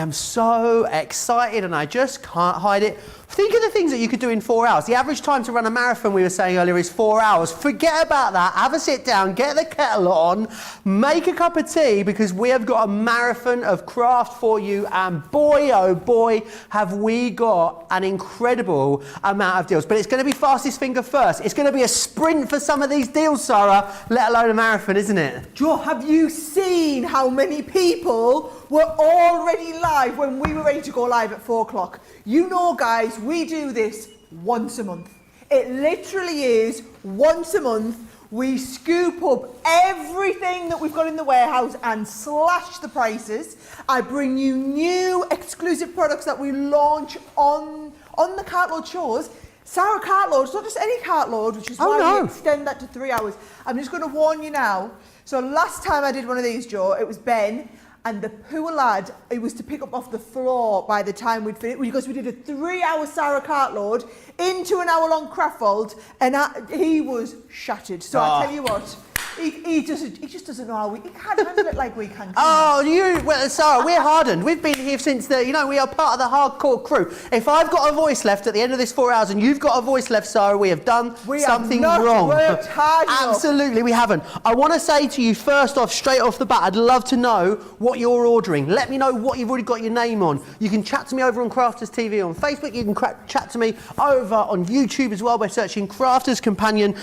am so excited and I just can't hide it. Think of the things that you could do in 4 hours. The average time to run a marathon, we were saying earlier, is 4 hours. Forget about that. Have a sit down, get the kettle on, make a cup of tea, because we have got a marathon of craft for you. And boy, oh boy, have we got an incredible amount of deals. But it's going to be fastest finger first. It's going to be a sprint for some of these deals, Sara, let alone a marathon, isn't it? Joe, have you seen how many people were already live when we were ready to go live at 4 o'clock? You know, guys, we do this once a month. It literally is once a month. We scoop up everything that we've got in the warehouse and slash the prices. I bring you new exclusive products that we launch on the Cartload shows. Sara Cartload, it's not just any Cartload, which is why we extend that to 3 hours. I'm just going to warn you now. So last time I did one of these, Joe, it was Ben, and the poor lad, it was to pick up off the floor by the time we'd finished, because we did a 3 hour Sara Cartload into an hour long craft vault, and he was shattered. So I tell you what, he just doesn't know how he can't handle it like we can. Well, Sara, we're hardened. We've been here since we are part of the hardcore crew. If I've got a voice left at the end of this 4 hours and you've got a voice left, Sara, we have done something wrong. Worked hard enough. Absolutely, we haven't. I want to say to you, first off, straight off the bat, I'd love to know what you're ordering. Let me know what you've already got your name on. You can chat to me over on Crafters TV on Facebook. You can chat to me over on YouTube as well by searching Crafters Companion.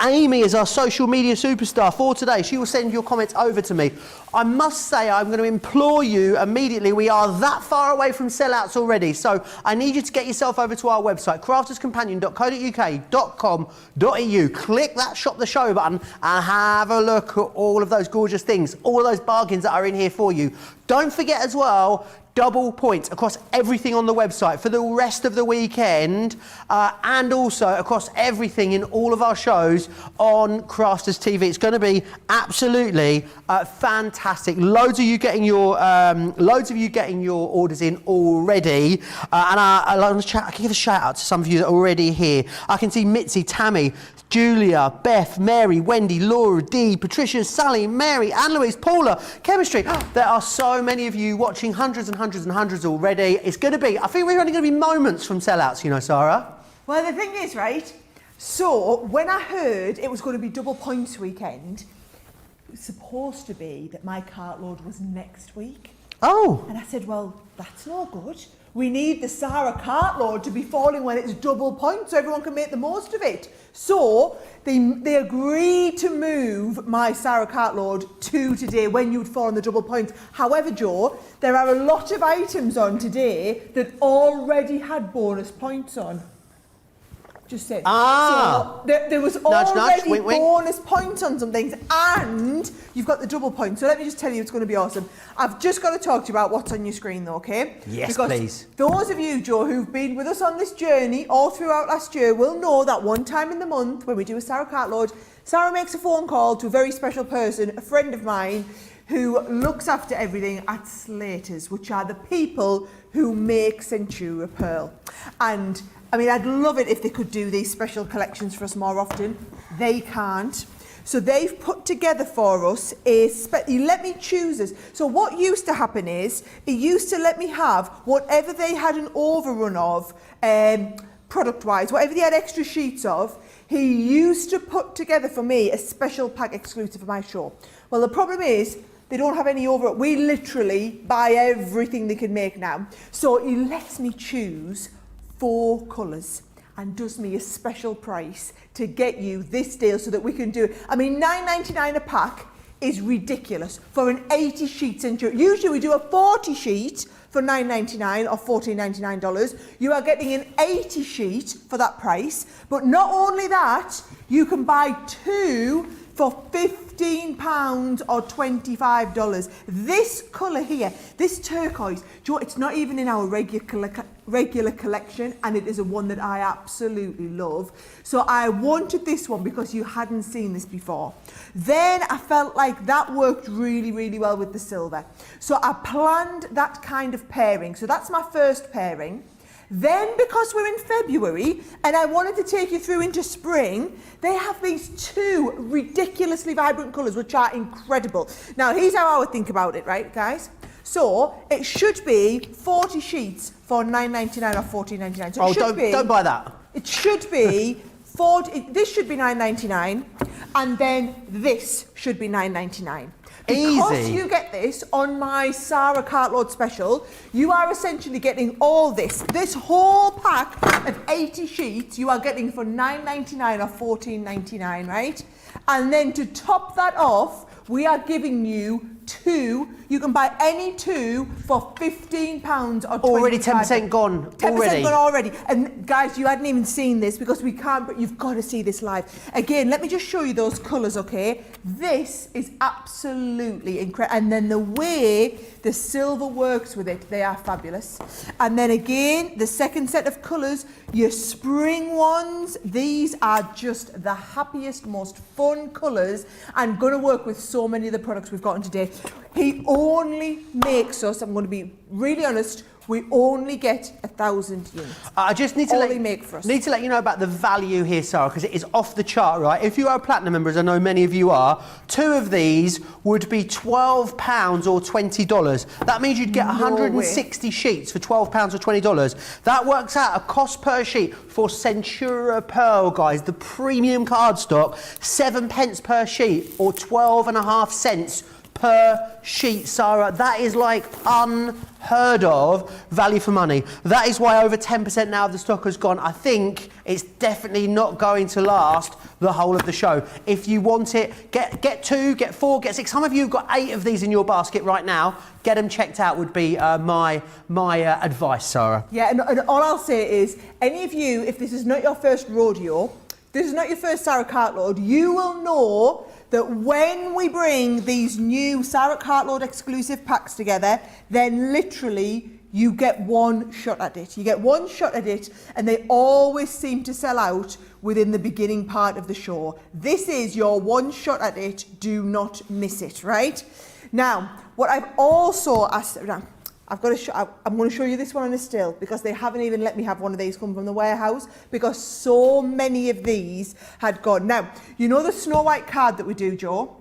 Amy is our social media superstar for today. She will send your comments over to me. I must say, I'm going to implore you immediately. We are that far away from sellouts already, so I need you to get yourself over to our website, crafterscompanion.co.uk.com.au. Click that shop the show button and have a look at all of those gorgeous things, all of those bargains that are in here for you. Don't forget as well, double points across everything on the website for the rest of the weekend, and also across everything in all of our shows on Crafters TV. It's going to be absolutely fantastic. Loads of you getting your orders in already, and I can give a shout out to some of you that are already here. I can see Mitzi, Tammy, Julia, Beth, Mary, Wendy, Laura, Dee, Patricia, Sally, Mary, Anne-Louise, Paula, Chemistry. There are so many of you watching, hundreds and hundreds and hundreds already. It's going to be, I think we're only going to be moments from sellouts, you know, Sara. Well, the thing is, right, so when I heard it was going to be double points weekend, it was supposed to be that my Cartload was next week. Oh. And I said, well, that's no good. We need the Sara Cartload to be falling when it's double points so everyone can make the most of it. So they agreed to move my Sara Cartload to today when you would fall on the double points. However, Joe, there are a lot of items on today that already had bonus points on. Just saying. So there was already wink, wink. bonus points on some things, and you've got the double points. So let me just tell you, it's going to be awesome. I've just got to talk to you about what's on your screen, though, okay? Yes, because please. Those of you, Joe, who've been with us on this journey all throughout last year will know that one time in the month when we do a Sara Cartload, Sara makes a phone call to a very special person, a friend of mine, who looks after everything at Slaters, which are the people who make Centura Pearl. And I mean, I'd love it if they could do these special collections for us more often. They can't. So they've put together for us you let me choose this. So what used to happen is, it used to let me have whatever they had an overrun of, product-wise, whatever they had extra sheets of, he used to put together for me a special pack exclusive for my show. Well, the problem is, they don't have any over. We literally buy everything they can make now. So he lets me choose 4 colours and does me a special price to get you this deal so that we can do it. I mean, $9.99 a pack is ridiculous for an 80 sheet Centura. Usually we do a 40 sheet for $9.99 or $14.99. You are getting an 80 sheet for that price. But not only that, you can buy 2 for £15 or $25. This colour here, this turquoise, Joe, it's not even in our regular collection, and it is a one that I absolutely love. So I wanted this one because you hadn't seen this before. Then I felt like that worked really, really well with the silver. So I planned that kind of pairing. So that's my first pairing. Then, because we're in February and I wanted to take you through into spring, they have these 2 ridiculously vibrant colours which are incredible. Now, here's how I would think about it, right, guys? So it should be 40 sheets for $9.99 or $14.99. So it should be, don't buy that. It should be 40. This should be $9.99, and then this should be $9.99. Because Easy. you get this on my Sara Cartload special, you are essentially getting all this. This whole pack of 80 sheets you are getting for $9.99 or $14.99, right? And then to top that off, we are giving you two. You can buy any two for £15 or $25. Already 10% gone. 10% gone already. And guys, you hadn't even seen this because we can't, but you've got to see this live. Again, let me just show you those colours, okay? This is absolutely incredible. And then the way the silver works with it, they are fabulous. And then again, the second set of colours, your spring ones, these are just the happiest, most fun colours and going to work with so many of the products we've gotten today. He only makes us, I'm going to be really honest, we only get 1,000 units. I just need to let you know about the value here, Sara, because it is off the chart, right? If you are a platinum member, as I know many of you are, two of these would be £12 or $20. That means you'd get 160 sheets for £12 or $20. That works out a cost per sheet for Centura Pearl, guys, the premium cardstock, 7 pence per sheet or 12.5 cents per sheet, Sara. That is like unheard of value for money. That is why over 10% now of the stock has gone. I think it's definitely not going to last the whole of the show. If you want it, get 2, get 4, get 6. Some of you have got 8 of these in your basket right now. Get them checked out would be my advice, Sara. Yeah, and all I'll say is, any of you, if this is not your first rodeo, this is not your first Sara Cartload, you will know that when we bring these new Sara Cartload exclusive packs together, then literally you get one shot at it. You get one shot at it, and they always seem to sell out within the beginning part of the show. This is your one shot at it. Do not miss it, right? Now, what I've also asked... I'm going to show you this one on a still because they haven't even let me have one of these come from the warehouse because so many of these had gone. Now, you know the Snow White card that we do, Joe?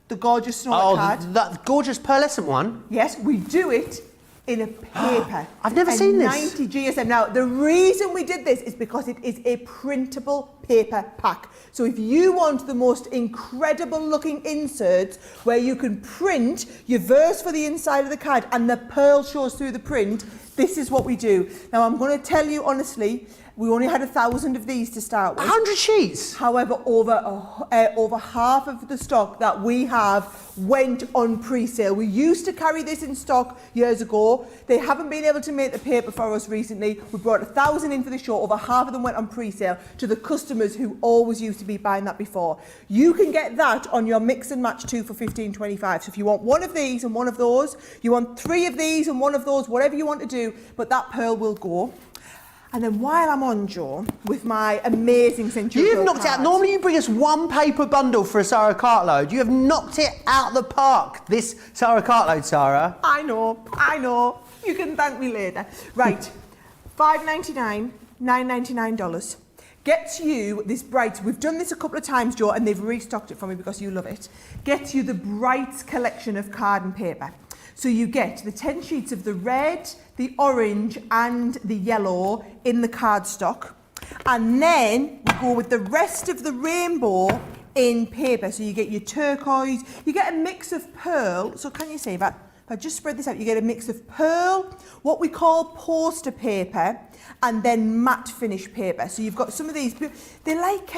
The gorgeous Snow White card? Oh, that gorgeous pearlescent one? Yes, we do it in a paper. I've never seen this. 90 GSM. Now, the reason we did this is because it is a printable paper pack. So if you want the most incredible looking inserts where you can print your verse for the inside of the card and the pearl shows through the print, this is what we do. Now, I'm going to tell you honestly, we only had 1,000 of these to start with. 100 sheets? However, over half of the stock that we have went on pre-sale. We used to carry this in stock years ago. They haven't been able to make the paper for us recently. We brought 1,000 in for the show. Over half of them went on pre-sale to the customers who always used to be buying that before. You can get that on your mix and match too for $15.25. So if you want one of these and one of those, you want 3 of these and one of those, whatever you want to do, but that pearl will go. And then while I'm on, Joe, with my amazing Centura You've knocked it out. Normally you bring us one paper bundle for a Sara Cartload. You have knocked it out the park, this Sara Cartload, Sara. I know. You can thank me later. Right, $5.99, $9.99. Gets you this bright, we've done this a couple of times, Joe, and they've restocked it for me because you love it. Gets you the Brights collection of card and paper. So you get the 10 sheets of the red, the orange and the yellow in the cardstock. And then we go with the rest of the rainbow in paper. So you get your turquoise, you get a mix of pearl. So can you see that? If I just spread this out, you get a mix of pearl, what we call poster paper, and then matte finish paper. So you've got some of these, they're like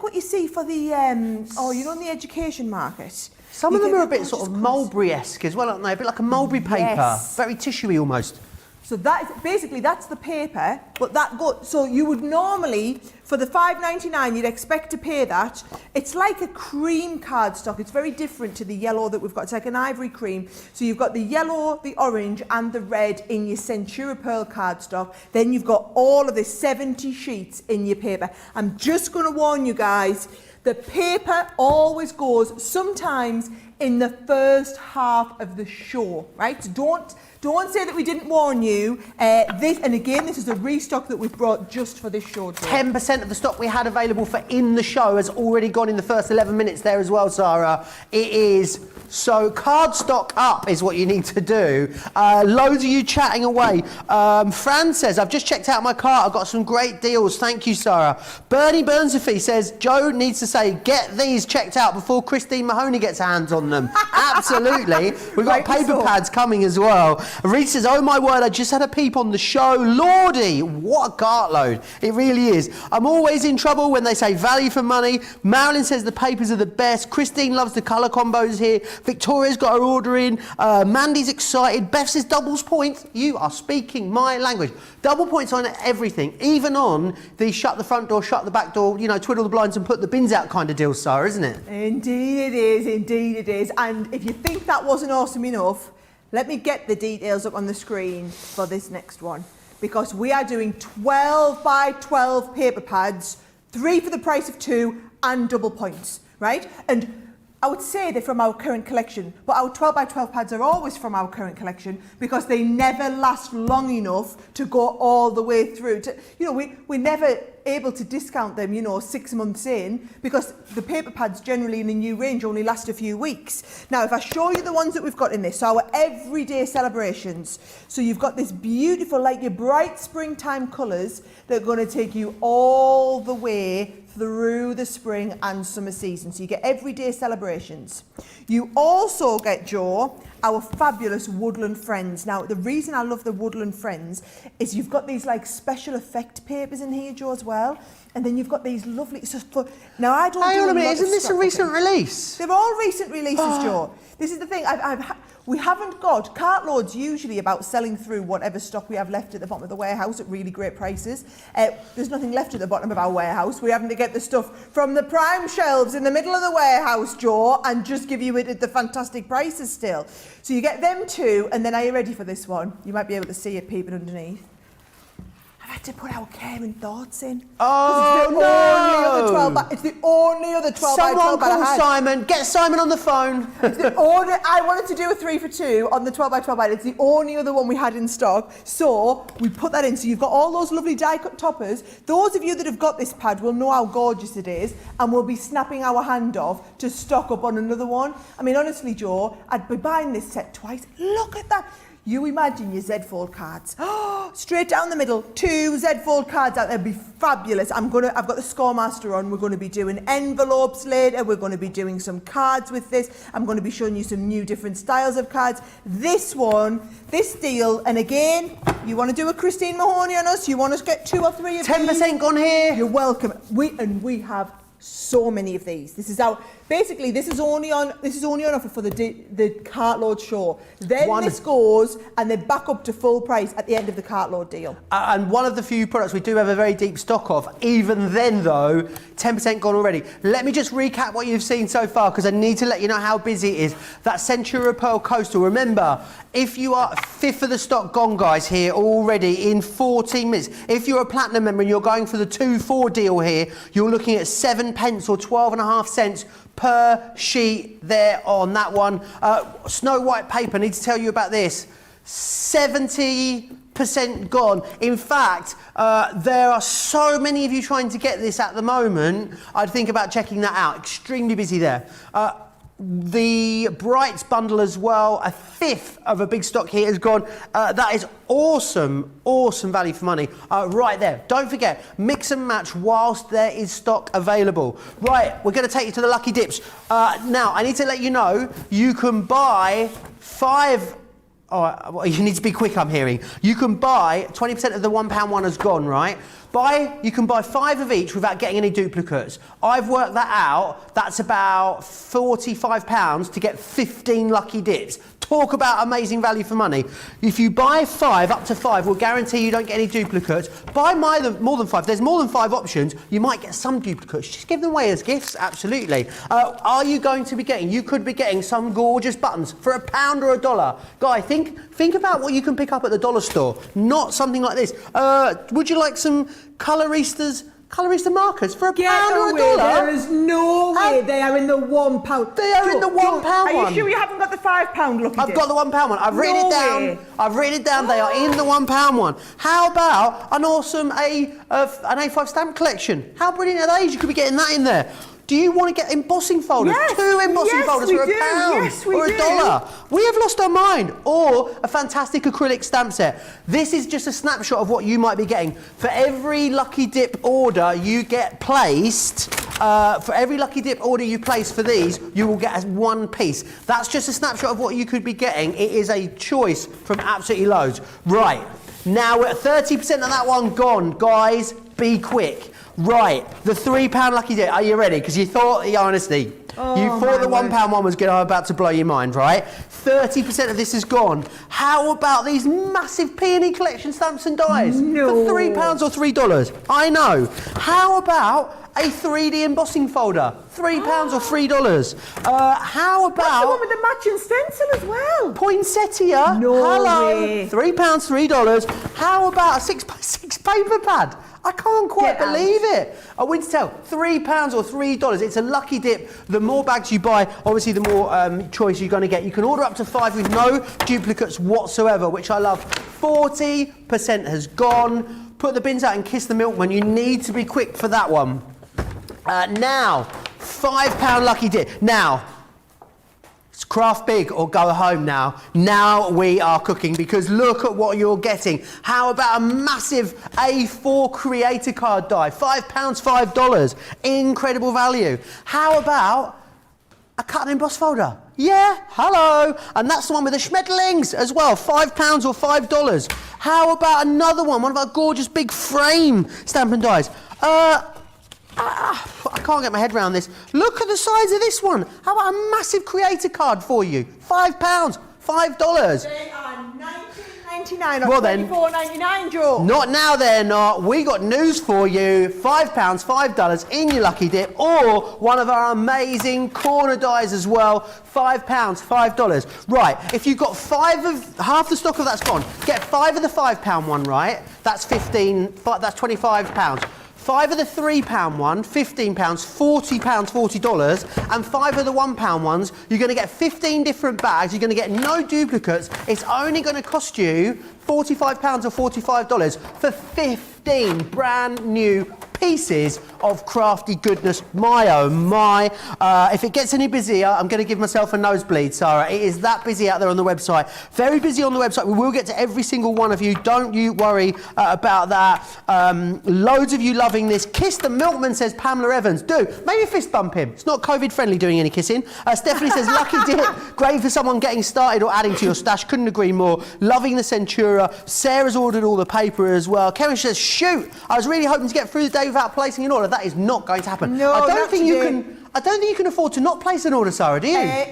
what you see for the, in the education market. Some of them are a bit sort of mulberry-esque as well, aren't they? A bit like a mulberry paper. Yes. Very tissuey almost. So that's the paper, but so you would normally, for the $5.99, you'd expect to pay that. It's like a cream cardstock. It's very different to the yellow that we've got. It's like an ivory cream. So you've got the yellow, the orange and the red in your Centura Pearl cardstock. Then you've got all of the 70 sheets in your paper. I'm just going to warn you guys, the paper always goes sometimes in the first half of the show, right? So don't say that we didn't warn you. This is a restock that we've brought just for this show. 10% of the stock we had available for in the show has already gone in the first 11 minutes there as well, Sara. It is so card stock up is what you need to do. Loads of you chatting away. Fran says, I've just checked out my cart. I've got some great deals. Thank you, Sara. Bernie Burnsify says, Joe needs to say, get these checked out before Christine Mahoney gets her hands on them. Absolutely. We've got paper pads coming as well. Reese says, oh my word, I just had a peep on the show. Lordy, what a cartload. It really is. I'm always in trouble when they say value for money. Marilyn says the papers are the best. Christine loves the colour combos here. Victoria's got her order in. Mandy's excited. Beth says doubles points. You are speaking my language. Double points on everything, even on the shut the front door, shut the back door, twiddle the blinds and put the bins out kind of deal, Sara, isn't it? Indeed it is, indeed it is. And if you think that wasn't awesome enough, let me get the details up on the screen for this next one, because we are doing 12 by 12 paper pads, 3 for the price of 2 and double points, right? And I would say they're from our current collection, but our 12 by 12 pads are always from our current collection because they never last long enough to go all the way through. We're never able to discount them, 6 months in, because the paper pads generally in the new range only last a few weeks. Now, if I show you the ones that we've got in this, so our everyday celebrations. So you've got this beautiful, like your bright springtime colours that are going to take you all the way through the spring and summer season. So you get everyday celebrations. You also get, Joe, our fabulous woodland friends. Now, the reason I love the woodland friends is you've got these like special effect papers in here, Joe, as well. And then you've got these lovely... Now, I don't Hang do on a a minute, lot isn't of this a stock recent picking. release? They're all recent releases, Joe. This is the thing. We haven't got... Cartload's usually about selling through whatever stock we have left at the bottom of the warehouse at really great prices. There's nothing left at the bottom of our warehouse. We're having to get the stuff from the prime shelves in the middle of the warehouse, Joe, and just give you it at the fantastic prices still. So you get them too, and then are you ready for this one? You might be able to see it peeping underneath. I've had to put our care and thoughts in. Oh, no! It's the only other 12 by 12 Someone that I call had. Simon. Get Simon on the phone. I wanted to do a 3 for 2 on the 12 by 12 pad. It's the only other one we had in stock. So we put that in. So you've got all those lovely die-cut toppers. Those of you that have got this pad will know how gorgeous it is, and we'll be snapping our hand off to stock up on another one. I mean, honestly, Joe, I'd be buying this set twice. Look at that. You imagine your Z-fold cards. Straight down the middle, 2 Z-fold cards out there. It'd be fabulous. I've got the Scoremaster on. We're going to be doing envelopes later. We're going to be doing some cards with this. I'm going to be showing you some new different styles of cards. This one, this deal, and again, you want to do a Christine Mahoney on us? You want us to get 2 or 3 of 10% these? gone here. You're welcome. We have so many of these. This is only on offer for the Cartload show. Then this goes and then back up to full price at the end of the Cartload deal. And one of the few products we do have a very deep stock of. Even then though, 10% gone already. Let me just recap what you've seen so far, because I need to let you know how busy it is. That Centura Pearl Coastal, remember, if you are 5th of the stock gone, guys, here already in 14 minutes. If you're a platinum member and you're going for the 2-4 deal here, you're looking at 7 pence or 12.5 cents per sheet there on that one. Snow White paper, I need to tell you about this. 70% gone. In fact, there are so many of you trying to get this at the moment, I'd think about checking that out. Extremely busy there. The Brights bundle as well, a 5th of a big stock here has gone. That is awesome value for money right there. Don't forget, mix and match whilst there is stock available. Right, we're going to take you to the Lucky Dips. Now, I need to let you know, you can buy 5... Oh, well, you need to be quick, I'm hearing. You can buy, 20% of the £1 one has gone, right? You can buy 5 of each without getting any duplicates. I've worked that out. That's about £45 to get 15 Lucky Dips. Talk about amazing value for money. If you buy 5, up to 5, we'll guarantee you don't get any duplicates. Buy more than 5. There's more than 5 options. You might get some duplicates. Just give them away as gifts, absolutely. Are you going to be getting? You could be getting some gorgeous buttons for £1 or $1. Guy, think about what you can pick up at the dollar store. Not something like this. Would you like some Coloristas Colorista markers for Get £1 or away, $1. there is no way they are in the £1. They are in the £1 one. Are you sure you haven't got the £5 lucky I've got the £1 one. I've written it down. way. I've written it down. They are in the £1 one. How about an awesome an A5 stamp collection? How brilliant are those? You could be getting that in there. Do you want to get embossing folders? Yes. 2 embossing folders for £1 Yes, we or do. $1. We have lost our mind. Or a fantastic acrylic stamp set. This is just a snapshot of what you might be getting. For every Lucky Dip order you get placed, for every Lucky Dip order you place for these, you will get one piece. That's just a snapshot of what you could be getting. It is a choice from absolutely loads. Right, now we're at 30% of that one gone. Guys, be quick. Right, the £3 Lucky Dip. Are you ready? Because you thought, honestly, you thought the £1 one was about to blow your mind, right? 30% of this is gone. How about these massive Peony Collection stamps and dies? No. For £3 or $3? I know. How about a 3D embossing folder? £3 or $3? How about... That's the one with the matching stencil as well. Poinsettia? No Hello. way. £3, $3. How about a 6x6 paper pad? I can't quite believe it. A Wintertail, £3 or $3. It's a Lucky Dip. The more bags you buy, obviously the more choice you're going to get. You can order up to 5 with no duplicates whatsoever, which I love. 40% has gone. Put the bins out and kiss the milkman. You need to be quick for that one. Now, £5 Lucky Dip. Now, it's craft big or go home now. Now we are cooking because look at what you're getting. How about a massive A4 creator card die? £5, $5. Incredible value. How about a cut and emboss folder? Yeah, hello. And that's the one with the schmetterlings as well. £5 or $5. How about another one of our gorgeous big frame stamp and dies? I can't get my head around this. Look at the size of this one. How about a massive creator card for you? £5, $5. They are £19.99 or Well then, £24.99, Joe. Not now they're not. We got news for you. £5, $5 in your Lucky Dip, or one of our amazing corner dies as well. £5, $5. Right, if you've got half the stock of that's gone, get 5 of the £5 one, right? That's that's £25. 5 of the £3 one, £15, £40, $40, and 5 of the £1 ones, you're going to get 15 different bags, you're going to get no duplicates, it's only going to cost you £45 or $45 for 15 brand new pieces of crafty goodness. My oh my. If it gets any busier, I'm going to give myself a nosebleed, Sara. It is that busy out there on the website. Very busy on the website. We will get to every single one of you. Don't you worry about that. Loads of you loving this. Kiss the milkman, says Pamela Evans. Do. Maybe fist bump him. It's not COVID friendly doing any kissing. Stephanie says, Lucky Dip. Great for someone getting started or adding to your stash. Couldn't agree more. Loving the Centura. Sarah's ordered all the paper as well. Karen says, shoot. I was really hoping to get through the day without placing an order. That is not going to happen. No, I don't think you can afford to not place an order, Sara, do you?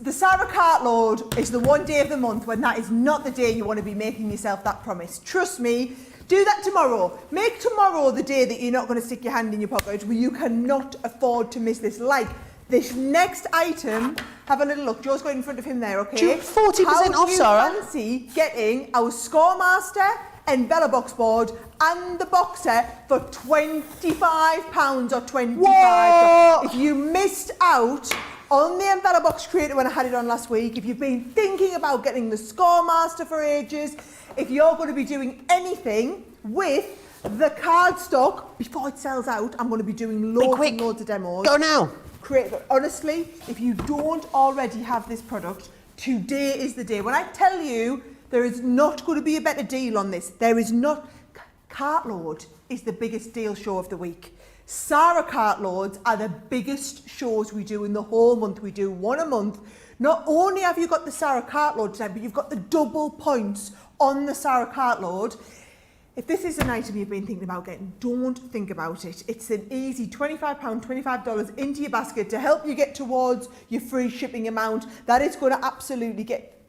The Sara Cartload is the one day of the month when that is not the day you want to be making yourself that promise. Trust me, do that tomorrow. Make tomorrow the day that you're not going to stick your hand in your pocket, where you cannot afford to miss this. Like this next item, have a little look. Joe's going in front of him there, okay? 40% off, Sara. How do you fancy getting our Scoremaster and Bella Box board and the box set for £25 or $25. Whoa! If you missed out on the Bella Box Creator when I had it on last week, if you've been thinking about getting the Scoremaster for ages, if you're going to be doing anything with the cardstock, before it sells out, I'm going to be doing loads and loads of demos. Go now. Honestly, if you don't already have this product, today is the day. When I tell you there is not going to be a better deal on this, there is not. Cartload is the biggest deal show of the week. Sara Cartloads are the biggest shows we do in the whole month. We do one a month. Not only have you got the Sara Cartload tonight, but you've got the double points on the Sara Cartload. If this is an item you've been thinking about getting, don't think about it. It's an easy £25, $25 into your basket to help you get towards your free shipping amount. That is going to absolutely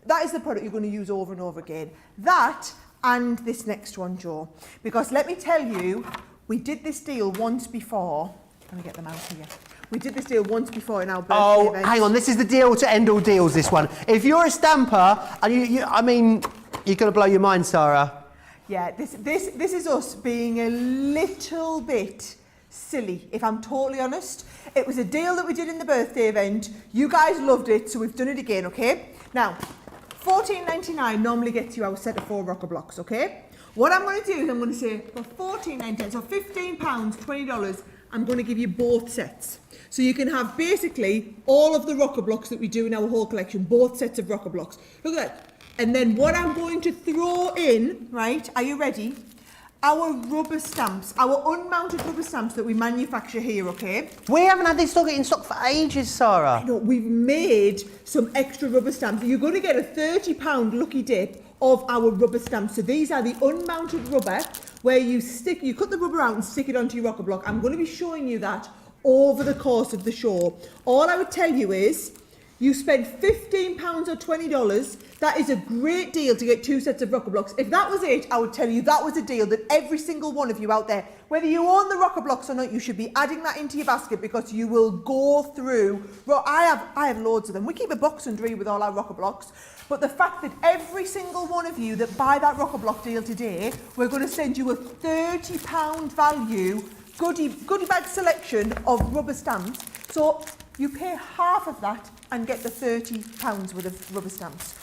that is the product you're going to use over and over again. That and this next one, Joe. Because let me tell you, we did this deal once before. Let me get them out here. We did this deal once before in our birthday event. Hang on, this is the deal to end all deals, this one. If you're a stamper, and you're going to blow your mind, Sara. Yeah, this is us being a little bit silly, if I'm totally honest. It was a deal that we did in the birthday event. You guys loved it, so we've done it again, okay? Now, $14.99 normally gets you our set of 4 rocker blocks, okay? What I'm going to do is I'm going to say for $14.99, so £15, $20, I'm going to give you both sets. So you can have basically all of the rocker blocks that we do in our whole collection, both sets of rocker blocks. Look at that. And then what I'm going to throw in, right, are you ready? Our rubber stamps, our unmounted rubber stamps that we manufacture here, okay? We haven't had this stock in stock for ages, Sara. No, we've made some extra rubber stamps. You're going to get a £30 lucky dip of our rubber stamps. So these are the unmounted rubber where you cut the rubber out and stick it onto your rocker block. I'm going to be showing you that over the course of the show. All I would tell you is, you spend £15 or $20, that is a great deal to get 2 sets of rocker blocks. If that was it, I would tell you that was a deal that every single one of you out there, whether you own the rocker blocks or not, you should be adding that into your basket because you will go through. Well, I have loads of them. We keep a box under here with all our rocker blocks. But the fact that every single one of you that buy that rocker block deal today, we're going to send you a £30 value goodie bag selection of rubber stamps. So you pay half of that and get the £30 worth of rubber stamps.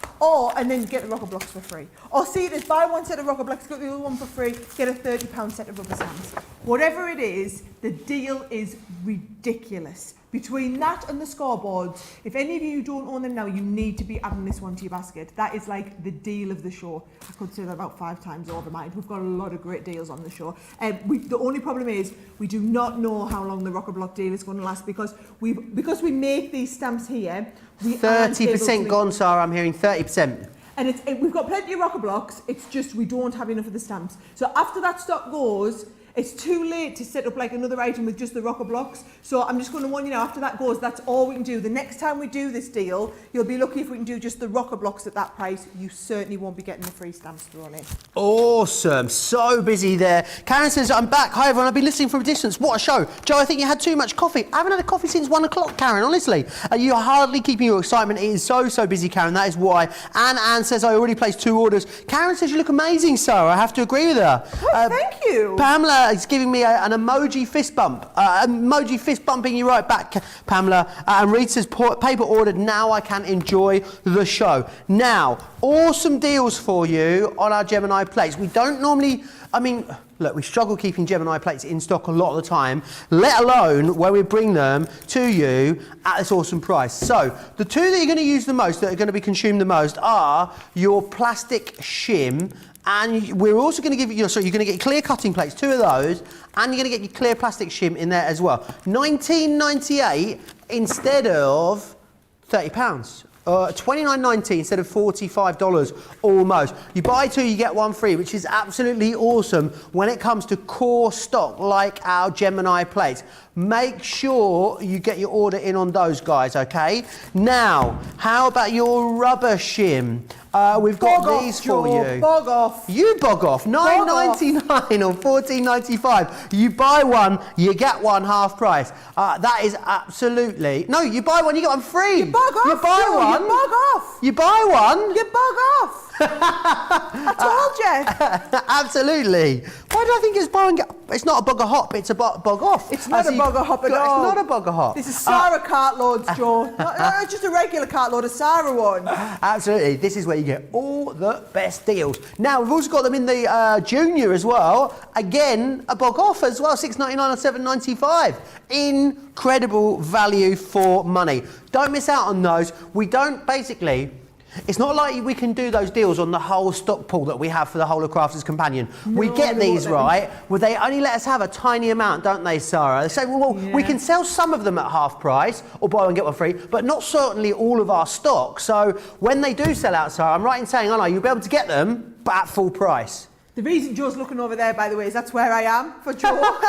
And then get the rocker blocks for free. Or see it as buy one set of rocker blocks, get the other one for free, get a £30 set of rubber stamps. Whatever it is, the deal is ridiculous. Between that and the scoreboards, if any of you don't own them now, you need to be adding this one to your basket. That is like the deal of the show. I could say that about 5 times over, mind. We've got a lot of great deals on the show. The only problem is we do not know how long the rocker block deal is going to last because we make these stamps here. 30% gone, Sara. I'm hearing 30%. And we've got plenty of rocker blocks. It's just we don't have enough of the stamps. So after that stock goes, it's too late to set up like another item with just the rocker blocks. So I'm just going to warn you now, after that goes, that's all we can do. The next time we do this deal, you'll be lucky if we can do just the rocker blocks at that price. You certainly won't be getting the free stamps thrown in. Awesome. So busy there. Karen says, I'm back. Hi, everyone. I've been listening from a distance. What a show. Joe, I think you had too much coffee. I haven't had a coffee since 1 o'clock, Karen, honestly. You are hardly keeping your excitement. It is so busy, Karen. That is why. Anne says, I already placed 2 orders. Karen says, you look amazing, Sara. I have to agree with her. Oh, thank you. Pamela is giving me an emoji fist bump. Emoji fist bumping you right back, Pamela. And Reed says, paper ordered. Now I can enjoy the show. Now, awesome deals for you on our Gemini plates. We don't normally, look, we struggle keeping Gemini plates in stock a lot of the time, let alone where we bring them to you at this awesome price. So, the 2 that you're going to use the most, that are going to be consumed the most, are your plastic shim. And we're also going to give you, you're going to get clear cutting plates, 2 of those, and you're going to get your clear plastic shim in there as well. $19.98 instead of £30. $29.90 instead of $45 almost. You buy 2, you get 1 free, which is absolutely awesome when it comes to core stock like our Gemini plates. Make sure you get your order in on those, guys, okay? Now, how about your rubber shim? We've got these for you. Bog off. You bog off. $9.99 or $14.95. You buy 1, you get 1 half price. That is absolutely... No, you buy 1, you get 1 free. You bog off. You buy 1. You bog off. You buy 1. You bog off. I told you. Absolutely. Why do I think it's buy and get... It's not a bugger hop, it's a bog off. It's not a bugger hop at all. It's not a bugger hop. This is Sara Cartloads, Joe. Not just a regular Cartload, a Sara one. Absolutely. This is where you get all the best deals. Now, we've also got them in the Junior as well. Again, a bog off as well, $6.99 or $7.95. Incredible value for money. Don't miss out on those. We don't basically... It's not like we can do those deals on the whole stock pool that we have for the whole of Crafters Companion. No, we get these, right? Well, they only let us have a tiny amount, don't they, Sara? They say, well, we can sell some of them at half price, or buy 1 get 1 free, but not certainly all of our stock. So when they do sell out, Sara, I'm right in saying, you'll be able to get them, but at full price. The reason Joe's looking over there, by the way, is that's where I am for Joe.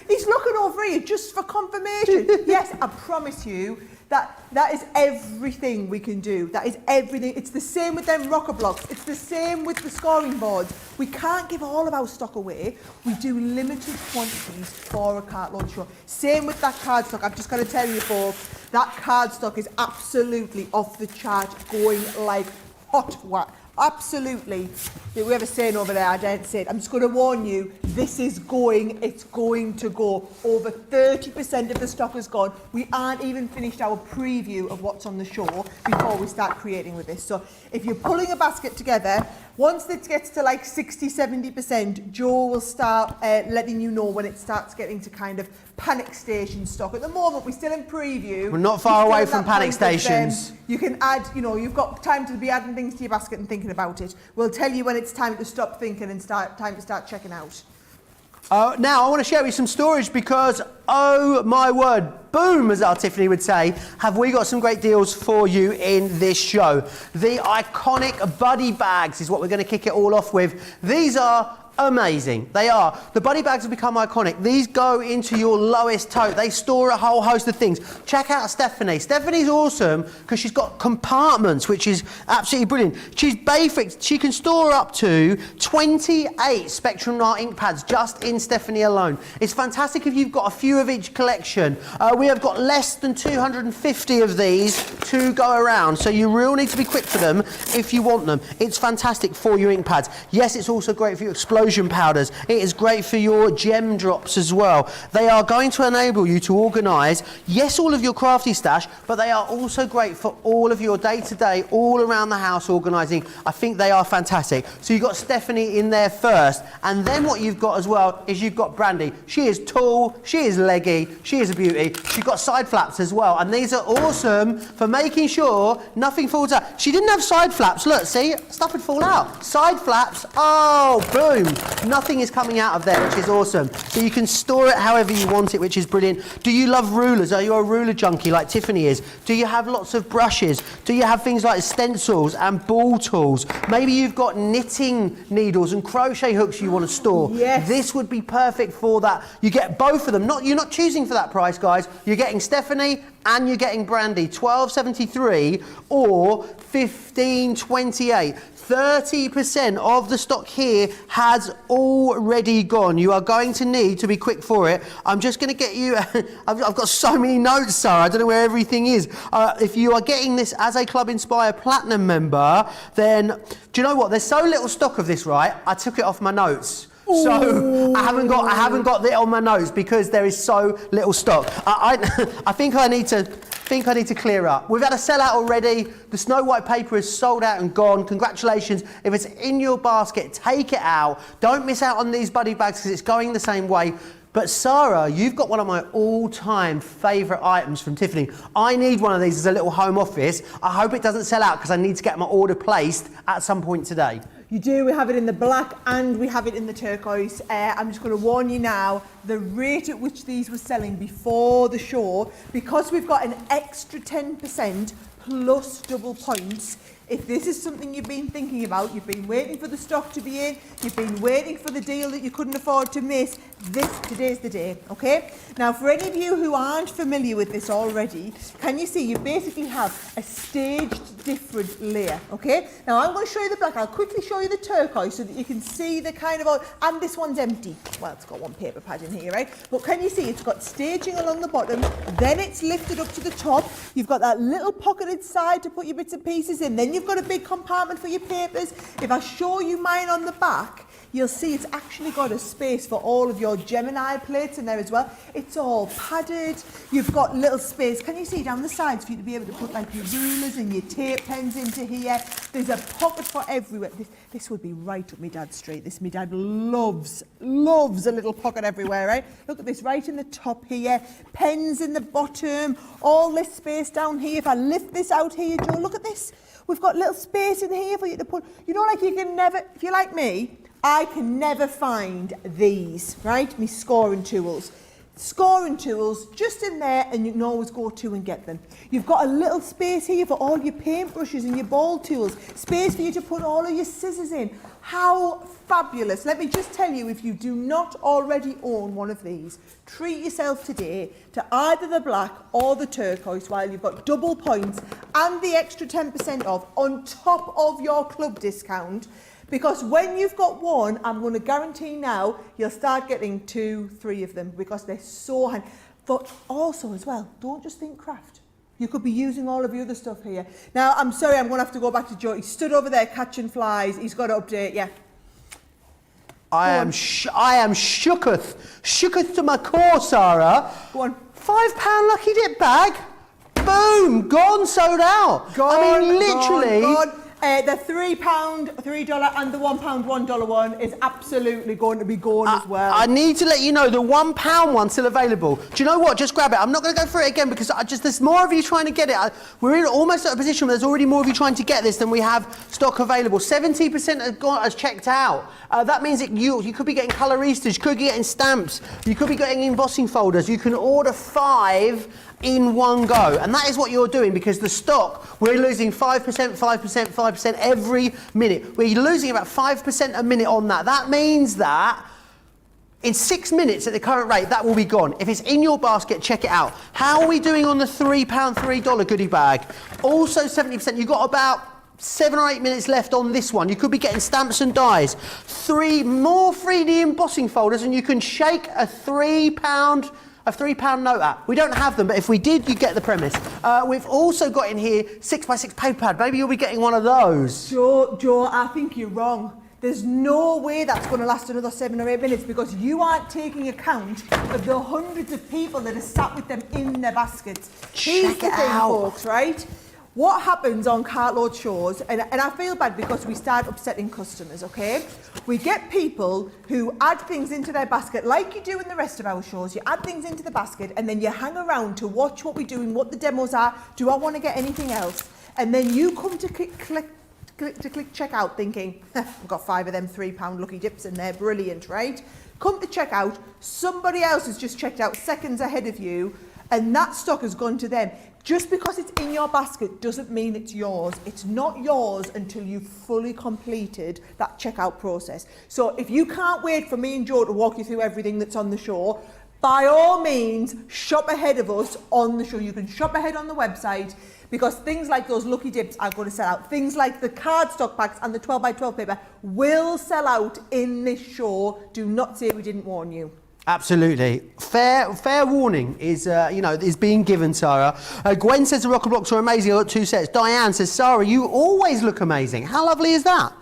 He's looking over here just for confirmation. Yes, I promise you that is everything we can do. That is everything. It's the same with them rocker blocks. It's the same with the scoring boards. We can't give all of our stock away. We do limited quantities for a Cartload show. Same with that card stock. I've just got to tell you, folks, that card stock is absolutely off the chart, going like hot wax. Absolutely. Whoever's saying over there, I daren't say it. I'm just going to warn you, this is going, it's going to go. Over 30% of the stock is gone. We aren't even finished our preview of what's on the show before we start creating with this. So if you're pulling a basket together, once it gets to like 60-70%, Joe will start letting you know when it starts getting to kind of panic station stock. At the moment, we're still in preview. We're not far away from panic stations. You can add, you know, you've got time to be adding things to your basket and thinking about it. We'll tell you when it's time to stop thinking and time to start checking out. Now, I want to share with you some storage because, oh my word, boom, as our Tiffany would say, have we got some great deals for you in this show. The iconic buddy bags is what we're going to kick it all off with. These are amazing. They are. The buddy bags have become iconic. These go into your lowest tote. They store a whole host of things. Check out Stephanie. Stephanie's awesome because she's got compartments, which is absolutely brilliant. She's basic. She can store up to 28 Spectrum Art ink pads just in Stephanie alone. It's fantastic if you've got a few of each collection. We have got less than 250 of these to go around, so you really need to be quick for them if you want them. It's fantastic for your ink pads. Yes, it's also great for your explosion powders. It is great for your gem drops as well. They are going to enable you to organise, yes, all of your crafty stash, but they are also great for all of your day-to-day, all around the house organising. I think they are fantastic. So you've got Stephanie in there first, and then what you've got as well is you've got Brandy. She is tall, she is leggy, she is a beauty. She's got side flaps as well, and these are awesome for making sure nothing falls out. She didn't have side flaps. Look, see, stuff would fall out. Side flaps, oh, boom. Nothing is coming out of there, which is awesome. So you can store it however you want it, which is brilliant. Do you love rulers? Are you a ruler junkie like Tiffany is? Do you have lots of brushes? Do you have things like stencils and ball tools? Maybe you've got knitting needles and crochet hooks you want to store. Yes. This would be perfect for that. You get both of them. You're not choosing for that price, guys. You're getting Stephanie and you're getting Brandy. $12.73 or $15.28. 30% of the stock here has already gone. You are going to need to be quick for it. I'm just going to get you, I've got so many notes, Sara, I don't know where everything is. If you are getting this as a Club Inspire Platinum member, then, do you know what, there's so little stock of this, right? I took it off my notes. So I haven't got it on my notes because there is so little stock. I think I need to clear up. We've had a sellout already. The Snow White paper is sold out and gone. Congratulations. If it's in your basket, take it out. Don't miss out on these buddy bags because it's going the same way. But Sara, you've got one of my all-time favourite items from Tiffany. I need one of these as a little home office. I hope it doesn't sell out because I need to get my order placed at some point today. You do, we have it in the black and we have it in the turquoise. I'm just going to warn you now, the rate at which these were selling before the show, because we've got an extra 10% plus double points. If this is something you've been thinking about, you've been waiting for the stock to be in, you've been waiting for the deal that you couldn't afford to miss, today's the day, okay? Now, for any of you who aren't familiar with this already, can you see you basically have a staged different layer, okay? Now, I'm going to show you the black. I'll quickly show you the turquoise so that you can see the kind of, and this one's empty. Well, it's got one paper pad in here, right? But can you see it's got staging along the bottom, then it's lifted up to the top. You've got that little pocketed side to put your bits and pieces in. Then you've got a big compartment for your papers. If I show you mine on the back, you'll see it's actually got a space for all of your Gemini plates in there as well. It's all padded. You've got little space. Can you see down the sides for you to be able to put like your rulers and your tape pens into here? There's a pocket for everywhere. This would be right up my dad's street. This my dad loves a little pocket everywhere, right? Look at this right in the top here. Pens in the bottom. All this space down here. If I lift this out here, Joe, look at this. We've got little space in here for you to put, you know, like you can never, if you're like me, I can never find these, right? Me scoring tools. Scoring tools just in there and you can always go to and get them. You've got a little space here for all your paintbrushes and your ball tools. Space for you to put all of your scissors in. How fabulous. Let me just tell you, if you do not already own one of these, treat yourself today to either the black or the turquoise while you've got double points and the extra 10% off on top of your club discount. Because when you've got one, I'm going to guarantee now, you'll start getting 2, 3 of them because they're so handy. But also as well, don't just think craft. You could be using all of your other stuff here. Now, I'm sorry, I'm going to have to go back to Joe. He stood over there catching flies. He's got to update you. I am shooketh to my core, Sara. Go on. £5 lucky dip bag. Boom, gone, sold out. I mean, literally. Gone. The £3, $3 and the £1, $1 one is absolutely going to be gone as well. I need to let you know the £1 one's still available. Do you know what? Just grab it. I'm not going to go through it again because there's more of you trying to get it. We're in almost at a position where there's already more of you trying to get this than we have stock available. 70% has checked out. That means you could be getting coloristas, you could be getting stamps, you could be getting embossing folders. You can order 5 in one go, and that is what you're doing because the stock, we're losing 5%, 5%, 5% every minute. We're losing about 5% a minute on that. That means that in 6 minutes at the current rate, that will be gone. If it's in your basket, check it out. How are we doing on the £3, $3 goodie bag? Also 70%. You've got about 7 or 8 minutes left on this one. You could be getting stamps and dies. 3 more 3D embossing folders, and you can shake a £3 note out. We don't have them, but if we did, you get the premise. We've also got in here 6x6 paper pad. Maybe you'll be getting one of those. Joe, I think you're wrong. There's no way that's going to last another 7 or 8 minutes because you aren't taking account of the hundreds of people that are sat with them in their baskets. Here's the thing, folks, right? What happens on Cartload shows, and I feel bad because we start upsetting customers, okay? We get people who add things into their basket like you do in the rest of our shows. You add things into the basket and then you hang around to watch what we're doing, what the demos are. Do I want to get anything else? And then you come to click checkout thinking, I've got 5 of them £3 lucky dips in there, brilliant, right? Come to checkout, somebody else has just checked out seconds ahead of you and that stock has gone to them. Just because it's in your basket doesn't mean it's yours. It's not yours until you've fully completed that checkout process. So if you can't wait for me and Joe to walk you through everything that's on the show, by all means, shop ahead of us on the show. You can shop ahead on the website because things like those lucky dips are going to sell out. Things like the cardstock packs and the 12x12 paper will sell out in this show. Do not say we didn't warn you. Absolutely. Fair warning is is being given, Sara. Gwen says the rocker blocks are amazing. I've got 2 sets. Diane says, Sara, you always look amazing. How lovely is that?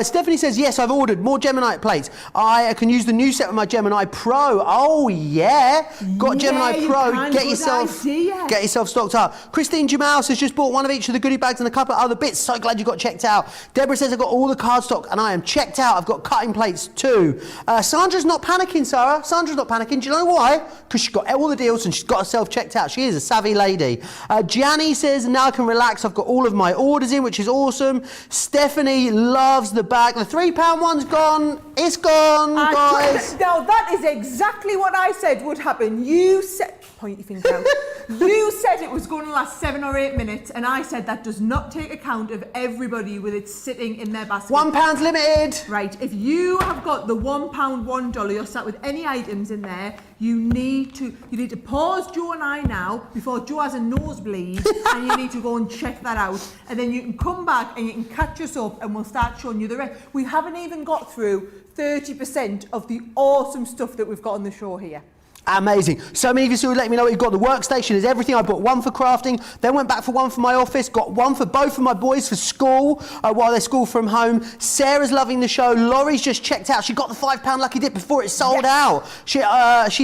Stephanie says, yes, I've ordered more Gemini plates. I can use the new set with my Gemini Pro. Oh, yeah. Got Gemini Pro. Get yourself stocked up. Christine Jamal says, just bought one of each of the goodie bags and a couple of other bits. So glad you got checked out. Deborah says, I've got all the cardstock and I am checked out. I've got cutting plates too. Sandra's not panicking, Sara. Sandra's not panicking. Do you know why? Because she's got all the deals and she's got herself checked out. She is a savvy lady. Gianni says, now I can relax. I've got all of my orders in, which is awesome. Stephanie loves the bag. The £3 one's gone. It's gone, guys. Now, that is exactly what I said would happen. You said... Point your finger out. You said it was going to last 7 or 8 minutes, and I said that does not take account of everybody with it sitting in their basket. £1 limited. Right. If you have got the £1, $1, you're sat with any items in there, you need to pause Joe and I now before Joe has a nosebleed, and you need to go and check that out, and then you can come back and you can catch us up, and we'll start showing you the rest. We haven't even got through 30% of the awesome stuff that we've got on the show here. Amazing. So many of you still let me know what you've got. The workstation is everything. I bought one for crafting, then went back for one for my office, got one for both of my boys for school while they're school from home. Sarah's loving the show. Laurie's just checked out. She got the £5 lucky dip before it sold out. She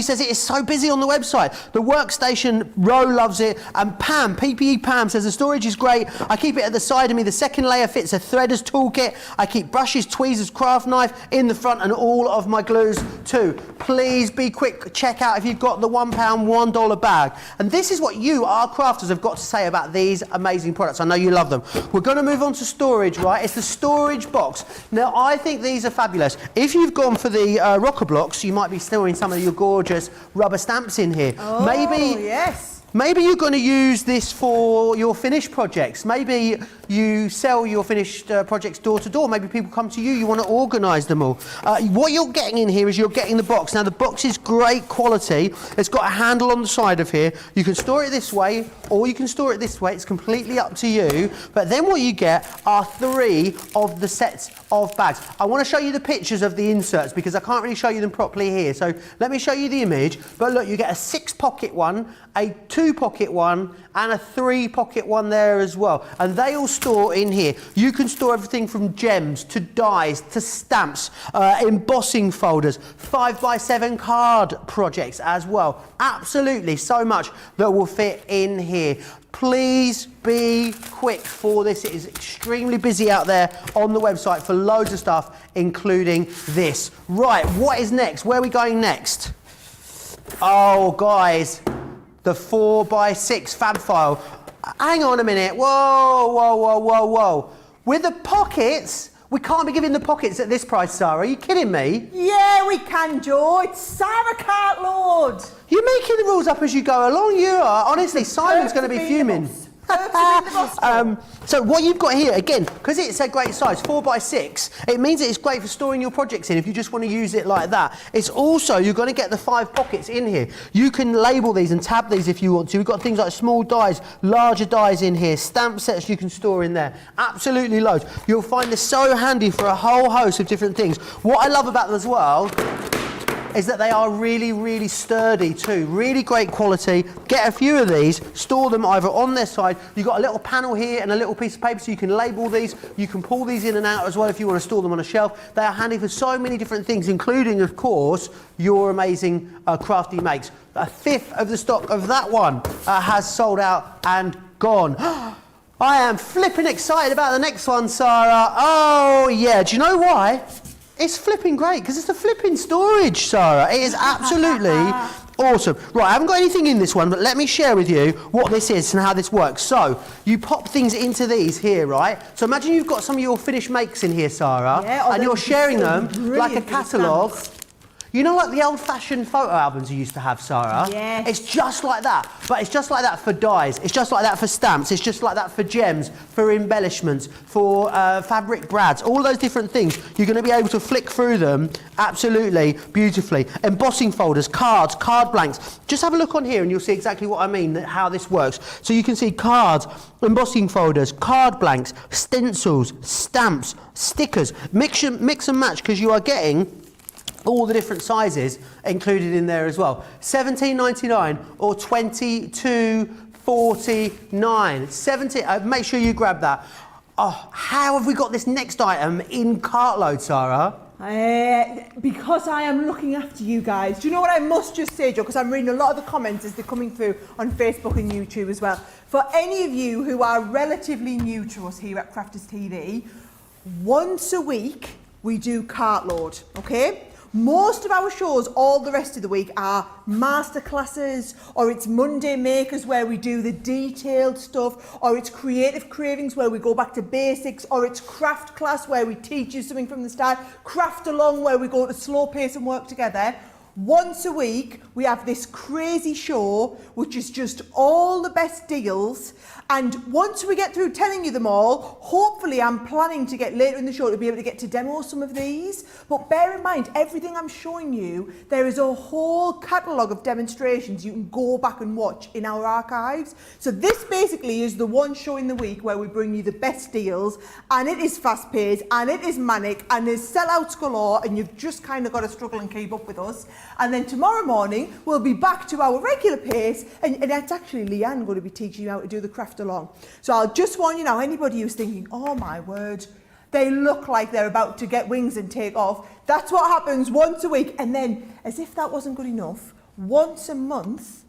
says it is so busy on the website. The workstation, Ro loves it. And Pam, PPE Pam, says the storage is great. I keep it at the side of me. The second layer fits a threader's toolkit. I keep brushes, tweezers, craft knife in the front and all of my glues too. Please be quick. Check out if you've got the £1, $1 bag. And this is what you, our crafters, have got to say about these amazing products. I know you love them. We're going to move on to storage, right? It's the storage box. Now, I think these are fabulous. If you've gone for the rocker blocks, you might be storing some of your gorgeous rubber stamps in here. Oh, yes. Maybe you're going to use this for your finished projects. Maybe you sell your finished projects door to door. Maybe people come to you, you want to organise them all. What you're getting in here is you're getting the box. Now, the box is great quality. It's got a handle on the side of here. You can store it this way or you can store it this way. It's completely up to you. But then what you get are 3 of the sets of bags. I want to show you the pictures of the inserts because I can't really show you them properly here. So let me show you the image. But look, you get a 6-pocket one, a 2 2-pocket one and a 3-pocket one there as well. And they all store in here. You can store everything from gems to dies to stamps, embossing folders, 5x7 card projects as well. Absolutely so much that will fit in here. Please be quick for this. It is extremely busy out there on the website for loads of stuff, including this. Right, what is next? Where are we going next? Oh, guys, the 4x6 fab file. Hang on a minute. Whoa, whoa, whoa, whoa, whoa. With the pockets, we can't be giving the pockets at this price, Sara. Are you kidding me? Yeah, we can, Joe. It's Sara Cartload. You're making the rules up as you go along. You are. Honestly, Simon's going to be fuming. So what you've got here, again, because it's a great size, 4x6, it means that it's great for storing your projects in if you just want to use it like that. It's also, you're going to get the 5 pockets in here. You can label these and tab these if you want to. We've got things like small dies, larger dies in here, stamp sets you can store in there. Absolutely loads. You'll find this so handy for a whole host of different things. What I love about them as well is that they are really, really sturdy too. Really great quality. Get a few of these, store them either on their side. You've got a little panel here and a little piece of paper so you can label these. You can pull these in and out as well if you want to store them on a shelf. They are handy for so many different things, including, of course, your amazing crafty makes. A fifth of the stock of that one has sold out and gone. I am flipping excited about the next one, Sara. Oh, yeah. Do you know why? It's flipping great because it's a flipping storage, Sara. It is absolutely awesome. Right, I haven't got anything in this one, but let me share with you what this is and how this works. So, you pop things into these here, right? So imagine you've got some of your finished makes in here, Sara, and you're sharing them like a catalogue. You know, like the old-fashioned photo albums you used to have, Sara? Yes. It's just like that, but it's just like that for dies. It's just like that for stamps. It's just like that for gems, for embellishments, for fabric brads, all those different things. You're going to be able to flick through them absolutely beautifully. Embossing folders, cards, card blanks. Just have a look on here and you'll see exactly what I mean, how this works. So you can see cards, embossing folders, card blanks, stencils, stamps, stickers. Mix and match because you are getting all the different sizes included in there as well. $17.99 or $22.49. Make sure you grab that. Oh, how have we got this next item in Cartload, Sara? Because I am looking after you guys. Do you know what I must just say, Joe? Because I'm reading a lot of the comments as they're coming through on Facebook and YouTube as well. For any of you who are relatively new to us here at Crafters TV, once a week we do Cartload, okay? Most of our shows all the rest of the week are masterclasses, or it's Monday Makers where we do the detailed stuff, or it's Creative Cravings where we go back to basics, or it's Craft Class where we teach you something from the start, Craft Along where we go at a slow pace and work together. Once a week we have this crazy show which is just all the best deals, and once we get through telling you them all, hopefully I'm planning to get later in the show to be able to get to demo some of these. But bear in mind, everything I'm showing you, there is a whole catalogue of demonstrations you can go back and watch in our archives. So this basically is the one show in the week where we bring you the best deals, and it is fast paced and it is manic and there's sellouts galore, and you've just kind of got to struggle and keep up with us. And then tomorrow morning we'll be back to our regular pace, and it's actually Leanne going to be teaching you how to do the craft along. So I'll just warn you now, anybody who's thinking, oh my word, they look like they're about to get wings and take off. That's what happens once a week. And then, as if that wasn't good enough, once a month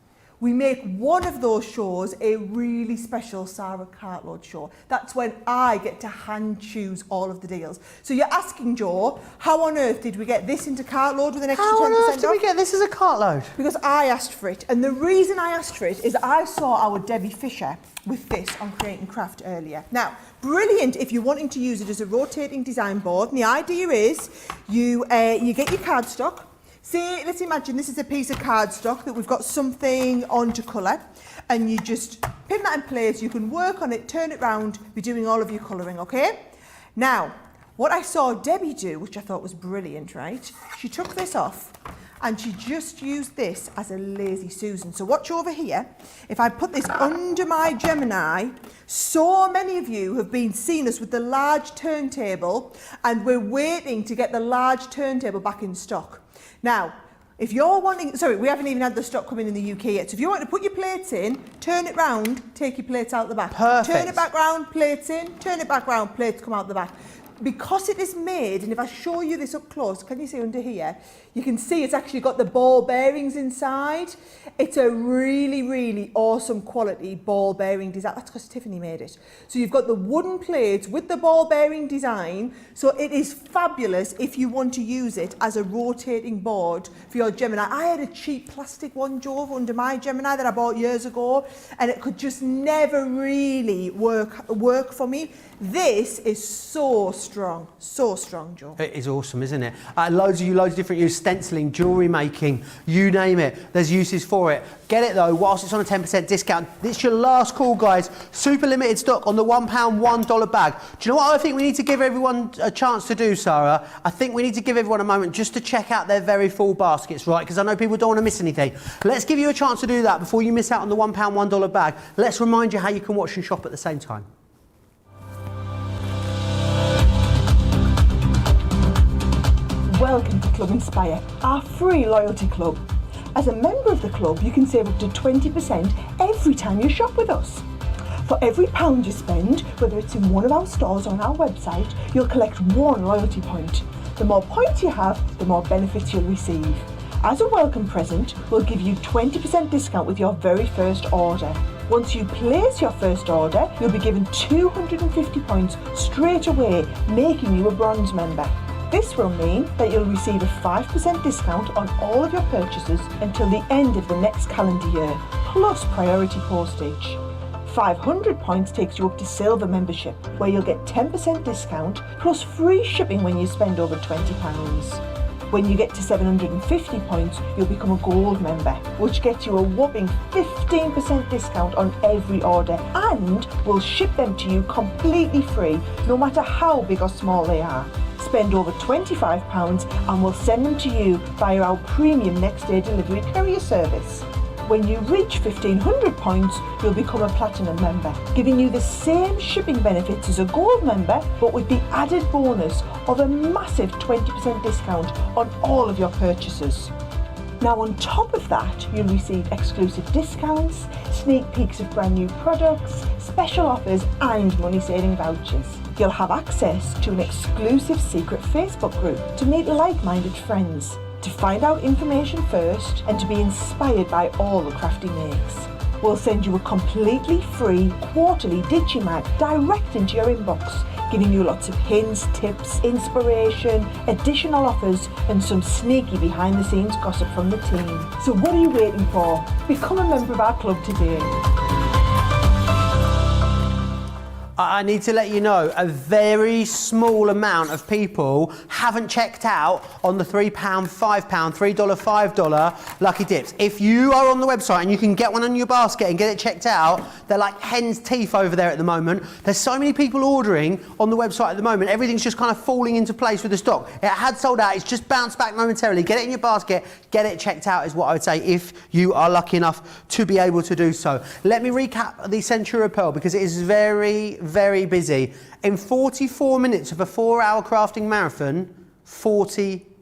we make one of those shows a really special Sara Cartload show. That's when I get to hand choose all of the deals. So you're asking, Joe, how on earth did we get this into Cartload with an extra 10% off? How on earth did we get this as a Cartload? Because I asked for it. And the reason I asked for it is I saw our Debbie Fisher with this on Create and Craft earlier. Now, brilliant if you're wanting to use it as a rotating design board. And the idea is you get your cardstock. Say, let's imagine this is a piece of cardstock that we've got something on to colour, and you just pin that in place. You can work on it, turn it round, be doing all of your colouring, okay? Now, what I saw Debbie do, which I thought was brilliant, right? She took this off and she just used this as a lazy Susan. So watch over here. If I put this under my Gemini, so many of you have been seeing us with the large turntable, and we're waiting to get the large turntable back in stock. Now, If you're wanting, sorry, we haven't even had the stock coming in the UK yet. So if you want to put your plates in, turn it round, take your plates out the back. Perfect. Turn it back round, plates in, turn it back round, plates come out the back. Because it is made, and if I show you this up close, can you see under here? You can see it's actually got the ball bearings inside. It's a really, really awesome quality ball bearing design. That's because Tiffany made it. So you've got the wooden plates with the ball bearing design. So it is fabulous if you want to use it as a rotating board for your Gemini. I had a cheap plastic one, Joe, under my Gemini that I bought years ago, and it could just never really work for me. This is so strong, Joe. It is awesome, isn't it? Loads of different use, stenciling, jewellery making, you name it. There's uses for it. Get it though, whilst it's on a 10% discount. It's your last call, guys. Super limited stock on the £1, $1 bag. Do you know what I think we need to give everyone a chance to do, Sara? I think we need to give everyone a moment just to check out their very full baskets, right? Because I know people don't want to miss anything. Let's give you a chance to do that before you miss out on the £1, $1 bag. Let's remind you how you can watch and shop at the same time. Welcome to Club Inspire, our free loyalty club. As a member of the club, you can save up to 20% every time you shop with us. For every £1 you spend, whether it's in one of our stores or on our website, you'll collect 1 loyalty point. The more points you have, the more benefits you'll receive. As a welcome present, we'll give you 20% discount with your very first order. Once you place your first order, you'll be given 250 points straight away, making you a bronze member. This will mean that you'll receive a 5% discount on all of your purchases until the end of the next calendar year, plus priority postage. 500 points takes you up to silver membership, where you'll get 10% discount plus free shipping when you spend over £20. When you get to 750 points, you'll become a gold member, which gets you a whopping 15% discount on every order, and we'll ship them to you completely free, no matter how big or small they are. Spend over £25 and we'll send them to you via our premium next day delivery courier service. When you reach 1500 points, you'll become a platinum member, giving you the same shipping benefits as a gold member, but with the added bonus of a massive 20% discount on all of your purchases. Now on top of that, you'll receive exclusive discounts, sneak peeks of brand new products, special offers and money-saving vouchers. You'll have access to an exclusive secret Facebook group to meet like-minded friends, to find out information first and to be inspired by all the crafty makes. We'll send you a completely free quarterly Digimag direct into your inbox, giving you lots of hints, tips, inspiration, additional offers and some sneaky behind the scenes gossip from the team. So what are you waiting for? Become a member of our club today. I need to let you know, a very small amount of people haven't checked out on the £3, £5, $3, $5 lucky dips. If you are on the website and you can get one on your basket and get it checked out, they're like hen's teeth over there at the moment. There's so many people ordering on the website at the moment. Everything's just kind of falling into place with the stock. It had sold out, it's just bounced back momentarily. Get it in your basket, get it checked out is what I would say if you are lucky enough to be able to do so. Let me recap the Centura Pearl because it is very busy. In 44 minutes of a 4-hour crafting marathon,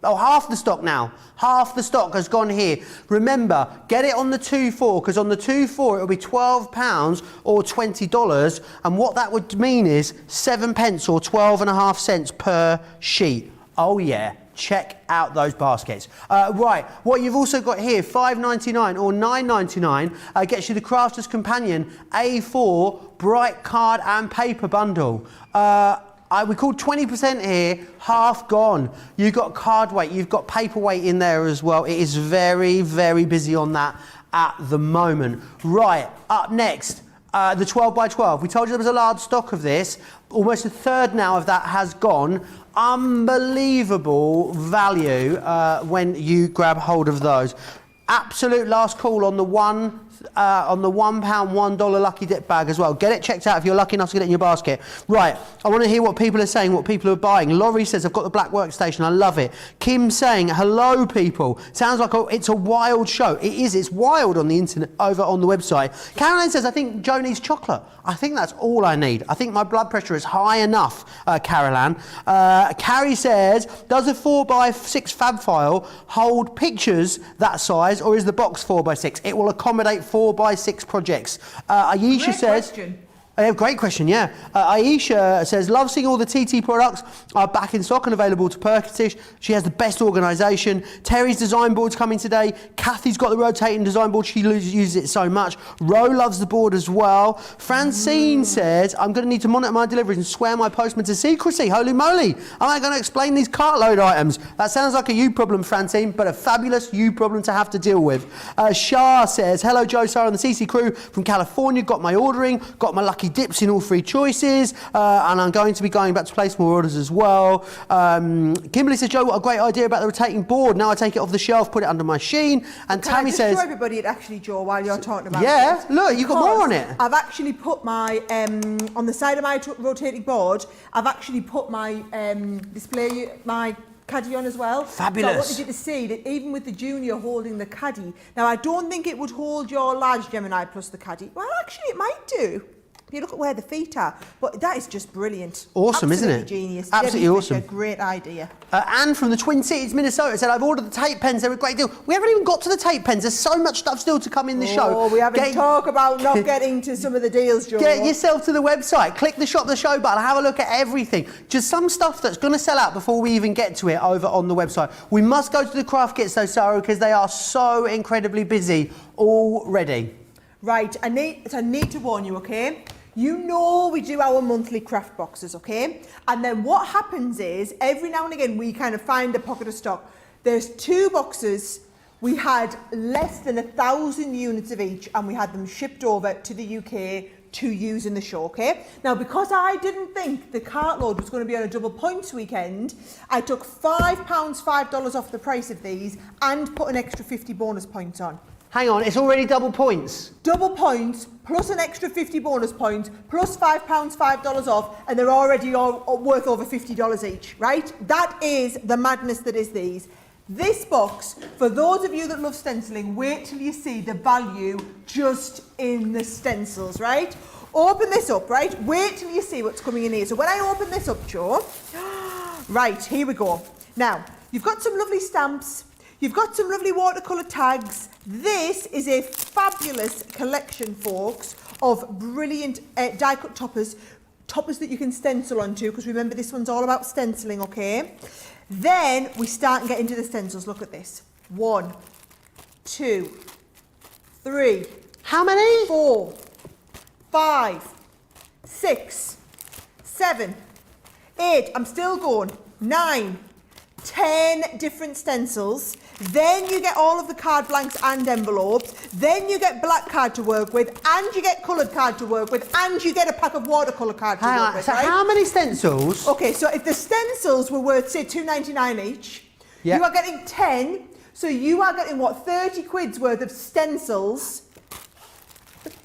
half the stock now. Half the stock has gone here. Remember, get it on the 2-4, because on the 2-4 it'll be £12 or $20, and what that would mean is 7 pence or 12.5 cents per sheet. Oh yeah. Check out those baskets. Right, what you've also got here, $5.99 or $9.99, gets you the Crafter's Companion A4 bright card and paper bundle. We called 20% here, half gone. You've got card weight, you've got paperweight in there as well. It is very busy on that at the moment. Right, up next, the 12x12. We told you there was a large stock of this. Almost a third now of that has gone. Unbelievable value when you grab hold of those. Absolute last call on the £1, on the £1, $1 lucky dip bag as well. Get it checked out if you're lucky enough to get it in your basket. Right, I want to hear what people are saying, what people are buying. Laurie says, I've got the black workstation, I love it. Kim saying, hello people. Sounds like it's a wild show. It is, it's wild on the internet, over on the website. Caroline says, I think Joe needs chocolate. I think that's all I need. I think my blood pressure is high enough, Caroline. Carrie says, does a 4x6 fab file hold pictures that size, or is the box 4x6? It will accommodate 4x6 projects. Aisha Great says... question. Great question, yeah. Aisha says, love seeing all the TT products are back in stock and available to purchase. She has the best organisation. Terry's design board's coming today. Kathy's got the rotating design board. She uses it so much. Ro loves the board as well. Francine says, I'm going to need to monitor my deliveries and swear my postman to secrecy. Holy moly. Am I going to explain these cartload items? That sounds like a you problem, Francine, but a fabulous you problem to have to deal with. Shah says, hello, Joe, Sara and the CC crew from California. Got my ordering, got my lucky dips in all 3 choices, and I'm going to be going back to place more orders as well. Kimberly says, Joe, what a great idea about the rotating board. Now I take it off the shelf, put it under my sheen. And Can Tammy I just says, show everybody it actually, Joe, while you're talking about yeah, it? look, you've got more on it. I've actually put my, on the side of my rotating board, I've actually put my display, my caddy on as well. Fabulous. So I wanted you to see that even with the junior holding the caddy, now I don't think it would hold your large Gemini plus the caddy. Well, actually it might do. You look at where the feet are, but that is just brilliant. Awesome, Absolutely isn't it? Genius. Absolutely Debbie awesome. Fisher, great idea. Anne from the Twin Cities, Minnesota said, I've ordered the tape pens, they're a great deal. We haven't even got to the tape pens, there's so much stuff still to come in the show. Oh, we haven't talked about not getting to some of the deals, Joe. Get yourself to the website, click the shop the show button, have a look at everything. Just some stuff that's going to sell out before we even get to it over on the website. We must go to the craft kits though, Sara, because they are so incredibly busy already. Right, I need to warn you, okay? You know we do our monthly craft boxes, okay? And then what happens is, every now and again, we kind of find a pocket of stock. There's 2 boxes. We had less than 1,000 units of each, and we had them shipped over to the UK to use in the show, okay? Now, because I didn't think the Cartload was going to be on a double points weekend, I took £5, $5 off the price of these and put an extra 50 bonus points on. Hang on, it's already double points. Double points, plus an extra 50 bonus points, plus £5, $5 off, and they're already all worth over $50 each, right? That is the madness that is these. This box, for those of you that love stenciling, wait till you see the value just in the stencils, right? Open this up, right? Wait till you see what's coming in here. So when I open this up, Joe, right, here we go. Now, you've got some lovely stamps. You've got some lovely watercolour tags. This is a fabulous collection, folks, of brilliant die-cut toppers that you can stencil onto, because remember, this one's all about stenciling, okay? Then we start and get into the stencils. Look at this. 1, 2, 3. How many? 4, 5, 6, 7, 8. I'm still going. 9, 10 different stencils. Then you get all of the card blanks and envelopes. Then you get black card to work with, and you get coloured card to work with, and you get a pack of watercolour card to work with, so right? how many stencils? Okay, so if the stencils were worth, say, $2.99 each, yeah, you are getting 10, so you are getting, what, 30 quid's worth of stencils.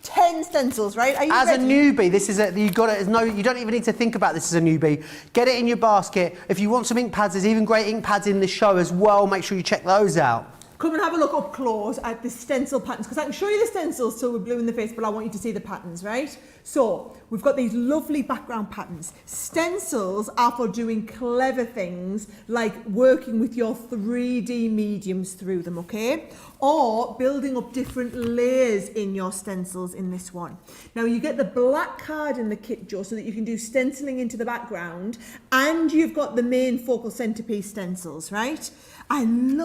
10 stencils, right? Are you As ready? a newbie, this is you don't even need to think about this as a newbie. Get it in your basket. If you want some ink pads, there's even great ink pads in the show as well. Make sure you check those out. Come and have a look up close at the stencil patterns, because I can show you the stencils till we're blue in the face, but I want you to see the patterns, right? So we've got these lovely background patterns. Stencils are for doing clever things like working with your 3D mediums through them, okay? Or building up different layers in your stencils in this one. Now you get the black card in the kit, Joe, so that you can do stenciling into the background, and you've got the main focal centerpiece stencils, right? And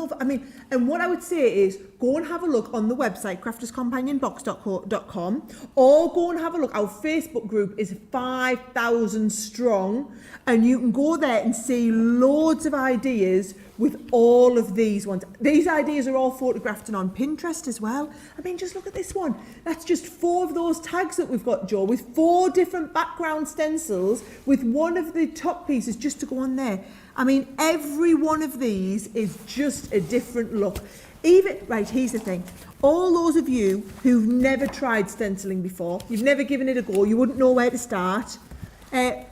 what I would say is go and have a look on the website, crafterscompanionbox.com, or go and have a look. Our Facebook group is 5,000 strong, and you can go there and see loads of ideas with all of these ones. These ideas are all photographed and on Pinterest as well. I mean, just look at this one. That's just 4 of those tags that we've got, Joe, with 4 different background stencils, with one of the top pieces just to go on there. I mean, every one of these is just a different look. Even, right, here's the thing. all those of you who've never tried stenciling before, you've never given it a go, you wouldn't know where to start,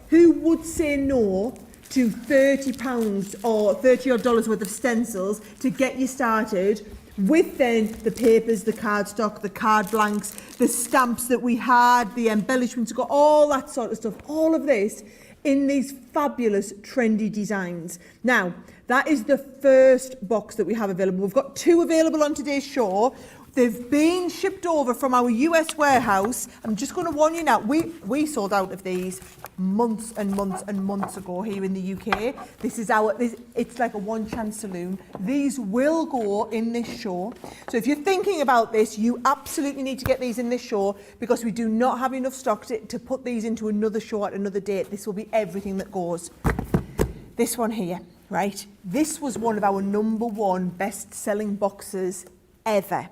who would say no to £30 or $30 odd worth of stencils to get you started with then the papers, the cardstock, the card blanks, the stamps that we had, the embellishments, got all that sort of stuff, all of this in these fabulous trendy designs. Now, that is the first box that we have available. We've got 2 available on today's show. They've been shipped over from our US warehouse. I'm just going to warn you now, we sold out of these months and months and months ago here in the UK. It's like a one chance saloon. These will go in this show. So if you're thinking about this, you absolutely need to get these in this show because we do not have enough stock to put these into another show at another date. This will be everything that goes. This one here, right? This was one of our #1 best-selling boxes ever,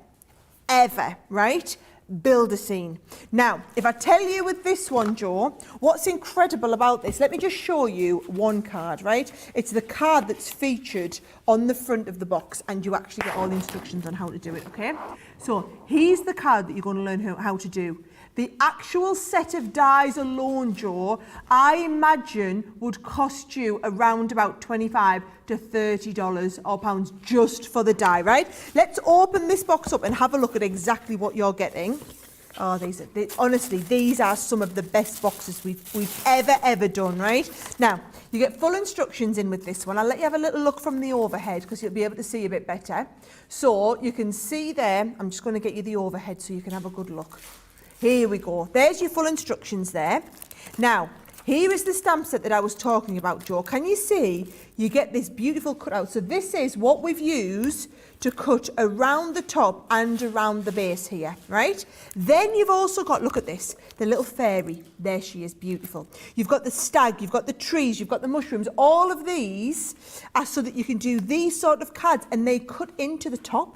right? Build a scene. Now, if I tell you with this one, Joe, what's incredible about this, let me just show you one card, right? It's the card that's featured on the front of the box and you actually get all the instructions on how to do it, okay? So here's the card that you're going to learn how to do. The actual set of dies alone, Joe, I imagine would cost you around about $25 to $30 or pounds just for the die, right? Let's open this box up and have a look at exactly what you're getting. Oh, honestly, these are some of the best boxes we've ever done, right? Now, you get full instructions in with this one. I'll let you have a little look from the overhead because you'll be able to see a bit better. So you can see there, I'm just going to get you the overhead so you can have a good look. Here we go. There's your full instructions there. Now, here is the stamp set that I was talking about, Joe. Can you see? You get this beautiful cutout. So this is what we've used to cut around the top and around the base here, right? Then you've also got, look at this, the little fairy. There she is, beautiful. You've got the stag, you've got the trees, you've got the mushrooms. All of these are so that you can do these sort of cards and they cut into the top.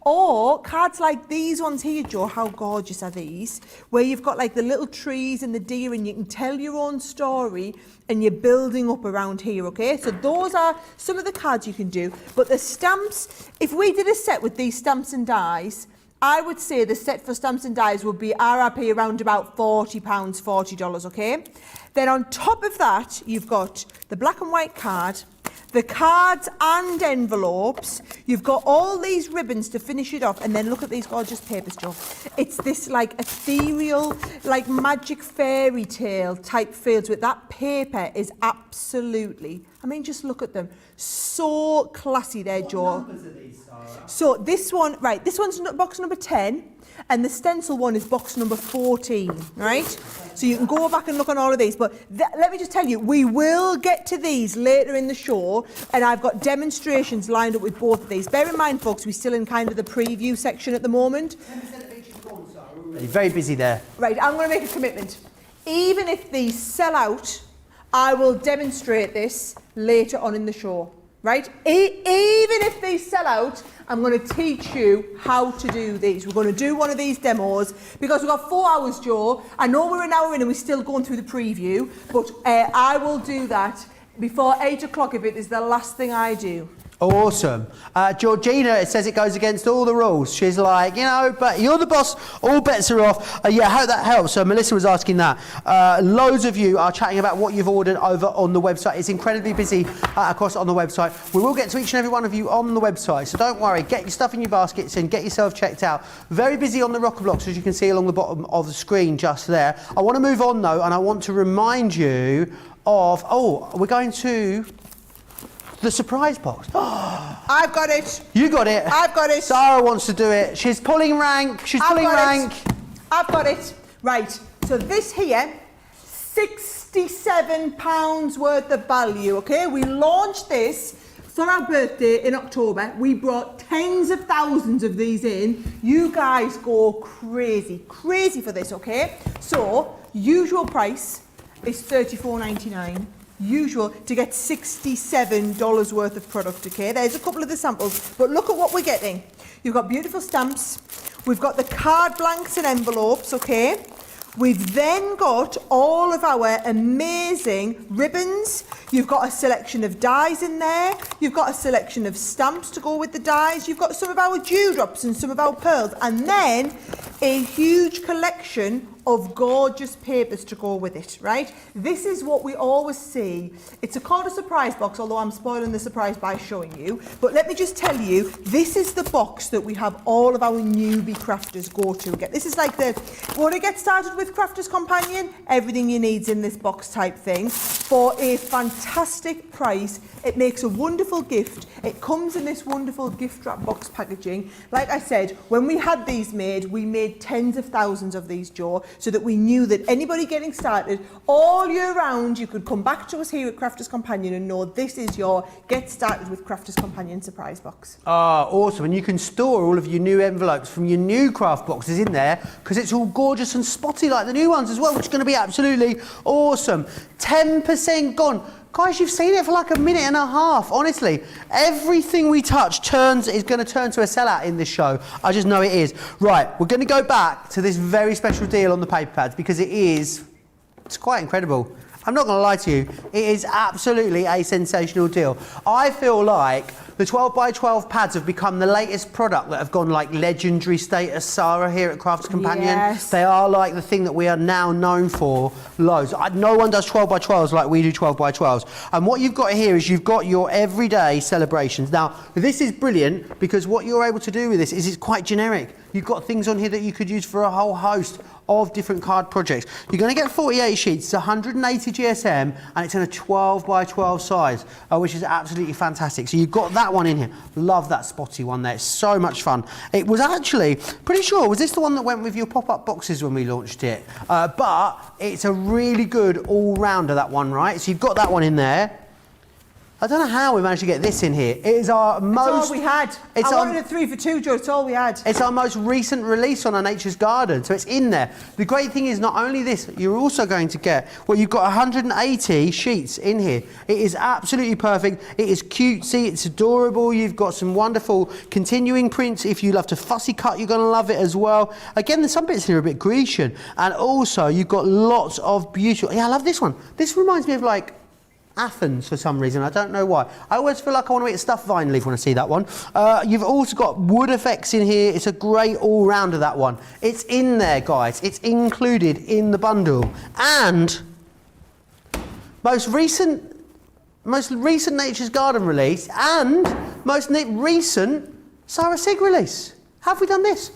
Or cards like these ones here, Joe, how gorgeous are these? Where you've got like the little trees and the deer and you can tell your own story and you're building up around here, okay? So those are some of the cards you can do. But the stamps, if we did a set with these stamps and dies, I would say the set for stamps and dies would be RRP around about £40, $40, okay? Then on top of that, you've got the black and white card, the cards and envelopes. You've got all these ribbons to finish it off, and then look at these gorgeous papers, Joe. It's this like ethereal, like magic fairy tale type feel to it. That paper is absolutely, I mean, just look at them. So classy there, Joe. What numbers are these, Sara? So this one, right, this one's box number 10. And the stencil one is box number 14, right? So you can go back and look on all of these. But let me just tell you, we will get to these later in the show. And I've got demonstrations lined up with both of these. Bear in mind, folks, we're still in kind of the preview section at the moment. 10% of each is gone, Sara, already. Very busy there. Right, I'm going to make a commitment. Even if these sell out, I will demonstrate this later on in the show. Right? Even if these sell out, I'm going to teach you how to do these. We're going to do one of these demos because we've got 4 hours, Joe. I know we're an hour in and we're still going through the preview, but I will do that before 8 o'clock if it is the last thing I do. Awesome. Georgina, it says it goes against all the rules. She's like, you know, but you're the boss, all bets are off. Yeah, I hope that helps. So Melissa was asking that. Loads of you are chatting about what you've ordered over on the website. It's incredibly busy across on the website. We will get to each and every one of you on the website, so don't worry. Get your stuff in your baskets and get yourself checked out. Very busy on the rocker blocks, as you can see along the bottom of the screen just there. I want to move on though, and I want to remind you of, we're going to the surprise box. I've got it. You got it. I've got it. Sara wants to do it. She's pulling rank. I've got it. Right. So this here, £67 worth of value. Okay. We launched this for our birthday in October. We brought tens of thousands of these in. You guys go crazy for this. Okay. So usual price is $34.99. Usual to get $67 worth of product, okay? There's a couple of the samples, but look at what we're getting. You've got beautiful stamps. We've got the card blanks and envelopes, okay? We've then got all of our amazing ribbons. You've got a selection of dies in there. You've got a selection of stamps to go with the dies. You've got some of our dewdrops and some of our pearls. And then a huge collection of gorgeous papers to go with it, right? This is what we always see. It's called a surprise box, although I'm spoiling the surprise by showing you. But let me just tell you, this is the box that we have all of our newbie crafters go to get. This is like the, want to get started with Crafters Companion? Everything you need's in this box type thing for a fantastic price. It makes a wonderful gift. It comes in this wonderful gift wrap box packaging. Like I said, when we had these made, we made tens of thousands of these, Joe, so that we knew that anybody getting started all year round, you could come back to us here at Crafters Companion and know this is your Get Started with Crafters Companion surprise box. Ah, awesome. And you can store all of your new envelopes from your new craft boxes in there because it's all gorgeous and spotty like the new ones as well, which is going to be absolutely awesome. 10% gone. Guys, you've seen it for like a minute and a half. Honestly, everything we touch is going to turn to a sellout in this show. I just know it is. Right, we're going to go back to this very special deal on the paper pads because it's quite incredible. I'm not going to lie to you, it is absolutely a sensational deal. I feel like the 12 by 12 pads have become the latest product that have gone like legendary status, Sara, here at Crafters Companion. Yes. They are like the thing that we are now known for loads. No one does 12 by 12s like we do 12 by 12s. And what you've got here is you've got your everyday celebrations. Now, this is brilliant because what you're able to do with this is it's quite generic. You've got things on here that you could use for a whole host of different card projects. You're going to get 48 sheets, it's 180 GSM, and it's in a 12 by 12 size, which is absolutely fantastic. So you've got that one in here. Love that spotty one there. It's so much fun. It was actually, pretty sure, was this the one that went with your pop-up boxes when we launched it? But it's a really good all-rounder, that one, right? So you've got that one in there. I don't know how we managed to get this in here. It is our most... It's all we had. I wanted a 3 for 2, Joe. It's all we had. It's our most recent release on our Nature's Garden, so it's in there. The great thing is not only this, you're also going to get, well, you've got 180 sheets in here. It is absolutely perfect. It is cutesy. It's adorable. You've got some wonderful continuing prints. If you love to fussy cut, you're going to love it as well. Again, there's some bits here a bit Grecian. And also, you've got lots of beautiful... Yeah, I love this one. This reminds me of, like, Athens for some reason, I don't know why. I always feel like I want to eat a stuffed vine leaf when I see that one. You've also got wood effects in here. It's a great all-rounder, that one. It's in there, guys. It's included in the bundle. And most recent Nature's Garden release and most recent Sara Sig release. Have we done this?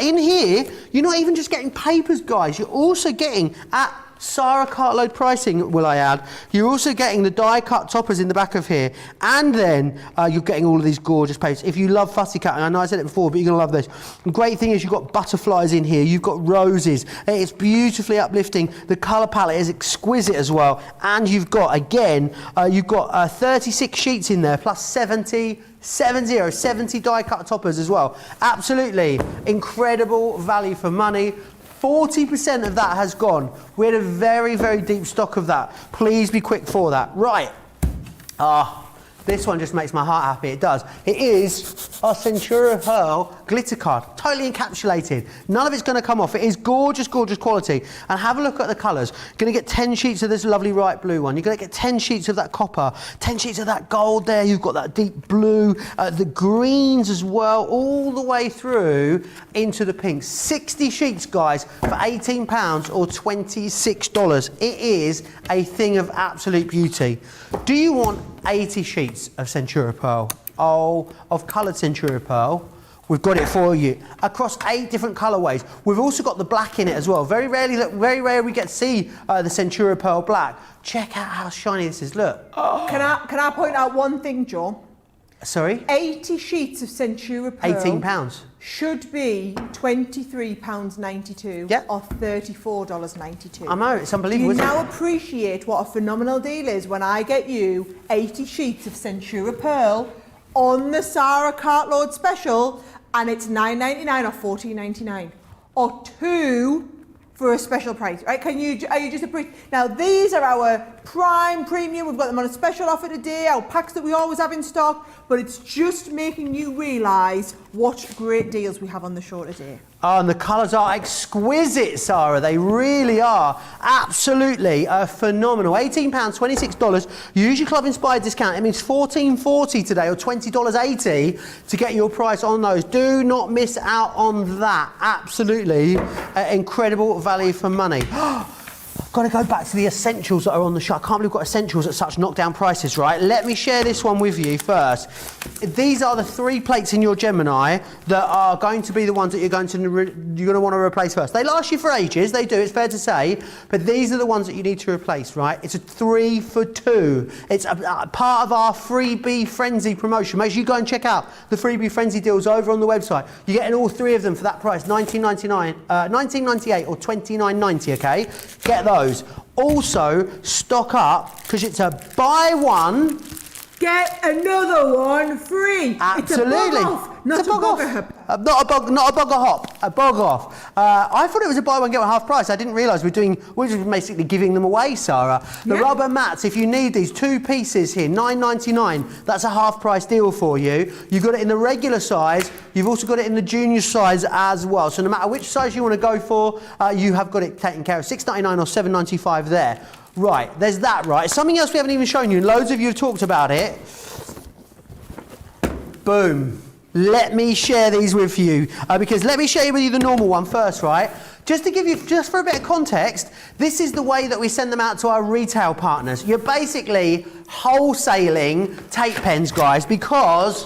In here, you're not even just getting papers, guys. You're also getting at Sara Cartload pricing, will I add. You're also getting the die-cut toppers in the back of here, and then you're getting all of these gorgeous papers. If you love fussy cutting, I know I said it before, but you're going to love this. The great thing is you've got butterflies in here, you've got roses. It's beautifully uplifting. The colour palette is exquisite as well, and you've got, again, you've got 36 sheets in there, plus 70 die-cut toppers as well. Absolutely incredible value for money. 40% of that has gone. We had a very, very deep stock of that. Please be quick for that. Right. This one just makes my heart happy. It does. It is our Centura Pearl glitter card. Totally encapsulated. None of it's going to come off. It is gorgeous, gorgeous quality. And have a look at the colours. You're going to get 10 sheets of this lovely bright blue one. You're going to get 10 sheets of that copper, 10 sheets of that gold there. You've got that deep blue, the greens as well, all the way through into the pinks. 60 sheets, guys, for £18 or $26. It is a thing of absolute beauty. Do you want 80 sheets of Centura Pearl? Oh, of coloured Centura Pearl. We've got it for you across 8 different colourways. We've also got the black in it as well. Very rare we get to see the Centura Pearl black. Check out how shiny this is. Look. Oh. Can I point out one thing, Joe? Sorry? 80 sheets of Centura Pearl. £18. Should be £23.92 or $34.92. I know, it's unbelievable. Do you now appreciate what a phenomenal deal is when I get you 80 sheets of Centura Pearl on the Sara Cartload special, and it's $9.99 or $14.99 or 2 for a special price, right? Are you just appreciate? Now these are our prime premium. We've got them on a special offer today. Our packs that we always have in stock, but it's just making you realise what great deals we have on the show today. Oh, and the colours are exquisite, Sara. They really are. Absolutely phenomenal. £18, $26. Use your club-inspired discount. It means $14.40 today or $20.80 to get your price on those. Do not miss out on that. Absolutely incredible value for money. Got to go back to the essentials that are on the show. I can't believe we've got essentials at such knockdown prices, right? Let me share this one with you first. These are the 3 plates in your Gemini that are going to be the ones that you're going to want to replace first. They last you for ages, they do, it's fair to say, but these are the ones that you need to replace, right? It's a 3 for 2. It's a part of our Freebie Frenzy promotion. Make sure you go and check out the Freebie Frenzy deals over on the website. You're getting all 3 of them for that price, $19.98 or $29.90, okay? Get those. Also, stock up, because it's a buy one, get another one free. Absolutely. It's a bog off, not a bogger hop. Not a bogger hop, a bog off. I thought it was a buy one get one half price. I didn't realise we're just basically giving them away, Sara. The rubber mats, if you need these 2 pieces here, $9.99. That's a half price deal for you. You've got it in the regular size. You've also got it in the junior size as well. So no matter which size you want to go for, you have got it taken care of. $6.99 or $7.95 there. Right, there's that, right. Something else we haven't even shown you, and loads of you have talked about it. Boom. Let me share these with you, because let me share with you the normal one first, right? Just to give you, just for a bit of context, this is the way that we send them out to our retail partners. You're basically wholesaling tape pens, guys, because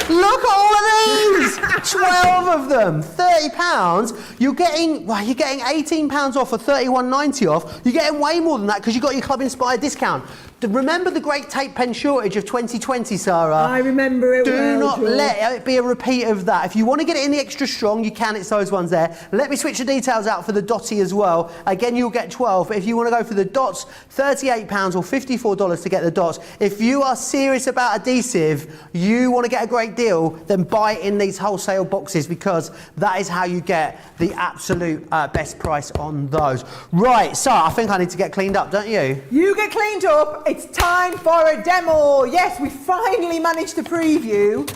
look at all of these! 12 of them, £30. You're getting £18 off or $31.90 off. You're getting way more than that because you got your club inspired discount. Remember the great tape pen shortage of 2020, Sara? I remember it. Do not let it be a repeat of that. If you want to get it in the extra strong, you can. It's those ones there. Let me switch the details out for the Dotty as well. Again, you'll get 12. But if you want to go for the dots, £38 or $54 to get the dots. If you are serious about adhesive, you want to get a great deal, then buy in these wholesale boxes, because that is how you get the absolute best price on those. Right, Sara, I think I need to get cleaned up, don't you? You get cleaned up. It's time for a demo. Yes, we finally managed to preview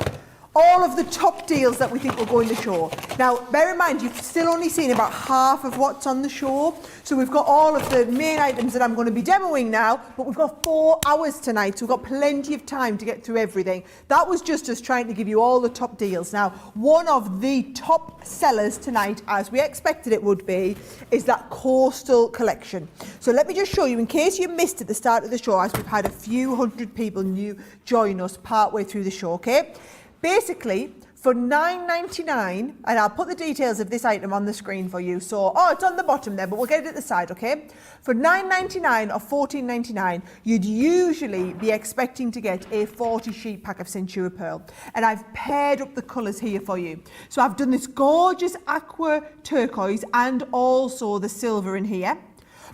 all of the top deals that we think will go in the show. Now, bear in mind, you've still only seen about half of what's on the show. So we've got all of the main items that I'm going to be demoing now, but we've got 4 hours tonight, so we've got plenty of time to get through everything. That was just us trying to give you all the top deals. Now, one of the top sellers tonight, as we expected it would be, is that Coastal collection. So let me just show you, in case you missed at the start of the show, as we've had a few hundred people new join us partway through the show, okay? Basically, for $9.99, and I'll put the details of this item on the screen for you. So, it's on the bottom there, but we'll get it at the side, okay? For $9.99 or $14.99, you'd usually be expecting to get a 40 sheet pack of Centura Pearl. And I've paired up the colours here for you. So I've done this gorgeous aqua turquoise and also the silver in here.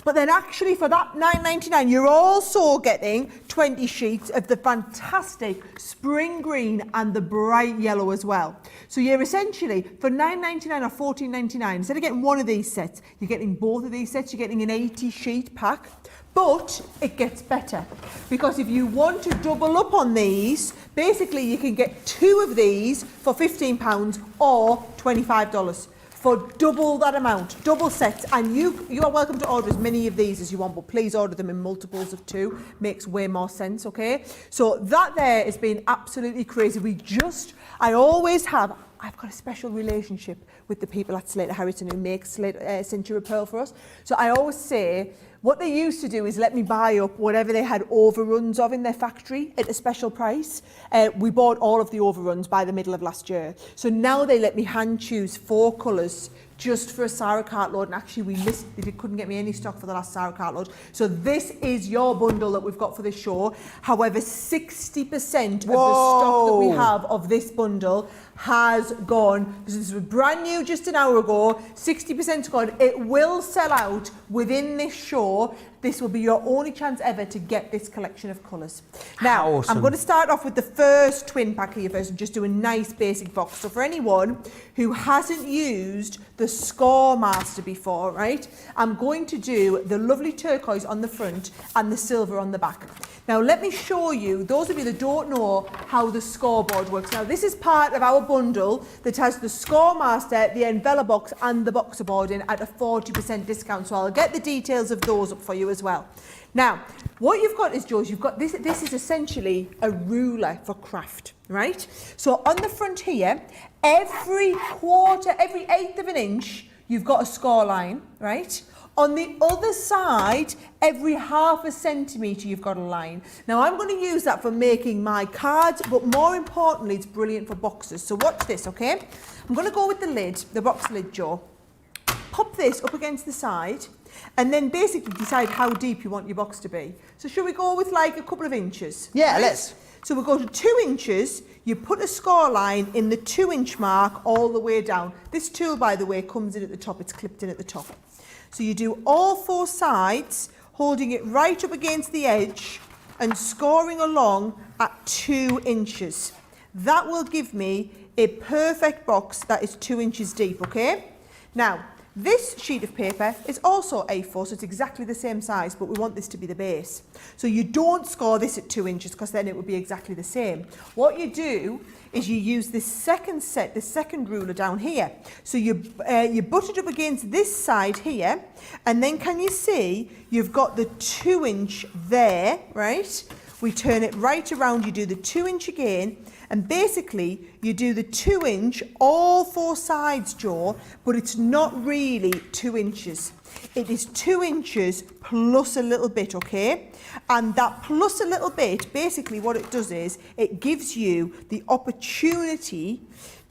But then actually for that $9.99, you're also getting 20 sheets of the fantastic spring green and the bright yellow as well. So you're essentially, for $9.99 or $14.99, instead of getting one of these sets, you're getting both of these sets, you're getting an 80 sheet pack. But it gets better, because if you want to double up on these, basically you can get 2 of these for £15 or $25. For double that amount, double sets, and you are welcome to order as many of these as you want, but please order them in multiples of 2. Makes way more sense, okay? So that there has been absolutely crazy. I've got a special relationship with the people at Slater Harrison who make Centura Pearl for us. So I always say, what they used to do is let me buy up whatever they had overruns of in their factory at a special price. We bought all of the overruns by the middle of last year. So now they let me hand choose 4 colours just for a Sara Cartload, and actually they couldn't get me any stock for the last Sara Cartload. So this is your bundle that we've got for this show. However, 60% of the stock that we have of this bundle has gone. This was brand new just an hour ago, 60% gone. It will sell out within this show. this will be your only chance ever to get this collection of colours. Now, Awesome. I'm going to start off with the first twin pack here first and just do a nice basic box. So for anyone who hasn't used the Score Master before, right, I'm going to do the lovely turquoise on the front and the silver on the back. Now let me show you, those of you that don't know how the scoreboard works. Now this is part of our bundle that has the Score Master, the envelope box and the boxer board in at a 40% discount. So I'll get the details of those up for you as well. Now, what you've got is, George, you've got this is essentially a ruler for craft, right? So on the front here, every quarter, every eighth of an inch, you've got a score line, right? On the other side, every half a centimetre you've got a line. Now I'm going to use that for making my cards, but more importantly, it's brilliant for boxes. So watch this, okay? I'm going to go with the lid, the box lid, Joe. Pop this up against the side and then basically decide how deep you want your box to be. So should we go with like a couple of inches? Yeah, right? let's. So we'll go to 2 inches, you put a score line in the 2-inch mark all the way down. This tool, by the way, comes in at the top, it's clipped in at the top. So you do all 4 sides, holding it right up against the edge and scoring along at 2 inches. That will give me a perfect box that is 2 inches deep, okay? Now, this sheet of paper is also A4, so it's exactly the same size, but we want this to be the base. So you don't score this at 2 inches because then it would be exactly the same. What you do is you use this second set, the second ruler down here. So you butt it up against this side here, and then can you see you've got the 2 inch there, right? We turn it right around, you do the 2 inch again, and basically you do the 2 inch all 4 sides, Joe, but it's not really 2 inches. It is 2 inches plus a little bit, okay? And that plus a little bit, basically what it does is it gives you the opportunity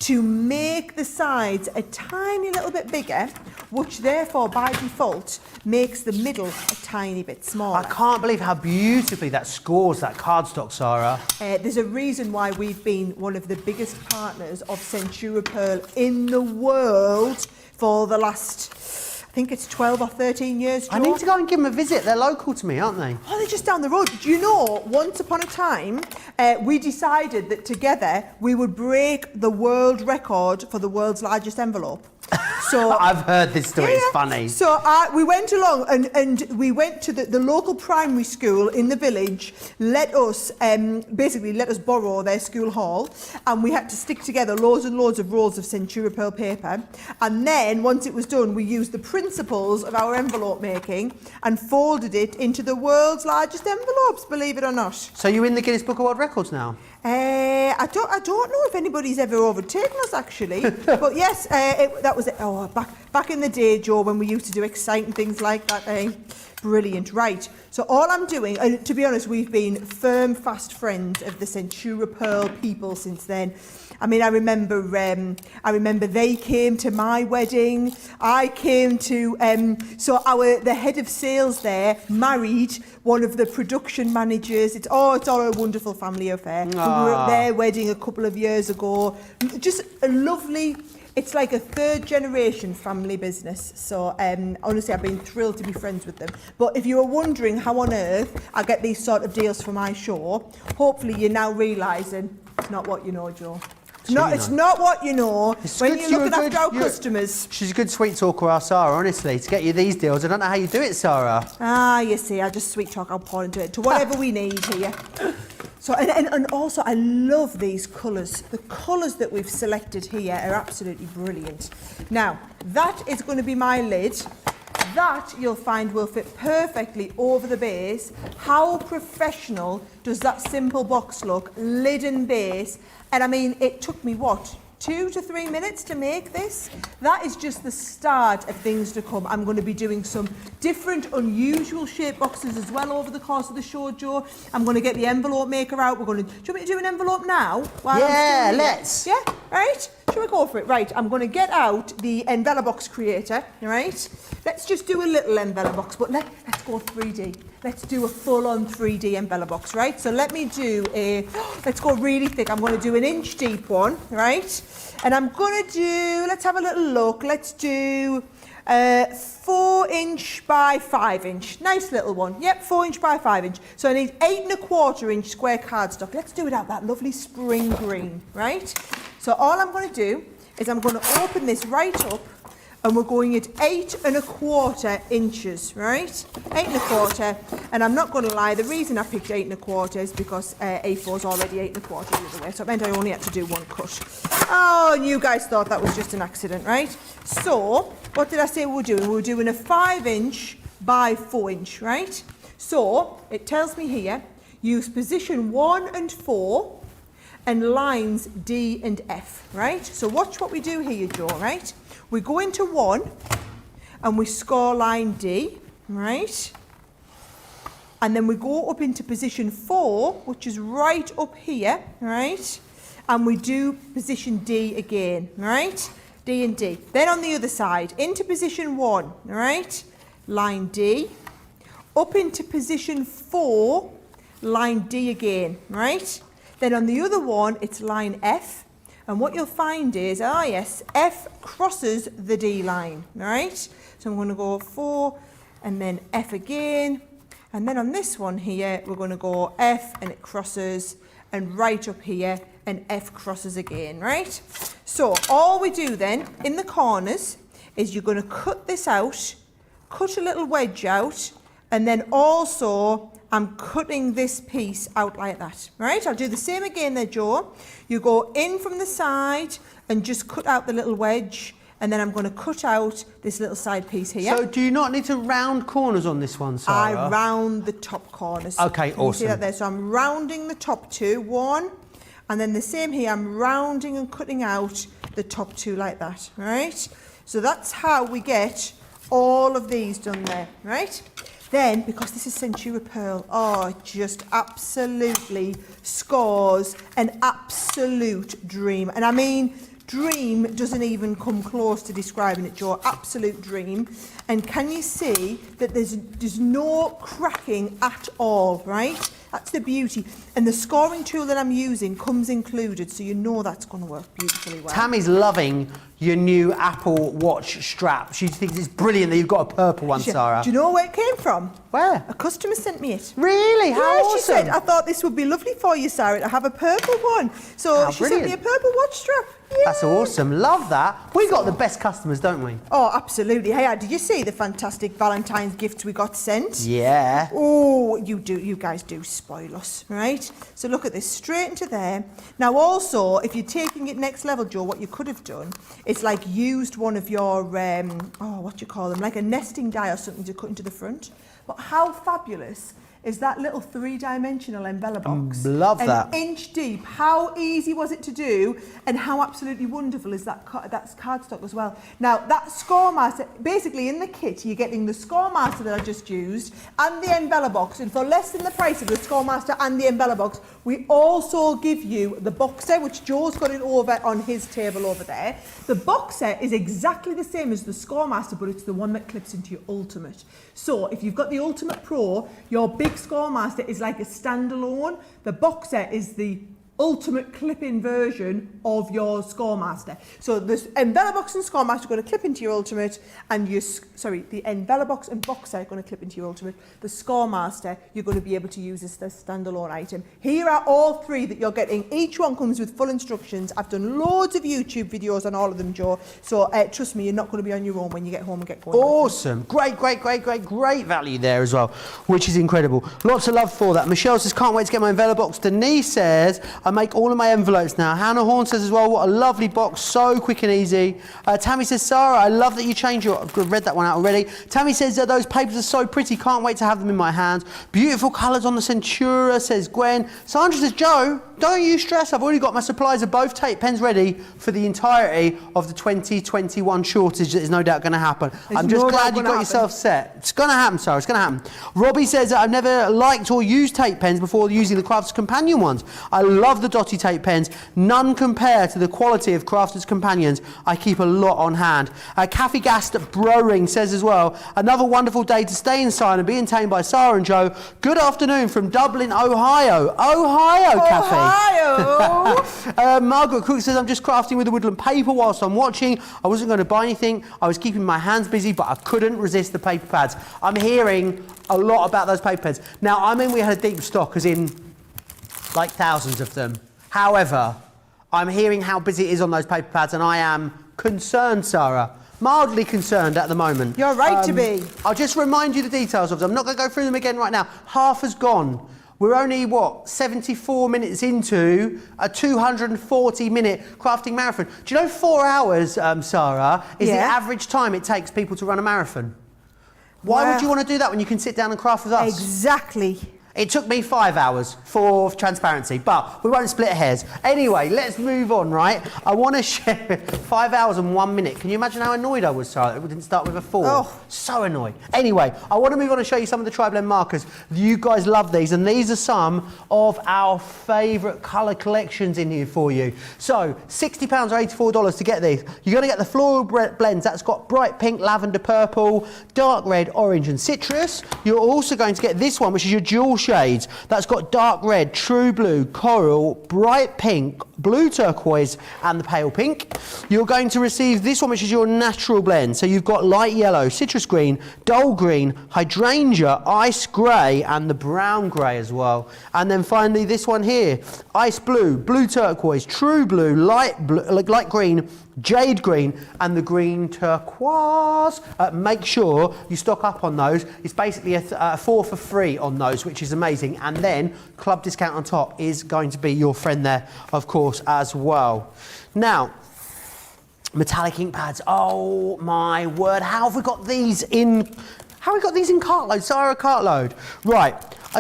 to make the sides a tiny little bit bigger, which therefore by default makes the middle a tiny bit smaller. I can't believe how beautifully that scores that cardstock, Sara. There's a reason why we've been one of the biggest partners of Centura Pearl in the world for the last, I think it's 12 or 13 years, Joe. I need to go and give them a visit. They're local to me, aren't they? Oh, they're just down the road. Do you know, once upon a time, we decided that together we would break the world record for the world's largest envelope. So I've heard this story, it's funny. So we went along and we went to the local primary school in the village, basically let us borrow their school hall, and we had to stick together loads and loads of rolls of Centura Pearl paper, and then once it was done we used the principles of our envelope making and folded it into the world's largest envelopes, believe it or not. So you're in the Guinness Book of World Records now? I don't know if anybody's ever overtaken us actually, but yes, that was it. Oh, back in the day, Joe, when we used to do exciting things like that. Brilliant, right? So all I'm doing, and to be honest, we've been firm, fast friends of the Centura Pearl people since then. I mean, I remember they came to my wedding. I came to, the head of sales there married one of the production managers. It's all a wonderful family affair. We were at their wedding a couple of years ago. Just a lovely, it's like a third generation family business. So honestly, I've been thrilled to be friends with them. But if you were wondering how on earth I get these sort of deals for my show, hopefully you're now realising it's not what you know, Joe. It's not what you know when you're looking after our customers. She's a good sweet talker, our Sara, honestly, to get you these deals. I don't know how you do it, Sara. You see, I just sweet talk, I'll pour into it, to whatever we need here. So, and also, I love these colours. The colours that we've selected here are absolutely brilliant. Now, that is going to be my lid. That, you'll find, will fit perfectly over the base. How professional does that simple box look? Lid and base. And I mean, it took me, 2 to 3 minutes to make this? That is just the start of things to come. I'm going to be doing some different, unusual shaped boxes as well over the course of the show, Joe. I'm going to get the envelope maker out. Do you want me to do an envelope now? Yeah, let's. Yeah, right? Shall we go for it? Right, I'm going to get out the envelope box creator, right? Let's just do a little envelope box, but let's go 3D. Let's do a full-on 3D envelope box, right? So let me do let's go really thick. I'm going to do an inch deep one, right? And I'm going to do, let's have a little look. Let's do 4 inch by 5 inch. Nice little one. Yep, 4 inch by 5 inch. So I need 8 1/4 inch square cardstock. Let's do it out that lovely spring green, right? So all I'm going to do is I'm going to open this right up, and we're going at 8 1/4 inches, right? 8 1/4, and I'm not going to lie, the reason I picked 8 1/4 is because A4 is already 8 1/4 the other way, so it meant I only had to do one cut. Oh, and you guys thought that was just an accident, right? So, what did I say we were doing? We were doing a 5 inch by 4 inch, right? So, it tells me here, use position 1 and 4, and lines D and F, right? So watch what we do here, Joe, right? We go into 1 and we score line D, right? And then we go up into position 4, which is right up here, right? And we do position D again, right? D and D. Then on the other side, into position 1, right? Line D. Up into position 4, line D again, right? Then on the other one, it's line F. And what you'll find is, oh yes, F crosses the D line, right? So I'm going to go 4 and then F again. And then on this one here, we're going to go F and it crosses, and right up here, and F crosses again, right? So all we do then, in the corners, is you're going to cut this out, cut a little wedge out, and then also I'm cutting this piece out like that, right? I'll do the same again there, Joe. You go in from the side and just cut out the little wedge, and then I'm going to cut out this little side piece here. So do you not need to round corners on this one, Sara? I round the top corners. Okay, Can you see awesome. that there? So I'm rounding the top 2, 1, and then the same here, I'm rounding and cutting out the top 2 like that, right? So that's how we get all of these done there, right? Then, because this is Centura Pearl, oh, it just absolutely scores an absolute dream. And I mean, dream doesn't even come close to describing it, Joe. Absolute dream. And can you see that there's no cracking at all, right? That's the beauty. And the scoring tool that I'm using comes included, so you know that's going to work beautifully well. Tammy's loving your new Apple Watch strap. She thinks it's brilliant that you've got a purple one, Sara. Do you know where it came from? Where? A customer sent me it. Really? How Yeah, awesome. she said, I thought this would be lovely for you, Sara, to have a purple one. So How she sent me a brilliant. purple watch strap. Yeah. That's awesome. Love that. We got the best customers, don't we? Oh, absolutely. Hey, did you see the fantastic Valentine's gifts we got sent? Yeah. Oh, you guys do spoil us, right? So look at this, straight into there. Now also, if you're taking it next level, Joe, what you could have done is like used one of your, what do you call them? Like a nesting die or something to cut into the front. But how fabulous is that little 3-dimensional envelope box? Love that. An inch deep. How easy was it to do, and how absolutely wonderful is that that's cardstock as well. Now that Scoremaster, basically in the kit you're getting the Scoremaster that I just used and the envelope box, and for less than the price of the Scoremaster and the envelope box, we also give you the box set, which Joe's got it over on his table over there. The box set is exactly the same as the Scoremaster, but it's the one that clips into your Ultimate. So if you've got the Ultimate Pro, your big Scoremaster is like a standalone. The box set is the ultimate clip-in version of your Scoremaster. So the envelope box and Scoremaster are going to clip into your Ultimate, and the envelope box and box set are going to clip into your Ultimate. The Scoremaster you're going to be able to use as a standalone item. Here are all 3 that you're getting. Each one comes with full instructions. I've done loads of YouTube videos on all of them, Joe. So trust me, you're not going to be on your own when you get home and get going. Awesome. Great value there as well, which is incredible. Lots of love for that. Michelle says, can't wait to get my envelope box. Denise says, I make all of my envelopes now. Hannah Horn says as well, what a lovely box, so quick and easy. Tammy says, Sara, I love that you changed your, I've read that one out already. Tammy says, those papers are so pretty, can't wait to have them in my hands. Beautiful colours on the Centura, says Gwen. Sandra says, Joe, don't you stress, I've already got my supplies of both tape pens ready for the entirety of the 2021 shortage that is no doubt going to happen. I'm just glad you got yourself set. It's going to happen, Sara, it's going to happen. Robbie says that I've never liked or used tape pens before using the Crafts Companion ones. I love love the Dotty tape pens. None compare to the quality of Crafters Companions. I keep a lot on hand. Kathy Gast Browing says as well, another wonderful day to stay inside and be entertained by Sara and Joe. Good afternoon from Dublin, Ohio. Ohio, Kathy. Ohio! Margaret Cook says, I'm just crafting with the woodland paper whilst I'm watching. I wasn't going to buy anything. I was keeping my hands busy, but I couldn't resist the paper pads. I'm hearing a lot about those paper pads. Now, I mean, we had a deep stock, as in, like, thousands of them. However, I'm hearing how busy it is on those paper pads, and I am concerned, Sara. Mildly concerned at the moment. You're right to be. I'll just remind you the details of them. I'm not going to go through them again right now. Half has gone. We're only, 74 minutes into a 240-minute crafting marathon. Do you know 4 hours, Sara, is the average time it takes people to run a marathon? Why would you want to do that when you can sit down and craft with us? Exactly. It took me 5 hours for transparency, but we won't split hairs. Anyway, let's move on, right? I want to share 5 hours and 1 minute. Can you imagine how annoyed I was, Sara, that we didn't start with a 4? Oh. So annoyed. Anyway, I want to move on and show you some of the tri-blend markers. You guys love these, and these are some of our favourite colour collections in here for you. So, £60 or $84 to get these. You're going to get the floral blends. That's got bright pink, lavender, purple, dark red, orange and citrus. You're also going to get this one, which is your dual shades. That's got dark red, true blue, coral, bright pink, blue turquoise and the pale pink. You're going to receive this one, which is your natural blend. So you've got light yellow, citrus green, dull green, hydrangea, ice grey and the brown grey as well. And then finally this one here, ice blue, blue turquoise, true blue, light green, jade green and the green turquoise. Make sure you stock up on those. It's basically a 4 for free on those, which is amazing. And then club discount on top is going to be your friend there, of course, as well. Now, metallic ink pads. Oh my word, how have we got these in? How have we got these in Cartload? Sara, Cartload. Right.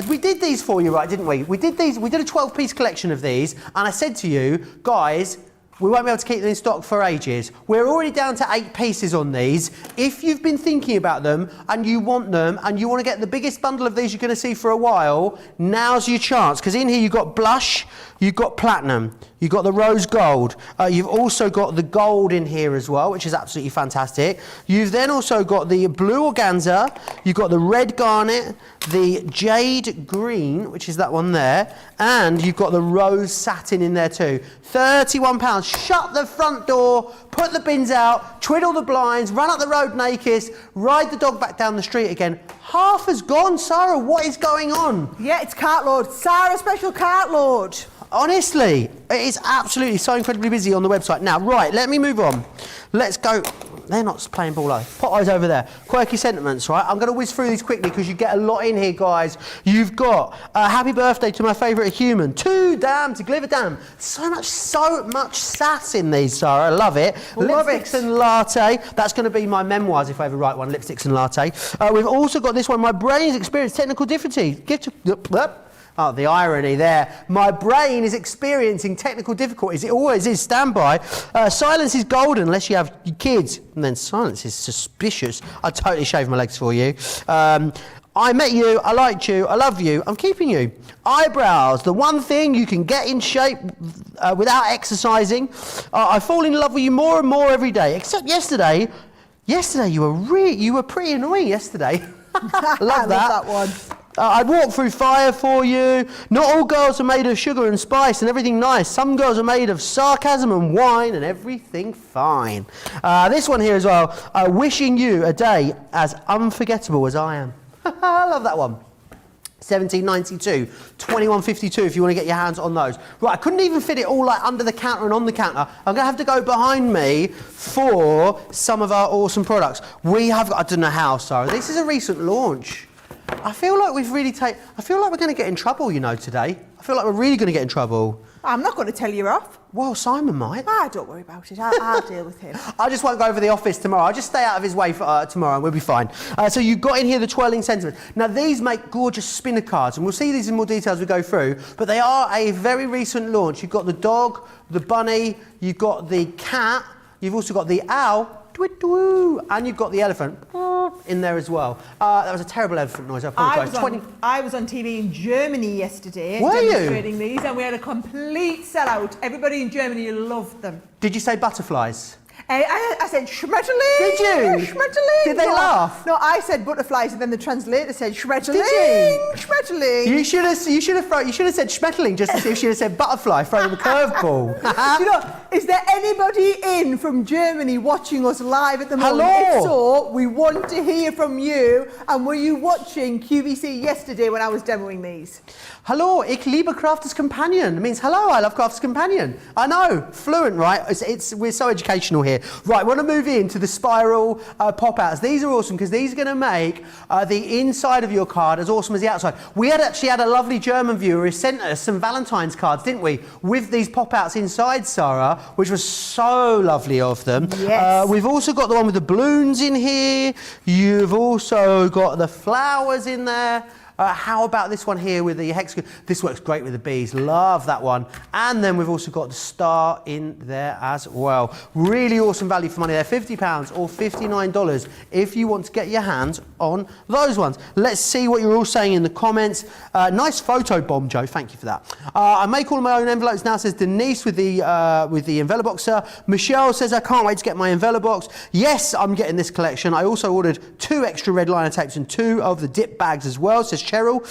We did these for you, right, didn't we? We did these. We did a 12-piece collection of these, and I said to you, guys, we won't be able to keep them in stock for ages. We're already down to 8 pieces on these. If you've been thinking about them and you want them and you want to get the biggest bundle of these you're going to see for a while, now's your chance. Because in here you've got blush, you've got platinum, you've got the rose gold. You've also got the gold in here as well, which is absolutely fantastic. You've then also got the blue organza, you've got the red garnet, the jade green, which is that one there, and you've got the rose satin in there too. £31. Shut the front door, put the bins out, twiddle the blinds, run up the road naked, ride the dog back down the street again. Half has gone, Sara. What is going on? Yeah, it's Cartload. Sara special Cartload. Honestly, it is absolutely so incredibly busy on the website. Now, right, let me move on. Let's go. They're not playing ball though. Pot eyes over there. Quirky sentiments, right? I'm going to whiz through these quickly because you get a lot in here, guys. You've got happy birthday to my favourite human. Too damn to give a damn. So much sass in these, Sara. I love it. Love Lipsticks it. and latte. That's going to be my memoirs if I ever write one. Lipsticks and latte. We've also got this one. My brain's experienced technical difficulties. Oh, the irony there. My brain is experiencing technical difficulties. It always is. Stand by. Silence is golden unless you have kids. And then silence is suspicious. I'd totally shave my legs for you. I met you. I liked you. I love you. I'm keeping you. Eyebrows. The one thing you can get in shape without exercising. I fall in love with you more and more every day. Except yesterday. Yesterday you were pretty annoying yesterday. Love that. Love that one. I'd walk through fire for you. Not all girls are made of sugar and spice and everything nice. Some girls are made of sarcasm and wine and everything fine. This one here as well. Wishing you a day as unforgettable as I am. I love that one. 1792, 2152 if you want to get your hands on those. Right, I couldn't even fit it all like under the counter and on the counter. I'm going to have to go behind me for some of our awesome products. We have got, I don't know how, Sara. This is a recent launch. I feel like we're going to get in trouble, you know, today. I feel like we're really going to get in trouble. I'm not going to tell you off. Well, Simon might. Don't worry about it. I'll deal with him. I just won't go over the office tomorrow. I'll just stay out of his way for tomorrow and we'll be fine. So you've got in here the twirling sentiments. Now, these make gorgeous spinner cards, and we'll see these in more detail as we go through, but they are a very recent launch. You've got the dog, the bunny, you've got the cat, you've also got the owl, And you've got the elephant in there as well. That was a terrible elephant noise. I apologise. I was on TV in Germany yesterday Were you? demonstrating these, and we had a complete sellout. Everybody in Germany loved them. Did you say butterflies? I said Schmetterling. Did you? Schmetterling. Did they laugh? No, I said butterflies, and then the translator said Schmetterling. Did you? Schmetterling. You should have said Schmetterling just to see if she had said butterfly, throwing a curveball. Do you know, is there anybody in from Germany watching us live at the moment? Hello. If so, we want to hear from you. And were you watching QVC yesterday when I was demoing these? Hello, ich liebe Crafters Companion. It means hello, I love Crafters Companion. I know, fluent, right? We're so educational here. Right, we want to move into the spiral pop-outs. These are awesome because these are going to make the inside of your card as awesome as the outside. We had actually had a lovely German viewer who sent us some Valentine's cards, didn't we? With these pop-outs inside, Sara, which was so lovely of them. Yes. We've also got the one with the balloons in here. You've also got the flowers in there. How about this one here with the hexagon? This works great with the bees. Love that one. And then we've also got the star in there as well. Really awesome value for money there. £50 or $59 if you want to get your hands on those ones. Let's see what you're all saying in the comments. Nice photo bomb, Joe. Thank you for that. I make all of my own envelopes now, says Denise with the envelope boxer. Michelle says, I can't wait to get my envelope box. Yes, I'm getting this collection. I also ordered 2 extra red liner tapes and 2 of the dip bags as well, says Cheryl.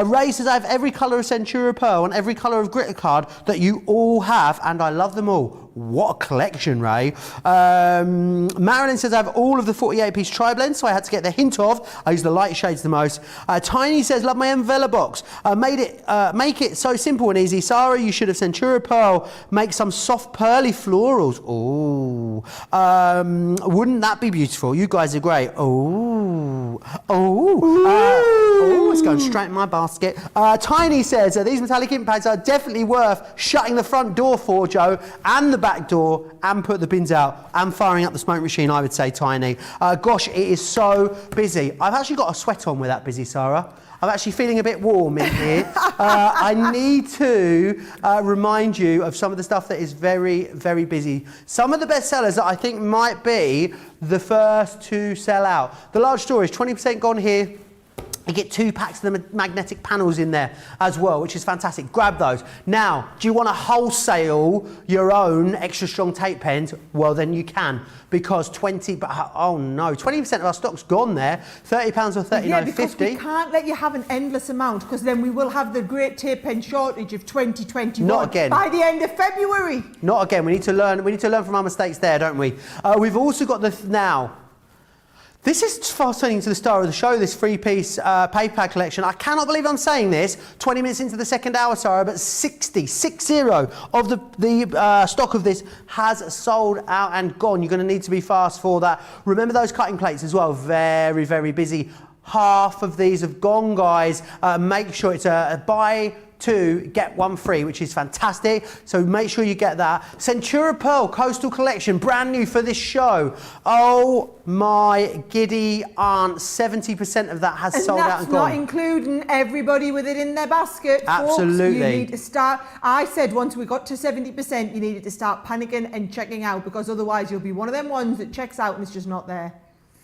Ray says, I have every colour of Centura Pearl and every colour of Glitter card that you all have, and I love them all. What a collection, Ray. Marilyn says, I have all of the 48-piece tri-blends, so I had to get the hint of. I use the light shades the most. Tiny says, love my envelope box. Make it so simple and easy. Sara, you should have Centura Pearl. Make some soft pearly florals. Ooh. Wouldn't that be beautiful? You guys are great. Ooh. Ooh. It's going straight in my basket. Tiny says, these metallic impacts are definitely worth shutting the front door for, Joe, and the back door, and put the bins out, and firing up the smoke machine, I would say, Tiny. Gosh, it is so busy. I've actually got a sweat on with that busy, Sara. I'm actually feeling a bit warm in here. I need to remind you of some of the stuff that is very, very busy. Some of the best sellers that I think might be the first to sell out. The large store is 20% gone here. You get 2 packs of the magnetic panels in there as well, which is fantastic. Grab those. Now, do you want to wholesale your own extra strong tape pens? Well, then you can, because 20% of our stock's gone there. £30 or $39.50. Yeah, because we can't let you have an endless amount, because then we will have the great tape pen shortage of 2021. Not again. By the end of February. Not again. We need to learn from our mistakes there, don't we? We've also got now. This is fast turning to the star of the show, this 3-piece paper pad collection. I cannot believe I'm saying this 20 minutes into the second hour, Sara, but 60 of the stock of this has sold out and gone. You're going to need to be fast for that. Remember those cutting plates as well. Very, very busy. Half of these have gone, guys. Make sure it's a buy 2, get 1 free, which is fantastic. So make sure you get that. Centura Pearl Coastal Collection, brand new for this show. Oh my giddy aunt, 70% of that has sold out and gone. That's not including everybody with it in their basket. Absolutely. Folks, you need to start. I said once we got to 70%, you needed to start panicking and checking out, because otherwise you'll be one of them ones that checks out and it's just not there.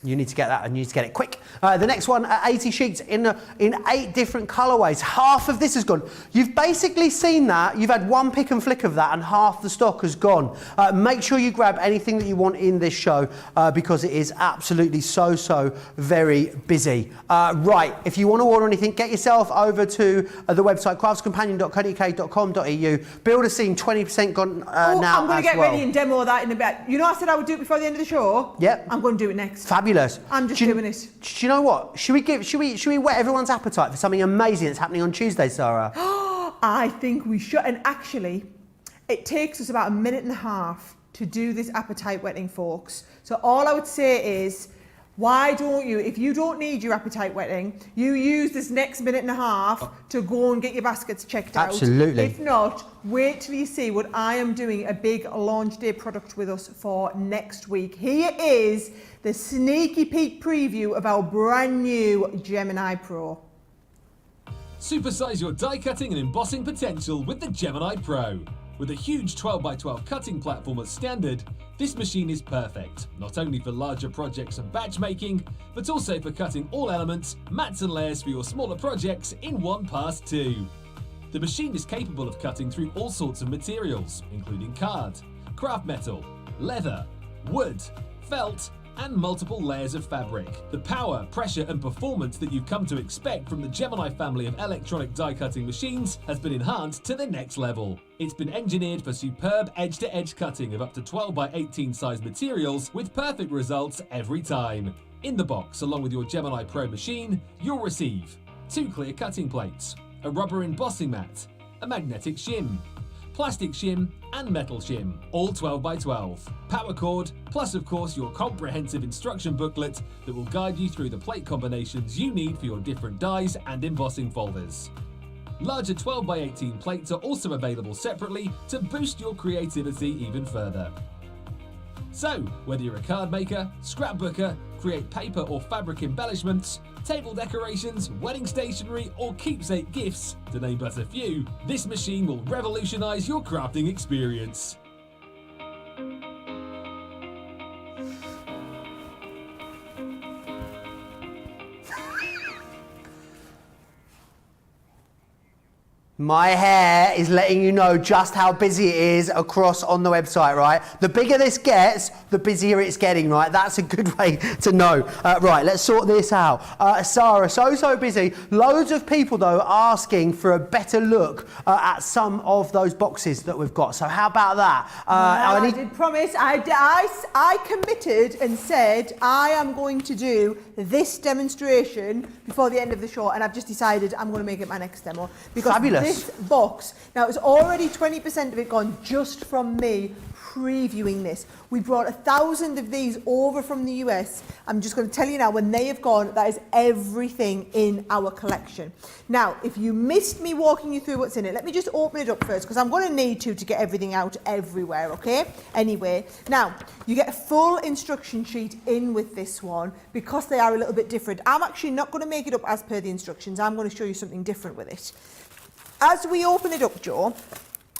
You need to get that, and you need to get it quick. The next one, 80 sheets in 8 different colourways. Half of this has gone. You've basically seen that. You've had one pick and flick of that, and half the stock has gone. Make sure you grab anything that you want in this show, because it is absolutely so very busy. Right, if you want to order anything, get yourself over to the website, craftscompanion.co.uk.eu. Build a scene, 20% gone now. I'm going to get ready and demo that in a bit. You know, I said I would do it before the end of the show? Yep. I'm going to do it next. Fabulous. I'm just doing it. Do you know what? Should we whet everyone's appetite for something amazing that's happening on Tuesday, Sara? I think we should. And actually, it takes us about 1.5 minutes to do this appetite whetting, folks. So all I would say is, why don't you, if you don't need your appetite whetting, you use this next 1.5 minutes to go and get your baskets checked out. Absolutely. If not, wait till you see what I am doing a big launch day product with us for next week. Here is the sneaky peek preview of our brand new Gemini Pro. Supersize your die cutting and embossing potential with the Gemini Pro. With a huge 12x12 cutting platform as standard, this machine is perfect, not only for larger projects and batch making, but also for cutting all elements, mats and layers for your smaller projects in one pass too. The machine is capable of cutting through all sorts of materials, including card, craft metal, leather, wood, felt, and multiple layers of fabric. The power, pressure and performance that you've come to expect from the Gemini family of electronic die cutting machines has been enhanced to the next level. It's been engineered for superb edge-to-edge cutting of up to 12x18 size materials with perfect results every time. In the box, along with your Gemini Pro machine, you'll receive 2 clear cutting plates, a rubber embossing mat, a magnetic shim, plastic shim and metal shim, all 12x12, power cord, plus of course your comprehensive instruction booklet that will guide you through the plate combinations you need for your different dies and embossing folders. Larger 12x18 plates are also available separately to boost your creativity even further. So, whether you're a card maker, scrapbooker, create paper or fabric embellishments, table decorations, wedding stationery or keepsake gifts, to name but a few, this machine will revolutionise your crafting experience. My hair is letting you know just how busy it is across on the website, right? The bigger this gets, the busier it's getting, right? That's a good way to know. Right, let's sort this out. Sara, so busy. Loads of people, though, asking for a better look at some of those boxes that we've got. So how about that? I did promise. I committed and said I am going to do this demonstration before the end of the show, and I've just decided I'm going to make it my next demo. Because fabulous. This box, now it's already 20% of it gone just from me previewing this. We brought 1,000 of these over from the US. I'm just going to tell you now, when they have gone, that is everything in our collection. Now, if you missed me walking you through what's in it, let me just open it up first, because I'm going to need to get everything out everywhere, okay? Anyway, now, you get a full instruction sheet in with this one, because they are a little bit different. I'm actually not going to make it up as per the instructions. I'm going to show you something different with it. As we open it up, Joe,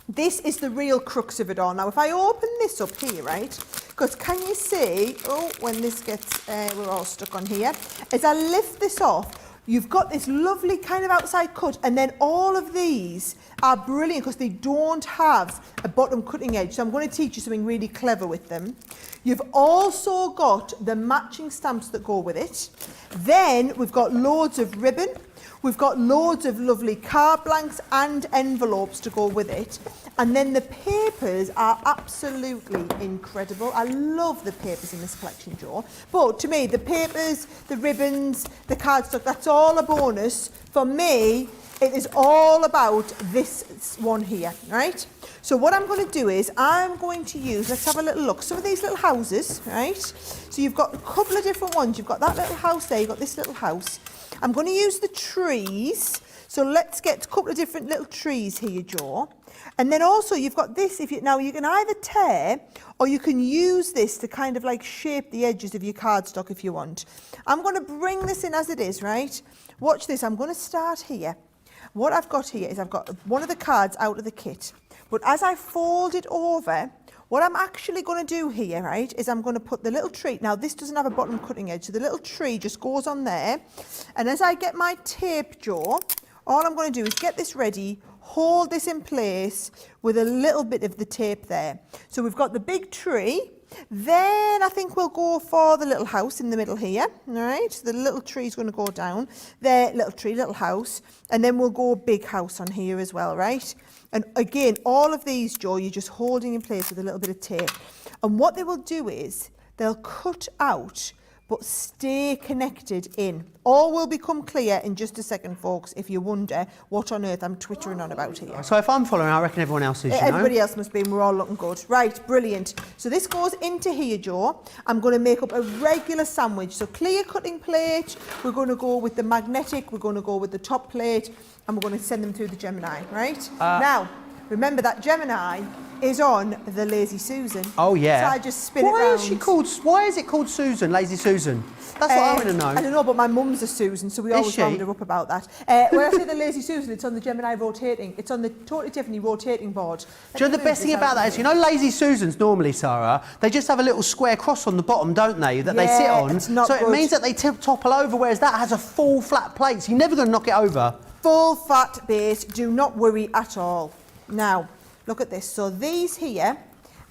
this is the real crux of it all. Now, if I open this up here, right, because can you see, when this gets, we're all stuck on here, as I lift this off, you've got this lovely kind of outside cut, and then all of these are brilliant because they don't have a bottom cutting edge. So I'm going to teach you something really clever with them. You've also got the matching stamps that go with it. Then we've got loads of ribbon. We've got loads of lovely card blanks and envelopes to go with it. And then the papers are absolutely incredible. I love the papers in this collection, Joe. But to me, the papers, the ribbons, the cardstock, that's all a bonus. For me, it is all about this one here, right? So what I'm going to do is I'm going to use, let's have a little look, some of these little houses, right? So you've got a couple of different ones. You've got that little house there, you've got this little house. I'm going to use the trees. So let's get a couple of different little trees here, Joe. And then also you've got this, now you can either tear or you can use this to kind of like shape the edges of your cardstock if you want. I'm going to bring this in as it is, right? Watch this, I'm going to start here. What I've got here is I've got one of the cards out of the kit. But as I fold it over, what I'm actually going to do here, right, is I'm going to put the little tree. Now, this doesn't have a bottom cutting edge, so the little tree just goes on there. And as I get my tape, Joe, all I'm going to do is get this ready, hold this in place with a little bit of the tape there. So we've got the big tree. Then I think we'll go for the little house in the middle here, all right? So the little tree's going to go down. There, little tree, little house. And then we'll go big house on here as well, right? And again, all of these, Joe, you're just holding in place with a little bit of tape. And what they will do is they'll cut out but stay connected in. All will become clear in just a second, folks, if you wonder what on earth I'm twittering on about here. So if I'm following, I reckon everyone else is, Everybody else must be, and we're all looking good. Right, brilliant. So this goes into here, Joe. I'm going to make up a regular sandwich. So clear cutting plate, we're going to go with the magnetic, we're going to go with the top plate, and we're going to send them through the Gemini, right? Now, remember that Gemini is on the Lazy Susan. Oh yeah. So I just spin it round. Why is it called Susan, Lazy Susan? That's what I want to know. I don't know, but my mum's a Susan, so we always round her up about that. When I say the Lazy Susan, it's on the Gemini rotating. It's on the Totally Tiffany rotating board. Do you know the best thing about that is, you know, Lazy Susans normally, Sarah, they just have a little square cross on the bottom, don't they, that they sit on. It's not so good. It means that they topple over, whereas that has a full flat plate, so you're never going to knock it over. Full fat base, do not worry at all. Now, look at this. So these here,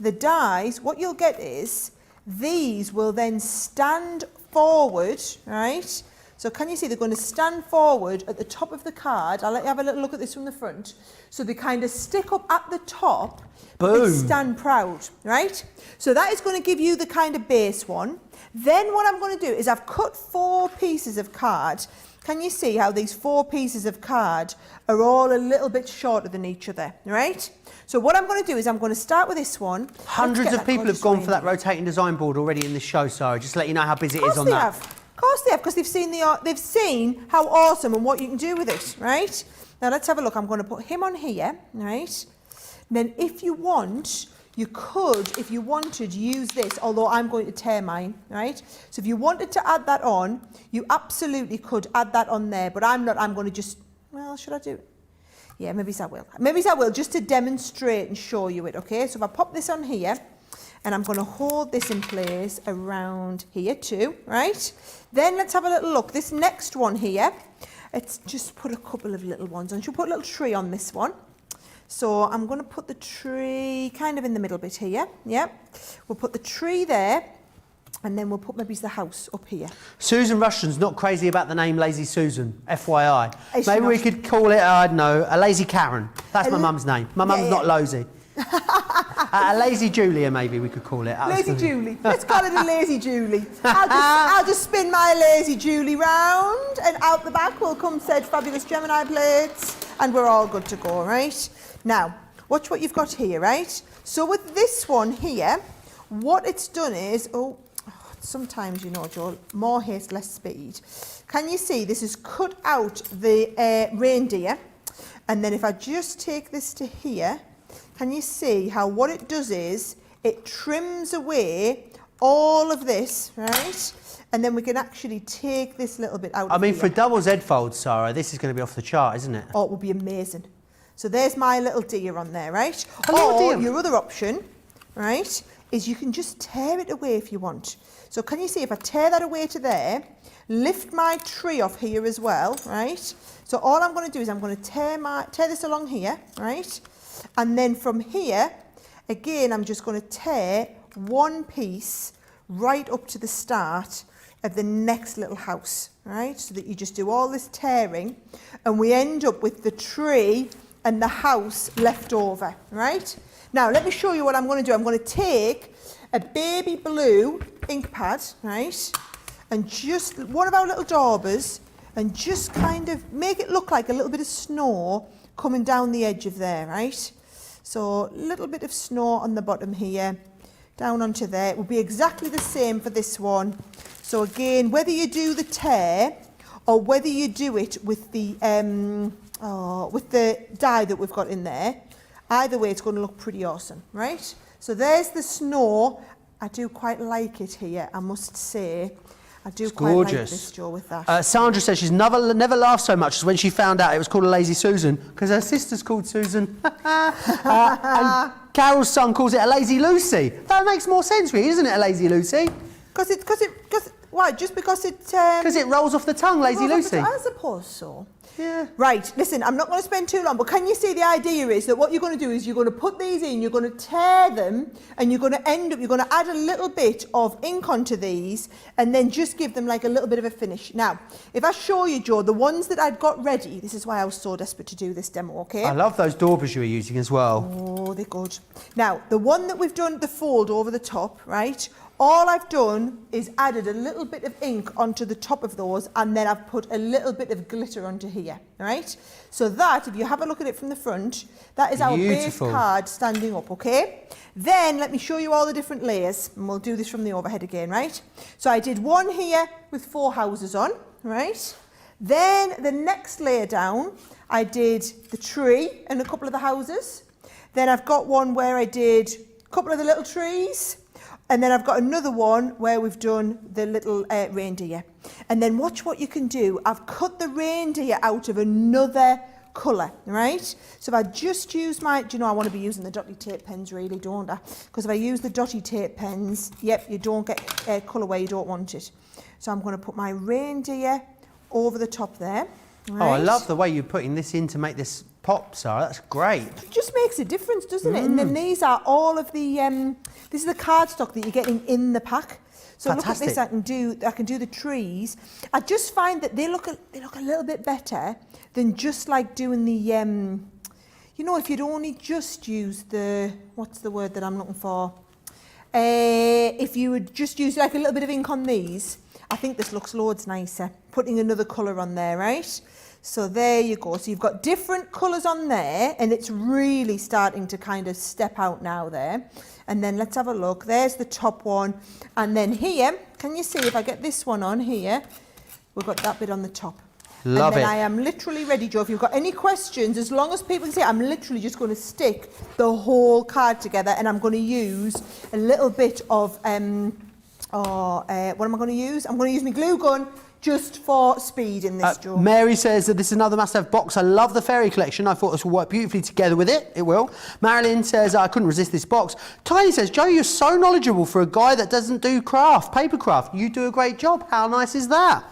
the dies, what you'll get is, these will then stand forward, right? So can you see they're going to stand forward at the top of the card? I'll let you have a little look at this from the front. So they kind of stick up at the top, but they stand proud, right? So that is going to give you the kind of base one. Then what I'm going to do is I've cut 4 pieces of card. Can you see how these 4 pieces of card are all a little bit shorter than each other, right? So what I'm going to do is I'm going to start with this one. Hundreds of people have gone for that rotating design board already in this show, Sarah, just to let you know how busy it is on that. Of course they have, because they've seen how awesome and what you can do with it, right? Now let's have a look. I'm going to put him on here, right? Then if you want, you could, if you wanted, use this, although I'm going to tear mine, right? So if you wanted to add that on, you absolutely could add that on there, but I'm not. I'm going to just, well, should I do it? Yeah, maybe I will. Maybe I will, just to demonstrate and show you it, okay? So if I pop this on here, and I'm going to hold this in place around here too, right? Then let's have a little look. This next one here, let's just put a couple of little ones on. She'll put a little tree on this one. So I'm going to put the tree kind of in the middle bit here, yeah? We'll put the tree there, and then we'll put maybe the house up here. Susan Rushton's not crazy about the name Lazy Susan, FYI. Maybe we could call it, I don't know, a Lazy Karen. That's my mum's name. My mum's not Lozy. A Lazy Julia, maybe we could call it. Lazy Julie. Let's call it a Lazy Julie. I'll just spin my Lazy Julie round, and out the back will come said fabulous Gemini plates, and we're all good to go, right? Now, watch what you've got here, right? So with this one here, what it's done is, sometimes, you know, Joel, more haste, less speed. Can you see this has cut out the reindeer? And then if I just take this to here, can you see how what it does is it trims away all of this, right? And then we can actually take this little bit out of here. for double Z folds, Sarah, this is going to be off the chart, isn't it? Oh, it would be amazing. So there's my little deer on there, right? Or your other option, right, is you can just tear it away if you want. So can you see if I tear that away to there, lift my tree off here as well, right? So all I'm going to do is I'm going to tear this along here, right? And then from here, again, I'm just going to tear one piece right up to the start of the next little house, right? So that you just do all this tearing, and we end up with the tree and the house left over, right? Now, let me show you what I'm going to do. I'm going to take a baby blue ink pad, right? And just one of our little daubers, and just kind of make it look like a little bit of snow coming down the edge of there, right? So a little bit of snow on the bottom here, down onto there. It will be exactly the same for this one. So again, whether you do the tear or whether you do it with the dye that we've got in there, either way it's going to look pretty awesome, right? So there's the snow. I do quite like it here, I must say. I do quite like this, Joe, with that. Sandra says she's never laughed so much as when she found out it was called a Lazy Susan, because her sister's called Susan. And Carol's son calls it a Lazy Lucy. That makes more sense, really, doesn't it, a Lazy Lucy? Why? Just because it... Because it rolls off the tongue, Lazy Lucy. I suppose so. Yeah. Right, listen, I'm not going to spend too long, but can you see the idea is that what you're going to do is you're going to put these in, you're going to tear them, and you're going to add a little bit of ink onto these, and then just give them like a little bit of a finish. Now, if I show you, Joe, the ones that I'd got ready, this is why I was so desperate to do this demo, okay? I love those daubers you were using as well. Oh, they're good. Now, the one that we've done the fold over the top, right? All I've done is added a little bit of ink onto the top of those, and then I've put a little bit of glitter onto here, right? So that, if you have a look at it from the front, that is our base card standing up, okay? Then let me show you all the different layers, and we'll do this from the overhead again, right? So I did one here with 4 houses on, right? Then the next layer down, I did the tree and a couple of the houses. Then I've got one where I did a couple of the little trees. And then I've got another one where we've done the little reindeer. And then watch what you can do. I've cut the reindeer out of another colour, right? So if I just use my, do you know, I want to be using the dotty tape pens really, don't I? Because if I use the dotty tape pens, yep, you don't get colour where you don't want it. So I'm going to put my reindeer over the top there. Right? Oh, I love the way you're putting this in to make this pop, Sara. That's great. It just makes a difference, doesn't it? And then these are all of the, this is the cardstock that you're getting in the pack. So Fantastic. look at this, I can do the trees. I just find that they look a little bit better than just like doing the, you know, if you'd only just use the, what's the word that I'm looking for? If you would just use like a little bit of ink on these, I think this looks loads nicer. Putting another colour on there, right? So there you go. So you've got different colours on there and it's really starting to kind of step out now there. And then let's have a look. There's the top one. And then here, can you see if I get this one on here, we've got that bit on the top. Love and then it. I am literally ready, Joe. If you've got any questions, as long as people can see, I'm literally just going to stick the whole card together and I'm going to use a little bit of, what am I going to use? I'm going to use my glue gun just for speed in this, Joe. Mary says that this is another must-have box. I love the fairy collection. I thought this will work beautifully together with it. It will. Marilyn says, I couldn't resist this box. Tiny says, Joe, you're so knowledgeable for a guy that doesn't do craft, paper craft. You do a great job. How nice is that?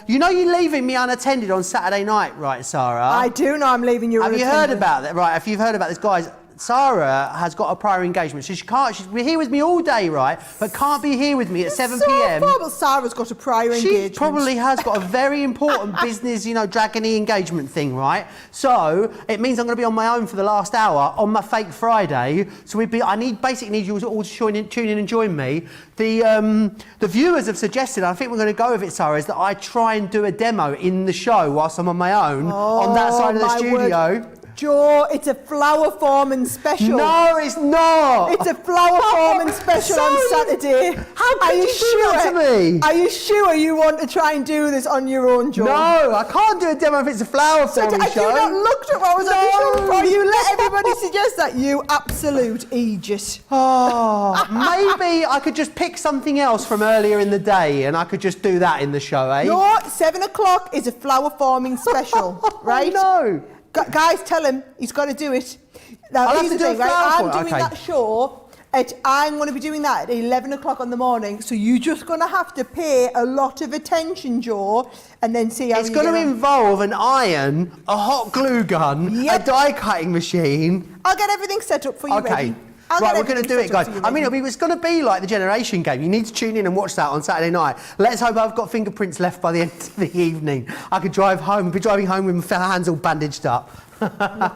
You know you're leaving me unattended on Saturday night, right, Sara? I do know I'm leaving you Have you unattended. heard about that? Right, if you've heard about this, guys, Sara has got a prior engagement, so she can't, she's here with me all day, right, but can't be here with me at 7 p.m. Well, Sarah's got a prior engagement. She probably has got a very important business, you know, dragony engagement thing, right? So it means I'm going to be on my own for the last hour on my fake Friday. So I basically need you all to tune in and join me. The viewers have suggested, I think we're going to go with it, Sara, is that I try and do a demo in the show whilst I'm on my own on that side of the studio. Word. Joe, it's a flower forming special. No, it's not. It's a flower forming special on Saturday. How could you do that to me? Are you sure you want to try and do this on your own, Joe? No, I can't do a demo if it's a flower forming Have show. you not looked at what was on the show before? You let everybody suggest that, you absolute idiot. Oh, maybe I could just pick something else from earlier in the day and I could just do that in the show, eh? No, 7 o'clock is a flower forming special, right? No. Guys, tell him he's got to do it. Now, I'll have here's to the do thing, a flower right? I'm form. doing Okay. that show. I'm going to be doing that at 11 o'clock in the morning. So you're just going to have to pay a lot of attention, Joe, and then see how It's you going to get on. involve an iron, a hot glue gun, Yep. a die cutting machine. I'll get everything set up for you Okay. ready. I'll Right, get we're going to everything do it, set up guys. for you I mean, ready. it's going to be like the Generation Game. You need to tune in and watch that on Saturday night. Let's hope I've got fingerprints left by the end of the evening. I could be driving home with my hands all bandaged up. Look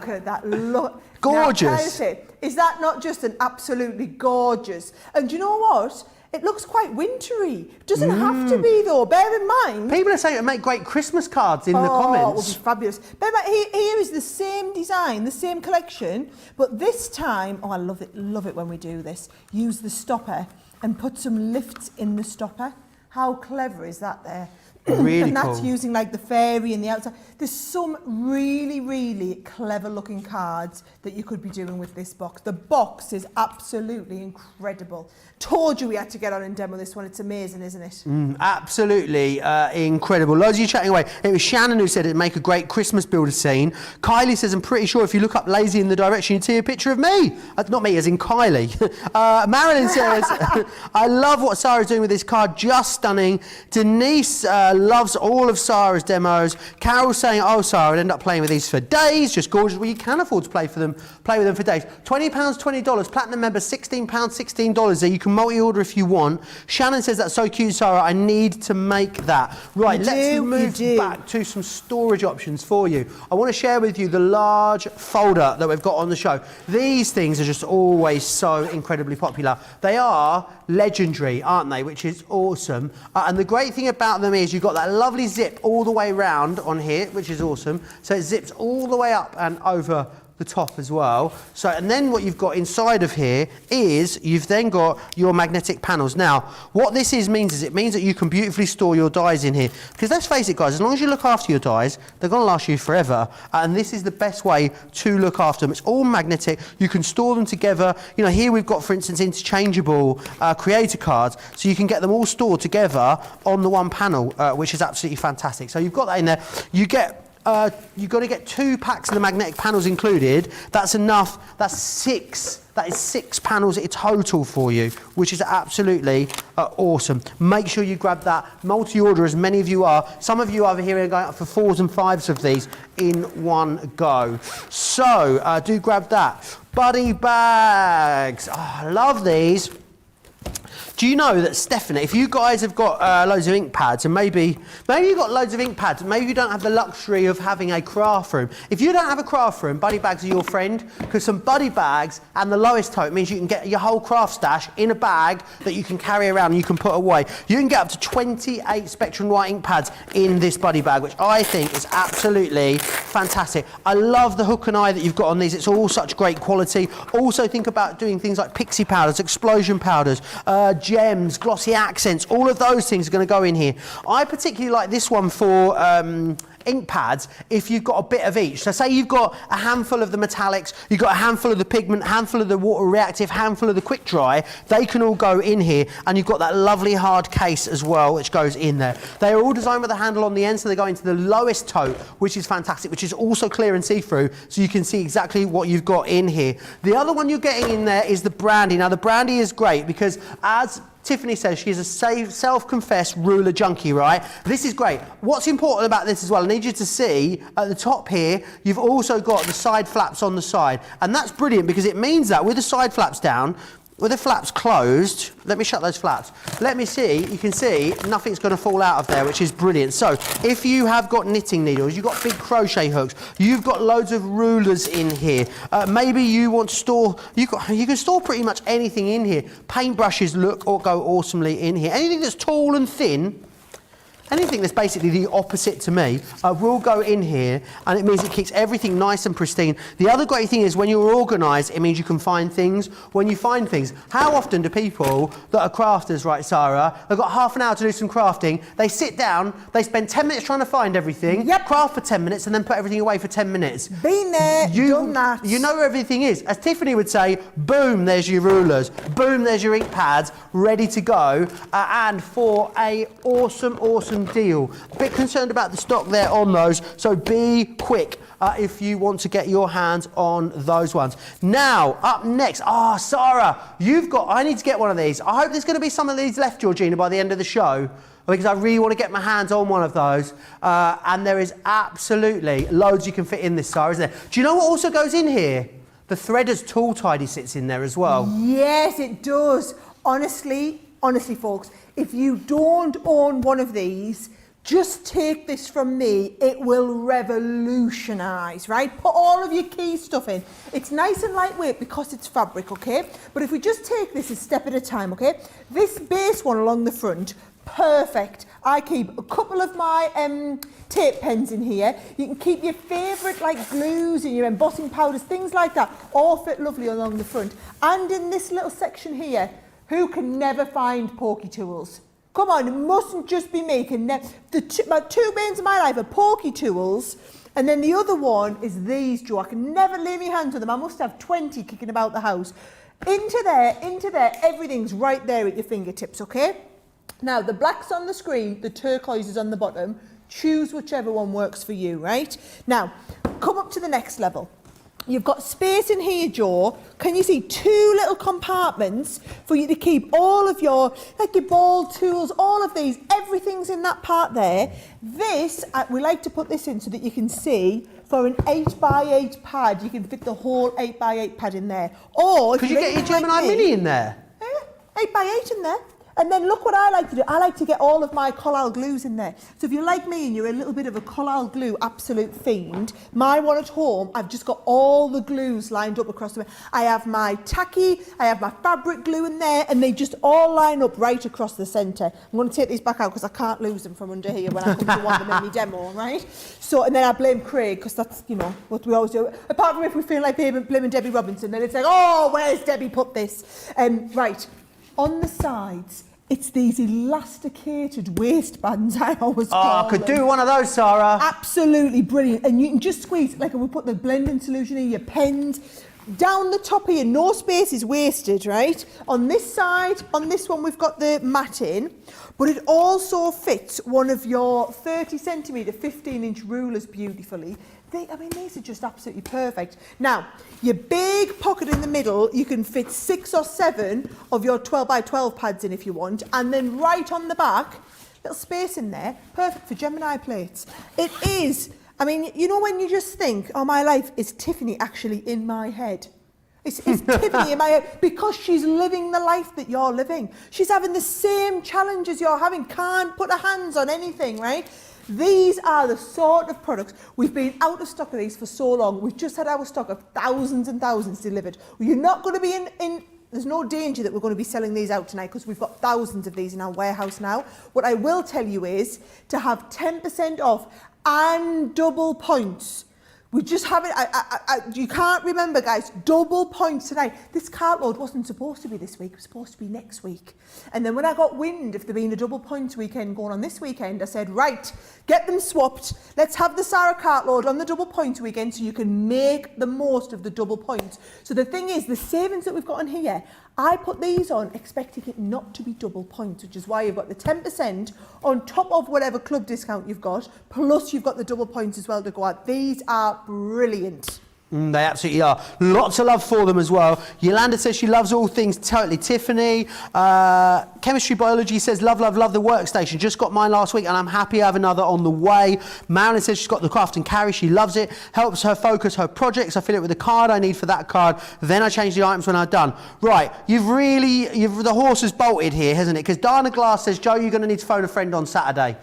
at that. Look. Gorgeous. Now, can I say, is that not just an absolutely gorgeous? And do you know what? It looks quite wintry. Doesn't have to be though. Bear in mind. People are saying it would make great Christmas cards in the Oh, it would comments. be fabulous. Bear in mind, here is the same design, the same collection, but this time, oh, I love it when we do this. Use the stopper and put some lifts in the stopper. How clever is that there? Really and that's cool. using like the fairy and the outside. There's some really, really clever looking cards that you could be doing with this box. The box is absolutely incredible. Told you we had to get on and demo this one. It's amazing, isn't it? Absolutely incredible. Loads of you chatting away. It was Shannon who said it'd make a great Christmas builder scene. Kylie says, I'm pretty sure if you look up lazy in the direction, you'd see a picture of me. Not me, as in Kylie. Marilyn says, I love what Sara's doing with this card. Just stunning. Denise loves all of Sara's demos. Carol's saying, oh, Sara, I'd end up playing with these for days. Just gorgeous. Well, you can afford to play with them for days. £20, $20. Platinum member, £16, $16. There you can multi-order if you want. Shannon says, that's so cute, Sara. I need to make that. Right, let's move back to some storage options for you. I want to share with you the large folder that we've got on the show. These things are just always so incredibly popular. They are legendary, aren't they? Which is awesome. And the great thing about them is you've got that lovely zip all the way round on here, which is awesome. So it zips all the way up and over the top as well. So, and then what you've got inside of here is you've then got your magnetic panels. Now, what this means that you can beautifully store your dies in here. Because let's face it, guys, as long as you look after your dies, they're going to last you forever. And this is the best way to look after them. It's all magnetic. You can store them together. You know, here we've got, for instance, interchangeable creator cards. So you can get them all stored together on the one panel, which is absolutely fantastic. So you've got that in there. You've got to get 2 packs of the magnetic panels included. That's enough. That's 6. That is 6 panels in total for you, which is absolutely awesome. Make sure you grab that. Multi-order, as many of you are. Some of you over here are going up for 4s and 5s of these in one go. So do grab that. Buddy bags. Oh, I love these. Do you know that, Stephanie, if you guys have got loads of ink pads, and maybe you've got loads of ink pads, maybe you don't have the luxury of having a craft room. If you don't have a craft room, buddy bags are your friend, because some buddy bags and the lowest tote means you can get your whole craft stash in a bag that you can carry around and you can put away. You can get up to 28 Spectrum White ink pads in this buddy bag, which I think is absolutely fantastic. I love the hook and eye that you've got on these. It's all such great quality. Also think about doing things like pixie powders, explosion powders, gems, glossy accents, all of those things are going to go in here. I particularly like this one for ink pads if you've got a bit of each. So say you've got a handful of the metallics, you've got a handful of the pigment, handful of the water reactive, handful of the quick dry, they can all go in here, and you've got that lovely hard case as well which goes in there. They are all designed with a handle on the end, so they go into the lowest tote, which is fantastic, which is also clear and see-through, so you can see exactly what you've got in here. The other one you're getting in there is the brandy. Now the brandy is great because, as Tiffany says, she's a self-confessed ruler junkie, right? This is great. What's important about this as well, I need you to see at the top here, you've also got the side flaps on the side. And that's brilliant because it means that with the side flaps down, with the flaps closed, let me shut those flaps. Let me see, you can see nothing's going to fall out of there, which is brilliant. So if you have got knitting needles, you've got big crochet hooks, you've got loads of rulers in here, maybe you want to store, you can store pretty much anything in here. Paintbrushes look or go awesomely in here. Anything that's tall and thin, anything that's basically the opposite to me will go in here, and it means it keeps everything nice and pristine. The other great thing is when you're organised, it means you can find things when you find things. How often do people that are crafters, right, Sara, they've got half an hour to do some crafting, they sit down, they spend 10 minutes trying to find everything, craft for 10 minutes, and then put everything away for 10 minutes. Been there, done that. You know where everything is. As Tiffany would say, boom, there's your rulers, boom, there's your ink pads, ready to go, and for a awesome deal. A bit concerned about the stock there on those, so be quick if you want to get your hands on those ones. Now, up next, Sara, I need to get one of these. I hope there's going to be some of these left, Georgina, by the end of the show, because I really want to get my hands on one of those. And there is absolutely loads you can fit in this, Sara, isn't there? Do you know what also goes in here? The Threader's Tool Tidy sits in there as well. Yes, it does. Honestly, folks, if you don't own one of these, just take this from me. It will revolutionise, right? Put all of your key stuff in. It's nice and lightweight because it's fabric, okay? But if we just take this a step at a time, okay? This base one along the front, perfect. I keep a couple of my tape pens in here. You can keep your favourite like glues and your embossing powders, things like that, all fit lovely along the front. And in this little section here, who can never find pokey tools? Come on, it mustn't just be me. My 2 bans of my life are pokey tools, and then the other one is these, Joe. I can never lay my hands on them. I must have 20 kicking about the house. Into there, everything's right there at your fingertips, okay? Now, the black's on the screen, the turquoise is on the bottom. Choose whichever one works for you, right? Now, come up to the next level. You've got space in here, Joe. Can you see 2 little compartments for you to keep all of your, like your ball tools, all of these, everything's in that part there. This, we like to put this in so that you can see, for an 8x8 pad, you can fit the whole 8x8 pad in there. Or, could you get your Gemini Mini in there? 8x8 in there. And then look what I like to do. I like to get all of my collal glues in there. So if you're like me and you're a little bit of a collal glue absolute fiend, my one at home, I've just got all the glues lined up across the... I have my tacky, I have my fabric glue in there, and they just all line up right across the centre. I'm going to take these back out because I can't lose them from under here when I come to want them in my demo, right? So, and then I blame Craig because that's, you know, what we always do. Apart from if we feel like blaming Debbie Robinson, then it's like, oh, where's Debbie put this? Right. On the sides, it's these elasticated waistbands, I always call I could do one of those, Sara. Absolutely brilliant. And you can just squeeze, like we put the blending solution in, your pens, down the top here, no space is wasted, right? On this side, on this one, we've got the mat in, but it also fits one of your 30 centimetre, 15-inch rulers beautifully. I mean, these are just absolutely perfect. Now, your big pocket in the middle, you can fit 6 or 7 of your 12 by 12 pads in if you want, and then right on the back, little space in there, perfect for Gemini plates. It is, I mean, you know when you just think, oh, my life, is Tiffany actually in my head? It's Tiffany in my head because she's living the life that you're living. She's having the same challenges you're having, can't put her hands on anything, right? These are the sort of products, we've been out of stock of these for so long, we've just had our stock of thousands and thousands delivered. You're not going to be in there's no danger that we're going to be selling these out tonight because we've got thousands of these in our warehouse now. What I will tell you is to have 10% off and double points. We just have it, you can't remember, guys, double points tonight. This Cartload wasn't supposed to be this week, it was supposed to be next week. And then when I got wind of there being a double points weekend going on this weekend, I said, right, get them swapped. Let's have the Sara Cartload on the double points weekend so you can make the most of the double points. So the thing is, the savings that we've got on here, I put these on expecting it not to be double points, which is why you've got the 10% on top of whatever club discount you've got, plus you've got the double points as well to go out. These are brilliant. They absolutely are. Lots of love for them as well. Yolanda says she loves all things totally Tiffany. Chemistry Biology says love the workstation. Just got mine last week and I'm happy I have another on the way. Marilyn says she's got the craft and carry. She loves it. Helps her focus her projects. I fill it with the card I need for that card. Then I change the items when I'm done. Right, the horse has bolted here, hasn't it? Because Diana Glass says, Joe, you're going to need to phone a friend on Saturday.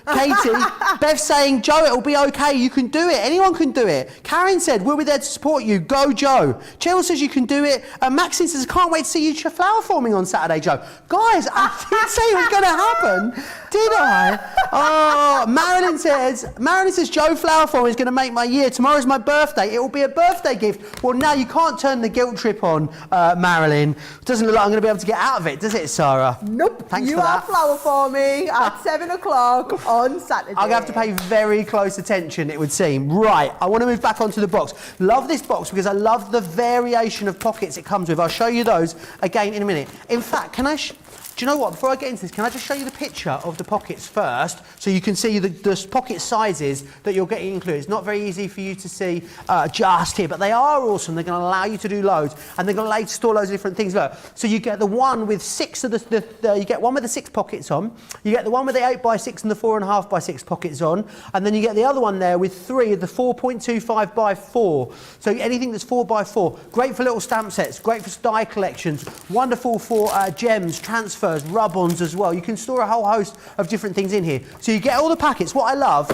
Katie, Beth saying, Joe, it'll be okay. You can do it. Anyone can do it. Karen said, we'll be there to support you. Go, Joe. Cheryl says you can do it. Maxine says, can't wait to see you flower forming on Saturday, Joe. Guys, I didn't say it was going to happen, did I? Oh, Marilyn says, Joe flower forming is going to make my year. Tomorrow's my birthday. It will be a birthday gift. Well, now you can't turn the guilt trip on, Marilyn. Doesn't look like I'm going to be able to get out of it, does it, Sara? Nope. Thanks you for are that. flower forming at 7 o'clock on Saturday. I'm going to have to pay very close attention, it would seem. Right, I want to move back onto the box. Love this box because I love the variation of pockets it comes with. I'll show you those again in a minute. In fact, do you know what? Before I get into this, can I just show you the picture of the pockets first so you can see the pocket sizes that you're getting included. It's not very easy for you to see just here, but they are awesome. They're going to allow you to do loads and they're going to allow you to store loads of different things. Look, so you get the one with 6 of you get one with the 6 pockets on, you get the one with the 8x6 and the 4.5x6 pockets on, and then you get the other one there with 3 of the 4.25x4. So anything that's 4x4. Great for little stamp sets, great for die collections, wonderful for gems, transfers, rub-ons as well. You can store a whole host of different things in here. So you get all the packets. What I love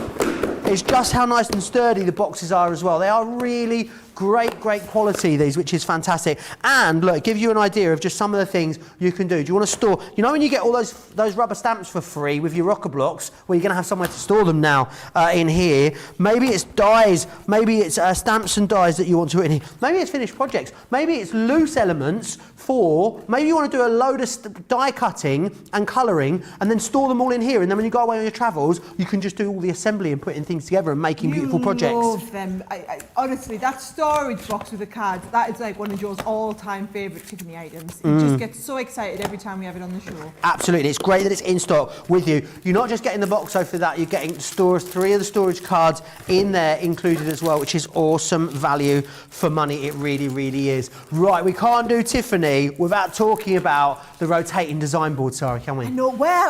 is just how nice and sturdy the boxes are as well. They are really great quality, these, which is fantastic. And look, give you an idea of just some of the things you can do. Do you want to store, you know when you get all those rubber stamps for free with your rocker blocks, well, you're going to have somewhere to store them now in here. Maybe it's dies, maybe it's stamps and dies that you want to put in here. Maybe it's finished projects. Maybe it's loose elements maybe you want to do a load of die cutting and colouring and then store them all in here. And then when you go away on your travels, you can just do all the assembly and putting things together and making beautiful projects. I love them. Honestly, that storage box with the cards, that is like one of Joe's all-time favourite Tiffany items. He just gets so excited every time we have it on the show. Absolutely. It's great that it's in stock with you. You're not just getting the box though for that, you're getting 3 of the storage cards in there included as well, which is awesome value for money. It really, really is. Right, we can't do Tiffany without talking about the rotating design board, Sara, can we? I know. Well,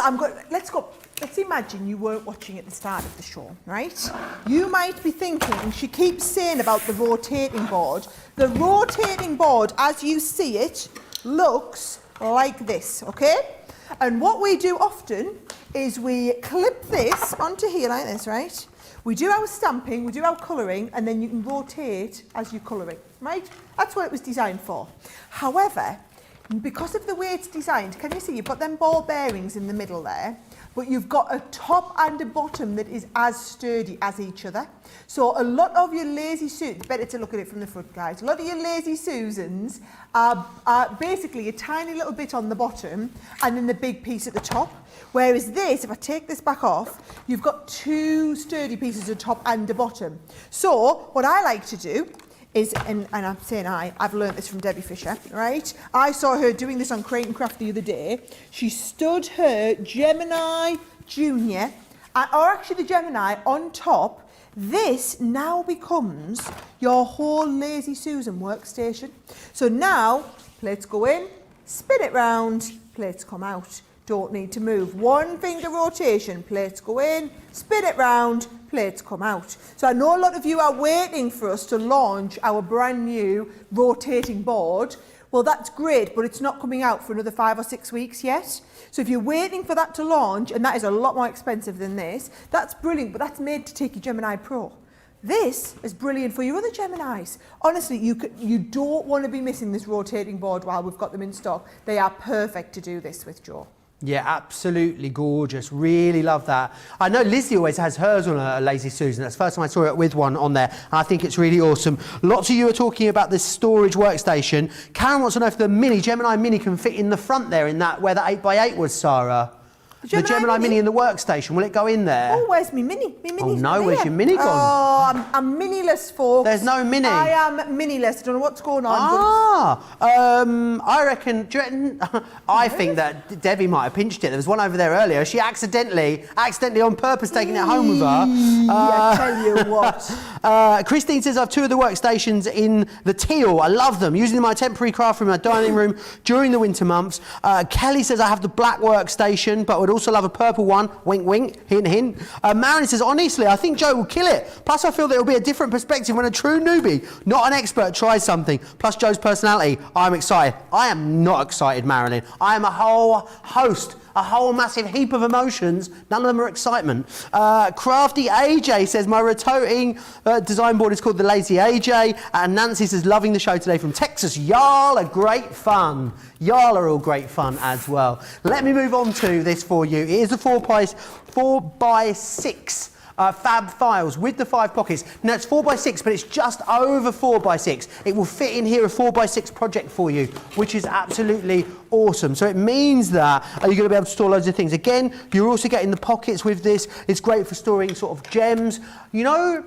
let's go. Let's imagine you weren't watching at the start of the show, right? You might be thinking, she keeps saying about the rotating board. The rotating board, as you see it, looks like this, okay? And what we do often is we clip this onto here like this, right? We do our stamping, we do our colouring, and then you can rotate as you're colouring, right? That's what it was designed for. However, because of the way it's designed, can you see you've got them ball bearings in the middle there, but you've got a top and a bottom that is as sturdy as each other. So a lot of your lazy Susans, better to look at it from the front, guys, a lot of your lazy Susans are basically a tiny little bit on the bottom and then the big piece at the top. Whereas this, if I take this back off, you've got two sturdy pieces at the top and the bottom. So what I like to do is, and I'm saying I've learnt this from Debbie Fisher, right? I saw her doing this on Crate and Craft the other day. She stood her Gemini Junior, or actually the Gemini, on top. This now becomes your whole Lazy Susan workstation. So now, plates go in, spin it round, plates come out. Don't need to move. One finger rotation, plates go in, spin it round, plates come out. So I know a lot of you are waiting for us to launch our brand new rotating board. Well, that's great, but it's not coming out for another 5 or 6 weeks yet. So if you're waiting for that to launch, and that is a lot more expensive than this, that's brilliant, but that's made to take your Gemini Pro. This is brilliant for your other Geminis. Honestly, you don't want to be missing this rotating board while we've got them in stock. They are perfect to do this with, Joe. Yeah, absolutely gorgeous. Really love that. I know Lizzie always has hers on a Lazy Susan. That's the first time I saw it with one on there. And I think it's really awesome. Lots of you are talking about this storage workstation. Karen wants to know if the Gemini Mini can fit in the front there in that where the 8x8 was, Sarah. The Gemini Mini in the workstation, will it go in there? Oh, where's me Mini? Me Mini's no, where's your Mini gone? Oh, I'm Miniless, folks. There's no Mini? I am Miniless. I don't know what's going on. I reckon, do you reckon, I think that Debbie might have pinched it. There was one over there earlier. She accidentally on purpose taking it home with her. I tell you what. Christine says, I have 2 of the workstations in the teal. I love them. Using my temporary craft room, my dining room during the winter months. Kelly says, I have the black workstation, but would also love a purple one. Wink, wink, hint, hint. Marion says, honestly, I think Joe will kill it. Plus, I feel that it'll be a different perspective when a true newbie, not an expert, tries something. Plus, Joe's personality. I'm excited. I am not excited, Marilyn. I am a whole host. A whole massive heap of emotions. None of them are excitement. Crafty AJ says, my rotating design board is called the Lazy AJ. And Nancy says, loving the show today from Texas. Y'all are great fun. Y'all are all great fun as well. Let me move on to this for you. It is a 4x6 fab files with the 5 pockets. Now it's 4x6, but it's just over 4x6. It will fit in here, a 4x6 project for you, which is absolutely awesome. So it means that you're going to be able to store loads of things. Again, you're also getting the pockets with this. It's great for storing sort of gems. You know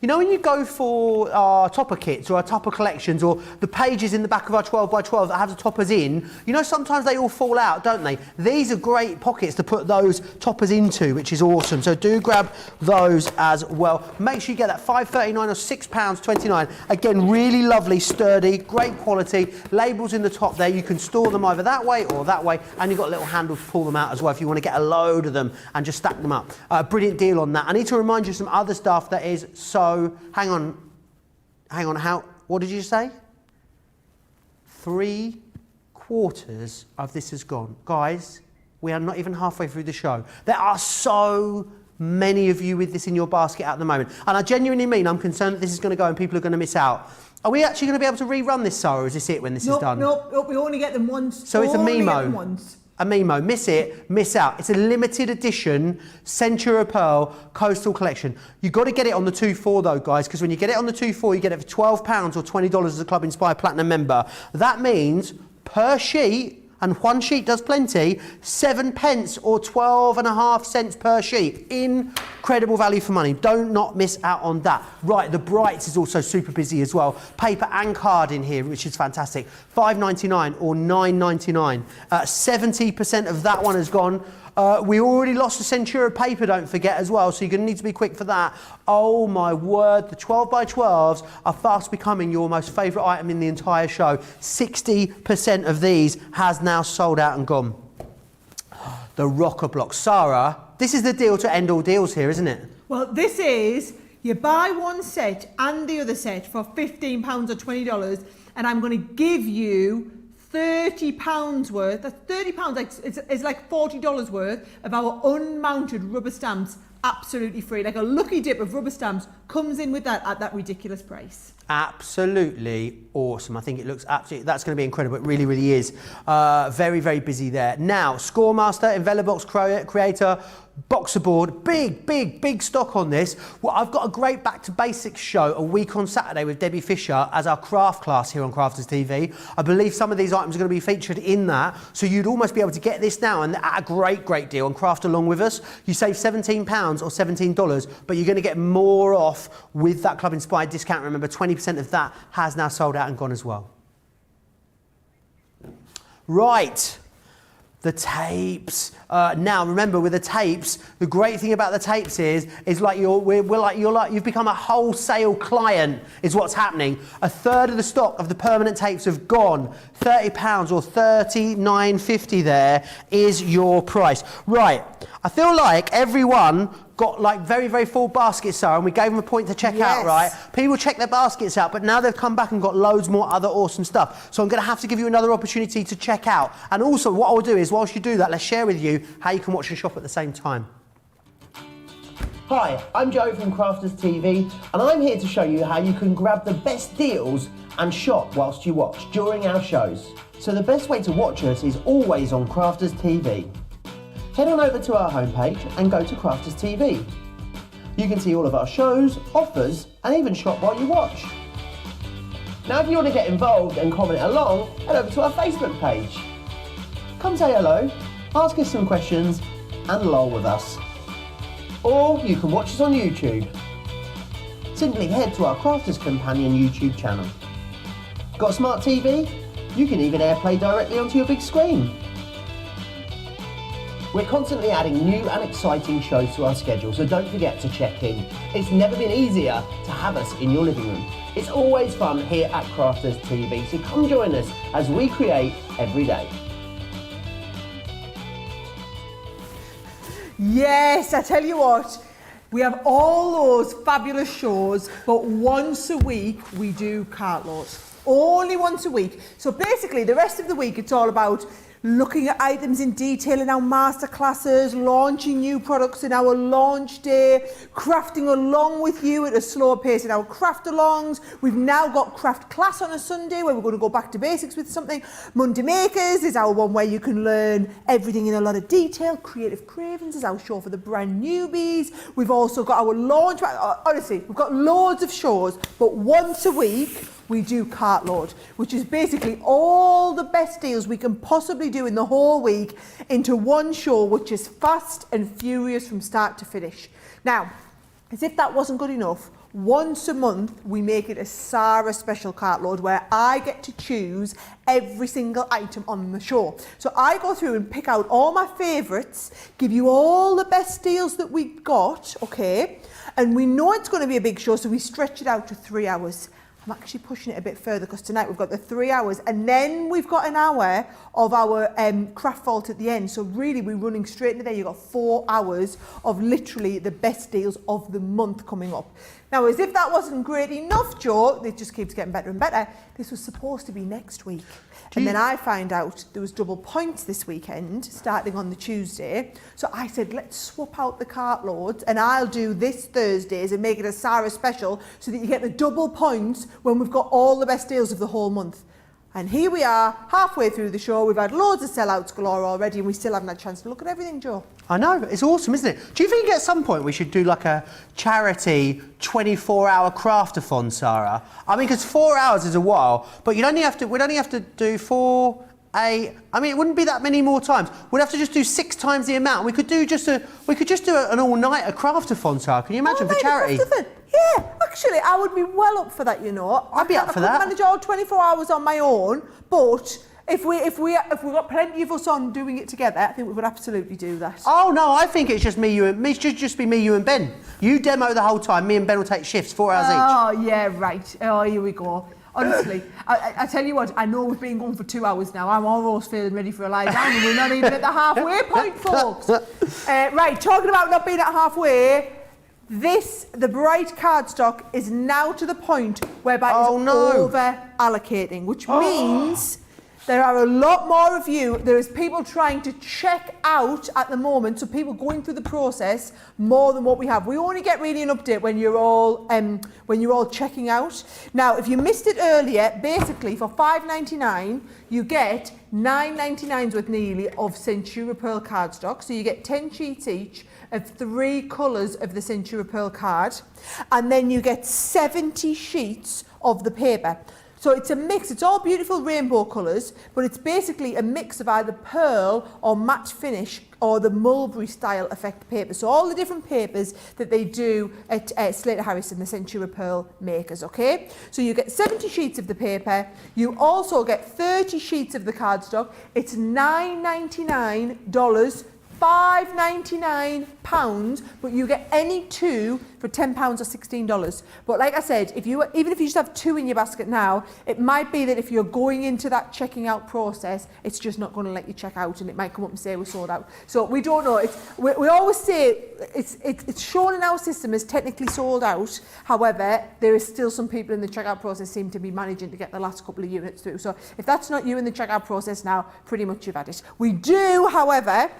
when you go for our topper kits or our topper collections or the pages in the back of our 12x12 that have the toppers in, you know sometimes they all fall out, don't they? These are great pockets to put those toppers into, which is awesome. So do grab those as well. Make sure you get that £5.39 or £6.29. Again, really lovely, sturdy, great quality. Labels in the top there. You can store them either that way or that way, and you've got a little handle to pull them out as well if you want to get a load of them and just stack them up. Brilliant deal on that. I need to remind you of some other stuff that is so... Hang on, what did you say? 3/4 of this has gone. Guys, we are not even halfway through the show. There are so many of you with this in your basket at the moment. And I genuinely mean, I'm concerned that this is going to go and people are going to miss out. Are we actually going to be able to rerun this, Sarah, or is this it when this is done? Nope, we only get them once. So it's a Mimo. A Mimo, miss it, miss out. It's a limited edition Centura Pearl Coastal Collection. You've got to get it on the 2.4 though, guys, because when you get it on the 2.4, you get it for £12 or $20 as a Club Inspired Platinum member. That means per sheet, and one sheet does plenty, 7 pence or 12.5 cents per sheet. Incredible value for money. Do not miss out on that. Right, the Brights is also super busy as well. Paper and card in here, which is fantastic. $5.99 or $9.99. 70% of that one has gone. We already lost the Centura paper, don't forget, as well, so you're going to need to be quick for that. Oh my word, the 12x12s are fast becoming your most favourite item in the entire show. 60% of these has now sold out and gone. The Rocker Block. Sarah, this is the deal to end all deals here, isn't it? Well, this is, you buy one set and the other set for £15 or $20, and I'm going to give you £30 worth. That's £30. Like it's like $40 worth of our unmounted rubber stamps, absolutely free. Like a lucky dip of rubber stamps comes in with that at that ridiculous price. Absolutely awesome. I think it looks absolutely, that's going to be incredible. It really, really is. Very, very busy there. Now, Scoremaster, Envelobox Creator, Boxer board, big stock on this. Well, I've got a great Back to Basics show a week on Saturday with Debbie Fisher as our craft class here on Crafters TV. I believe some of these items are going to be featured in that, so you'd almost be able to get this now and at a great deal and craft along with us. You save £17 or $17, but you're going to get more off with that Club Inspired discount. Remember, 20% of that has now sold out and gone as well. Right. The tapes. Now, remember, with the tapes, the great thing about the tapes is like you've become a wholesale client. Is what's happening. A third of the stock of the permanent tapes have gone. £30 or $39.50. There is your price. Right. I feel like everyone got like very full baskets, Sarah, and we gave them a point to check out, right? People check their baskets out, but now they've come back and got loads more other awesome stuff. So I'm going to have to give you another opportunity to check out. And also what I'll do is, whilst you do that, let's share with you how you can watch and shop at the same time. Hi, I'm Joe from Crafters TV, and I'm here to show you how you can grab the best deals and shop whilst you watch during our shows. So the best way to watch us is always on Crafters TV. Head on over to our homepage and go to Crafters TV. You can see all of our shows, offers, and even shop while you watch. Now if you want to get involved and comment along, head over to our Facebook page. Come say hello, ask us some questions, and lol with us. Or you can watch us on YouTube. Simply head to our Crafters Companion YouTube channel. Got a smart TV? You can even AirPlay directly onto your big screen. We're constantly adding new and exciting shows to our schedule, so don't forget to check in. It's never been easier to have us in your living room. It's always fun here at Crafters TV, so come join us as we create every day. Yes, I tell you what, we have all those fabulous shows, but once a week we do Cartload. Only once a week. So basically the rest of the week it's all about looking at items in detail in our masterclasses, launching new products in our launch day, crafting along with you at a slower pace in our craft alongs. We've now got craft class on a Sunday where we're going to go back to basics with something. Monday Makers is our one where you can learn everything in a lot of detail. Creative Cravens is our show for the brand newbies. We've also got our launch. Honestly, we've got loads of shows, but once a week we do Cartload, which is basically all the best deals we can possibly do in the whole week into one show, which is fast and furious from start to finish. Now, as if that wasn't good enough, once a month we make it a Sara special Cartload where I get to choose every single item on the show. So I go through and pick out all my favourites, give you all the best deals that we got, okay? And we know it's going to be a big show, so we stretch it out to 3 hours. I'm actually pushing it a bit further because tonight we've got the 3 hours and then we've got an hour of our craft vault at the end. So really we're running straight into there. You've got 4 hours of literally the best deals of the month coming up. Now, as if that wasn't great enough, Joe, it just keeps getting better and better. This was supposed to be next week. And then I found out there was double points this weekend, starting on the Tuesday. So I said, let's swap out the Cartloads and I'll do this Thursdays and make it a Sara special so that you get the double points when we've got all the best deals of the whole month. And here we are, halfway through the show. We've had loads of sellouts galore already and we still haven't had a chance to look at everything, Joe. I know, it's awesome, isn't it? Do you think at some point we should do like a charity 24-hour craft-a-thon, Sarah? I mean, because 4 hours is a while, but we'd only have to do 4, 8. I mean, it wouldn't be that many more times. We'd have to just do 6 times the amount. We could just do an all-nighter craft-a-thon, Sarah. Can you imagine, for charity? Yeah, actually, I would be well up for that, you know. I'd be up for that. I couldn't manage all 24 hours on my own, but if we got plenty of us on doing it together, I think we would absolutely do that. Oh no, I think it's just it should just be me, you and Ben. You demo the whole time, me and Ben will take shifts, 4 hours each. Oh yeah, right. Oh, here we go. Honestly, I tell you what, I know we've been going for 2 hours now. I'm almost feeling ready for a lie down and we're not even at the halfway point, folks. Right, talking about not being at halfway, the bright cardstock is now to the point whereby it's over allocating, which means There are a lot more of you. There is people trying to check out at the moment, so people going through the process more than what we have. We only get really an update when you're all checking out. Now, if you missed it earlier, basically for $5.99 you get $9.99 worth nearly of Centura Pearl cardstock. So you get 10 sheets each of 3 colours of the Centura Pearl card, and then you get 70 sheets of the paper. So it's a mix, it's all beautiful rainbow colours, but it's basically a mix of either pearl or matte finish or the mulberry style effect paper. So all the different papers that they do at Slater Harrison, the Centura Pearl makers, okay? So you get 70 sheets of the paper, you also get 30 sheets of the cardstock. It's $9.99, £5.99, but you get any 2 for £10 or $16. But like I said, even if you just have 2 in your basket now, it might be that if you're going into that checking out process, it's just not going to let you check out, and it might come up and say we're sold out. So we don't know. We always say it's shown in our system as technically sold out. However, there is still some people in the checkout process seem to be managing to get the last couple of units through. So if that's not you in the checkout process now, pretty much you've had it. We do, however,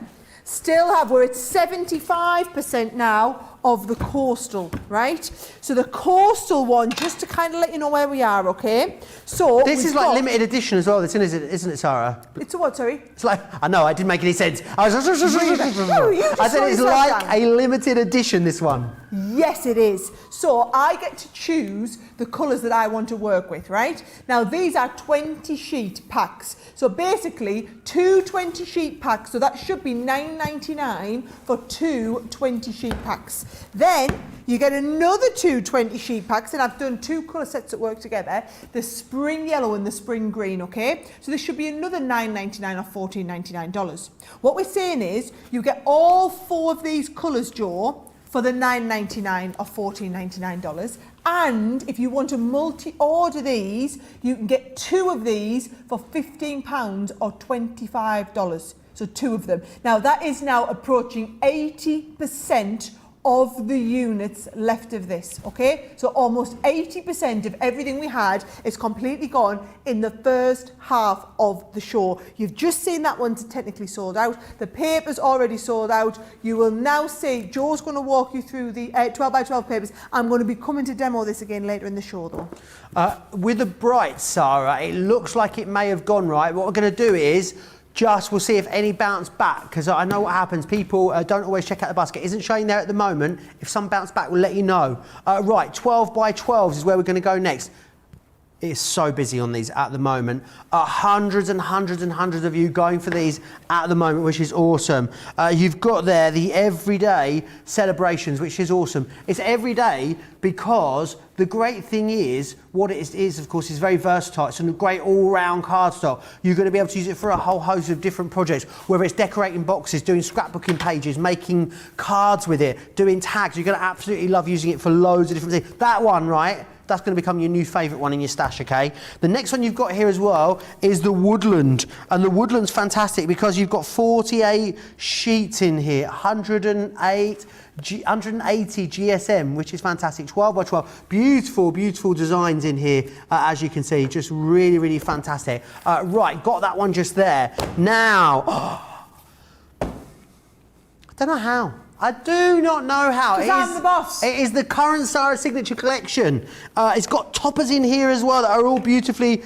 still have, we're at 75% now of the coastal, right? So the coastal one, just to kind of let you know where we are, okay? So this is like limited edition as well, isn't it, Sara? It's a what, sorry? It's like, I know, it didn't make any sense. I said it's slow like yourself a limited edition, this one. Yes, it is. So I get to choose the colours that I want to work with, right? Now, these are 20-sheet packs. So basically, 2 20-sheet packs. So that should be $9.99 for 2 20-sheet packs. Then you get another 2 20-sheet packs, and I've done 2 colour sets that work together, the spring yellow and the spring green, okay? So this should be another $9.99 or $14.99. What we're saying is you get all 4 of these colours, Joe, for the $9.99 or $14.99. And if you want to multi-order these, you can get 2 of these for £15 or $25. So 2 of them. Now that is now approaching 80% of the units left of this, okay? So almost 80% of everything we had is completely gone in the first half of the show. You've just seen that one's technically sold out. The paper's already sold out. You will now see, Joe's going to walk you through the 12 by 12 papers. I'm going to be coming to demo this again later in the show though. With the bright, Sara, it looks like it may have gone right. What we're going to do is, we'll see if any bounce back, because I know what happens. People don't always check out the basket. It isn't showing there at the moment. If some bounce back, we'll let you know. Right, 12 by 12s is where we're going to go next. It's so busy on these at the moment. Hundreds and hundreds and hundreds of you going for these at the moment, which is awesome. You've got there the everyday celebrations, which is awesome. It's everyday because the great thing is, what it is of course, is very versatile. It's a great all-round cardstock. You're going to be able to use it for a whole host of different projects, whether it's decorating boxes, doing scrapbooking pages, making cards with it, doing tags. You're going to absolutely love using it for loads of different things. That one, right? That's going to become your new favourite one in your stash, okay? The next one you've got here as well is the Woodland. And the Woodland's fantastic because you've got 48 sheets in here, 180 GSM, which is fantastic. 12 by 12. Beautiful, beautiful designs in here, as you can see. Just really, really fantastic. Right, got that one just there. Now, I don't know how. I do not know how. Because I'm the boss. It is the current Sara Signature Collection. It's got toppers in here as well that are all beautifully...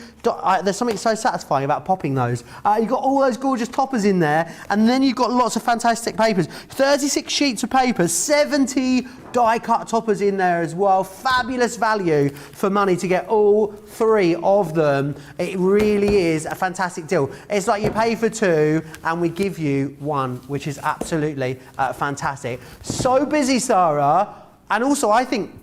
there's something so satisfying about popping those. You've got all those gorgeous toppers in there, and then you've got lots of fantastic papers. 36 sheets of paper, 70 die-cut toppers in there as well. Fabulous value for money to get all 3 of them. It really is a fantastic deal. It's like you pay for 2 and we give you 1, which is absolutely fantastic. So busy, Sara. And also, I think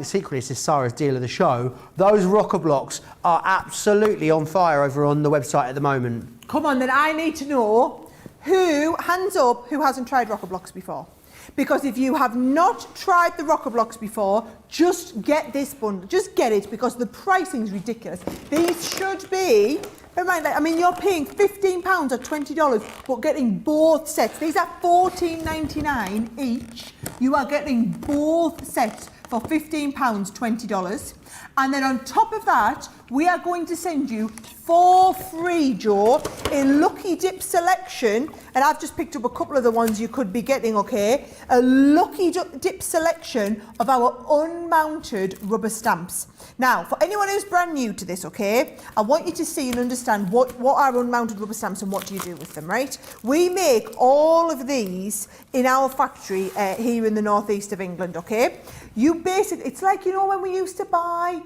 secretly this is Sara's deal of the show. Those rocker blocks are absolutely on fire over on the website at the moment. Come on, then I need to know who, hands up, who hasn't tried rocker blocks before. Because if you have not tried the rocker blocks before, just get this bundle. Just get it, because the pricing is ridiculous. These should be, bear in mind, I mean, you're paying £15 or $20, but getting both sets. These are $14.99 each. You are getting both sets for £15, $20. And then on top of that, we are going to send you for free, Joe, a Lucky Dip selection. And I've just picked up a couple of the ones you could be getting, okay? A Lucky Dip selection of our unmounted rubber stamps. Now, for anyone who's brand new to this, okay, I want you to see and understand what are unmounted rubber stamps and what do you do with them, right? We make all of these in our factory here in the northeast of England, okay? You basically, it's like, you know, when we used to buy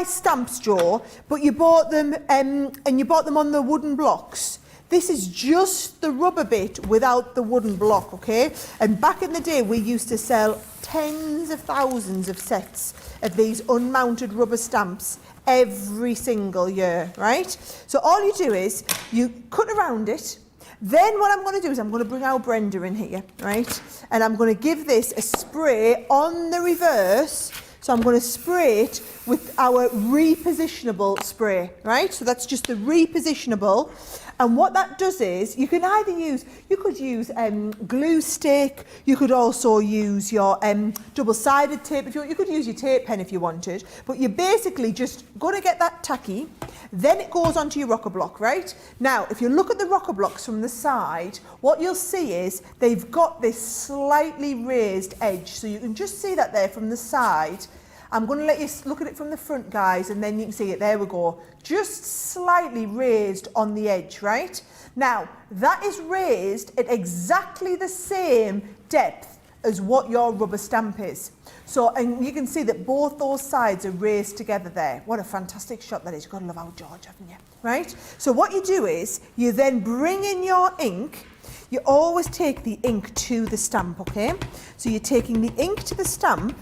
stamps, Joe, but you bought them and you bought them on the wooden blocks. This is just the rubber bit without the wooden block, okay? And back in the day, we used to sell tens of thousands of sets of these unmounted rubber stamps every single year, right? So all you do is you cut around it. Then what I'm going to do is I'm going to bring our Brenda in here, right? And I'm going to give this a spray on the reverse. So I'm going to spray it with our repositionable spray, right? So that's just the repositionable. And what that does is you can either use, you could use glue stick, you could also use your double-sided tape, if you could use your tape pen if you wanted, but you're basically just going to get that tacky, then it goes onto your rocker block, right? Now, if you look at the rocker blocks from the side, what you'll see is they've got this slightly raised edge, so you can just see that there from the side. I'm going to let you look at it from the front, guys, and then you can see it. There we go. Just slightly raised on the edge, right? Now, that is raised at exactly the same depth as what your rubber stamp is. So, and you can see that both those sides are raised together there. What a fantastic shot that is. You've got to love our George, haven't you? Right? So what you do is you then bring in your ink. You always take the ink to the stamp, okay? So you're taking the ink to the stamp,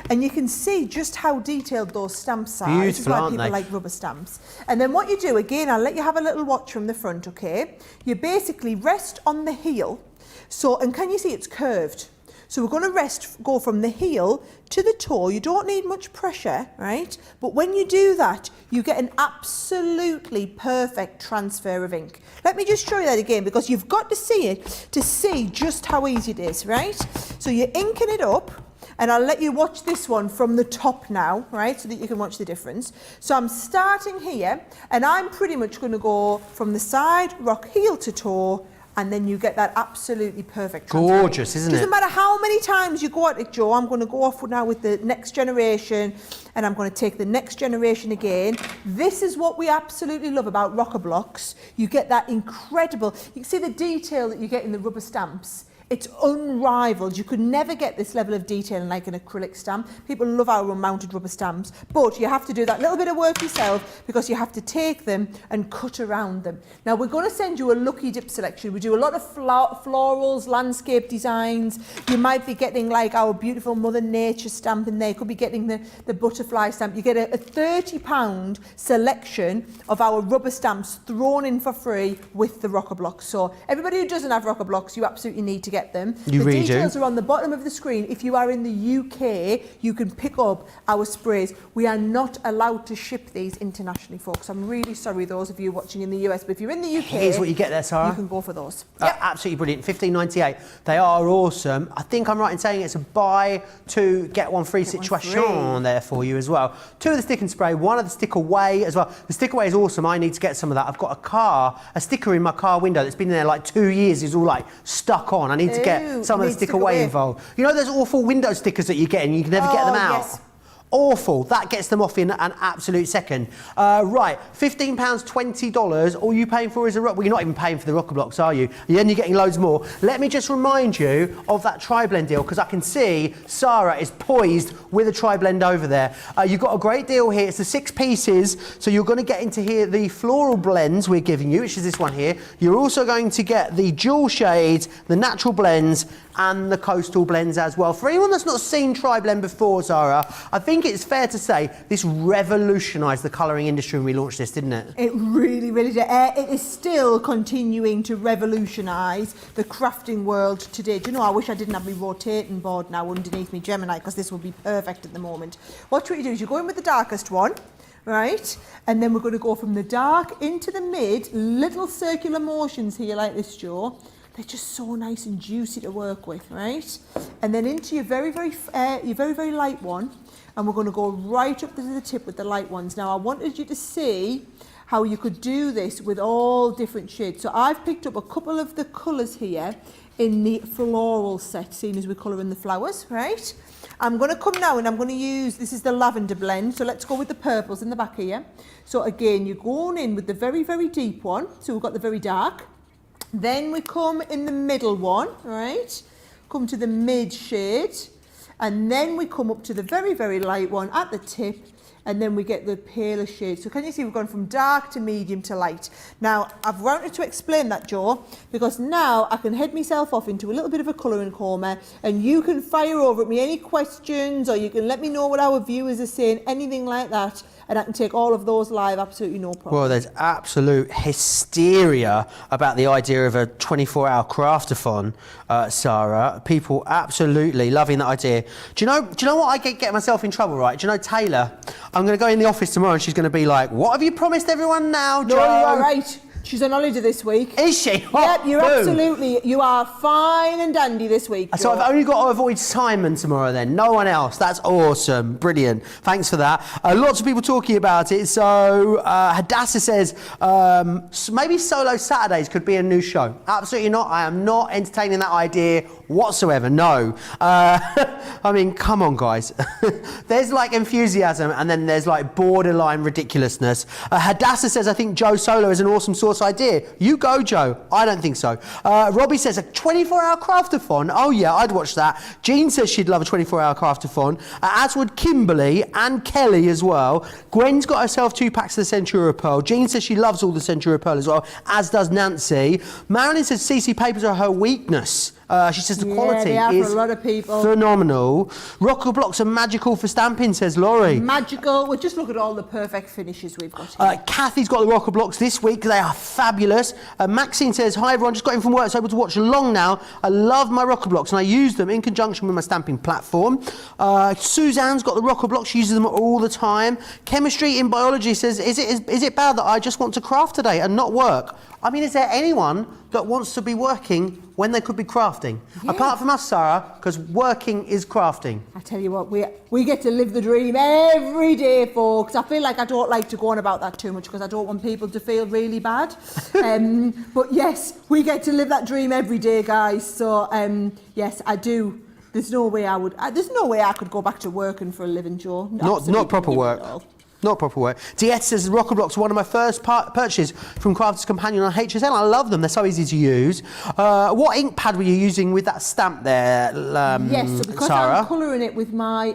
and you can see just how detailed those stamps are. Beautiful, this is why aren't people they? like rubber stamps. And then what you do, again, I'll let you have a little watch from the front, okay? You basically rest on the heel. So, and can you see it's curved? So we're going to go from the heel to the toe. You don't need much pressure, right? But when you do that, you get an absolutely perfect transfer of ink. Let me just show you that again, because you've got to see it to see just how easy it is, right? So you're inking it up, and I'll let you watch this one from the top now, right, so that you can watch the difference. So I'm starting here, and I'm pretty much going to go from the side, rock heel to toe, and then you get that absolutely perfect transfer. Gorgeous, isn't it? Doesn't matter how many times you go at it, Joe. I'm going to go off now with the next generation, and I'm going to take the next generation again. This is what we absolutely love about rocker blocks. You get that incredible, you can see the detail that you get in the rubber stamps. It's unrivaled. You could never get this level of detail in like an acrylic stamp. People love our unmounted rubber stamps, but you have to do that little bit of work yourself because you have to take them and cut around them. Now we're going to send you a Lucky Dip selection. We do a lot of florals, landscape designs. You might be getting like our beautiful Mother Nature stamp in there. You could be getting the butterfly stamp. You get a £30 selection of our rubber stamps thrown in for free with the rocker blocks. So everybody who doesn't have rocker blocks, you absolutely need to get them. You really do. The details are on the bottom of the screen. If you are in the UK, you can pick up our sprays. We are not allowed to ship these internationally, folks. I'm really sorry, those of you watching in the US, but if you're in the UK, here's what you get there, Sara. You can go for those. Absolutely brilliant. $15.98. They are awesome. I think I'm right in saying it's a buy two get one free situation there for you as well. 2 of the stick and spray, 1 of the stick away as well. The stick away is awesome. I need to get some of that. I've got a sticker in my car window that's been there like 2 years. It's all like stuck on. I need to get some of the stick away involved. You know those awful window stickers that you get and you can never get them out? Yes. Awful. That gets them off in an absolute second. Right, £15, $20. All you paying for is a rock. Well, you're not even paying for the rocker blocks, are you? Then you're getting loads more. Let me just remind you of that tri-blend deal because I can see Sara is poised with a tri-blend over there. You've got a great deal here. It's the 6 pieces, so you're going to get into here the floral blends we're giving you, which is this one here. You're also going to get the jewel shades, the natural blends, and the coastal blends as well. For anyone that's not seen tri-blend before, Sara, I think it's fair to say this revolutionised the colouring industry when we launched this, didn't it? It really, really did. It is still continuing to revolutionise the crafting world today. Do you know, I wish I didn't have my rotating board now underneath me Gemini because this would be perfect at the moment. What you do is you go in with the darkest one, right? And then we're going to go from the dark into the mid, little circular motions here like this, Joe. They're just so nice and juicy to work with, right? And then into your very, very light one, and we're going to go right up to the tip with the light ones. Now, I wanted you to see how you could do this with all different shades. So I've picked up a couple of the colours here in the floral set, seeing as we're colouring the flowers, right? I'm going to come now and I'm going to use, this is the lavender blend, so let's go with the purples in the back here. So again, you're going in with the very, very deep one, so we've got the very dark. Then we come in the middle one, right? Come to the mid shade, and then we come up to the very, very light one at the tip, and then we get the paler shade. So can you see we've gone from dark to medium to light. Now, I've wanted to explain that, Joe, because now I can head myself off into a little bit of a colouring coma, and you can fire over at me any questions, or you can let me know what our viewers are saying, anything like that, and I can take all of those live, absolutely no problem. Well, there's absolute hysteria about the idea of a 24-hour craftathon, Sara. People absolutely loving that idea. Do you know what I get myself in trouble, right? Do you know Taylor? I'm going to go in the office tomorrow and she's going to be like, what have you promised everyone now, Joe? No, you are right. She's on holiday this week. Is she? Yep, you are fine and dandy this week. So I've only got to avoid Simon tomorrow then, no one else. That's awesome, brilliant. Thanks for that. Lots of people talking about it. So Hadassah says maybe Solo Saturdays could be a new show. Absolutely not. I am not entertaining that idea whatsoever, no. I mean, come on guys. There's like enthusiasm and then there's like borderline ridiculousness. Hadassah says, I think Joe Solo is an awesome source idea. You go, Joe. I don't think so. Robbie says a 24-hour craftathon. Oh yeah, I'd watch that. Jean says she'd love a 24-hour craftathon. As would Kimberly and Kelly as well. Gwen's got herself 2 packs of the Centura Pearl. Jean says she loves all the Centura Pearl as well, as does Nancy. Marilyn says CC papers are her weakness. She says the quality is for a lot of people. Phenomenal. Rocker blocks are magical for stamping, says Laurie. Magical. Well, just look at all the perfect finishes we've got here. Kathy's got the rocker blocks this week. They are fabulous. Maxine says, hi everyone, just got in from work, so able to watch along now. I love my rocker blocks and I use them in conjunction with my stamping platform. Suzanne's got the rocker blocks. She uses them all the time. Chemistry in biology says, is it bad that I just want to craft today and not work? I mean, is there anyone that wants to be working when they could be crafting? Yeah. Apart from us, Sara, because working is crafting. I tell you what, we get to live the dream every day, folks. I feel like I don't like to go on about that too much because I don't want people to feel really bad. But yes, we get to live that dream every day, guys. So yes, I do. There's no way I could go back to working for a living, Joe. Not proper work. Not proper work. Diet says rocker blocks are one of my first purchases from Crafters Companion on HSL. I love them. They're so easy to use. What ink pad were you using with that stamp there, yes, so because Sara? I'm colouring it with my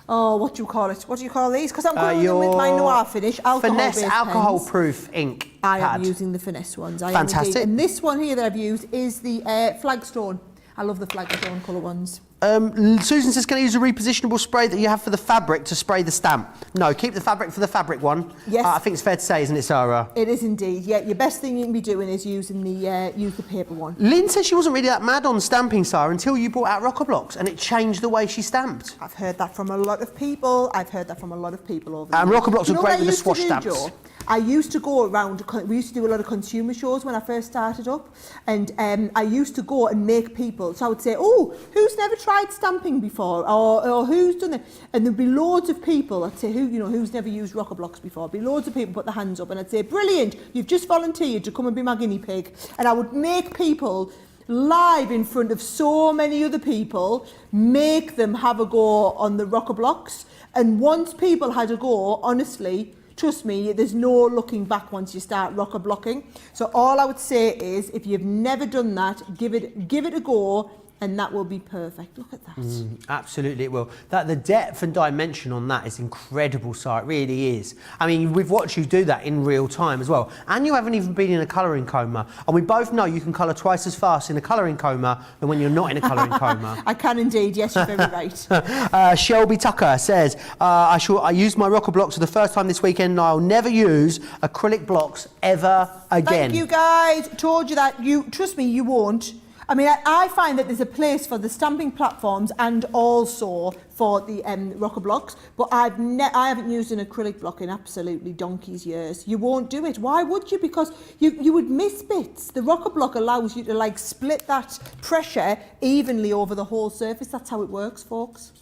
what do you call it? What do you call these? Because I'm colouring them with my noir finish Finesse alcohol-proof ink I pad. am using the Finesse ones. Fantastic. And this one here that I've used is the Flagstone. I love the Flagstone colour ones. Susan says, can I use a repositionable spray that you have for the fabric to spray the stamp? No, keep the fabric for the fabric one. Yes. I think it's fair to say, isn't it, Sara? It is indeed. Yeah, your best thing you can be doing is using the paper one. Lynn says she wasn't really that mad on stamping, Sara, until you brought out rocker blocks and it changed the way she stamped. I've heard that from a lot of people. Over the And rocker blocks are great with the swash stamps. Joe? I used to go around, we used to do a lot of consumer shows when I first started up, and I used to go and make people, so I would say, oh, who's never tried stamping before, or who's done it, and there'd be loads of people. I'd say, who's never used rocker blocks before? There'd be loads of people put their hands up, and I'd say, brilliant, you've just volunteered to come and be my guinea pig. And I would make people live in front of so many other people, make them have a go on the rocker blocks, and once people had a go, honestly, trust me, there's no looking back once you start rocker blocking. So all I would say is, if you've never done that, give it a go, and that will be perfect. Look at that. Absolutely it will. The depth and dimension on that is incredible, Sara. It really is. I mean, we've watched you do that in real time as well. And you haven't even been in a colouring coma. And we both know you can colour twice as fast in a colouring coma than when you're not in a colouring coma. I can indeed. Yes, you're very right. Shelby Tucker says, I used my rocker blocks for the first time this weekend and I'll never use acrylic blocks ever again. Thank you, guys. Told you that. Trust me, you won't. I mean, I find that there's a place for the stamping platforms and also for the rocker blocks, but I haven't used an acrylic block in absolutely donkey's years. You won't do it. Why would you? Because you would miss bits. The rocker block allows you to like split that pressure evenly over the whole surface. That's how it works, folks.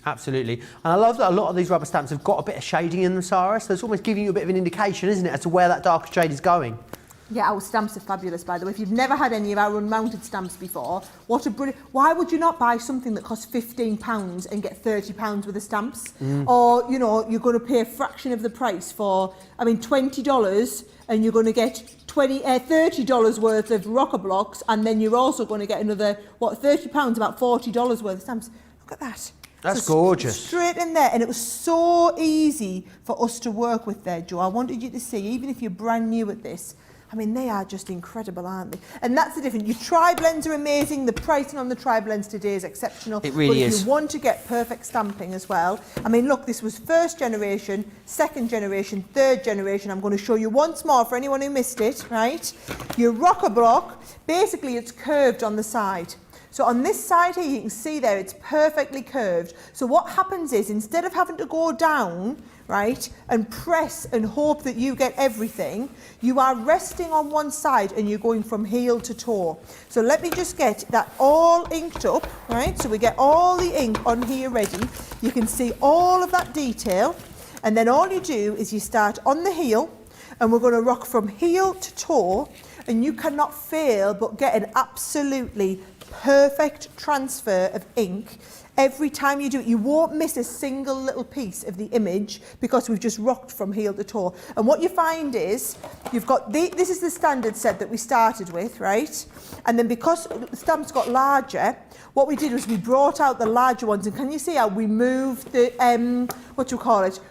Absolutely. And I love that a lot of these rubber stamps have got a bit of shading in them, Sara, so it's almost giving you a bit of an indication, isn't it, as to where that darker shade is going. Yeah, our stamps are fabulous, by the way. If you've never had any of our unmounted stamps before, what a brilliant... Why would you not buy something that costs £15 and get £30 worth of stamps? Or, you know, you're going to pay a fraction of the price for, I mean, $20 and you're going to get $30 worth of rocker blocks, and then you're also going to get another, what, £30, about $40 worth of stamps. Look at that. That's gorgeous. Straight in there, and it was so easy for us to work with there, Joe. I wanted you to see, even if you're brand new at this, I mean, they are just incredible, aren't they? And that's the difference. Your tri-blends are amazing. The pricing on the tri-blends today is exceptional. It really is. But if you want to get perfect stamping as well, I mean, look, this was first generation, second generation, third generation. I'm going to show you once more for anyone who missed it, right? Your rocker block, basically it's curved on the side. So on this side here, you can see there, it's perfectly curved. So what happens is, instead of having to go down, right, and press and hope that you get everything, you are resting on one side and you're going from heel to toe. So let me just get that all inked up, right? So we get all the ink on here ready. You can see all of that detail. And then all you do is you start on the heel, and we're going to rock from heel to toe, and you cannot fail but get an absolutely perfect transfer of ink. Every time you do it, you won't miss a single little piece of the image because we've just rocked from heel to toe. And what you find is, you've got this is the standard set that we started with, right? And then because the stamps got larger, what we did was we brought out the larger ones, and can you see how we moved the,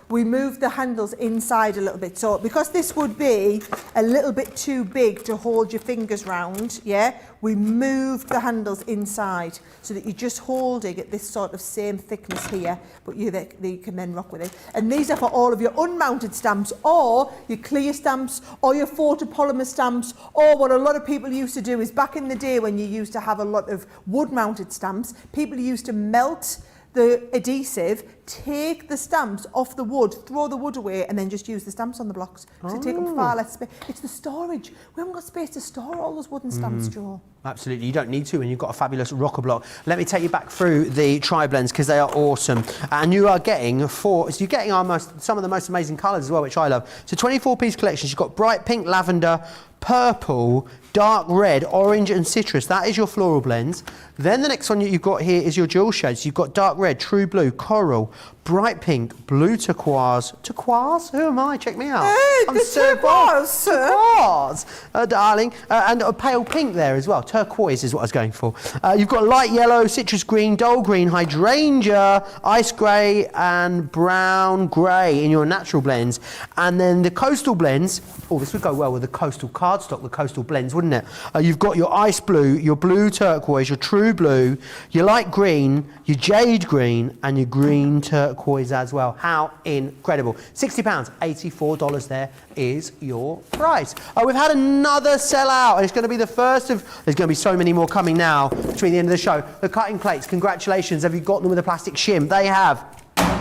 we moved the handles inside a little bit. So because this would be a little bit too big to hold your fingers round, yeah, we moved the handles inside so that you're just holding at this sort of same thickness here, but you can then rock with it. And these are for all of your unmounted stamps, or your clear stamps, or your photopolymer stamps, or what a lot of people used to do is, back in the day when you used to have a lot of wood-mounted stamps, people used to melt the adhesive, take the stamps off the wood, throw the wood away, and then just use the stamps on the blocks. So they take up far less space. It's the storage. We haven't got space to store all those wooden stamps, Joe. Absolutely, you don't need to when you've got a fabulous rocker block. Let me take you back through the tri-blends because they are awesome. And you are getting some of the most amazing colours as well, which I love. So 24-piece collections, you've got bright pink, lavender, purple, dark red, orange and citrus. That is your floral blends. Then the next one you've got here is your jewel shades. You've got dark red, true blue, coral, bright pink, blue turquoise. Turquoise? Who am I? Check me out. Hey, I'm the so turquoise, sir. Turquoise, darling. And a pale pink there as well. Turquoise is what I was going for. You've got light yellow, citrus green, dull green, hydrangea, ice grey and brown grey in your natural blends. And then the coastal blends, this would go well with the coastal cardstock, the coastal blends, wouldn't it? You've got your ice blue, your blue turquoise, your true blue, your light green, your jade green, and your green turquoise as well. How incredible. £60, $84 there is your price. We've had another sellout, and it's going to be the first of, there's going to be so many more coming now between the end of the show. The cutting plates, congratulations. Have you got them with a plastic shim? They have.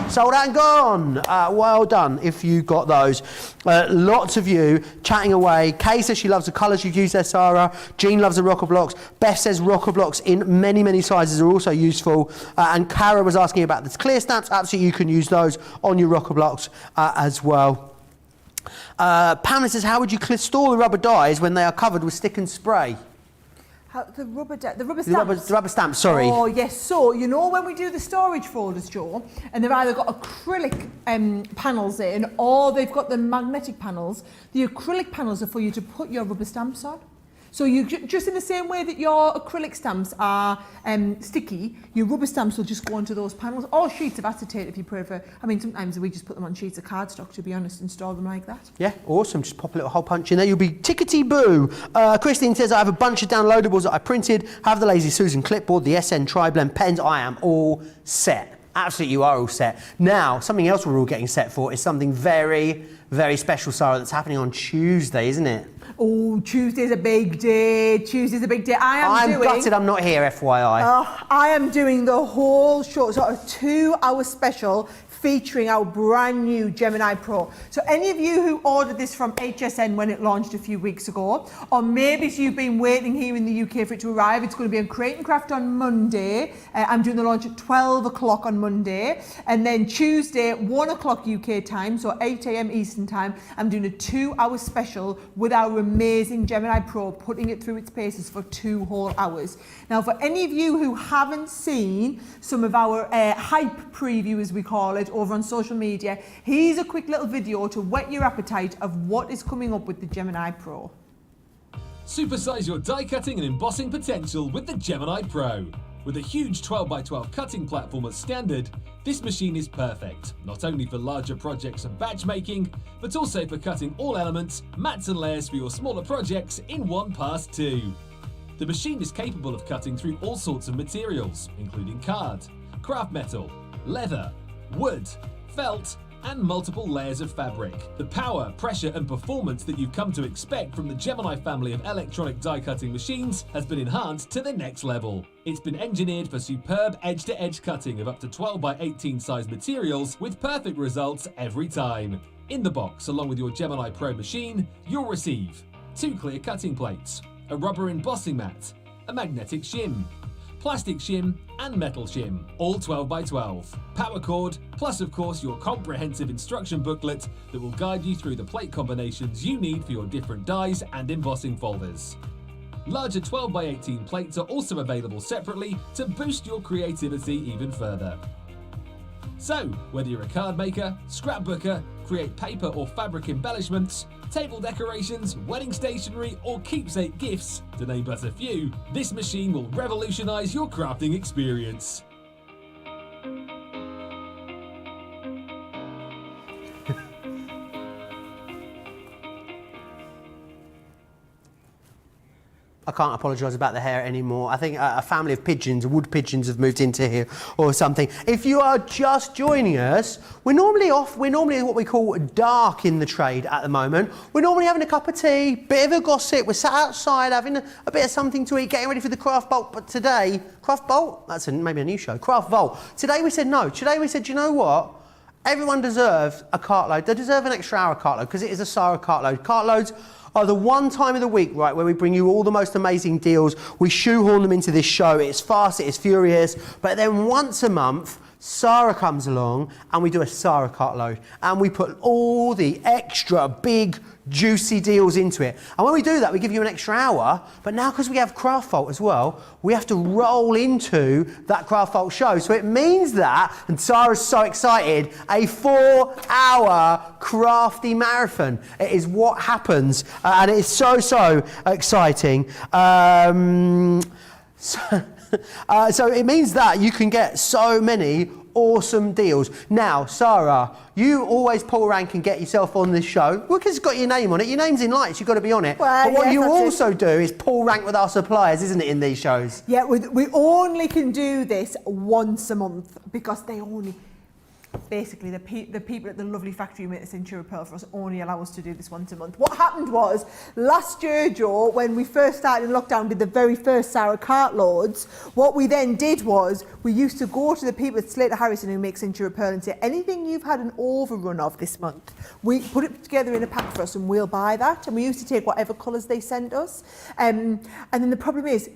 Sold out and gone. Well done if you got those. Lots of you chatting away. Kay says she loves the colours you've used there, Sara. Jean loves the rocker blocks. Beth says rocker blocks in many, many sizes are also useful. And Cara was asking about the clear stamps. Absolutely, you can use those on your rocker blocks as well. Pamela says, how would you store the rubber dies when they are covered with stick and spray? The rubber stamps? The rubber stamps, sorry. Oh, yes. So, you know when we do the storage folders, Joe, and they've either got acrylic panels in, or they've got the magnetic panels, the acrylic panels are for you to put your rubber stamps on. So you just in the same way that your acrylic stamps are sticky, your rubber stamps will just go onto those panels, or sheets of acetate if you prefer. I mean, sometimes we just put them on sheets of cardstock, to be honest, and store them like that. Yeah, awesome. Just pop a little hole punch in there. You'll be tickety-boo. Christine says, I have a bunch of downloadables that I printed, have the Lazy Susan clipboard, the SN Tri-Blend pens. I am all set. Absolutely, you are all set. Now, something else we're all getting set for is something very, very special, Sara, that's happening on Tuesday, isn't it? Oh, Tuesday's a big day. Tuesday's a big day. I'm gutted I'm not here, FYI. I am doing the whole show, sort of 2-hour special featuring our brand new Gemini Pro. So any of you who ordered this from HSN when it launched a few weeks ago, or maybe you've been waiting here in the UK for it to arrive, it's going to be on Crate and Craft on Monday. I'm doing the launch at 12 o'clock on Monday. And then Tuesday, 1 o'clock UK time, so 8 a.m. Eastern time, I'm doing a 2-hour special with our amazing Gemini Pro, putting it through its paces for 2 whole hours. Now, for any of you who haven't seen some of our hype preview, as we call it, over on social media, here's a quick little video to whet your appetite of what is coming up with the Gemini Pro. Supersize your die cutting and embossing potential with the Gemini Pro. With a huge 12x12 cutting platform as standard, this machine is perfect, not only for larger projects and batch making, but also for cutting all elements, mats and layers for your smaller projects in one pass too. The machine is capable of cutting through all sorts of materials, including card, craft metal, leather, wood, felt, and multiple layers of fabric. The power, pressure, and performance that you've come to expect from the Gemini family of electronic die cutting machines has been enhanced to the next level. It's been engineered for superb edge-to-edge cutting of up to 12x18 size materials with perfect results every time. In the box, along with your Gemini Pro machine, you'll receive 2 clear cutting plates, a rubber embossing mat, a magnetic shim, plastic shim and metal shim, all 12x12, power cord, plus of course your comprehensive instruction booklet that will guide you through the plate combinations you need for your different dies and embossing folders. Larger 12x18 plates are also available separately to boost your creativity even further. So, whether you're a card maker, scrapbooker, create paper or fabric embellishments, table decorations, wedding stationery, or keepsake gifts, to name but a few, this machine will revolutionize your crafting experience. I can't apologise about the hair anymore. I think a family of pigeons, wood pigeons, have moved into here or something. If you are just joining us, we're normally what we call dark in the trade at the moment. We're normally having a cup of tea, bit of a gossip. We're sat outside having a bit of something to eat, getting ready for the Craft Bolt. But today, Craft Bolt? That's maybe a new show. Craft Vault. Today we said no. Today we said, you know what? Everyone deserves a cartload. They deserve an extra hour cartload because it is a Sara cartload. Cartloads are the one time of the week, right, where we bring you all the most amazing deals. We shoehorn them into this show. It's fast, it is furious. But then once a month, Sara comes along and we do a Sara cartload. And we put all the extra big, juicy deals into it. And when we do that, we give you an extra hour. But now, because we have Craft Vault as well, we have to roll into that Craft Vault show. So it means that, and Sara's so excited, a 4-hour crafty marathon. It is what happens. And it is so exciting. So it means that you can get so many awesome deals. Now, Sara, you always pull rank and get yourself on this show because it's got your name on it. Your name's in lights, you've got to be on it. Well, but what yes, you that's also do is pull rank with our suppliers, isn't it, in these shows? Yeah, we only can do this once a month because they only... Basically, the people at the lovely factory who make the Centura Pearl for us only allow us to do this once a month. What happened was, last year, Joe, when we first started in lockdown, did the very first Sara Cartloads, what we then did was, we used to go to the people at Slater Harrison who make Centura Pearl and say, anything you've had an overrun of this month, we put it together in a pack for us and we'll buy that. And we used to take whatever colours they sent us. And then the problem is,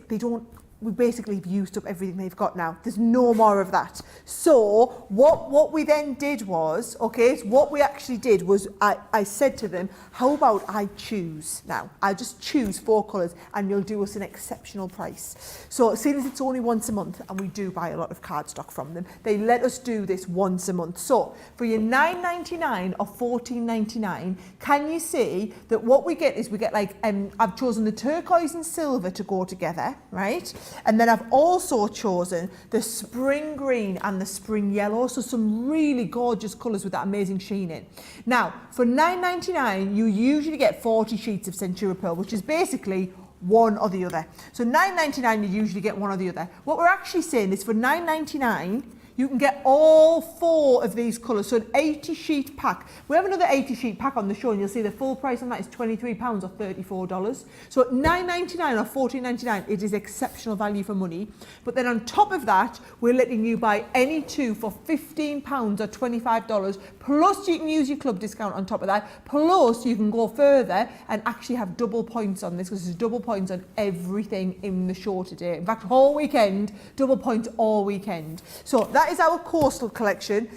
we basically have used up everything they've got now. There's no more of that. So what we then did was, okay, so what we actually did was I said to them, how about I choose now? I'll just choose 4 colours and you'll do us an exceptional price. So seeing as it's only once a month and we do buy a lot of cardstock from them, they let us do this once a month. So for your $9.99 or $14.99, can you see that what we get is we get like, I've chosen the turquoise and silver to go together, right? And then I've also chosen the spring green and the spring yellow, so some really gorgeous colours with that amazing sheen in. Now, for $9.99, you usually get 40 sheets of Centura Pearl, which is basically one or the other. So $9.99, you usually get one or the other. What we're actually saying is for $9.99, You can get all 4 of these colours, so an 80 sheet pack. We have another 80 sheet pack on the show and you'll see the full price on that is £23 or $34. So at $9.99 or $14.99, it is exceptional value for money. But then on top of that, we're letting you buy any 2 for £15 or $25, plus you can use your club discount on top of that, plus you can go further and actually have double points on this, because there's double points on everything in the show today. In fact, whole weekend, double points all weekend. So that is our coastal collection.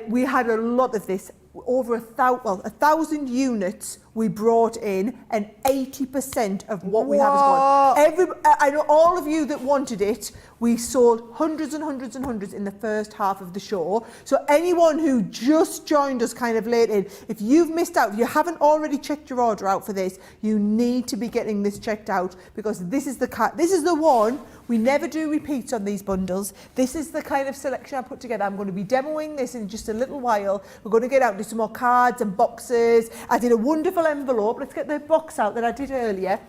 We had a lot of this, over 1,000 units we brought in, and 80% of what we have is gone. I know all of you that wanted it. We sold hundreds and hundreds and hundreds in the first half of the show. So anyone who just joined us kind of late in, if you've missed out, if you haven't already checked your order out for this, you need to be getting this checked out, because this is the one. We never do repeats on these bundles. This is the kind of selection I put together. I'm going to be demoing this in just a little while. We're going to get out and do some more cards and boxes. I did a wonderful envelope. Let's get the box out that I did earlier.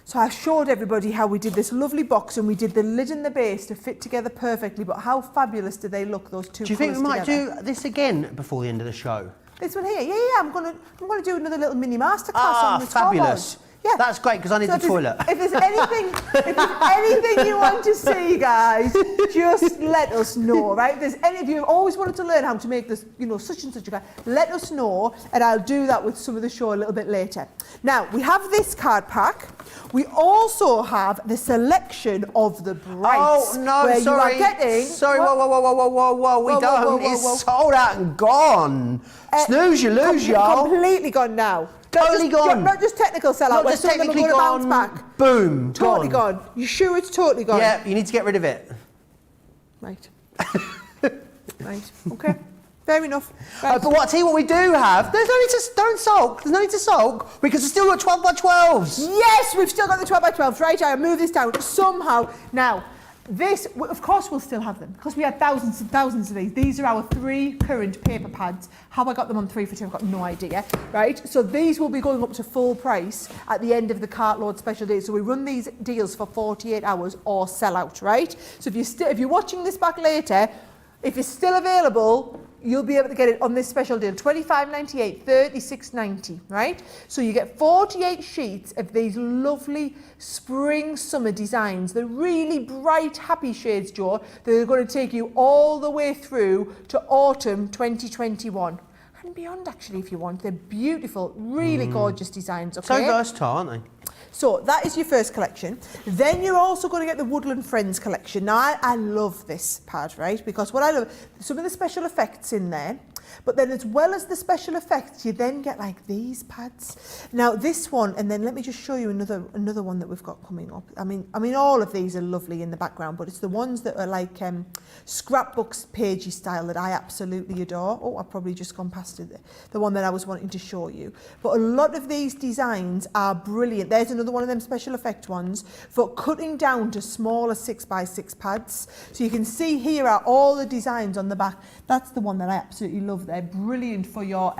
So I showed everybody how we did this lovely box, and we did the lid and the base to fit together perfectly, but how fabulous do they look, those two colours together? Do you think we might do this again before the end of the show? This one here? Yeah, I'm going to do another little mini masterclass on the fabulous. scoreboard. Yeah. That's great, because I need the toilet. If there's anything you want to see, guys, just let us know, right? If there's any of you who always wanted to learn how to make this, such and such a card, let us know, and I'll do that with some of the show a little bit later. Now, we have this card pack. We also have the selection of the brights. Oh, no, where sorry. You are getting, sorry, whoa, we don't. It's sold out and gone. Snooze, you lose, y'all. Completely gone now. Totally gone. Not just technical sellout. Not just technically gone. Back. Boom. Totally gone. You sure it's totally gone? Yeah, you need to get rid of it. Right. Right. Okay. Fair enough. Right. But I tell you what we do have. There's no need to don't sulk. There's no need to sulk, because we've still got 12 by 12s. Yes, we've still got the 12 by 12s. Right. I'll move this down somehow. Now, this, of course, we'll still have them, because we had thousands and thousands of these. These are our 3 current paper pads. How I got them on 3 for 2, I've got no idea, right? So these will be going up to full price at the end of the Cartload special day. So we run these deals for 48 hours or sell out, right? So if you're watching this back later, if it's still available, you'll be able to get it on this special deal, $25.98, $36.90, right? So you get 48 sheets of these lovely spring summer designs, the really bright, happy shades, Joe, that are going to take you all the way through to autumn 2021. And beyond, actually, if you want. They're beautiful, really gorgeous designs, okay? So versatile, aren't they? So that is your first collection. Then you're also going to get the Woodland Friends collection. Now, I love this pad, right? Because what I love, some of the special effects in there, but then as well as the special effects, you then get like these pads. Now this one, and then let me just show you another one that we've got coming up. I mean, all of these are lovely in the background, but it's the ones that are like scrapbooks, pagey style that I absolutely adore. Oh, I've probably just gone past it, the one that I was wanting to show you. But a lot of these designs are brilliant. There's another one of them special effect ones for cutting down to smaller 6x6 pads. So you can see here are all the designs on the back. That's the one that I absolutely love. They're brilliant for your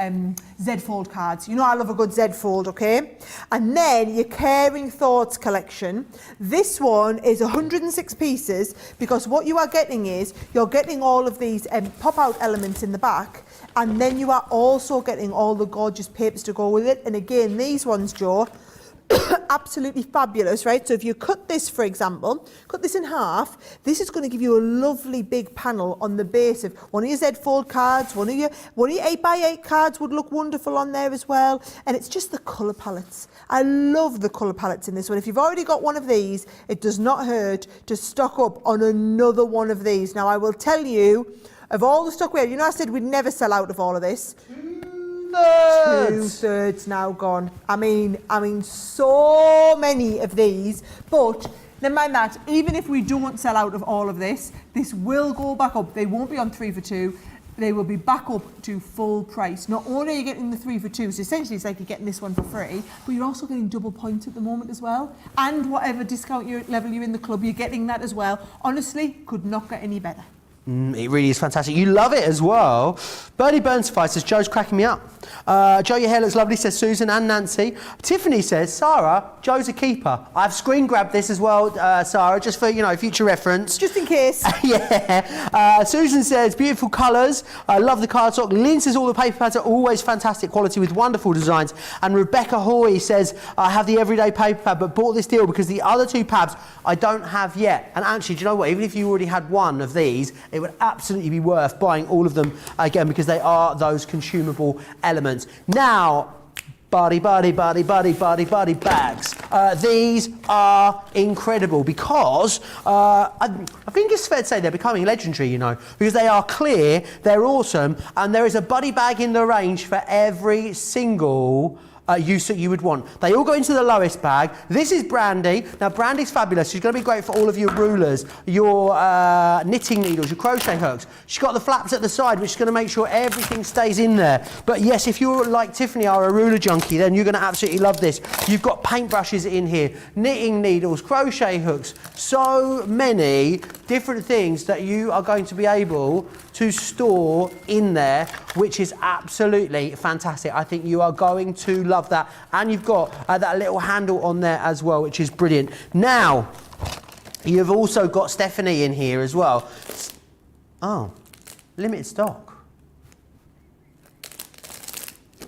Z-fold cards. You know I love a good Z-fold, okay? And then your Caring Thoughts collection. This one is 106 pieces, because what you are getting is you're getting all of these pop-out elements in the back, and then you are also getting all the gorgeous papers to go with it. And again, these ones, Joe, absolutely fabulous, right? So if you cut this, for example, cut this in half, this is going to give you a lovely big panel on the base of one of your Z-fold cards, one of your 8x8 cards would look wonderful on there as well. And it's just the colour palettes. I love the colour palettes in this one. If you've already got one of these, it does not hurt to stock up on another one of these. Now, I will tell you, of all the stock we have, you know I said we'd never sell out of all of this. 2/3 now gone. I mean, so many of these, but never mind that. Even if we don't sell out of all of this, this will go back up. They won't be on 3 for 2. They will be back up to full price. Not only are you getting the 3 for 2, so essentially it's like you're getting this one for free, but you're also getting double points at the moment as well. And whatever discount level you're in the club, you're getting that as well. Honestly, could not get any better. It really is fantastic. You love it as well. Bernie Burnsify says, Joe's cracking me up. Joe, your hair looks lovely, says Susan and Nancy. Tiffany says, Sara, Joe's a keeper. I've screen grabbed this as well, Sara, just for, future reference. Just in case. Yeah. Susan says, beautiful colours. I love the cardstock. Lynn says, all the paper pads are always fantastic quality with wonderful designs. And Rebecca Hoy says, I have the everyday paper pad, but bought this deal because the other 2 pads I don't have yet. And actually, do you know what? Even if you already had one of these, it would absolutely be worth buying all of them again because they are those consumable elements. Now, buddy bags. These are incredible because I think it's fair to say they're becoming legendary, because they are clear, they're awesome, and there is a buddy bag in the range for every single use that you would want. They all go into the lowest bag. This is Brandy. Now, Brandy's fabulous. She's going to be great for all of your rulers, your knitting needles, your crochet hooks. She's got the flaps at the side, which is going to make sure everything stays in there. But yes, if you're like Tiffany, are a ruler junkie, then you're going to absolutely love this. You've got paintbrushes in here, knitting needles, crochet hooks, so many different things that you are going to be able to store in there, which is absolutely fantastic. I think you are going to love that. And you've got that little handle on there as well, which is brilliant. Now, you've also got Stephanie in here as well. Oh, limited stock.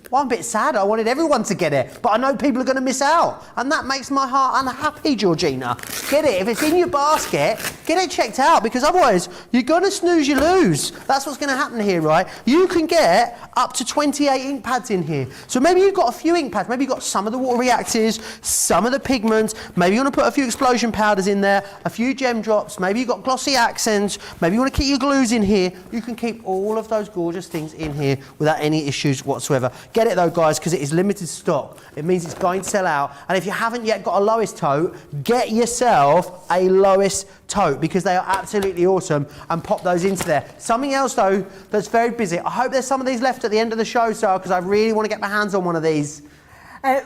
Well, I'm a bit sad. I wanted everyone to get it, but I know people are going to miss out. And that makes my heart unhappy, Georgina. Get it. If it's in your basket, get it checked out, because otherwise you're going to snooze, you lose. That's what's going to happen here, right? You can get up to 28 ink pads in here. So maybe you've got a few ink pads. Maybe you've got some of the water reactives, some of the pigments. Maybe you want to put a few explosion powders in there, a few gem drops. Maybe you've got glossy accents. Maybe you want to keep your glues in here. You can keep all of those gorgeous things in here without any issues whatsoever. Get it though, guys, because it is limited stock. It means it's going to sell out. And if you haven't yet got a Lois tote, get yourself a Lois tote, because they are absolutely awesome, and pop those into there. Something else though that's very busy. I hope there's some of these left at the end of the show, Sarah, because I really want to get my hands on one of these.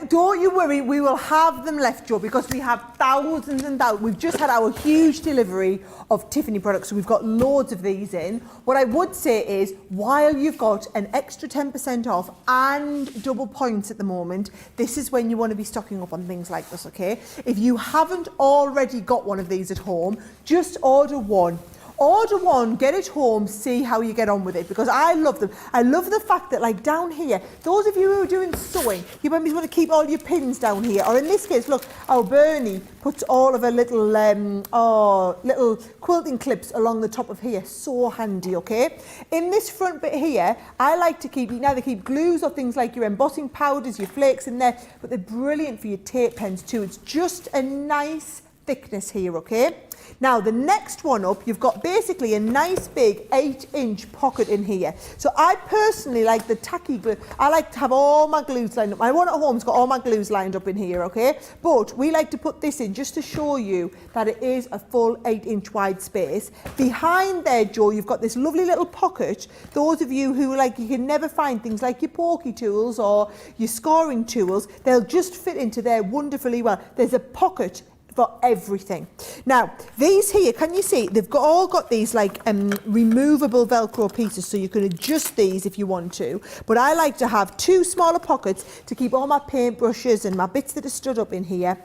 Don't you worry, we will have them left, Joe, because we have thousands and thousands. We've just had our huge delivery of Tiffany products, so we've got loads of these in. What I would say is, while you've got an extra 10% off and double points at the moment, this is when you want to be stocking up on things like this, okay? If you haven't already got one of these at home, just order one. Order one, get it home, see how you get on with it, because I love them. I love the fact that, like, down here, those of you who are doing sewing, you might want to keep all your pins down here. Or in this case, look, our Bernie puts all of her little little quilting clips along the top of here. So handy, okay? In this front bit here, I like to keep, you can either keep glues or things like your embossing powders, your flakes in there, but they're brilliant for your tape pens too. It's just a nice thickness here, okay? Now, the next one up, you've got basically a nice big 8-inch pocket in here. So I personally like the tacky glue. I like to have all my glues lined up. My one at home's got all my glues lined up in here, okay? But we like to put this in just to show you that it is a full 8-inch wide space. Behind there, Joe, you've got this lovely little pocket. Those of you who, like, you can never find things like your pokey tools or your scoring tools, they'll just fit into there wonderfully well. There's a pocket for everything. Now, these here, can you see, they've all got these like removable Velcro pieces, so you can adjust these if you want to. But I like to have 2 smaller pockets to keep all my paintbrushes and my bits that are stood up in here.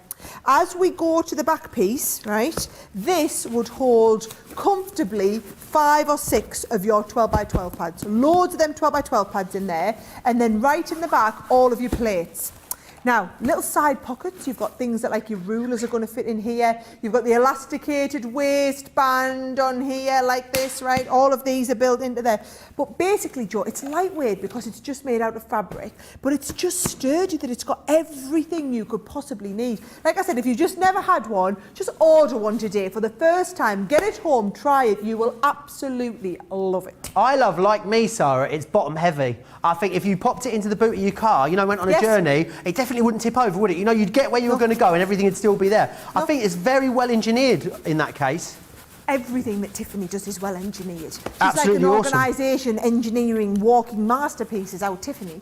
As we go to the back piece, right, this would hold comfortably 5 or 6 of your 12 by 12 pads. Loads of them 12 by 12 pads in there, and then right in the back, all of your plates. Now, little side pockets, you've got things that like your rulers are going to fit in here. You've got the elasticated waistband on here like this, right? All of these are built into there. But basically, Joe, it's lightweight because it's just made out of fabric, but it's just sturdy that it's got everything you could possibly need. Like I said, if you just never had one, just order one today for the first time. Get it home, try it. You will absolutely love it. I love, like me, Sarah, it's bottom heavy. I think if you popped it into the boot of your car, went on a journey, it definitely wouldn't tip over, would it? You'd get where you were going to go and everything would still be there. I think it's very well engineered in that case. Everything that Tiffany does is well engineered. She's Absolutely like an awesome. organisation engineering walking masterpieces, our Tiffany.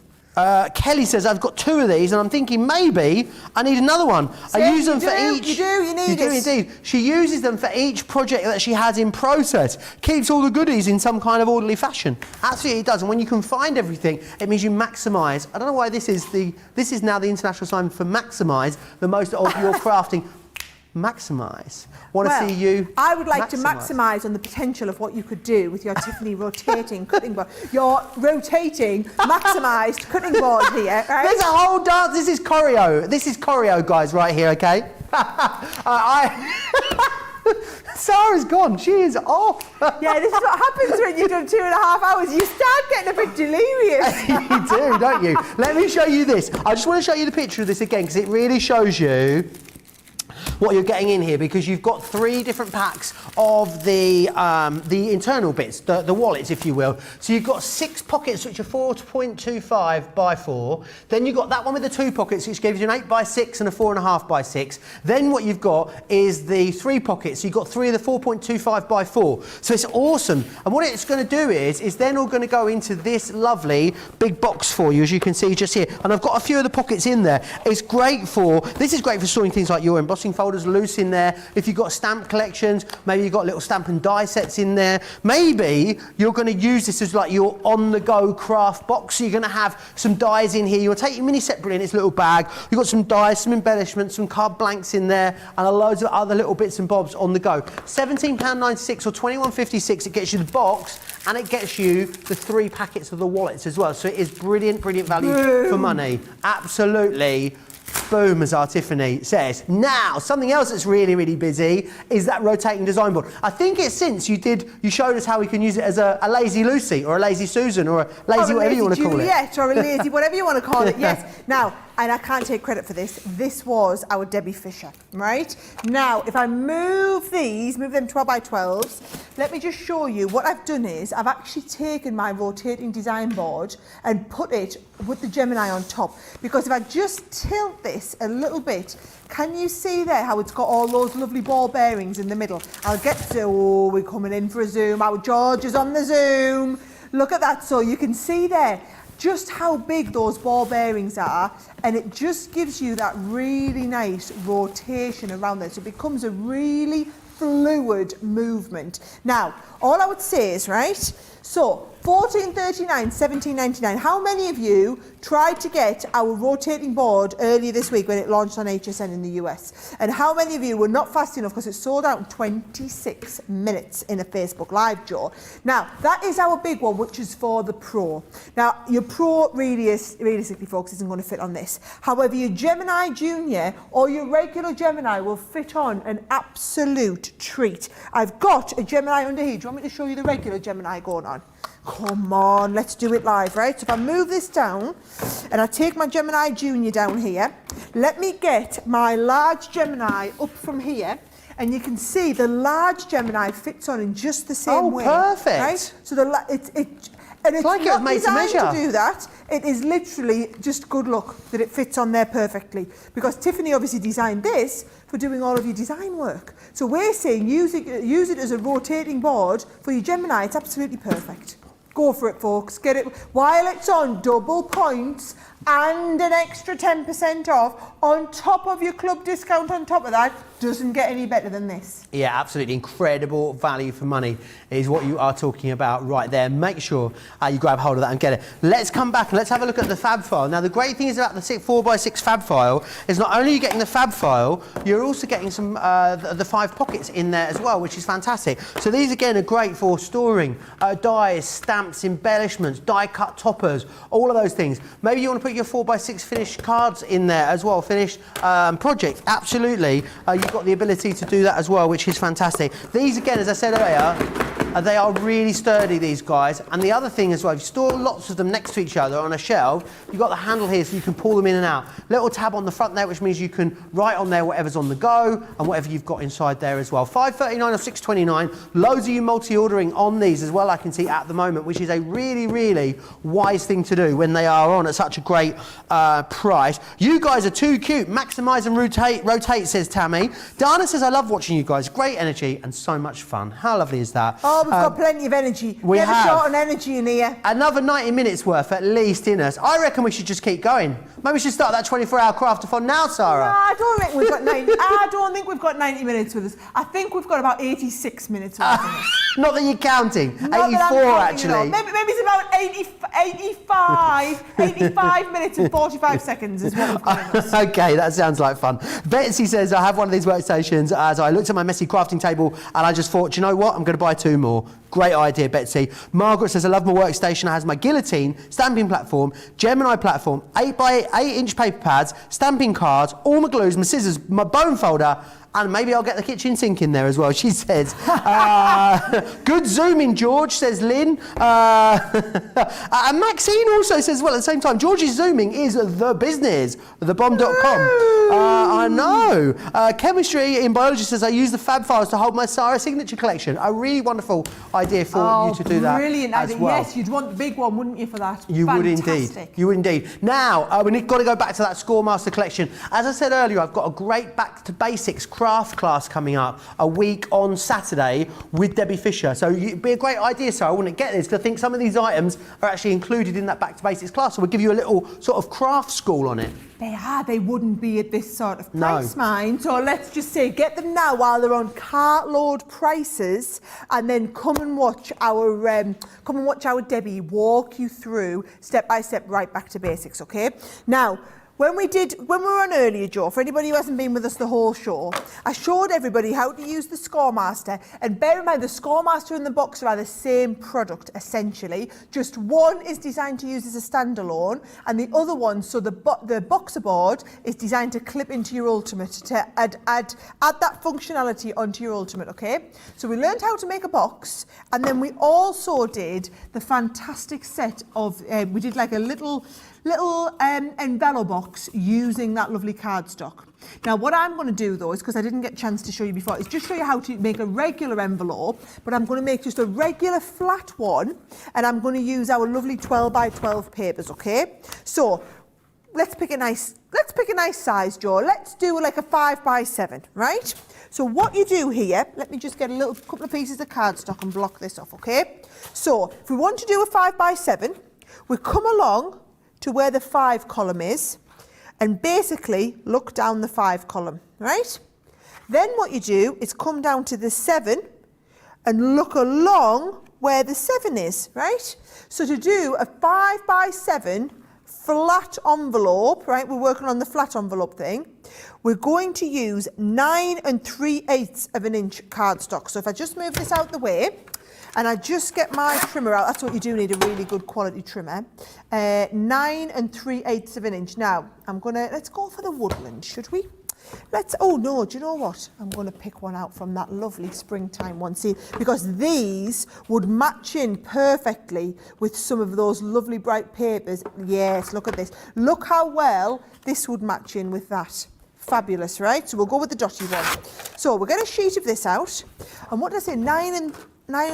Kelly says, I've got 2 of these and I'm thinking maybe I need another one. I use them for each. You need it. Indeed. She uses them for each project that she has in process. Keeps all the goodies in some kind of orderly fashion. Absolutely it does. And when you can find everything, it means you maximise. I don't know why this is now the international sign for maximise the most of your crafting. Maximise. Want to see you I would like to maximise on the potential of what you could do with your Tiffany rotating cutting board. Your rotating, maximised cutting board here, right? There's a whole dance. This is choreo. This is choreo, guys, right here, okay? Sarah's gone. She is off. Yeah, this is what happens when you've done 2.5 hours. You start getting a bit delirious. You do, don't you? Let me show you this. I just want to show you the picture of this again because it really shows you what you're getting in here, because you've got 3 different packs of the internal bits, the wallets, if you will. So you've got 6 pockets, which are 4.25 by 4. Then you've got that one with the 2 pockets, which gives you an 8 by 6 and a 4.5 by 6. Then what you've got is the 3 pockets. So you've got 3 of the 4.25 by 4. So it's awesome. And what it's going to do is then all going to go into this lovely big box for you, as you can see just here. And I've got a few of the pockets in there. This is great for storing things like your embossing folders loose in there. If you've got stamp collections, maybe you've got little stamp and die sets in there. Maybe you're going to use this as like your on-the-go craft box. So you're going to have some dies in here. You'll take your mini set in its little bag. You've got some dies, some embellishments, some card blanks in there, and loads of other little bits and bobs on the go. £17.96 or £21.56. It gets you the box and it gets you the 3 packets of the wallets as well. So it is brilliant, brilliant value for money. Absolutely. Boom, as our Tiffany says. Now, something else that's really, really busy is that rotating design board. I think it's since you showed us how we can use it as a lazy Lucy or a lazy Susan or a lazy whatever you want to call it. Juliet or a lazy whatever you want to call it, yes. Now, and I can't take credit for this, this was our Debbie Fisher, right? Now, if I move them 12 by 12s, let me just show you what I've done is I've actually taken my rotating design board and put it with the Gemini on top. Because if I just tilt this a little bit, can you see there how it's got all those lovely ball bearings in the middle? I'll get to, oh, we're coming in for a zoom. Our George is on the zoom. Look at that, so you can see there just how big those ball bearings are, and it just gives you that really nice rotation around there. So it becomes a really fluid movement. Now, all I would say is, right, so $14.39, $17.99. How many of you tried to get our rotating board earlier this week when it launched on HSN in the US? And how many of you were not fast enough because it sold out in 26 minutes in a Facebook Live, Joe? Now, that is our big one, which is for the Pro. Now, your Pro realistically, folks, isn't going to fit on this. However, your Gemini Junior or your regular Gemini will fit on an absolute treat. I've got a Gemini under here. Do you want me to show you the regular Gemini going on? Come on, let's do it live, right? So if I move this down and I take my Gemini Junior down here, let me get my large Gemini up from here, and you can see the large Gemini fits on in just the same way. Oh, perfect. Right? So it's like it was made to measure. to do that. It is literally just good luck that it fits on there perfectly, because Tiffany obviously designed this for doing all of your design work. So we're saying use it as a rotating board for your Gemini. It's absolutely perfect. Go for it, folks. Get it while it's on double points and an extra 10% off on top of your club discount on top of that. Doesn't get any better than this. Yeah, absolutely. Incredible value for money is what you are talking about right there. Make sure you grab hold of that and get it. Let's come back and let's have a look at the fab file. Now, the great thing is about the 4x6 fab file is not only are you getting the fab file, you're also getting some the 5 pockets in there as well, which is fantastic. So these, again, are great for storing dies, stamps, embellishments, die-cut toppers, all of those things. Maybe you want to put your 4x6 finished cards in there as well, finished projects. Absolutely. You've got the ability to do that as well, which is fantastic. These, again, as I said earlier, they are really sturdy, these guys. And the other thing as well, if you store lots of them next to each other on a shelf, you've got the handle here so you can pull them in and out. Little tab on the front there, which means you can write on there whatever's on the go and whatever you've got inside there as well. $5.39 or $6.29. Loads of you multi-ordering on these as well, I can see at the moment, which is a really, really wise thing to do when they are on at such a great price. You guys are too cute. Maximise and rotate, says Tammy. Dana says, I love watching you guys. Great energy and so much fun. How lovely is that? Oh, Oh, we've got plenty of energy. we Never have. short on energy in here. Another 90 minutes worth at least in us. I reckon we should just keep going. Maybe we should start that 24-hour craftathon now, Sarah. No, I don't think we've got 90. I don't think we've got 90 minutes with us. I think we've got about 86 minutes with us. Not that you're counting. Not 84 that I'm counting, actually. you know. Maybe it's about 85 minutes and 45 seconds is what we've got in us. Okay, that sounds like fun. Betsy says, I have one of these workstations as I looked at my messy crafting table and I just thought, you know what, I'm going to buy 2 more. Great idea, Betsy. Margaret says, I love my workstation. It has my guillotine, stamping platform, Gemini platform, 8x8-inch paper pads, stamping cards, all my glues, my scissors, my bone folder, and maybe I'll get the kitchen sink in there as well, she says. Good zooming, George, says Lynn. And Maxine also says, well, at the same time, George's zooming is the business, thebomb.com. I know. Chemistry in biology says, I use the fab files to hold my Sara signature collection. A really wonderful idea for you to do that brilliant as idea. well. Yes, you'd want the big one, wouldn't you, for that? You would Fantastic. indeed. You would indeed. Now, we've got to go back to that Scoremaster collection. As I said earlier, I've got a great Back to Basics craft class coming up a week on Saturday with Debbie Fisher. So it'd be a great idea, Sarah, wouldn't it, get this? Because I think some of these items are actually included in that Back to Basics class. So we'll give you a little sort of craft school on it. They are. They wouldn't be at this sort of No. price, mine. So let's just say, get them now while they're on Cartload prices, and then come and watch our Debbie walk you through step by step right back to basics. Okay. Now, when we were on earlier, Joe, for anybody who hasn't been with us the whole show, I showed everybody how to use the Scoremaster. And bear in mind, the Scoremaster and the Boxer are the same product, essentially. Just one is designed to use as a standalone, and the other one, so the Boxer board, is designed to clip into your Ultimate, to add that functionality onto your Ultimate, okay? So we learned how to make a box, and then we also did the fantastic set of, we did like a little envelope box using that lovely cardstock. Now what I'm going to do though is, because I didn't get a chance to show you before, is just show you how to make a regular envelope, but I'm going to make just a regular flat one, and I'm going to use our lovely 12 by 12 papers, okay? So let's pick a nice size, Joe. Let's do like a 5 by 7, right? So what you do here, let me just get a couple of pieces of cardstock and block this off, okay? So if we want to do a 5 by 7, we come along to where the 5 column is and basically look down the 5 column, right? Then what you do is come down to the 7 and look along where the 7 is, right? So to do a 5 by 7 flat envelope, right? We're working on the flat envelope thing. We're going to use 9 3/8 of an inch cardstock. So if I just move this out the way, and I just get my trimmer out. That's what you do need, a really good quality trimmer. 9 3/8 of an inch. Now, let's go for the woodland, should we? Oh no, do you know what? I'm gonna pick one out from that lovely springtime one. See, because these would match in perfectly with some of those lovely bright papers. Yes, look at this. Look how well this would match in with that. Fabulous, right? So we'll go with the dotty one. So we'll get a sheet of this out. And what did I say? 9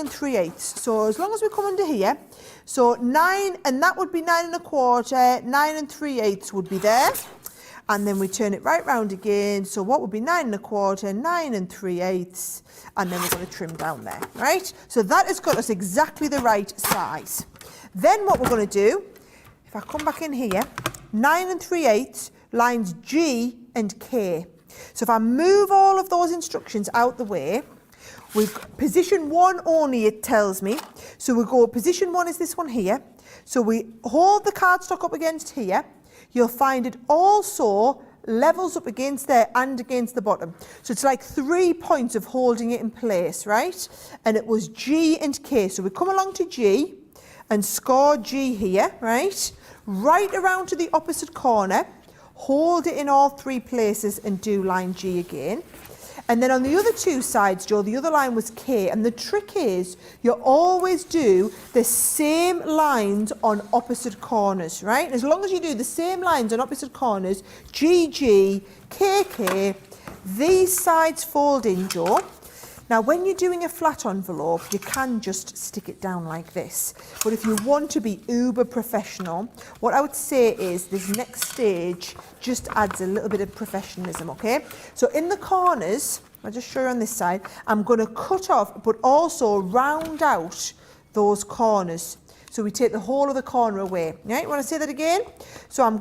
3/8. So as long as we come under here, so 9, and that would be 9 1/4, 9 3/8 would be there. And then we turn it right round again. So what would be 9 1/4, 9 3/8, and then we're going to trim down there, right? So that has got us exactly the right size. Then what we're going to do, if I come back in here, 9 3/8, lines G and K. So if I move all of those instructions out the way, we've position 1 only, it tells me. So we go, position 1 is this one here. So we hold the cardstock up against here. You'll find it also levels up against there and against the bottom. So it's like 3 points of holding it in place, right? And it was G and K. So we come along to G and score G here, right? Right around to the opposite corner. Hold it in all 3 places and do line G again. And then on the other 2 sides, Joe, the other line was K. And the trick is you always do the same lines on opposite corners, right? As long as you do the same lines on opposite corners, G, G, K, K, these sides fold in, Joe. Now, when you're doing a flat envelope, you can just stick it down like this. But if you want to be uber professional, what I would say is this next stage just adds a little bit of professionalism, okay? So in the corners, I'll just show you on this side. I'm going to cut off, but also round out those corners. So we take the whole of the corner away. Yeah, you want to say that again? So I'm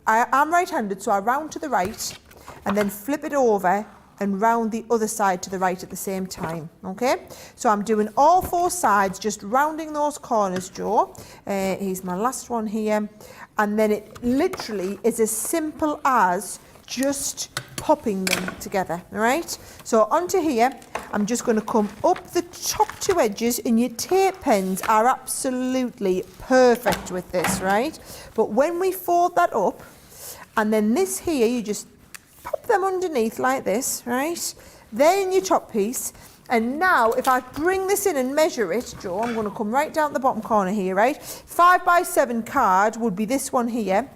right-handed, so I round to the right and then flip it over and round the other side to the right at the same time, okay? So I'm doing all 4 sides, just rounding those corners, Joe. Here's my last one here. And then it literally is as simple as just popping them together, all right? So onto here, I'm just going to come up the top 2 edges, and your tape pens are absolutely perfect with this, right? But when we fold that up, and then this here, you just pop them underneath like this, right? Then your top piece. And now, if I bring this in and measure it, Joe, I'm going to come right down the bottom corner here, right? 5x7 card would be this one here.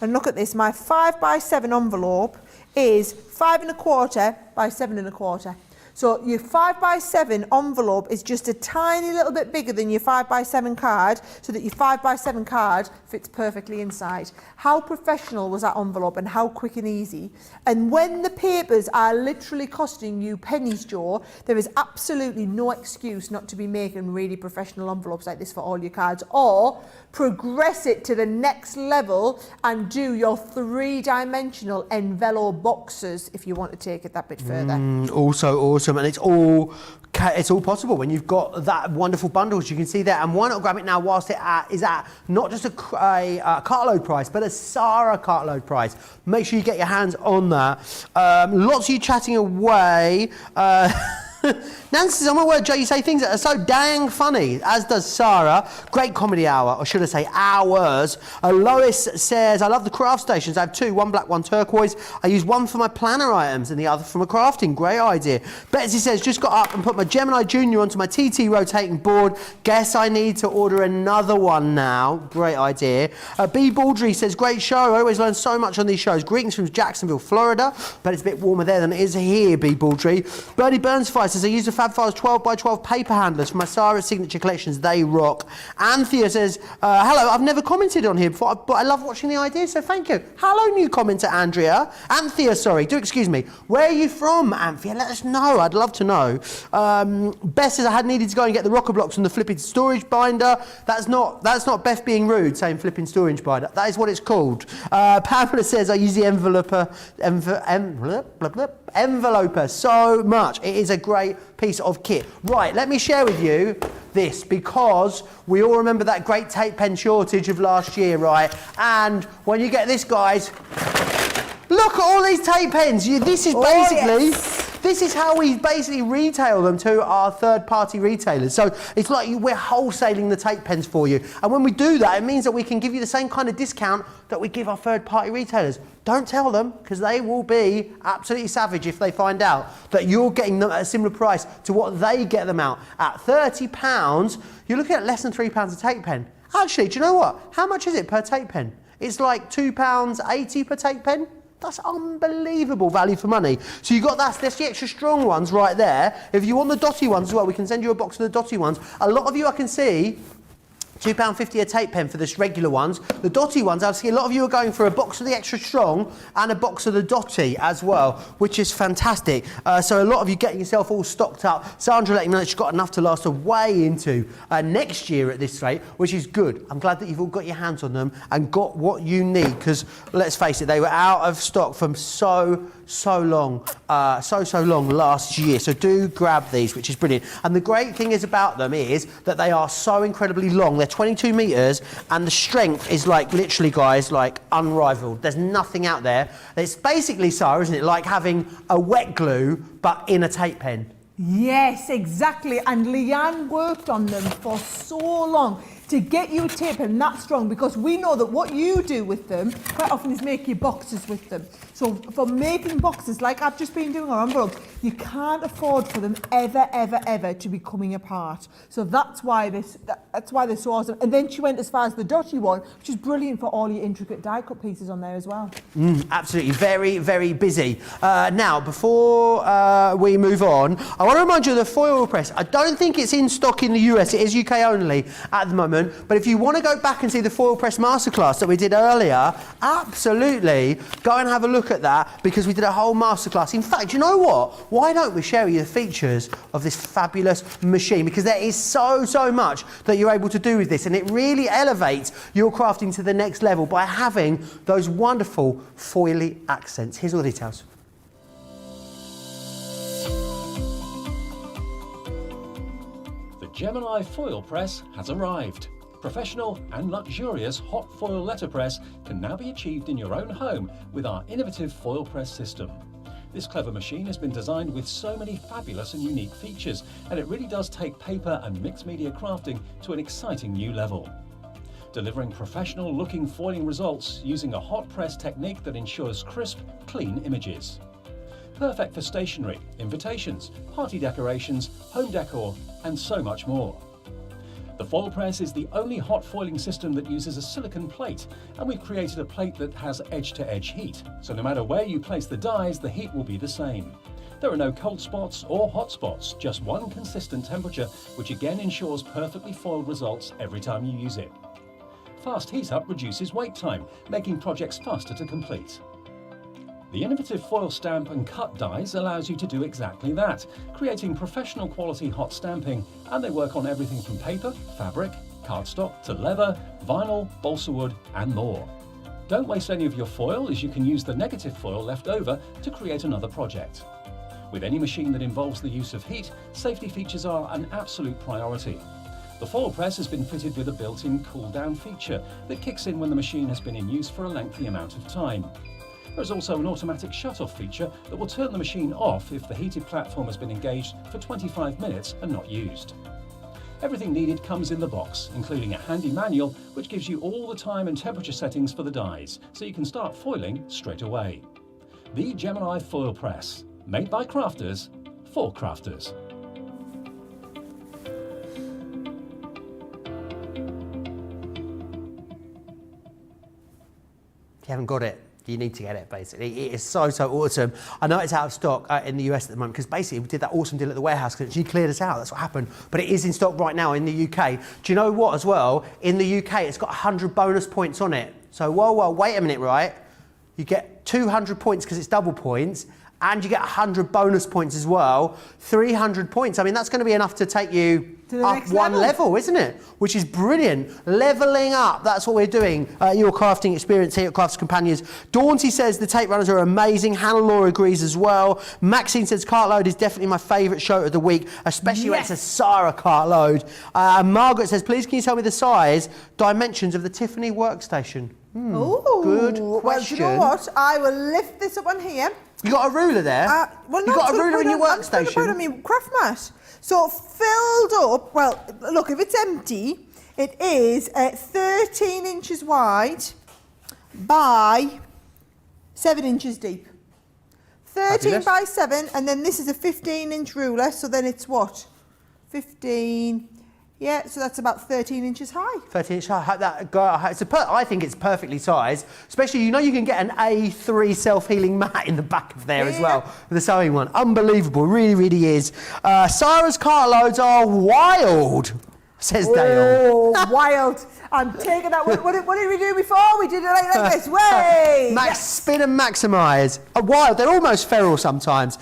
And look at this, my 5x7 envelope is 5 1/4 by 7 1/4. So your 5x7 envelope is just a tiny little bit bigger than your 5x7 card, so that your 5x7 card fits perfectly inside. How professional was that envelope, and how quick and easy? And when the papers are literally costing you pennies, Joe, there is absolutely no excuse not to be making really professional envelopes like this for all your cards, or progress it to the next level and do your 3-dimensional envelope boxes if you want to take it that bit further. Also awesome, and it's all possible when you've got that wonderful bundles you can see there. And why not grab it now whilst it is at not just a cartload price, but a Sara cartload price. Make sure you get your hands on that. Lots of you chatting away. Nancy says, oh my word, Joe, you say things that are so dang funny, as does Sara. Great comedy hour, or should I say hours. Lois says, I love the craft stations. I have 2, one black, one turquoise. I use one for my planner items and the other for my crafting. Great idea. Betsy says, just got up and put my Gemini Junior onto my TT rotating board. Guess I need to order another one now. Great idea. B. Baldry says, great show. I always learn so much on these shows. Greetings from Jacksonville, Florida. But it's a bit warmer there than it is here, B. Baldry. Bernie Burnsfire says, I use the Fab Files 12x12 paper handlers for my Sara signature collections. They rock. Anthea says, hello, I've never commented on here before, but I love watching the ideas, so thank you. Hello, new commenter, Anthea, sorry, do excuse me. Where are you from, Anthea? Let us know, I'd love to know. Beth says, I had needed to go and get the rocker blocks from the flipping storage binder. That's not Beth being rude, saying flipping storage binder. That is what it's called. Pamela says, I use the enveloper so much. It is a great piece of kit. Right, let me share with you this, because we all remember that great tape pen shortage of last year, right? And when you get this, guys, look at all these tape pens. This is basically... This is how we basically retail them to our third-party retailers. So it's like we're wholesaling the tape pens for you. And when we do that, it means that we can give you the same kind of discount that we give our third-party retailers. Don't tell them, because they will be absolutely savage if they find out that you're getting them at a similar price to what they get them out. At £30, you're looking at less than £3 a tape pen. Actually, do you know what? How much is it per tape pen? It's like £2.80 per tape pen. That's unbelievable value for money. So you got that's the extra strong ones right there. If you want the dotty ones as well, we can send you a box of the dotty ones. A lot of you I can see, £2.50 a tape pen for the regular ones. The dotty ones, I see a lot of you are going for a box of the extra strong and a box of the dotty as well, which is fantastic. So a lot of you getting yourself all stocked up. Sandra letting me know that she's got enough to last her way into next year at this rate, which is good. I'm glad that you've all got your hands on them and got what you need, because let's face it, they were out of stock from so long last year. So do grab these, which is brilliant. And the great thing is about them is that they are so incredibly long. They're 22 metres, and the strength is like literally, guys, like unrivaled. There's nothing out there. It's basically, Sara, isn't it, like having a wet glue but in a tape pen. Yes, exactly. And Leanne worked on them for so long to get you a tape pen that strong, because we know that what you do with them quite often is make your boxes with them. So for making boxes, like I've just been doing our envelopes, you can't afford for them ever to be coming apart. So that's why they're so awesome. And then she went as far as the dotty one, which is brilliant for all your intricate die cut pieces on there as well. Absolutely, very busy. Now, before we move on, I want to remind you of the foil press. I don't think it's in stock in the US. It is UK only at the moment. moment, but if you want to go back and see the foil press masterclass that we did earlier, absolutely go and have a look at that, because we did a whole masterclass. In fact, you know what? Why don't we share with you the features of this fabulous machine, because there is so much that you're able to do with this, and it really elevates your crafting to the next level by having those wonderful foily accents. Here's all the details. The Gemini foil press has arrived. Professional and luxurious hot foil letterpress can now be achieved in your own home with our innovative foil press system. This clever machine has been designed with so many fabulous and unique features, and it really does take paper and mixed media crafting to an exciting new level. Delivering professional looking foiling results using a hot press technique that ensures crisp, clean images. Perfect for stationery, invitations, party decorations, home decor, and so much more. The foil press is the only hot foiling system that uses a silicon plate, and we've created a plate that has edge-to-edge heat, so no matter where you place the dies, the heat will be the same. There are no cold spots or hot spots, just one consistent temperature, which again ensures perfectly foiled results every time you use it. Fast heat up reduces wait time, making projects faster to complete. The innovative foil stamp and cut dies allows you to do exactly that, creating professional quality hot stamping, and they work on everything from paper, fabric, cardstock to leather, vinyl, balsa wood and more. Don't waste any of your foil, as you can use the negative foil left over to create another project. With any machine that involves the use of heat, safety features are an absolute priority. The foil press has been fitted with a built-in cool-down feature that kicks in when the machine has been in use for a lengthy amount of time. There is also an automatic shut-off feature that will turn the machine off if the heated platform has been engaged for 25 minutes and not used. Everything needed comes in the box, including a handy manual which gives you all the time and temperature settings for the dies, so you can start foiling straight away. The Gemini Foil Press, made by crafters, for crafters. If you haven't got it, you need to get it, basically. It is so awesome. I know it's out of stock in the US at the moment, because basically we did that awesome deal at the warehouse, because she cleared us out. That's what happened. But it is in stock right now in the UK. Do you know what as well? In the UK, it's got 100 bonus points on it. So, whoa, wait a minute, right? You get 200 points because it's double points, and you get 100 bonus points as well. 300 points. I mean, that's going to be enough to take you to the up next one level, isn't it? Which is brilliant. Leveling up. That's what we're doing. Your crafting experience here at Crafts Companions. Daunty says the tape runners are amazing. Hannah Laura agrees as well. Maxine says Cartload is definitely my favourite show of the week, especially when it's a Sara Cartload. Margaret says, please can you tell me the size, dimensions of the Tiffany workstation? Oh, good well, question. do you know what? I will lift this up on here. You got a ruler there? Well, you got a ruler in your I'm going to put workstation? it on my craft mat. So filled up, well, look, if it's empty, it is 13 inches wide by 7 inches deep. 13 Fabulous. by 7, and then this is a 15-inch ruler, so then it's what? 15... Yeah, so that's about 13 inches high. 13 inches high. I think it's perfectly sized. Especially, you know, you can get an A3 self-healing mat in the back of there as well, with the sewing one. Unbelievable, really is. Sara's Cartloads are wild, says Dale. Oh, wild. I'm taking that. What did we do before? We did it like this. Way! Spin and maximise. Wild. They're almost feral sometimes,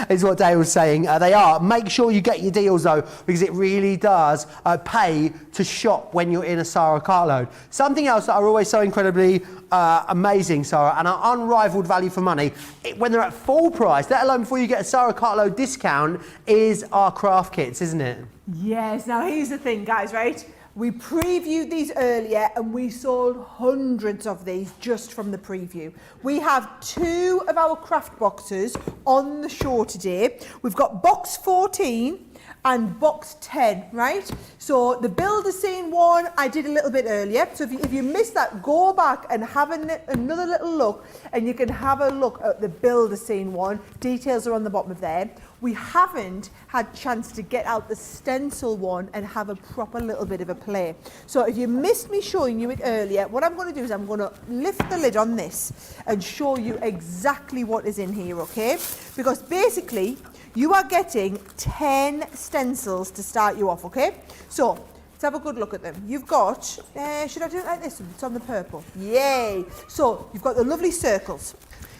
is what Dale was saying. They are. Make sure you get your deals, though, because it really does pay to shop when you're in a Sara Cartload. Something else that are always so incredibly amazing, Sara, and are unrivaled value for money, when they're at full price, let alone before you get a Sara Cartload discount, is our craft kits, isn't it? Yes. Now, here's the thing, guys, right? We previewed these earlier and we sold hundreds of these just from the preview. We have 2 of our craft boxes on the show today. We've got box 14 and box 10, right? So the builder scene one I did a little bit earlier. So if you missed that, go back and have another little look, and you can have a look at the builder scene one. Details are on the bottom of there. We haven't had chance to get out the stencil one and have a proper little bit of a play. So if you missed me showing you it earlier, what I'm going to do is I'm going to lift the lid on this and show you exactly what is in here, okay? Because basically, you are getting 10 stencils to start you off, okay? So Let's have a good look at them. You've got, should I do it like this? It's on the purple. Yay! So you've got the lovely circles.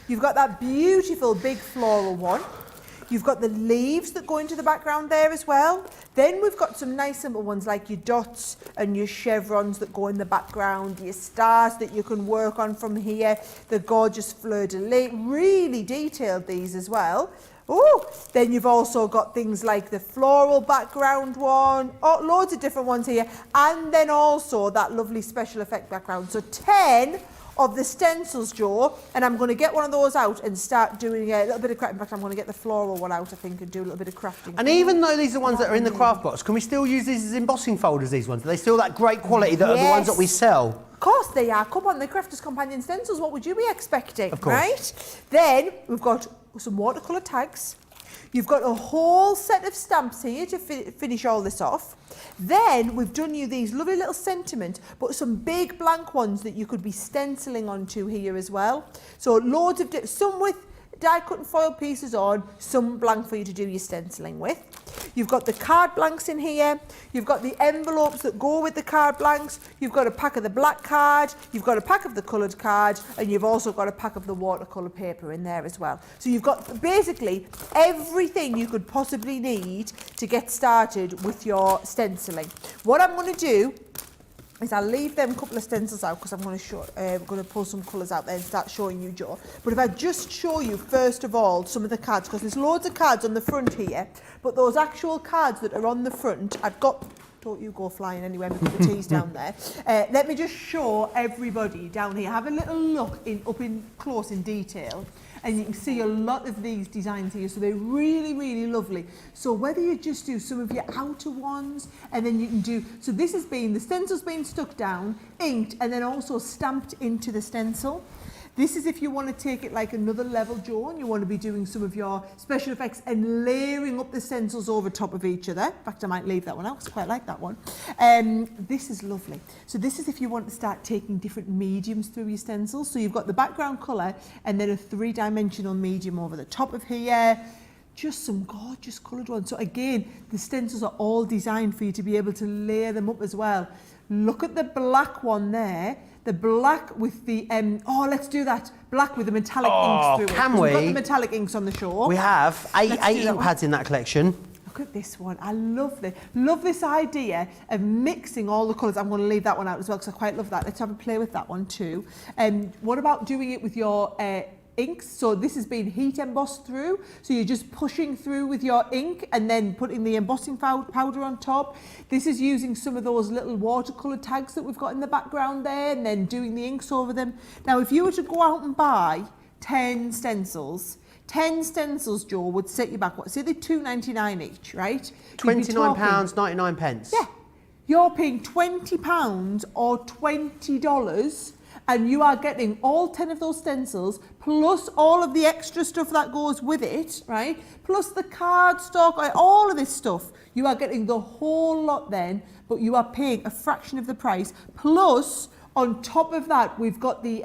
You've got that beautiful big floral one. You've got the leaves that go into the background there as well. Then we've got some nice simple ones like your dots and your chevrons that go in the background, your stars that you can work on from here, the gorgeous fleur-de-lis, really detailed these as well. Oh, then you've also got things like the floral background one, loads of different ones here, and then also that lovely special effect background. So 10 of the stencils, Joe, and I'm going to get one of those out and start doing a little bit of crafting. In fact, I'm going to get the floral one out, I think, and do a little bit of crafting. And even though these are ones that are in the craft box, can we still use these as embossing folders, these ones? Are they still that great quality that are the ones that we sell? Of course they are. Come on, the Crafter's Companion stencils, what would you be expecting, Of course. right? Then we've got some watercolour tags. You've got a whole set of stamps here to finish all this off. Then we've done you these lovely little sentiment, but some big blank ones that you could be stenciling onto here as well. So loads of, some with die cut and foil pieces on, some blank for you to do your stenciling with. You've got the card blanks in here. You've got the envelopes that go with the card blanks. You've got a pack of the black card. You've got a pack of the coloured card. And you've also got a pack of the watercolour paper in there as well. So you've got basically everything you could possibly need to get started with your stenciling. What I'm going to do is I'll leave them couple of stencils out because I'm going to pull some colours out there and start showing you, Joe. But if I just show you first of all some of the cards, because there's loads of cards on the front here, but those actual cards that are on the front, I've got, don't you go flying anywhere because the tea's down there. Let me just show everybody down here. Have a little look up in close in detail. And you can see a lot of these designs here, so they're really, really lovely. So whether you just do some of your outer ones, and then you can do, so this has been, the stencil's been stuck down, inked, and then also stamped into the stencil. This is if you want to take it like another level, Joe, and you want to be doing some of your special effects and layering up the stencils over top of each other. In fact, I might leave that one out because I quite like that one. This is lovely. So this is if you want to start taking different mediums through your stencils. So you've got the background colour and then a 3-dimensional medium over the top of here. Just some gorgeous coloured ones. So again, the stencils are all designed for you to be able to layer them up as well. Look at the black one there. The black with the, let's do that. Black with the metallic inks through it. Can we? We've got the metallic inks on the show. We have eight ink pads in that collection. Look at this one. I love this idea of mixing all the colours. I'm going to leave that one out as well because I quite love that. Let's have a play with that one too. What about doing it with your inks? So this has been heat embossed through, so you're just pushing through with your ink and then putting the embossing powder on top. This is using some of those little watercolour tags that we've got in the background there and then doing the inks over them. Now if you were to go out and buy 10 stencils, Joe, would set you back, what, say they're £2.99 each, right? £29.99. Yeah, you're paying £20 or $20 and you are getting all 10 of those stencils plus all of the extra stuff that goes with it, right? Plus the cardstock, all of this stuff. You are getting the whole lot then, but you are paying a fraction of the price. Plus, on top of that, we've got the,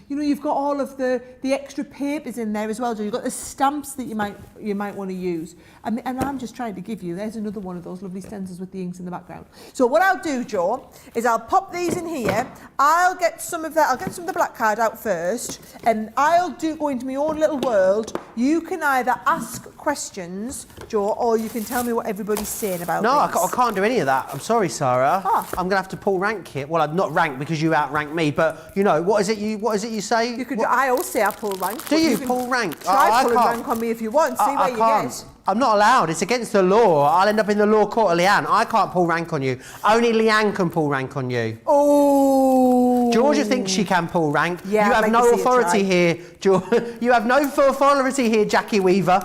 you've got all of the extra papers in there as well. So you've got the stamps that you might want to use. And I'm just trying to give you, there's another one of those lovely stencils with the inks in the background. So what I'll do, Joe, is I'll pop these in here. I'll get some of the black card out first, and I'll go into my own little world. You can either ask questions, Joe, or you can tell me what everybody's saying about No, this. I can't do any of that. I'm sorry, Sara. Ah. I'm going to have to pull rank here. Well, I'm not rank because you outrank me, but what is it you say? You could. I always say I pull rank. Do but you can pull rank? Try I pulling can't. rank on me if you want. See where I you can't. get. I'm not allowed. It's against the law. I'll end up in the law court of Leanne. I can't pull rank on you. Only Leanne can pull rank on you. Oh. Georgia thinks she can pull rank. Yeah, you I'd have like no to see her authority try. here, Georgia. You have no authority here, Jackie Weaver.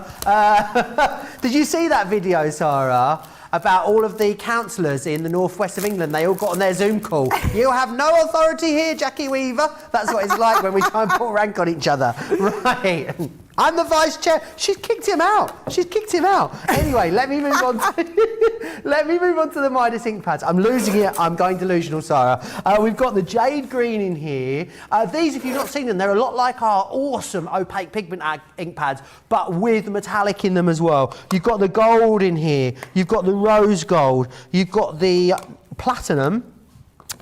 Did you see that video, Sara? About all of the councillors in the northwest of England, they all got on their Zoom call. You have no authority here, Jackie Weaver. That's what it's like when we try and put rank on each other. Right. I'm the vice chair. She's kicked him out. Anyway, let me move on to the Midas ink pads. I'm losing it. I'm going delusional, Sara. We've got the jade green in here. These, if you've not seen them, they're a lot like our awesome opaque pigment ink pads, but with metallic in them as well. You've got the gold in here. You've got the rose gold. You've got the platinum,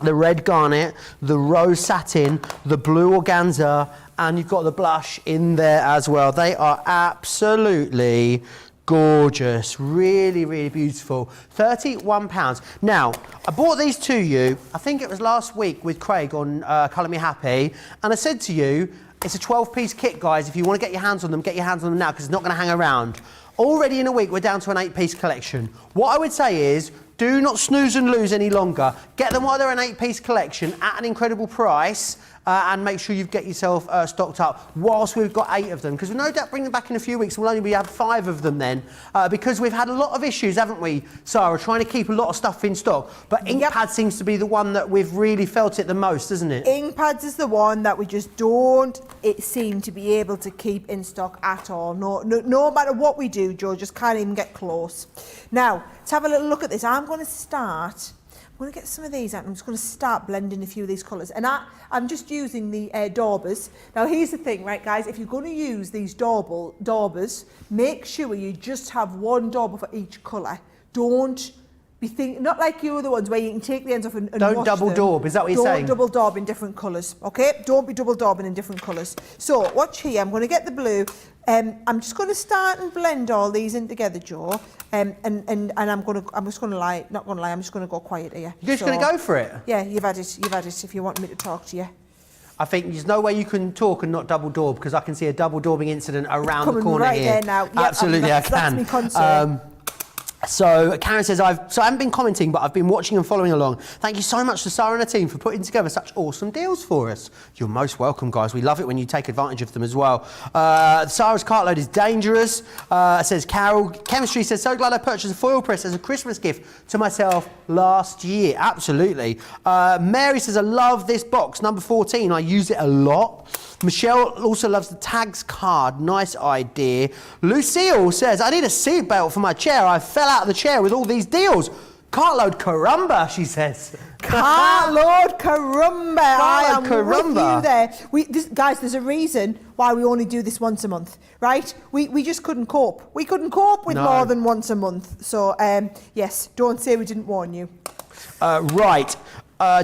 the red garnet, the rose satin, the blue organza, and you've got the blush in there as well. They are absolutely gorgeous, really, really beautiful. £31. Now, I bought these to you, I think it was last week with Craig on Colour Me Happy, and I said to you, it's a 12-piece kit, guys. If you want to get your hands on them, get your hands on them now, because it's not going to hang around. Already in a week, we're down to an 8-piece collection. What I would say is, do not snooze and lose any longer. Get them while they're an 8-piece collection at an incredible price, and make sure you get yourself stocked up whilst we've got 8 of them, because we'll no doubt bring them back in a few weeks. We'll only have 5 of them then, because we've had a lot of issues, haven't we, Sarah, trying to keep a lot of stuff in stock. But ink pad seems to be the one that we've really felt it the most, doesn't it? Ink pads is the one that we just don't seem to be able to keep in stock at all. No matter what we do, Joe, just can't even get close. Now, let's have a little look at this. I'm going to get some of these out. I'm just going to start blending a few of these colours. And I'm just using the daubers. Now, here's the thing, right, guys? If you're going to use these daubers, make sure you just have one dauber for each colour. Don't be thinking, not like your other ones where you can take the ends off and don't wash double them. daub, is that what you're saying? Don't double daub in different colours, okay? Don't be double daubing in different colours. So, watch here. I'm going to get the blue. I'm just going to start and blend all these in together, Joe. And I'm just going to lie, not going to lie, I'm just going to go quiet here. You're just going to go for it? Yeah, you've had it if you want me to talk to you. I think there's no way you can talk and not double daub, because I can see a double daubing incident around the corner right here. There now. Yep, absolutely, I can. That's my concern. So Karen says, I haven't been commenting, but I've been watching and following along. Thank you so much to Sara and her team for putting together such awesome deals for us. You're most welcome, guys. We love it when you take advantage of them as well. Sara's Cartload is dangerous, says Carol. Chemistry says, so glad I purchased a foil press as a Christmas gift to myself last year. Absolutely. Mary says, I love this box, number 14. I use it a lot. Michelle also loves the tags card. Nice idea. Lucille says, I need a seat belt for my chair. I fell out of the chair with all these deals. Cartload caramba, she says. Cartload caramba. I am caramba. with you there. Guys, there's a reason why we only do this once a month, right? We just couldn't cope. We couldn't cope with more than once a month. So, yes, don't say we didn't warn you. Right.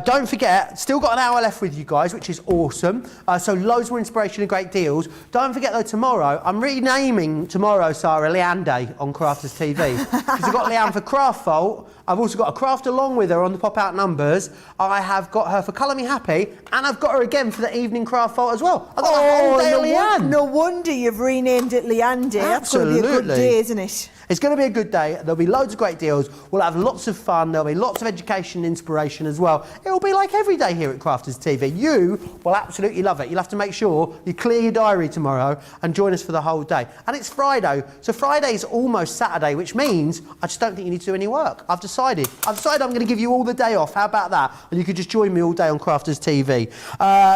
Don't forget, still got an hour left with you guys, which is awesome. So loads more inspiration and great deals. Don't forget though, tomorrow, I'm renaming tomorrow, Sara, Leanne Day on Crafters TV. Because I've got Leanne for Craft Vault. I've also got a craft along with her on the pop-out numbers. I have got her for Colour Me Happy, and I've got her again for the evening Craft Vault as well. I've got a whole day of Leanne. No wonder you've renamed it Leanne Day. That's going to be a good day, isn't it? It's going to be a good day. There'll be loads of great deals. We'll have lots of fun. There'll be lots of education and inspiration as well. It'll be like every day here at Crafters TV. You will absolutely love it. You'll have to make sure you clear your diary tomorrow and join us for the whole day. And it's Friday. So Friday is almost Saturday, which means I just don't think you need to do any work. I've decided I'm going to give you all the day off. How about that? And you could just join me all day on Crafters TV.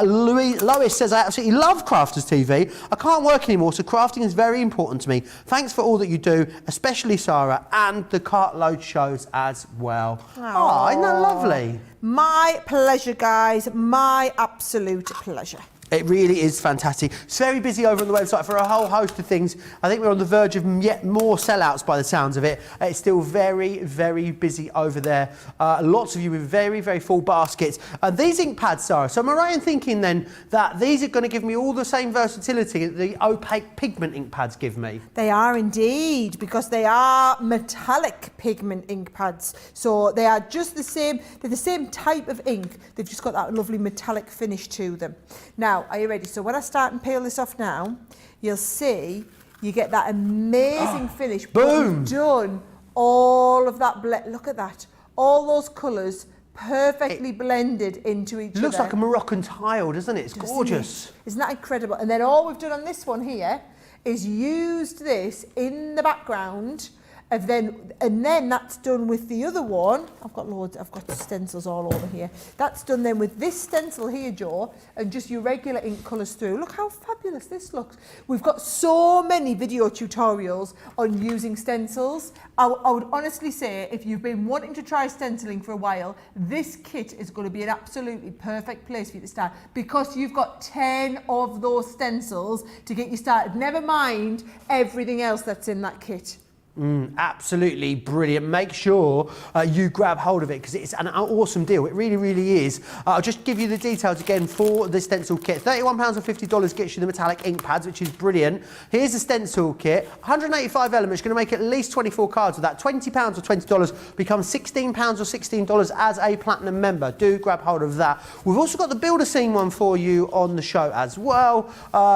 Lois says, I absolutely love Crafters TV. I can't work anymore, so crafting is very important to me. Thanks for all that you do, especially Sara, and the Cartload shows as well. Oh, isn't that lovely? My pleasure, guys. My absolute pleasure. It really is fantastic. It's very busy over on the website for a whole host of things. I think we're on the verge of yet more sellouts by the sounds of it. It's still very, very busy over there. Lots of you with very, very full baskets. These ink pads, Sara, so am I right in thinking then that these are going to give me all the same versatility that the opaque pigment ink pads give me? They are indeed, because they are metallic pigment ink pads. So they are just the same, they're the same type of ink. They've just got that lovely metallic finish to them. Now, are you ready? So when I start and peel this off now, you'll see you get that amazing finish. Boom! We've done all of that. Look at that. All those colours perfectly blended into each other. Looks like a Moroccan tile, doesn't it? It's gorgeous. Isn't that incredible? And then all we've done on this one here is used this in the background. And then that's done with the other one. I've got loads, I've got stencils all over here. That's done then with this stencil here, Joe, and just your regular ink colours through. Look how fabulous this looks. We've got so many video tutorials on using stencils. I would honestly say, if you've been wanting to try stenciling for a while, this kit is going to be an absolutely perfect place for you to start, because you've got 10 of those stencils to get you started. Never mind everything else that's in that kit. Absolutely brilliant. Make sure you grab hold of it because it's an awesome deal. It really, really is. I'll just give you the details again for the stencil kit. £31 or $50 gets you the metallic ink pads, which is brilliant. Here's the stencil kit. 185 elements, going to make at least 24 cards with that. £20 or $20 becomes £16 or $16 as a platinum member. Do grab hold of that. We've also got the builder scene one for you on the show as well.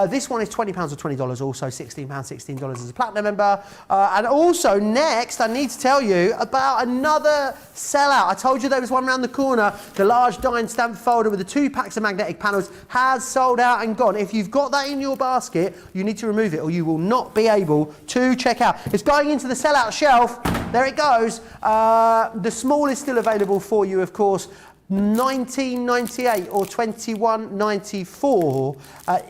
This one is £20 or $20, also £16, $16 as a platinum member. And also next, I need to tell you about another sellout. I told you there was one around the corner. The large dime stamp folder with the 2 packs of magnetic panels has sold out and gone. If you've got that in your basket, you need to remove it or you will not be able to check out. It's going into the sellout shelf. There it goes. The small is still available for you, of course. $19.98 or $21.94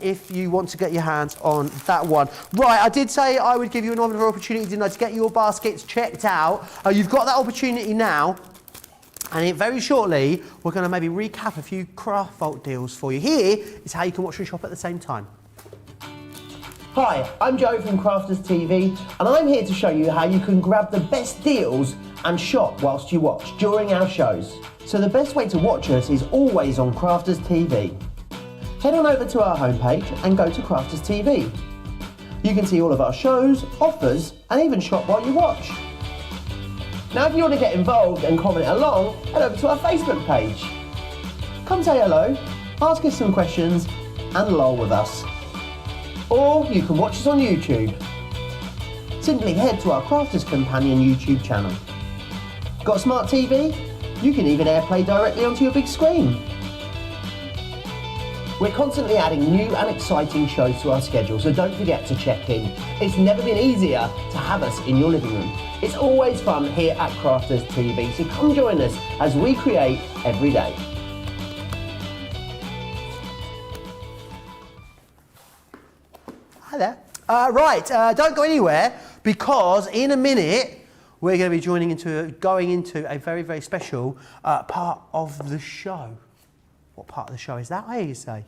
if you want to get your hands on that one. Right, I did say I would give you another opportunity, didn't I, to get your baskets checked out. You've got that opportunity now. And very shortly, we're going to maybe recap a few craft vault deals for you. Here is how you can watch and shop at the same time. Hi, I'm Joe from Crafters TV, and I'm here to show you how you can grab the best deals and shop whilst you watch during our shows. So the best way to watch us is always on Crafters TV. Head on over to our homepage and go to Crafters TV. You can see all of our shows, offers, and even shop while you watch. Now if you want to get involved and comment along, head over to our Facebook page. Come say hello, ask us some questions, and lol with us. Or you can watch us on YouTube. Simply head to our Crafters Companion YouTube channel. Got a smart TV? You can even AirPlay directly onto your big screen. We're constantly adding new and exciting shows to our schedule, so don't forget to check in. It's never been easier to have us in your living room. It's always fun here at Crafters TV, so come join us as we create every day. Hi there. Don't go anywhere because in a minute we're going to be going into a very, very special part of the show. What part of the show is that, I hear you say?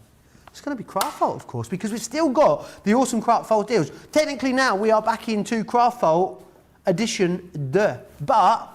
It's going to be Craft Vault, of course, because we've still got the awesome Craft Vault deals. Technically now we are back into Craft Vault Edition 2, but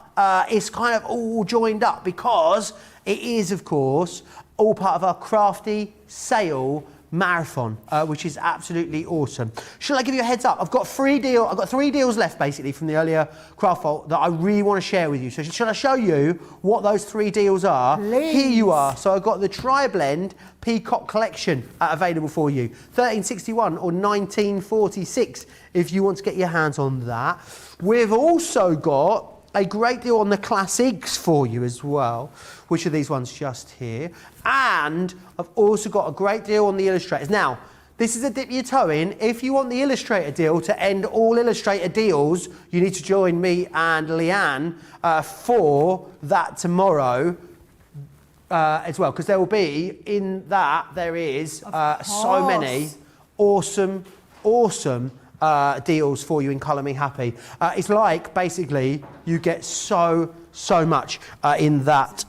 it's kind of all joined up because it is, of course, all part of our Crafty Sale Marathon, which is absolutely awesome. Shall I give you a heads up? I've got 3 deals left basically from the earlier Craft Vault that I really want to share with you. So shall I show you what those 3 deals are? Please. Here you are. So I've got the Tri-Blend Peacock Collection available for you. $13.61 or $19.46 if you want to get your hands on that. We've also got a great deal on the classics for you as well, which are these ones just here. And I've also got a great deal on the illustrators. Now, this is a dip your toe in. If you want the illustrator deal to end all illustrator deals, you need to join me and Leanne for that tomorrow as well, because there will be, in that, there is so many awesome deals for you in Colour Me Happy. It's like basically you get so much in that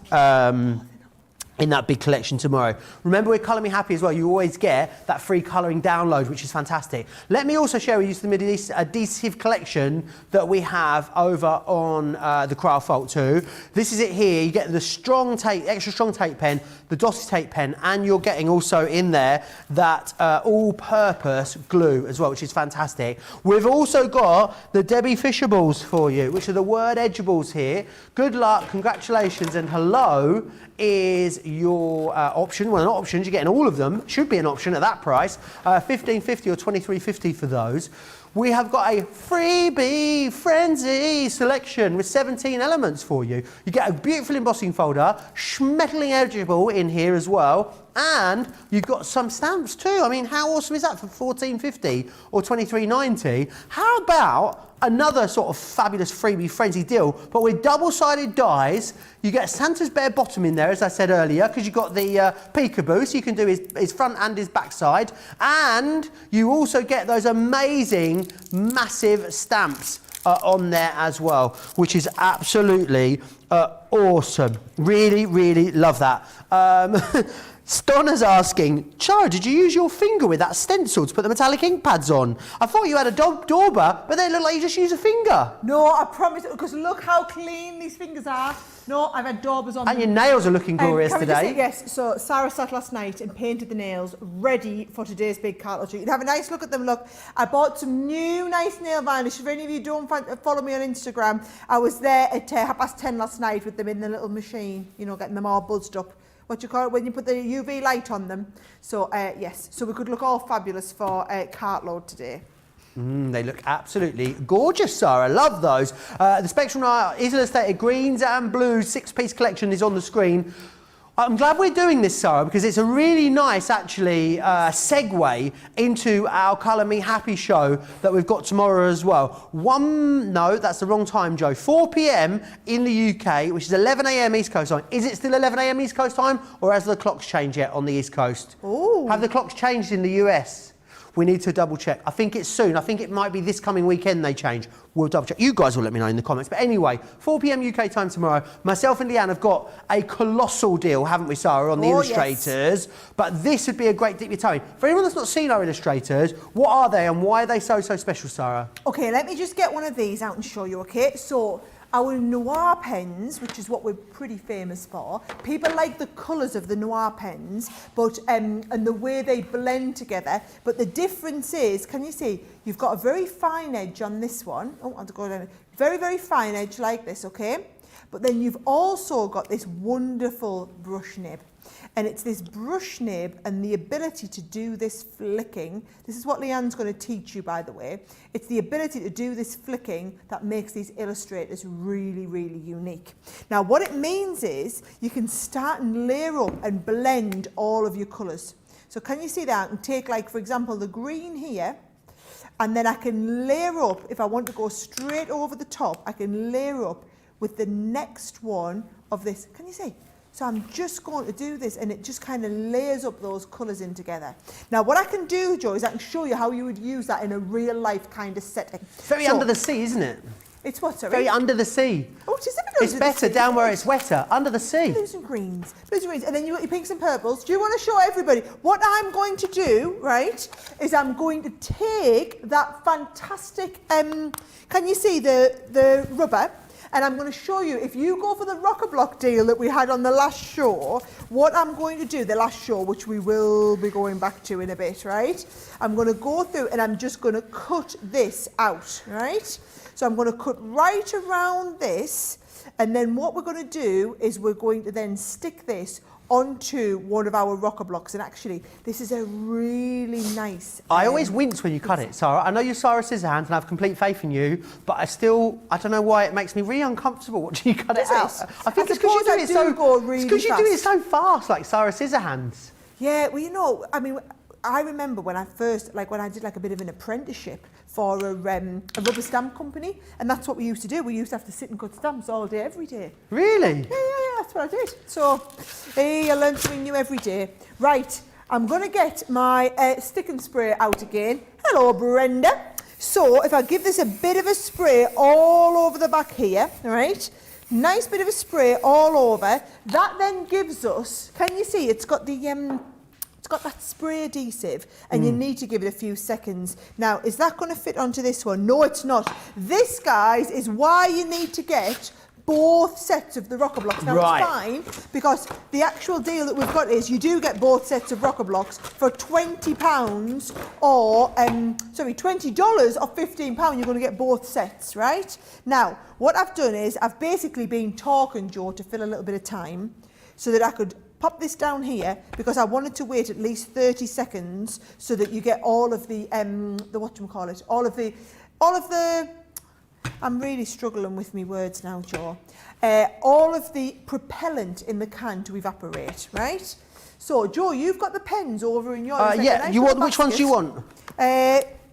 big collection tomorrow. Remember with Colour Me Happy as well, you always get that free colouring download, which is fantastic. Let me also share with you some adhesive collection that we have over on the Craft Vault too. This is it here. You get the strong tape, extra strong tape pen, the Dotty tape pen, and you're getting also in there that all-purpose glue as well, which is fantastic. We've also got the Debbie Fisher balls for you, which are the word edgeables here. Good luck, congratulations, and hello is your option. Well, not options, you're getting all of them. Should be an option at that price. $15.50 or $23.50 for those. We have got a freebie frenzy selection with 17 elements for you. You get a beautiful embossing folder, schmettling edgeable in here as well, and you've got some stamps too. I mean, how awesome is that for $14.50 or $23.90? How about another sort of fabulous freebie frenzy deal, but with double-sided dies? You get Santa's bare bottom in there, as I said earlier, because you've got the peekaboo, so you can do his front and his back side, and you also get those amazing massive stamps on there as well, which is absolutely awesome. Really, really love that. Donna's asking, Sara, did you use your finger with that stencil to put the metallic ink pads on? I thought you had a dauber, but they look like you just use a finger. No, I promise, because look how clean these fingers are. No, I've had daubers on And them. your nails are looking glorious Can we just today. say, yes, so Sarah sat last night and painted the nails ready for today's big Cartload treat. You can have a nice look at them, look. I bought some new nice nail varnish. If any of you don't follow me on Instagram, I was there at 10:30 last night with them in the little machine, you know, getting them all buzzed up. What you call it, when you put the UV light on them. So, yes, so we could look all fabulous for Cartload today. They look absolutely gorgeous, Sara. Love those. The Spectrum is illustrated greens and blues 6-piece collection is on the screen. I'm glad we're doing this, Sara, because it's a really nice, actually, segue into our Colour Me Happy show that we've got tomorrow as well. No, that's the wrong time, Joe. 4 p.m. in the UK, which is 11 a.m. East Coast time. Is it still 11 a.m. East Coast time, or has the clocks changed yet on the East Coast? Ooh. Have the clocks changed in the US? We need to double check. I think it's soon. I think it might be this coming weekend they change. We'll double check. You guys will let me know in the comments. But anyway, 4 p.m. UK time tomorrow. Myself and Leanne have got a colossal deal, haven't we, Sara, on the illustrators? Yes. But this would be a great dip your toe in. For anyone that's not seen our illustrators, what are they and why are they so special, Sara? Okay, let me just get one of these out and show you, okay? So, our noir pens, which is what we're pretty famous for, people like the colours of the noir pens, but and the way they blend together. But the difference is, can you see, you've got a very fine edge on this one. Oh, I'll go down. Very, very fine edge like this, okay? But then you've also got this wonderful brush nib. And it's this brush nib and the ability to do this flicking. This is what Leanne's going to teach you, by the way. It's the ability to do this flicking that makes these illustrators really, really unique. Now, what it means is you can start and layer up and blend all of your colours. So can you see that? I can take, like, for example, the green here, and then I can layer up, if I want to go straight over the top, I can layer up with the next one of this. Can you see? So I'm just going to do this, and it just kind of layers up those colours in together. Now, what I can do, Joe, is I can show you how you would use that in a real-life kind of setting. It's very under the sea, isn't it? It's what, sorry? Very under the sea. Oh, it is a bit It's better down where it's wetter, under the sea. Blues and greens. Blues and greens. And then you've got your pinks and purples. Do you want to show everybody? What I'm going to do, right, is I'm going to take that fantastic, can you see the rubber? And I'm going to show you, if you go for the Rocker Block deal that we had on the last show, what I'm going to do, the last show, which we will be going back to in a bit, right? I'm going to go through and I'm just going to cut this out, right? So I'm going to cut right around this. And then what we're going to do is we're going to then stick this onto one of our rocker blocks. And actually, this is a really nice... I always wince when you cut it, Sara. I know you're Sara Scissorhands and I have complete faith in you, but I don't know why it makes me really uncomfortable watching you cut it out. I think it's because you do it so fast, like Sara Scissorhands. Yeah, well, you know, I mean, I remember when I first, when I did a bit of an apprenticeship for a rubber stamp company, and that's what we used to do. We used to have to sit and cut stamps all day, every day. Really? Yeah, that's what I did. So, hey, I learned something new every day. Right, I'm going to get my stick and spray out again. Hello, Brenda. So, if I give this a bit of a spray all over the back here, all right? Nice bit of a spray all over. That then gives us, can you see, it's got the... It's got that spray adhesive, and you need to give it a few seconds. Now, is that going to fit onto this one? No, it's not. This, guys, is why you need to get both sets of the rocker blocks. Now, it's fine, because the actual deal that we've got is you do get both sets of rocker blocks for £20 or, $20 or £15, you're going to get both sets, right? Now, what I've done is I've basically been talking, Joe, to fill a little bit of time so that I could pop this down here, because I wanted to wait at least 30 seconds so that you get all of the whatchamacallit, all of the, I'm really struggling with me words now, Joe. All of the propellant in the can to evaporate, right? So, Joe, you've got the pens over in yours. Yeah, which ones do you want?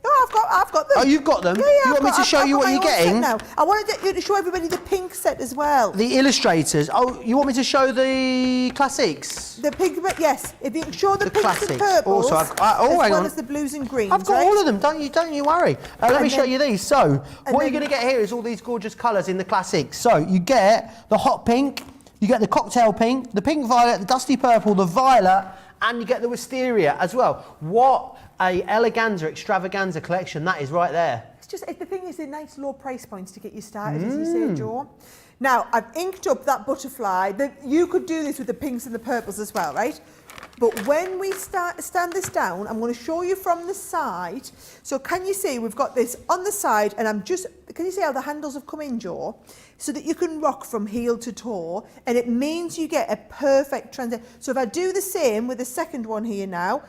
No, I've got them. Oh, you've got them? Yeah, you want me to show you what you're getting? Now. I wanted you to show everybody the pink set as well. The illustrators. Oh, you want me to show the classics? The pink, yes. If you can show the pinks classics. and purples, also, as well as the blues and greens. I've got all of them. Don't you worry. Let me show you these. So, what you're going to get here is all these gorgeous colours in the classics. So, you get the hot pink, you get the cocktail pink, the pink violet, the dusty purple, the violet, and you get the wisteria as well. What a eleganza, extravaganza collection that is right there. It's just, the thing is, they're nice low price points to get you started, as you say, Joe. Now, I've inked up that butterfly. You could do this with the pinks and the purples as well, right? But when we stand this down, I'm going to show you from the side. So can you see we've got this on the side, and can you see how the handles have come in, Joe? So that you can rock from heel to toe, and it means you get a perfect transition. So if I do the same with the second one here now,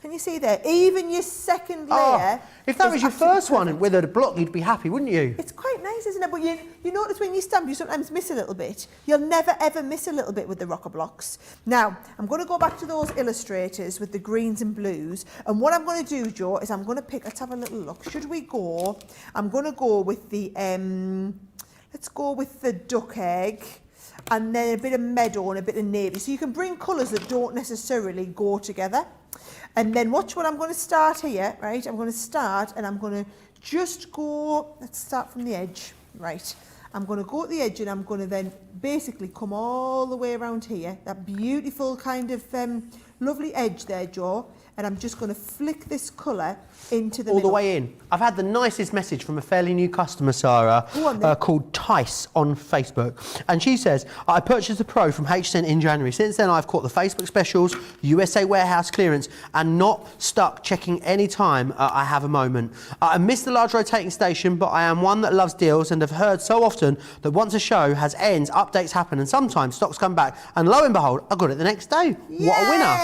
can you see there? Even your second layer. If that was your first one with a block, you'd be happy, wouldn't you? It's quite nice, isn't it? But you notice when you stamp, you sometimes miss a little bit. You'll never ever miss a little bit with the rocker blocks. Now, I'm going to go back to those illustrators with the greens and blues. And what I'm going to do, Joe, is I'm going to pick, let's have a little look. Should we go? I'm going to go with the, let's go with the duck egg. And then a bit of meadow and a bit of navy. So you can bring colours that don't necessarily go together. And then watch what I'm going to start here, right? I'm going to start and I'm going to just go, let's start from the edge, right? I'm going to go at the edge and I'm going to then basically come all the way around here. That beautiful kind of lovely edge there, Joe. And I'm just going to flick this colour into the middle. All the way in. I've had the nicest message from a fairly new customer, Sara, called Tice on Facebook. And she says, I purchased the Pro from HSN in January. Since then, I've caught the Facebook specials, USA warehouse clearance, and not stuck checking any time I have a moment. I missed the large rotating station, but I am one that loves deals and have heard so often that once a show has ends, updates happen, and sometimes stocks come back. And lo and behold, I got it the next day. Yay! What a winner.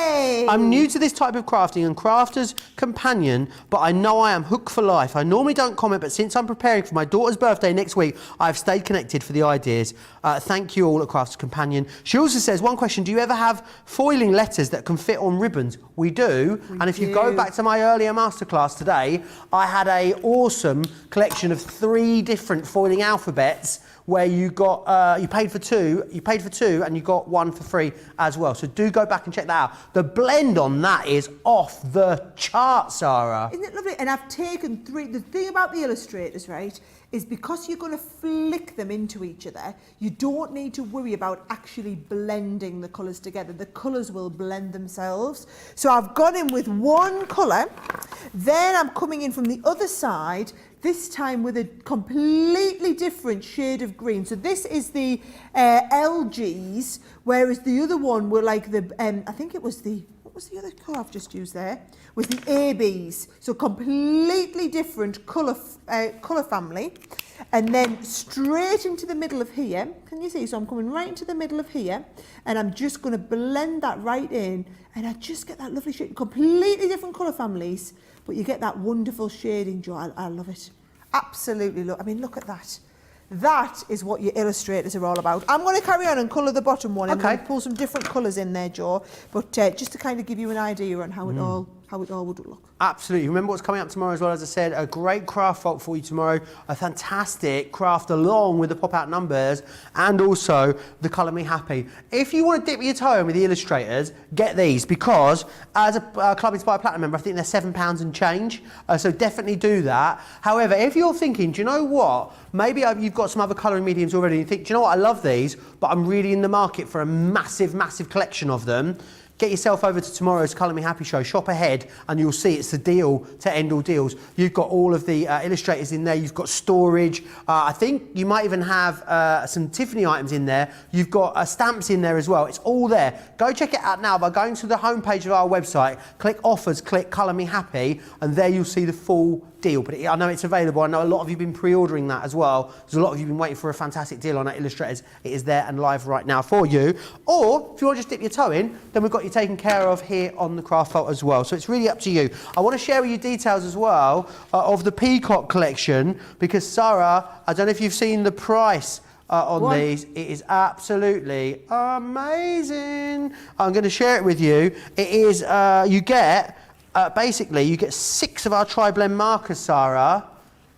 I'm new to this type of crafting and crafter's companion, but I know I am hooked for life. I normally don't comment, but since I'm preparing for my daughter's birthday next week, I've stayed connected for the ideas. Thank you all at Crafter's Companion. She also says, one question, do you ever have foiling letters that can fit on ribbons? We do. And if you go back to my earlier masterclass today, I had a awesome collection of 3 different foiling alphabets where you got, you paid for two, and you got 1 for free as well. So do go back and check that out. The blend on that is off the chart, Sara. Isn't it lovely? And I've taken 3, the thing about the illustrators, right, is because you're going to flick them into each other, you don't need to worry about actually blending the colours together. The colours will blend themselves. So I've gone in with 1 colour, then I'm coming in from the other side, this time with a completely different shade of green. So this is the LGs, whereas the other one were like the, I think it was the, what was the other colour I've just used there? Was the ABs. So completely different colour family. And then straight into the middle of here. Can you see? So I'm coming right into the middle of here, and I'm just going to blend that right in, and I just get that lovely shade. Completely different colour families, but you get that wonderful shading, Joe. I love it. Absolutely love. I mean, look at that. That is what your illustrators are all about. I'm going to carry on and colour the bottom one. I'm going to pull some different colours in there, Joe. But just to kind of give you an idea on how it all would look. Absolutely. Remember what's coming up tomorrow as well, as I said, a great craft vault for you tomorrow, a fantastic craft along with the pop-out numbers, and also the Colour Me Happy. If you want to dip your toe in with the illustrators, get these, because as a Club Inspired Platinum member, I think they're £7 and change, so definitely do that. However, if you're thinking, do you know what, maybe you've got some other colouring mediums already, and you think, do you know what, I love these, but I'm really in the market for a massive, massive collection of them, get yourself over to tomorrow's Colour Me Happy show, shop ahead, and you'll see it's the deal to end all deals. You've got all of the illustrators in there, you've got storage, I think you might even have some Tiffany items in there, you've got stamps in there as well, it's all there. Go check it out now by going to the homepage of our website, click offers, click Colour Me Happy, and there you'll see the full deal. But I know it's available. I know a lot of you have been pre-ordering that as well. There's a lot of you have been waiting for a fantastic deal on that illustrators. It is there and live right now for you. Or if you want to just dip your toe in, then we've got you taken care of here on the Craft Vault as well. So it's really up to you. I want to share with you details as well of the Peacock collection, because Sara, I don't know if you've seen the price on these. It is absolutely amazing. I'm going to share it with you. It is, you get basically, you get 6 of our tri-blend markers, Sara,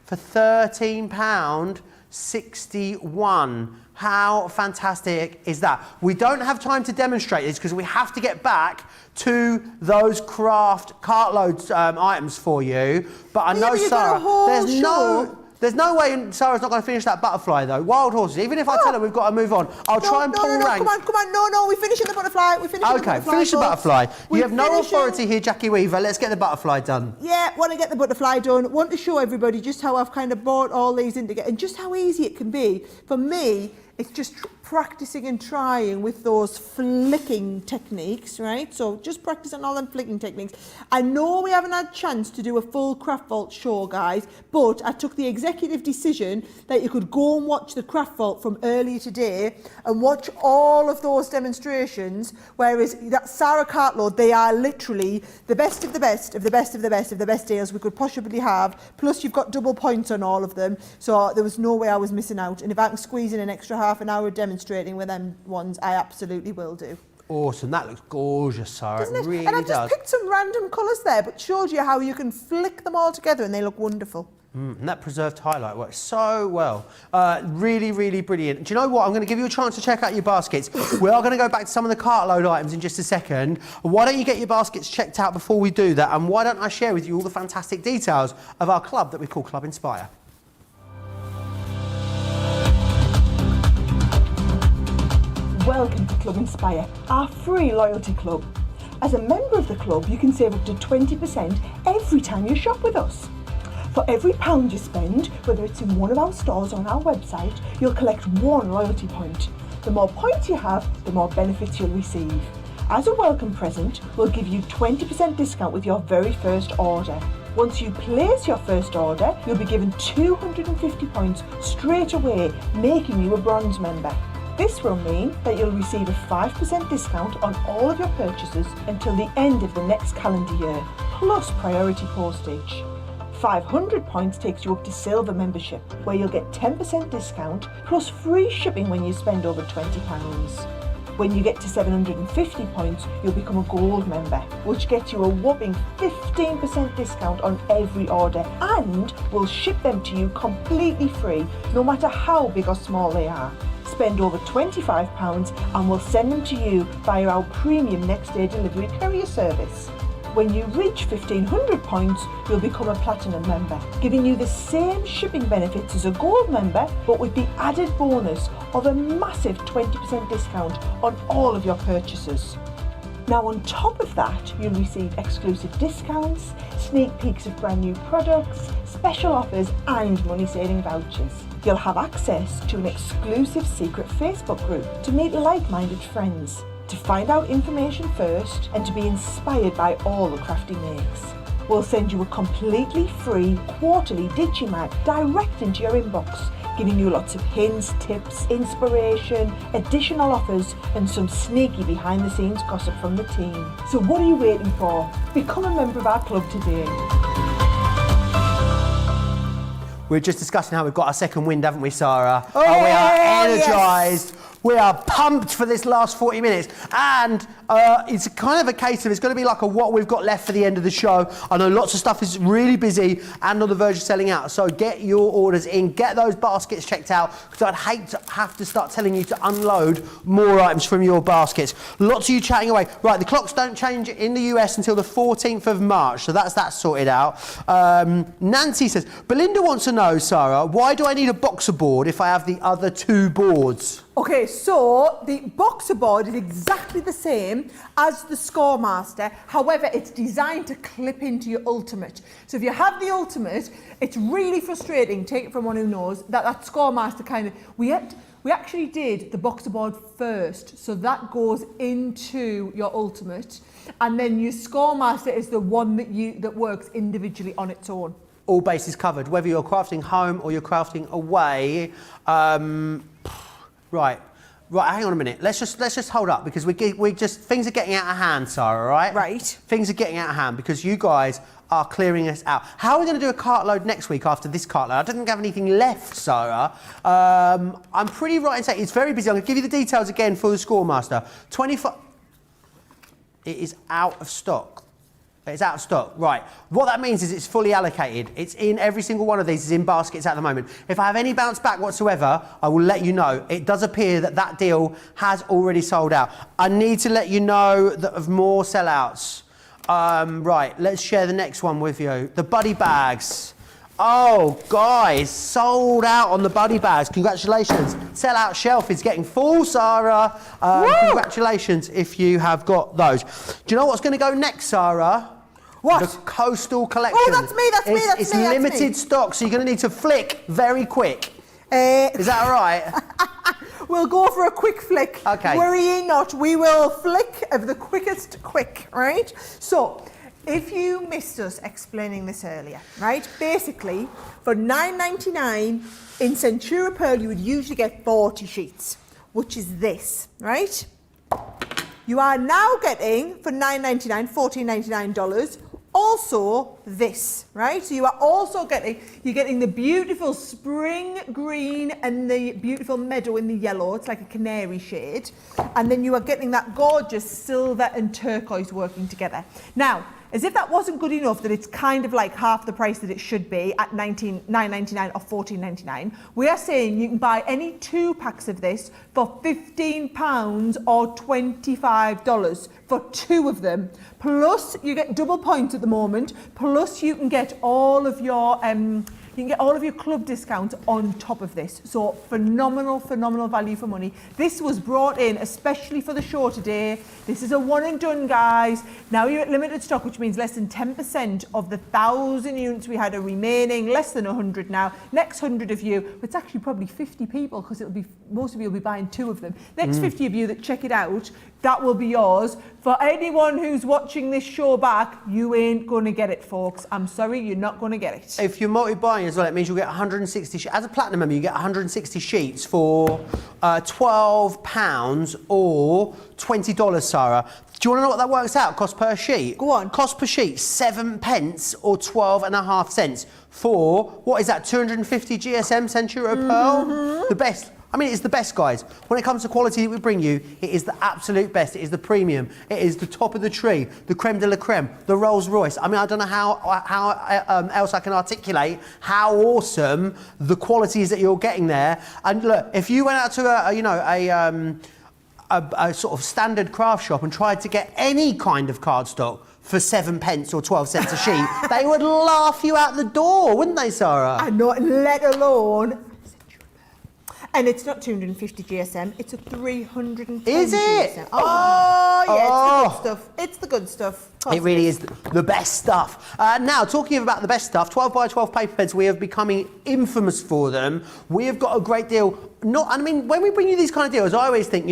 for £13.61. How fantastic is that? We don't have time to demonstrate this because we have to get back to those craft cartload items for you. But I know, Sara, There's no way Sarah's not going to finish that butterfly though. Wild horses. Even if I tell her we've got to move on, I'll try and pull rank. Come on. No, we're finishing the butterfly. Okay, finish the butterfly. You have no finishing... authority here, Jackie Weaver. Let's get the butterfly done. Yeah, want to get the butterfly done. Want to show everybody just how I've kind of brought all these in together and just how easy it can be. For me, it's just practicing and trying with those flicking techniques, right? So just practicing all them flicking techniques. I know we haven't had a chance to do a full Craft Vault show, guys, but I took the executive decision that you could go and watch the Craft Vault from earlier today and watch all of those demonstrations, whereas that Sara Cartload, they are literally the best of the best of the best of the best of the best deals we could possibly have, plus you've got double points on all of them, so there was no way I was missing out, and if I can squeeze in an extra half an hour demonstrating with them ones, I absolutely will do. Awesome, that looks gorgeous, Sara. Doesn't it? Really and I've does. just picked some random colours there, but showed you how you can flick them all together and they look wonderful. And that preserved highlight works so well. Really, really brilliant. Do you know what? I'm going to give you a chance to check out your baskets. We are going to go back to some of the Cartload items in just a second. Why don't you get your baskets checked out before we do that? And why don't I share with you all the fantastic details of our club that we call Club Inspire? Welcome to Club Inspire, our free loyalty club. As a member of the club, you can save up to 20% every time you shop with us. For every £1 you spend, whether it's in one of our stores or on our website, you'll collect 1 loyalty point. The more points you have, the more benefits you'll receive. As a welcome present, we'll give you 20% discount with your very first order. Once you place your first order, you'll be given 250 points straight away, making you a bronze member. This will mean that you'll receive a 5% discount on all of your purchases until the end of the next calendar year, plus priority postage. 500 points takes you up to silver membership, where you'll get 10% discount plus free shipping when you spend over £20. When you get to 750 points, you'll become a gold member, which gets you a whopping 15% discount on every order, and we'll ship them to you completely free, no matter how big or small they are. Spend over £25 and we'll send them to you via our premium next day delivery courier service. When you reach 1500 points, you'll become a platinum member, giving you the same shipping benefits as a gold member, but with the added bonus of a massive 20% discount on all of your purchases. Now on top of that, you'll receive exclusive discounts, sneak peeks of brand new products, special offers and money saving vouchers. You'll have access to an exclusive secret Facebook group to meet like-minded friends, to find out information first and to be inspired by all the crafty makes. We'll send you a completely free quarterly Digimag direct into your inbox, giving you lots of hints, tips, inspiration, additional offers and some sneaky behind the scenes gossip from the team. So what are you waiting for? Become a member of our club today. We're just discussing how we've got our second wind, haven't we, Sara? Oh, we are yes. energised. We are pumped for this last 40 minutes. And it's kind of a case of it's going to be like a what we've got left for the end of the show. I know lots of stuff is really busy and on the verge of selling out. So get your orders in, get those baskets checked out, because I'd hate to have to start telling you to unload more items from your baskets. Lots of you chatting away. Right, the clocks don't change in the US until the 14th of March. So that's that sorted out. Nancy says, Belinda wants to know, Sara, why do I need a boxer board if I have the other 2 boards? Okay, so the boxer board is exactly the same as the Scoremaster. However, it's designed to clip into your Ultimate. So if you have the Ultimate, it's really frustrating, take it from one who knows, that Scoremaster kind of... We actually did the boxer board first, so that goes into your Ultimate, and then your Scoremaster is the one that works individually on its own. All bases covered, whether you're crafting home or you're crafting away. Right, hang on a minute. Let's just hold up, because things are getting out of hand, Sara, right? Right. Things are getting out of hand because you guys are clearing us out. How are we going to do a Cartload next week after this Cartload? I don't think I have anything left, Sara. I'm pretty right in saying it's very busy. I'm going to give you the details again for the Scoremaster. 25... It is out of stock. It's out of stock, right. What that means is it's fully allocated. It's in every single one of these, is in baskets at the moment. If I have any bounce back whatsoever, I will let you know. It does appear that that deal has already sold out. I need to let you know that of more sellouts. Right, let's share the next one with you. The buddy bags. Oh, guys, sold out on the buddy bags. Congratulations. Sell-out shelf is getting full, Sara. Congratulations if you have got those. Do you know what's going to go next, Sara? What? The Coastal Collection. Oh, that's me, It's limited stock, so you're going to need to flick very quick. Is that all right? We'll go for a quick flick. Okay. Worry ye not, we will flick of the quickest quick, right? So, if you missed us explaining this earlier, right? Basically, for $9.99 in Centura Pearl, you would usually get 40 sheets, which is this, right? You are now getting, for $9.99, $14.99, also this, right? So you are also getting the beautiful spring green and the beautiful meadow in the yellow. It's like a canary shade. And then you are getting that gorgeous silver and turquoise working together. Now, as if that wasn't good enough, that it's kind of like half the price that it should be at $9.99 or $14.99, we are saying you can buy any 2 packs of this for £15 or $25 for 2 of them. Plus, you get double points at the moment. Plus, you can get all of your club discounts on top of this. So phenomenal value for money. This was brought in especially for the show today. This is a one and done, guys. Now you're at limited stock, which means less than 10% of the 1,000 units we had are remaining, less than 100 now. Next 100 of you, it's actually probably 50 people because most of you will be buying 2 of them. Next 50 of you that check it out, that will be yours. For anyone who's watching this show back, you ain't going to get it, folks. I'm sorry, you're not going to get it. If you're multi-buying as well, it means you'll get 160 sheets. As a platinum member, you get 160 sheets for £12 or $20, Sara. Do you want to know what that works out? Cost per sheet? Go on. Cost per sheet, 7 pence or 12.5 cents for, what is that, 250 GSM Centura Pearl? The best. I mean, it's the best, guys. When it comes to quality that we bring you, it is the absolute best. It is the premium. It is the top of the tree, the creme de la creme, the Rolls Royce. I mean, I don't know how else I can articulate how awesome the quality is that you're getting there. And look, if you went out to a sort of standard craft shop and tried to get any kind of cardstock for 7 pence or 12 cents a sheet, they would laugh you out the door, wouldn't they, Sara? And not let alone. And it's not 250 GSM, it's a 310 Is it? GSM. Oh, yeah, it's the good stuff. It's the good stuff. It really is the best stuff. Now, talking about the best stuff, 12 by 12 paper pens, we are becoming infamous for them. We have got a great deal. When we bring you these kind of deals, I always think,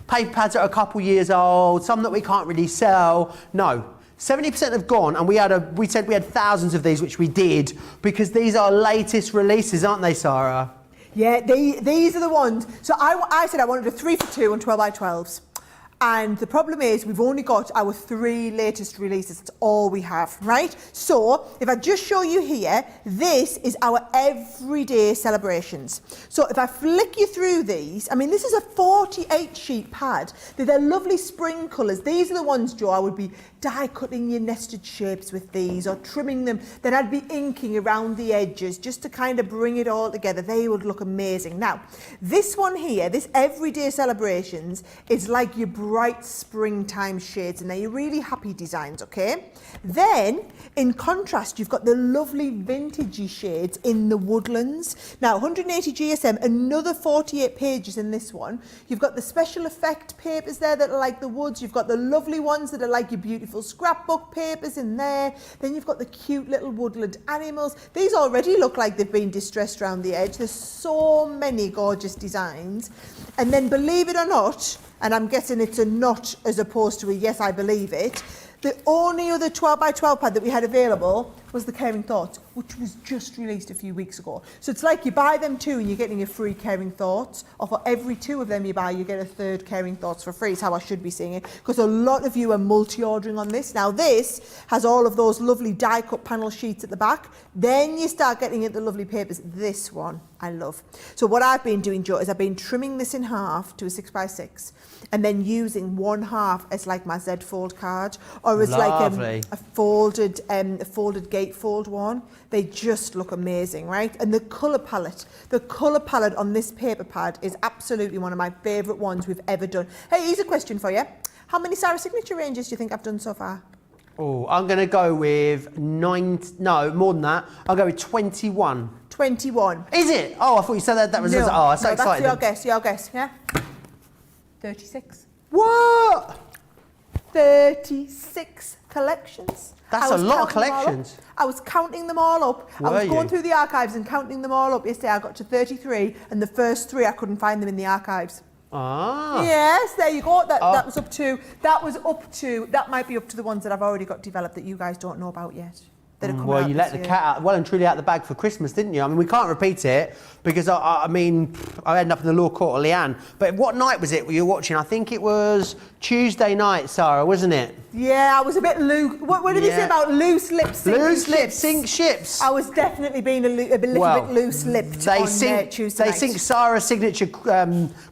paper pads are a couple years old, some that we can't really sell. No. 70% have gone, and we said we had thousands of these, which we did, because these are latest releases, aren't they, Sara? Yeah, these are the ones. So I said I wanted a 3 for 2 on 12 by 12s. And the problem is we've only got our 3 latest releases. That's all we have, right? So if I just show you here, this is our everyday celebrations. So if I flick you through these, this is a 48 sheet pad. They're lovely spring colours. These are the ones, Joe, I would be die cutting your nested shapes with these or trimming them. Then I'd be inking around the edges just to kind of bring it all together. They would look amazing. Now, this one here, this everyday celebrations, is like your bright springtime shades, and they're really happy designs, okay? Then, in contrast, you've got the lovely vintagey shades in the woodlands. Now, 180 GSM, another 48 pages in this one. You've got the special effect papers there that are like the woods. You've got the lovely ones that are like your beautiful scrapbook papers in there. Then you've got the cute little woodland animals. These already look like they've been distressed around the edge. There's so many gorgeous designs. And then, believe it or not, and I'm guessing it's a not as opposed to a yes, I believe it, the only other 12 by 12 pad that we had available was the Caring Thoughts, which was just released a few weeks ago. So it's like you buy them 2 and you're getting a free Caring Thoughts, or for every 2 of them you buy, you get a 3rd Caring Thoughts for free, is how I should be seeing it, because a lot of you are multi-ordering on this. Now this has all of those lovely die-cut panel sheets at the back. Then you start getting into the lovely papers. This one I love. So what I've been doing, Joe, is I've been trimming this in half to a 6 by 6 and then using 1/2 as like my Z fold card, or as like a folded gatefold one. They just look amazing, right? And the colour palette on this paper pad is absolutely one of my favourite ones we've ever done. Hey, here's a question for you. How many Sara signature ranges do you think I've done so far? Oh, I'm going to go with more than that. I'll go with 21. 21. Is it? Oh, I thought you said that was... No, Oh, I'm so no, excited. That's your guess, yeah? 36. What? 36 collections. That's I a was lot of counting them all up. collections. I was counting them all up. I Were was going you? through the archives and counting them all up yesterday. I got to 33, and the first 3 I couldn't find them in the archives. Ah. Yes, there you go. That was up to. That might be up to the ones that I've already got developed that you guys don't know about yet. That are coming Well, out you this let the year. cat out, well and truly out the bag for Christmas, didn't you? I mean, we can't repeat it because I mean, I ended up in the law court of Leanne. But what night was it you were watching? I think it was Tuesday night, Sara, wasn't it? Yeah, I was a bit loose. What did he say Yeah. about loose lip syncing Loose lip ships? sync ships. I was definitely being a little bit loose-lipped on Tuesday They night. sync Sara's signature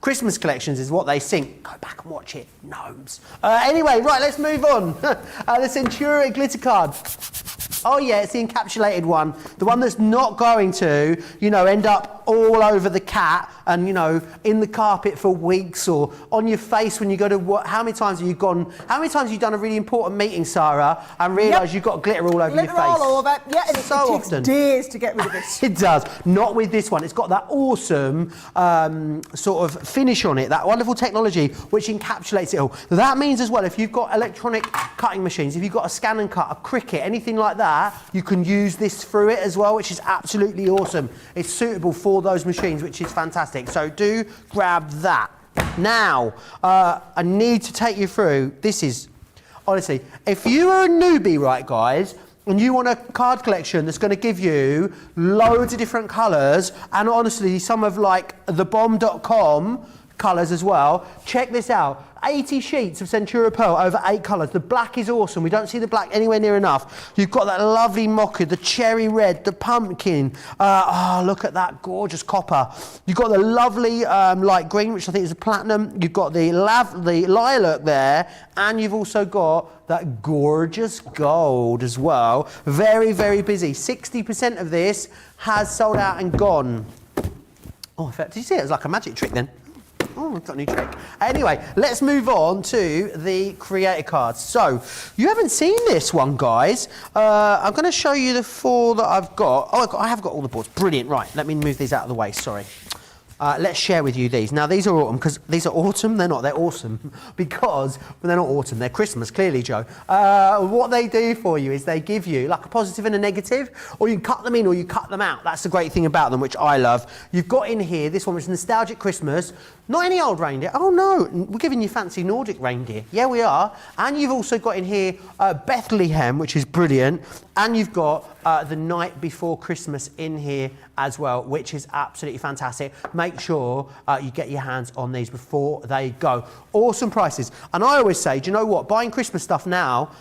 Christmas collections is what they sync. Go back and watch it, gnomes. Anyway, right, let's move on. The Centura glitter card. Oh yeah, it's the encapsulated one. The one that's not going to, end up all over the cat and, in the carpet for weeks or on your face when you go to work. How many times have you done a really important meeting, Sara, and realised you've got glitter all over your face? Glitter all over. Yeah, and So it takes often. days to get rid of it. It does. Not with this one. It's got that awesome sort of finish on it, that wonderful technology which encapsulates it all. That means as well, if you've got electronic cutting machines, if you've got a scan and cut, a Cricut, anything like that, you can use this through it as well, which is absolutely awesome. It's suitable for those machines, which is fantastic. So do grab that. Now, I need to take you through, this is, honestly, if you are a newbie, right, guys, and you want a card collection that's going to give you loads of different colours, and honestly, some of like thebomb.com colours as well, check this out. 80 sheets of Centura Pearl over 8 colours. The black is awesome. We don't see the black anywhere near enough. You've got that lovely mocha, the cherry red, the pumpkin. Look at that gorgeous copper. You've got the lovely light green, which I think is a platinum. You've got the lilac there, and you've also got that gorgeous gold as well. Very, very busy. 60% of this has sold out and gone. Oh, in fact, did you see it? It was like a magic trick then. Oh, I've got a new trick. Anyway, let's move on to the creator cards. So, you haven't seen this one, guys. I'm going to show you the 4 that I've got. Oh, I have got all the boards. Brilliant. Right, let me move these out of the way. Sorry. Let's share with you these. Now, these are autumn, because these are autumn. They're not. They're awesome. Because, well, they're not autumn. They're Christmas, clearly, Joe. What they do for you is they give you, like, a positive and a negative, or you cut them in or you cut them out. That's the great thing about them, which I love. You've got in here, this one, which is Nostalgic Christmas. Not any old reindeer. Oh, no. We're giving you fancy Nordic reindeer. Yeah, we are. And you've also got in here Bethlehem, which is brilliant. And you've got the Night Before Christmas in here as well, which is absolutely fantastic. Make sure you get your hands on these before they go. Awesome prices. And I always say, do you know what? Buying Christmas stuff now,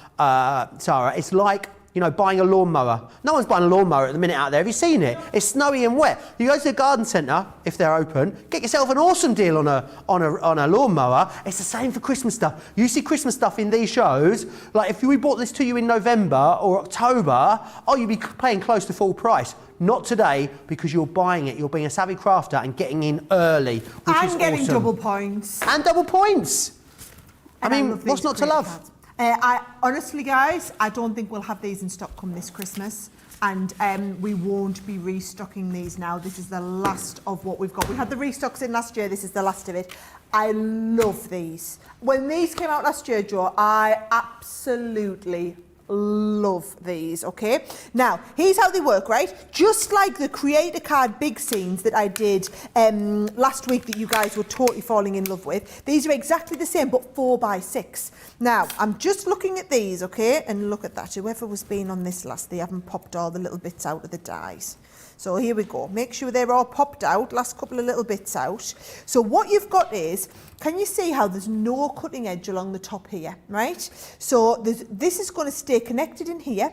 Sara, it's like, buying a lawnmower. No one's buying a lawnmower at the minute out there. Have you seen it? It's snowy and wet. You go to the garden centre, if they're open, get yourself an awesome deal on a lawnmower. It's the same for Christmas stuff. You see Christmas stuff in these shows, like if we bought this to you in November or October, you'd be paying close to full price. Not today, because you're buying it. You're being a savvy crafter and getting in early, which is And getting awesome. double points. And double points. And I mean, love what's these not to creator love? cards. Honestly, guys, I don't think we'll have these in stock come this Christmas. And we won't be restocking these now. This is the last of what we've got. We had the restocks in last year. This is the last of it. I love these. When these came out last year, Joe, I absolutely love these, okay? Now, here's how they work, right? Just like the creator card big scenes that I did last week that you guys were totally falling in love with, these are exactly the same, but 4x6. Now, I'm just looking at these, okay? And look at that. Whoever was being on this last, they haven't popped all the little bits out of the dies. So here we go. Make sure they're all popped out, last couple of little bits out. So what you've got is, can you see how there's no cutting edge along the top here, right? So this is going to stay connected in here.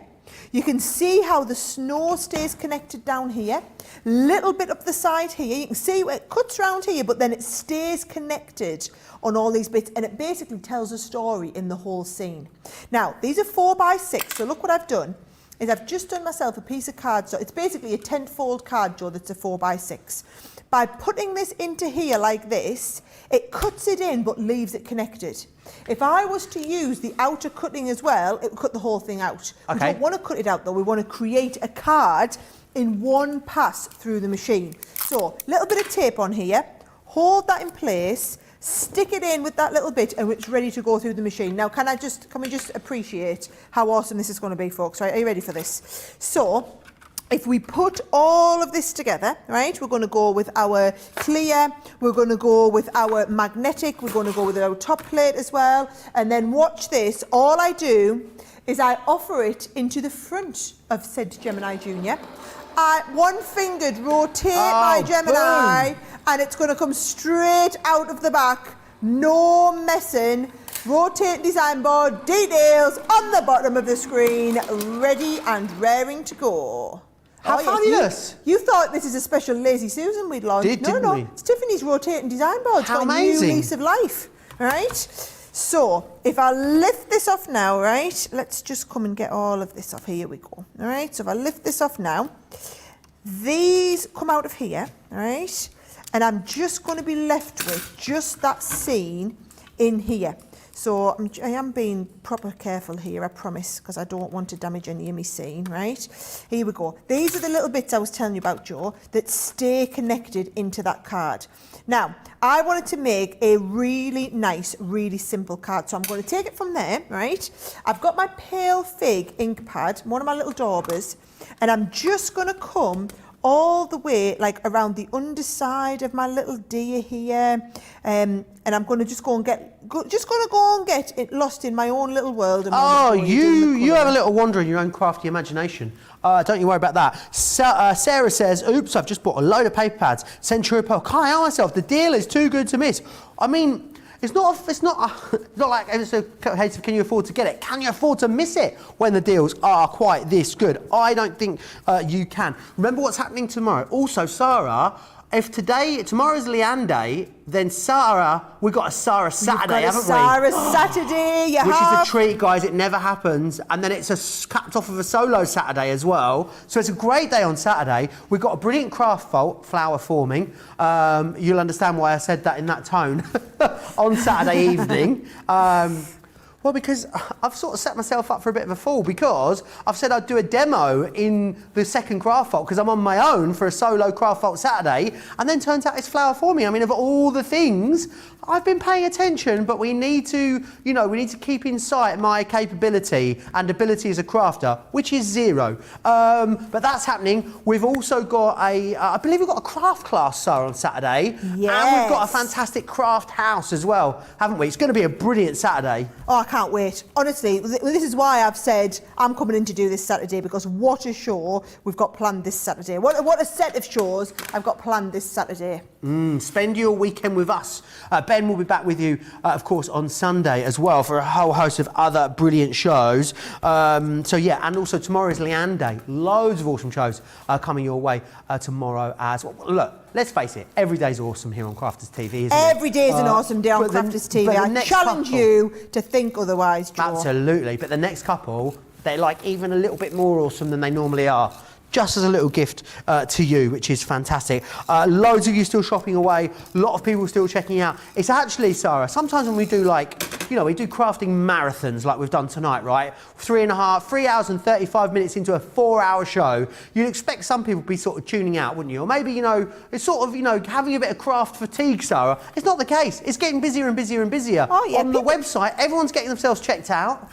You can see how the snow stays connected down here. Little bit up the side here. You can see where it cuts around here, but then it stays connected on all these bits, and it basically tells a story in the whole scene. Now, these are 4x6, so look what I've done. is I've just done myself a piece of card. So it's basically a tent-fold card, Joe, that's a 4x6. By putting this into here like this, it cuts it in but leaves it connected. If I was to use the outer cutting as well, it would cut the whole thing out. We don't want to cut it out though, we want to create a card in one pass through the machine. So, a little bit of tape on here, hold that in place, stick it in with that little bit and it's ready to go through the machine. Now can we just appreciate how awesome this is going to be, folks, right? Are you ready for this? So, if we put all of this together, right, we're going to go with our clear, we're going to go with our magnetic, we're going to go with our top plate as well, and then watch this. All I do is I offer it into the front of said Gemini Junior. I one-fingered rotate my Gemini, boom. And it's going to come straight out of the back, no messing. Rotate design board, details on the bottom of the screen, ready and raring to go. How fabulous. You thought this is a special Lazy Susan we'd launched. Didn't we? It's Tiffany's rotating design board. It's How got a new amazing. lease of life, right? So, if I lift this off now, right, let's just come and get all of this off. Here we go, all right? So if I lift this off now, these come out of here, all right? And I'm just going to be left with just that seam in here. So I am being proper careful here, I promise, because I don't want to damage any of my seam, right? Here we go. These are the little bits I was telling you about, Joe, that stay connected into that card. Now, I wanted to make a really nice, really simple card. So I'm going to take it from there, right? I've got my Pale Fig ink pad, one of my little daubers, and I'm just going to come all the way like around the underside of my little deer here, and I'm going to just go and get it lost in my own little world. And you have a little wander in your own crafty imagination. Don't you worry about that. Sarah says, oops, I've just bought a load of paper pads. Century Pearl. Can't help myself. The deal is too good to miss. I mean, it's not like it's a case of can you afford to get it? Can you afford to miss it when the deals are quite this good? I don't think you can. Remember what's happening tomorrow. Also, Sara, if tomorrow's Leanne Day, then Sara, we've got a Sara Saturday, haven't we? Sara Saturday, Which is a treat, guys. It never happens. And then it's capped off of a solo Saturday as well. So it's a great day on Saturday. We've got a brilliant craft flower forming. You'll understand why I said that in that tone on Saturday evening. Well, because I've sort of set myself up for a bit of a fall because I've said I'd do a demo in the second craft vault because I'm on my own for a solo craft vault Saturday, and then turns out it's flower forming. I mean, of all the things, I've been paying attention, but we need to keep in sight my capability and ability as a crafter, which is 0. But that's happening. We've also got I believe we've got a craft class, Sarah, on Saturday. Yes. And we've got a fantastic craft house as well, haven't we? It's going to be a brilliant Saturday. Oh, I can't wait. Honestly, this is why I've said I'm coming in to do this Saturday, because what a show we've got planned this Saturday. What a set of shows I've got planned this Saturday. Spend your weekend with us. Ben will be back with you, of course, on Sunday as well for a whole host of other brilliant shows. So yeah, and also tomorrow is Leanne Day. Loads of awesome shows coming your way tomorrow as well. Look, let's face it, every day's awesome here on Crafters TV, isn't it? Every day is an awesome day on Crafters TV. I challenge you to think otherwise, Joe. Absolutely, but the next couple, they're like even a little bit more awesome than they normally are. Just as a little gift to you, which is fantastic. Loads of you still shopping away, a lot of people still checking out. It's actually, Sara, sometimes when we do we do crafting marathons like we've done tonight, right? 3 hours and 35 minutes into a 4-hour show, you'd expect some people to be sort of tuning out, wouldn't you? Or maybe, it's sort of, having a bit of craft fatigue, Sara. It's not the case. It's getting busier and busier and busier. Oh, yeah, on the website, everyone's getting themselves checked out.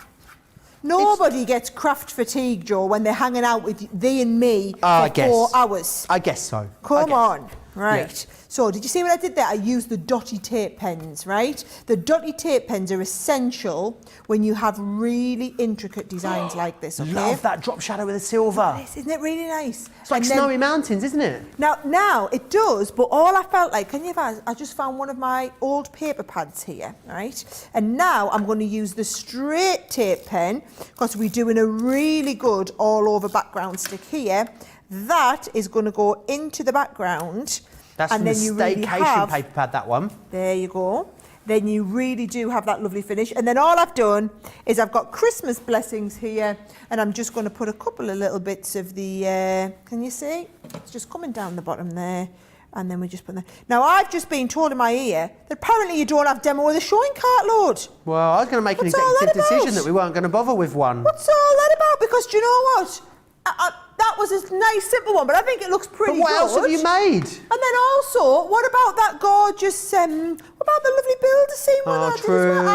Nobody gets craft fatigue, Joe, when they're hanging out with thee and me for 4 hours. I guess so. Come on. Right. Yeah. So, did you see what I did there? I used the dotty tape pens, right? The dotty tape pens are essential when you have really intricate designs like this, okay? Love that drop shadow with the silver. Isn't it really nice? It's like snowy mountains, isn't it? Now it does, but all I felt like, I just found one of my old paper pads here, right? And now I'm going to use the straight tape pen because we're doing a really good all over background stick here. That is going to go into the background. That's and from then the you staycation really have, paper pad, that one. There you go. then you really do have that lovely finish. And then all I've done is I've got Christmas blessings here, and I'm just going to put a couple of little bits of the, can you see? It's just coming down the bottom there. And then we just put that. Now, I've just been told in my ear that apparently you don't have demo of the show in Cartload. Well, I was going to make an executive decision that we weren't going to bother with one. What's all that about? Because do you know what? That was a nice, simple one, but I think it looks pretty good. But what else have you made? And then also, what about that gorgeous, what about the lovely builder scene one I did as well?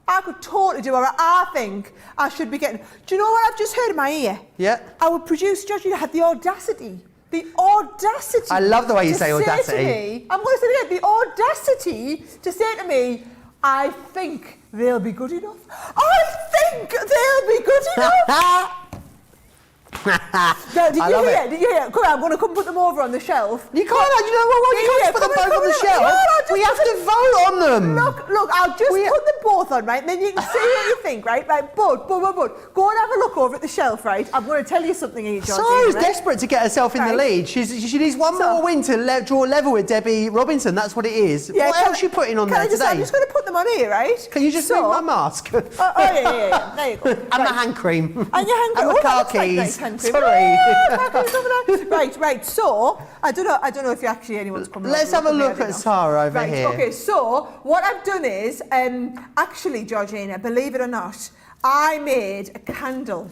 I could totally do it. I think I should be getting... Do you know what I've just heard in my ear? Yeah. Our producer, Judge, had the audacity. The audacity. I love the way you say audacity. I'm going to say it again. The audacity to say to me, I think they'll be good enough. I think they'll be good enough. Did you hear? Come on, I'm going to come put them over on the shelf. You can't, you know what? You can't put them both on the shelf. We have to vote on them. Look, I'll just put them both on, right? And then you can see what you think, right? Right, but. Go and have a look over at the shelf, right? I'm going to tell you something here, Georgina. Sara's desperate to get herself in the lead. She needs one more win to draw level with Debbie Robinson. That's what it is. Yeah, what else are you putting on there today? I'm just going to put them on here, right? Can you just move my mask? Yeah. There you go. And my hand cream. And your hand cream. And my car keys. Sorry. Right. So I don't know if anyone's coming. Let's have a look at Sara over here. Okay. So what I've done is, actually, Georgina, believe it or not, I made a candle.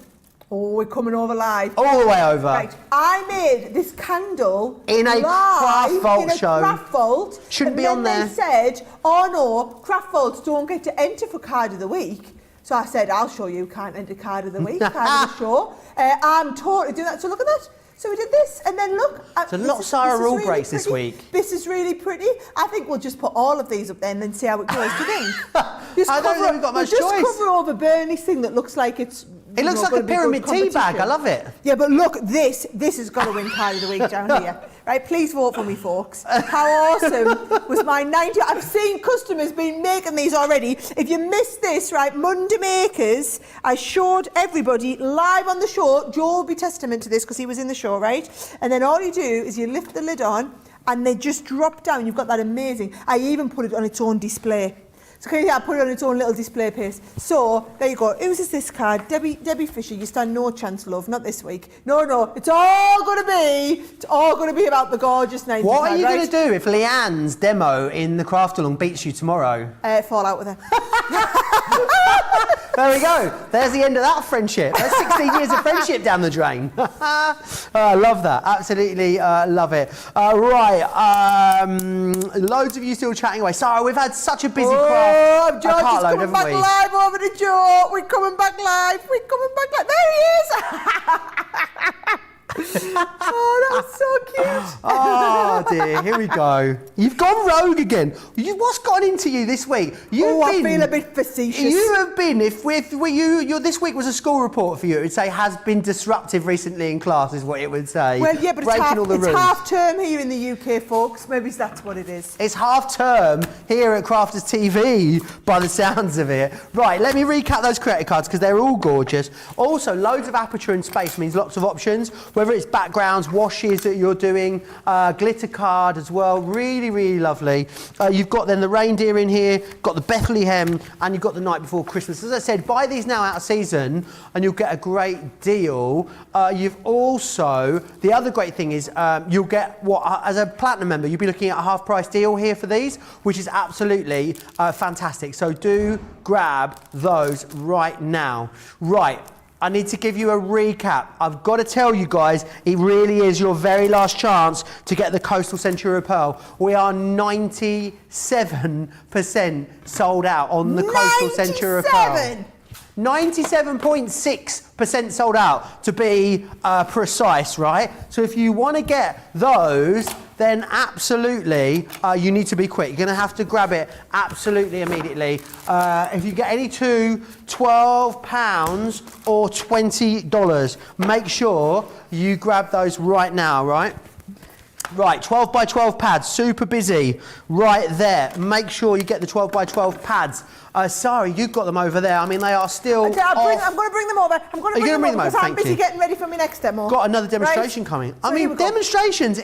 Oh, we're coming over live. All the way over. Right. I made this candle in a craft vault show. Craft vault. Shouldn't be on there. They said, "Oh no, craft vaults don't get to enter for card of the week." So I said, I'll show you, can't enter card of the week, card of the show. I'm totally doing that. So look at that. So we did this, and then look. It's a lot of Sara rule breaks this week. This is really pretty. I think we'll just put all of these up there and then see how it goes. Do you think? I don't think we've got much choice. Just cover over Bernie's thing that looks like it's... It looks like a pyramid tea bag. I love it. Yeah, but look, this has got to win card of the week down here. Right, please vote for me, folks. How awesome was my 90... I've seen customers been making these already. If you missed this, right, Monday Makers, I showed everybody live on the show. Joe will be testament to this because he was in the show, right? And then all you do is you lift the lid on and they just drop down. You've got that amazing... I even put it on its own display. So can you see, I put it on its own little display piece. So, there you go. Whose is this card? Debbie Fisher, you stand no chance, love. Not this week. No. It's all going to be about the gorgeous 90s. What are you going to do if Leanne's demo in the craft along beats you tomorrow? Fall out with her. There we go. There's the end of that friendship. There's 16 years of friendship down the drain. I love that. Absolutely love it. Loads of you still chatting away. Sara, we've had such a busy craft. Oh, George is coming back live over to Joe. We're coming back live. There he is. Oh, that was so cute. Oh dear, here we go. You've gone rogue again. What's got into you this week? I feel a bit facetious. You have been, if this week was a school report for you, it would say has been disruptive recently in class, is what it would say. Well, yeah, but it's half term here in the UK, folks. Maybe that's what it is. It's half term here at Crafters TV, by the sounds of it. Right, let me recap those credit cards because they're all gorgeous. Also, loads of aperture and space means lots of options, whether it's backgrounds, washes that you're doing, glitter card as well, really, really lovely. You've got then the reindeer in here, got the Bethlehem, and you've got the night before Christmas. As I said, buy these now out of season, and you'll get a great deal. You've also, the other great thing is you'll get, as a platinum member, you'll be looking at a half price deal here for these, which is absolutely fantastic. So do grab those right now. Right. I need to give you a recap. I've got to tell you guys, it really is your very last chance to get the Coastal Centura Pearl. We are 97% sold out on the Coastal Centura Pearl. 97.6% sold out, to be precise, right? So if you want to get those, then absolutely you need to be quick. You're going to have to grab it absolutely immediately. If you get any two, £12 or $20, make sure you grab those right now, right? Right, 12 by 12 pads, super busy, right there. Make sure you get the 12 by 12 pads. Sara, you've got them over there. I mean, they are still I'm going to bring them over. I'm going to bring them over because I'm busy getting ready for my next demo. Got another demonstration coming. So I mean, demonstrations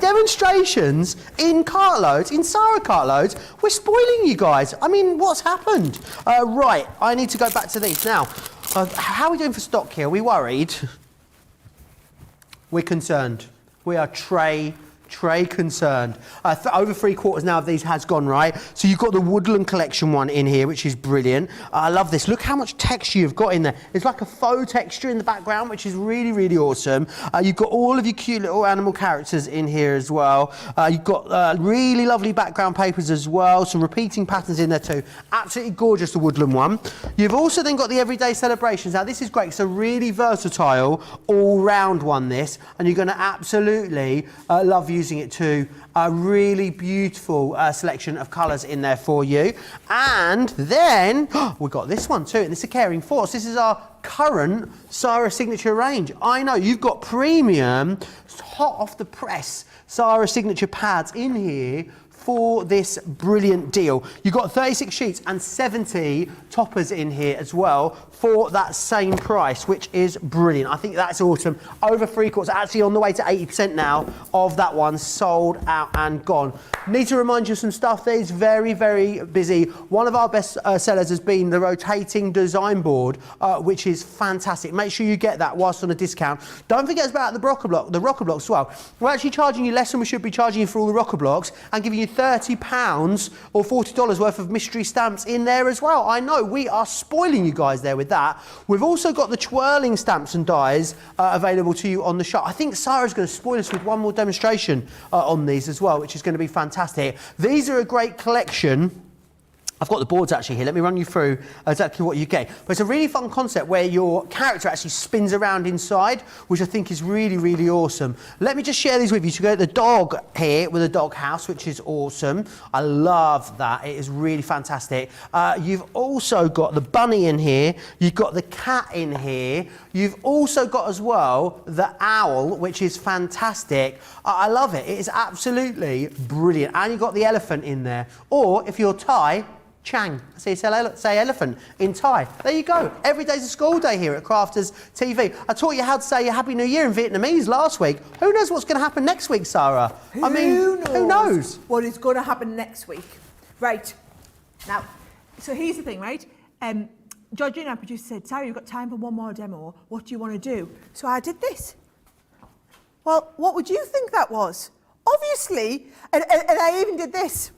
demonstrations in Cartloads, in Sara Cartloads. We're spoiling you guys. I mean, what's happened? Right, I need to go back to these now. How are we doing for stock here? Are we worried? We're concerned. We are tray concerned. Over 3/4 now of these has gone, right? So you've got the Woodland Collection one in here, which is brilliant. I love this. Look how much texture you've got in there. It's like a faux texture in the background, which is really, really awesome. You've got all of your cute little animal characters in here as well. You've got really lovely background papers as well. Some repeating patterns in there too. Absolutely gorgeous, the Woodland one. You've also then got the Everyday Celebrations. Now this is great. It's a really versatile, all-round one, this. And you're going to absolutely love using it too. A really beautiful selection of colours in there for you. And then we've got this one too, and this is a Caring Force. This is our current Sara signature range. I know you've got premium, hot off the press Sara signature pads in here for this brilliant deal. You've got 36 sheets and 70 toppers in here as well for that same price, which is brilliant. I think that's awesome. Over 3/4, actually on the way to 80% now of that one sold out and gone. Need to remind you of some stuff that is very, very busy. One of our best sellers has been the rotating design board, which is fantastic. Make sure you get that whilst on a discount. Don't forget about the rocker blocks as well. We're actually charging you less than we should be charging you for all the rocker blocks and giving you £30 or $40 worth of mystery stamps in there as well. I know, we are spoiling you guys there with that. We've also got the twirling stamps and dies available to you on the shop. I think Sara's going to spoil us with one more demonstration on these as well, which is going to be fantastic. These are a great collection. I've got the boards actually here. Let me run you through exactly what you get. But it's a really fun concept where your character actually spins around inside, which I think is really, really awesome. Let me just share these with you. So you got the dog here with a dog house, which is awesome. I love that. It is really fantastic. You've also got the bunny in here. You've got the cat in here. You've also got as well the owl, which is fantastic. I love it. It is absolutely brilliant. And you've got the elephant in there. Or if you're Thai, Chang. Say elephant in Thai. There you go. Every day's a school day here at Crafters TV. I taught you how to say Happy New Year in Vietnamese last week. Who knows what's going to happen next week, Sara? Who knows what is going to happen next week? Right. Now, so here's the thing, right? Georgina, our producer, said, Sara, you've got time for one more demo. What do you want to do? So I did this. Well, what would you think that was? Obviously, and I even did this.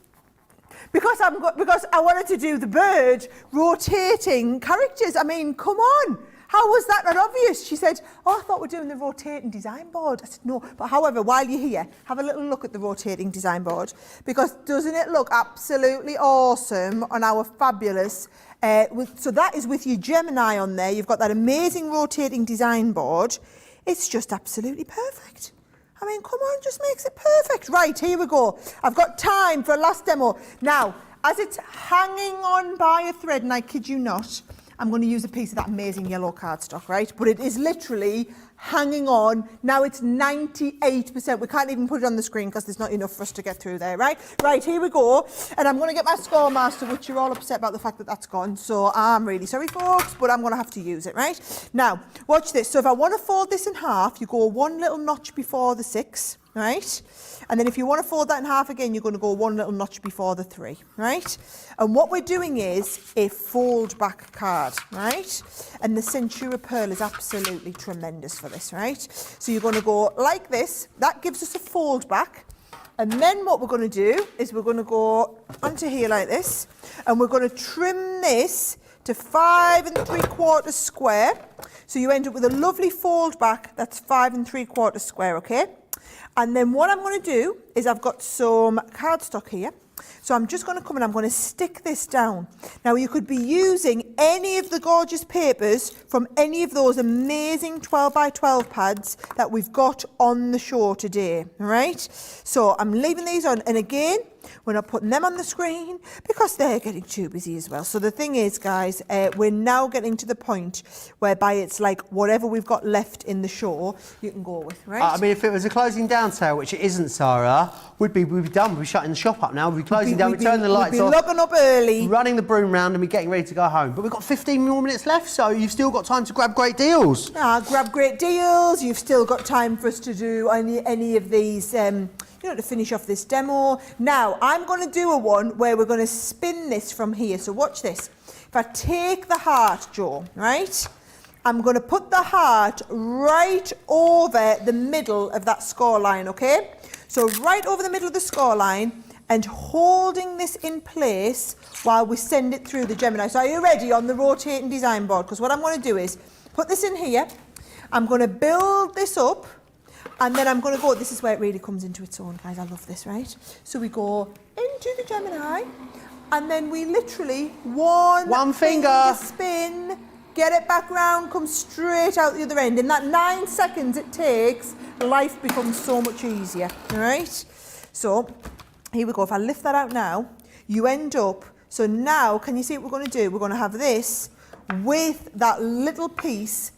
Because I wanted to do the bird rotating characters. I mean, come on. How was that not obvious? She said, oh, I thought we're doing the rotating design board. I said, no. But however, while you're here, have a little look at the rotating design board. Because doesn't it look absolutely awesome on our fabulous... so that is with your Gemini on there. You've got that amazing rotating design board. It's just absolutely perfect. I mean, come on, just makes it perfect. Right, here we go. I've got time for a last demo. Now, as it's hanging on by a thread, and I kid you not, I'm going to use a piece of that amazing yellow cardstock, right? But it is literally hanging on. Now it's 98%. We can't even put it on the screen because there's not enough for us to get through there, right? Right, here we go. And I'm going to get my score master, which you're all upset about the fact that that's gone. So I'm really sorry, folks, but I'm going to have to use it, right? Now, watch this. So if I want to fold this in half, you go one little notch before the 6, right? And then if you want to fold that in half again, you're going to go one little notch before the 3, right? And what we're doing is a fold back card, right? And the Centura Pearl is absolutely tremendous for this, right? So you're going to go like this. That gives us a fold back. And then what we're going to do is we're going to go onto here like this. And we're going to trim this to 5 3/4 square. So you end up with a lovely fold back that's 5 3/4 square, okay? And then what I'm going to do is I've got some cardstock here. So I'm just going to come and I'm going to stick this down. Now you could be using any of the gorgeous papers from any of those amazing 12 by 12 pads that we've got on the show today, all right? So I'm leaving these on, and again, We're not putting them on the screen because they're getting too busy as well. So the thing is, guys, we're now getting to the point whereby it's like whatever we've got left in the show, you can go with, right? I mean, if it was a closing down sale, which it isn't, Sarah, we'd be done. We'd be shutting the shop up now. We'd be closing down, we'd turn the lights off. We'd be logging up early. Running the broom round and we're getting ready to go home. But we've got 15 more minutes left, so you've still got time to grab great deals. Grab great deals. You've still got time for us to do any of these, to finish off this demo. Now, I'm going to do a one where we're going to spin this from here. So watch this. If I take the heart, Joe, right? I'm going to put the heart right over the middle of that score line, okay? So right over the middle of the score line and holding this in place while we send it through the Gemini. So are you ready on the rotating design board? Because what I'm going to do is put this in here. I'm going to build this up and then I'm going to go, this is where it really comes into its own, guys. I love this, right? So we go into the Gemini and then we literally one finger spin, get it back round, come straight out the other end. In that 9 seconds it takes, life becomes so much easier, all right? So here we go. If I lift that out now, you end up, so now, can you see what we're going to do? We're going to have this with that little piece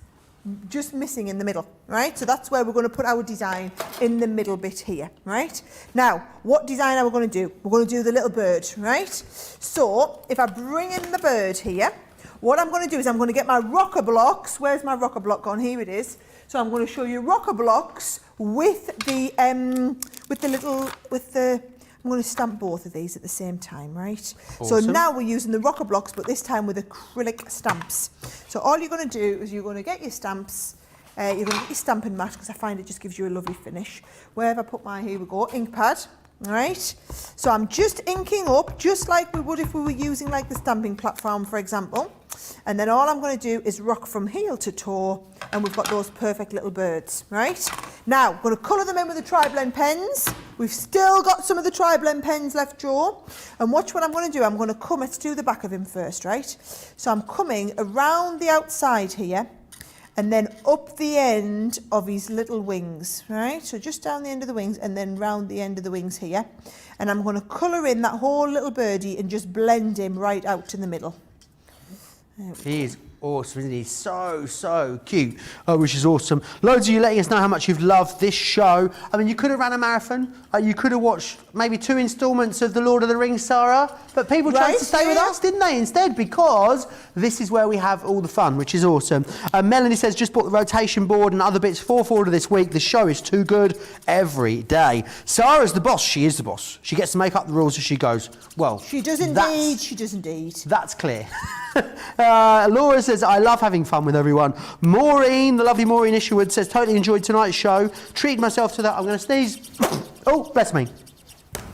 just missing in the middle, right? So that's where we're going to put our design in the middle bit here, right? Now, what design are we going to do? We're going to do the little bird, right? So if I bring in the bird here, what I'm going to do is I'm going to get my rocker blocks. Where's my rocker block gone? Here it is. So I'm going to show you rocker blocks with the I'm going to stamp both of these at the same time, right? Awesome. So now we're using the rocker blocks, but this time with acrylic stamps. So all you're going to do is you're going to get your stamps, you're going to get your stamping mat, because I find it just gives you a lovely finish. Where have I put my, here we go, ink pad, all right? So I'm just inking up, just like we would if we were using like the stamping platform, for example. And then all I'm going to do is rock from heel to toe, and we've got those perfect little birds, right? Now, I'm going to colour them in with the tri-blend pens. We've still got some of the tri-blend pens left, Joe. And watch what I'm going to do. I'm going to come, let's do the back of him first, right? So I'm coming around the outside here, and then up the end of his little wings, right? So just down the end of the wings, and then round the end of the wings here. And I'm going to colour in that whole little birdie and just blend him right out to the middle. He is awesome, isn't he? So cute, which is awesome. Loads of you letting us know how much you've loved this show. I mean, you could have ran a marathon. You could have watched maybe 2 instalments of The Lord of the Rings, Sarah. But people chose to stay with us, didn't they, instead? Because this is where we have all the fun, which is awesome. Melanie says, just bought the rotation board and other bits for order this week. The show is too good every day. Sarah's the boss. She is the boss. She gets to make up the rules as she goes. Well, she does indeed. She does indeed. That's clear. Laura says, I love having fun with everyone. Maureen, the lovely Maureen Isherwood, says, totally enjoyed tonight's show. Treated myself to that. I'm going to sneeze. Oh, bless me.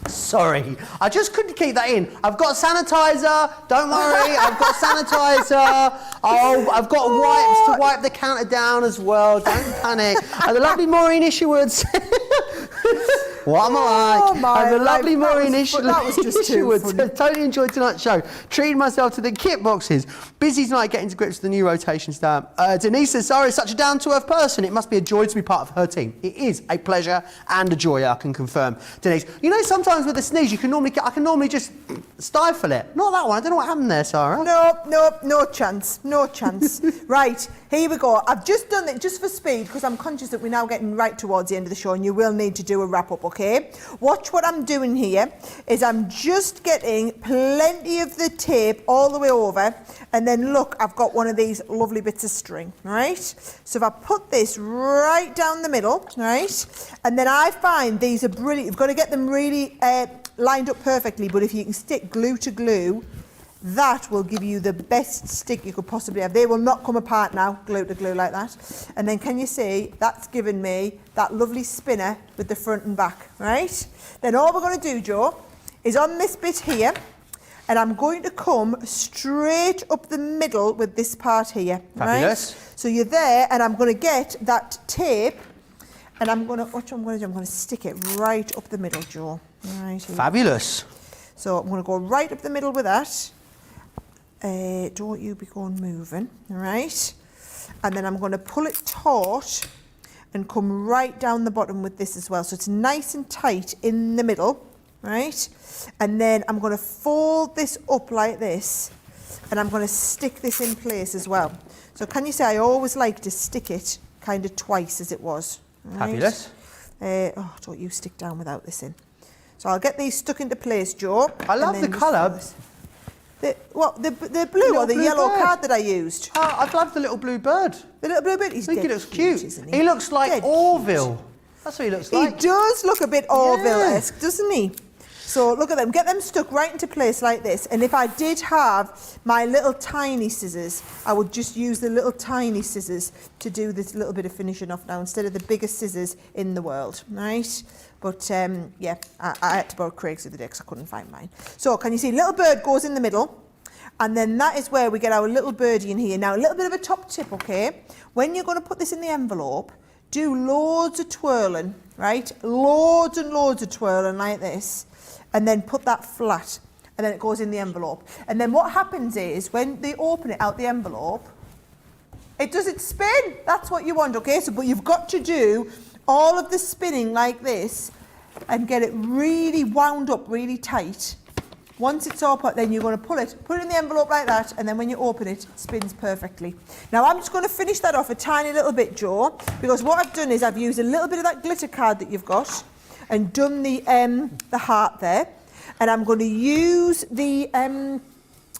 Sorry. I just couldn't keep that in. I've got sanitizer. Don't worry. I've got sanitizer. Oh, I've got wipes to wipe the counter down as well. Don't panic. And the lovely Maureen Isherwood what am I like? And the lovely Maureen Isherwood said, totally enjoyed tonight's show. Treated myself to the kit boxes. Busy tonight getting to grips with the new rotation stamp. Denise says, Sara is such a down-to-earth person. It must be a joy to be part of her team. It is a pleasure and a joy, I can confirm. Denise, you know, sometimes with a sneeze, I can normally just stifle it. Not that one. I don't know what happened there, Sara. No chance. No chance. Right, here we go. I've just done it just for speed because I'm conscious that we're now getting right towards the end of the show and you will need to do a wrap-up, okay? Watch what I'm doing here is I'm just getting plenty of the tape all the way over, and then look, I've got one of these lovely bits of string, right? So if I put this right down the middle, right, and then I find these are brilliant. You've got to get them really lined up perfectly, but if you can stick glue to glue, that will give you the best stick you could possibly have. They will not come apart now, glue to glue like that. And then can you see, that's given me that lovely spinner with the front and back, right? Then all we're going to do, Joe, is on this bit here, and I'm going to come straight up the middle with this part here, Fabulous. Right? So you're there, and I'm going to get that tape, and I'm going to, watch what I'm going to do, I'm going to stick it right up the middle, Joe. Right here. Fabulous. So I'm going to go right up the middle with that. Don't you be going moving, all right? And then I'm going to pull it taut and come right down the bottom with this as well. So it's nice and tight in the middle, right? And then I'm going to fold this up like this, and I'm going to stick this in place as well. So can you see, I always like to stick it kind of twice as it was. Right? Fabulous. Don't you stick down without this in. So I'll get these stuck into place, Joe. I love the colour. The blue or the blue yellow bird. card that I used? Oh, I love the little blue bird. The little blue bird? He's I think he dead looks cute. isn't He looks like Dead Orville. That's what he looks He like. does look a bit Orville-esque, doesn't he? So look at them, get them stuck right into place like this. And if I did have my little tiny scissors, I would just use the little tiny scissors to do this little bit of finishing off now, instead of the biggest scissors in the world, right? But yeah, I had to borrow Craig's the other day because I couldn't find mine. So can you see, little bird goes in the middle, and then that is where we get our little birdie in here. Now a little bit of a top tip, okay? When you're going to put this in the envelope, do loads of twirling, right? Loads and loads of twirling like this. And then put that flat, and then it goes in the envelope. And then what happens is, when they open it out the envelope, it does its spin. That's what you want, okay? So, but you've got to do all of the spinning like this, and get it really wound up, really tight. Once it's all put, then you're going to put it in the envelope like that, and then when you open it, it spins perfectly. Now I'm just going to finish that off a tiny little bit, Joe, because what I've done is I've used a little bit of that glitter card that you've got, and done the heart there, and I'm going to use I'm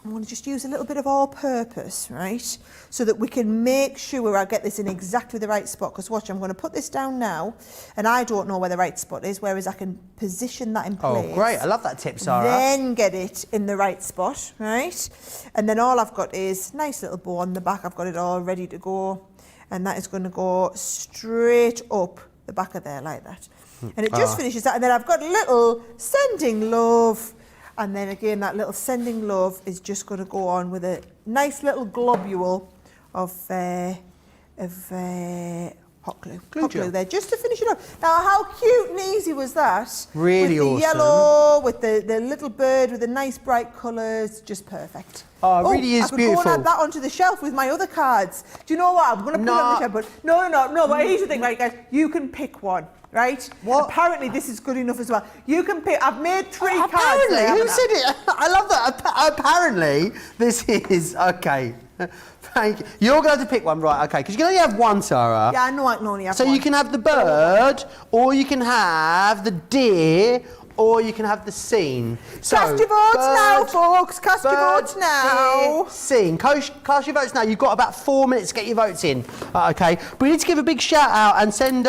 going to just use a little bit of all-purpose, right, so that we can make sure I get this in exactly the right spot. Because watch, I'm going to put this down now, and I don't know where the right spot is, whereas I can position that in place. Oh, great. I love that tip, Sara. Then get it in the right spot, right? And then all I've got is nice little bow on the back. I've got it all ready to go, and that is going to go straight up the back of there like that. And it just finishes that, and then I've got a little sending love, and then again that little sending love is just going to go on with a nice little globule of hot glue. Hot glue there, just to finish it off. Now, how cute and easy was that? Really with the awesome. yellow, with the little bird with the nice bright colours, just perfect. Oh, it really is I could beautiful. go and add that onto the shelf with my other cards. Do you know what? I'm going to put it on the shelf, but no. But here's the thing, right, guys? You can pick one. Right? What? Apparently this is good enough as well. You can pick. I've made 3 cards. Apparently, there, who haven't I? said it? I love that. Apparently, this is okay. Thank you. You're going to have to pick one, right? Okay, because you can only have one, Sara. Yeah, I know I can only have So one. you can have the bird, or you can have the deer, or you can have the scene. So, Cast your votes now, folks. Cast your bird, votes now. deer, scene. Cast your votes now. You've got about 4 minutes to get your votes in. Okay. But we need to give a big shout out and send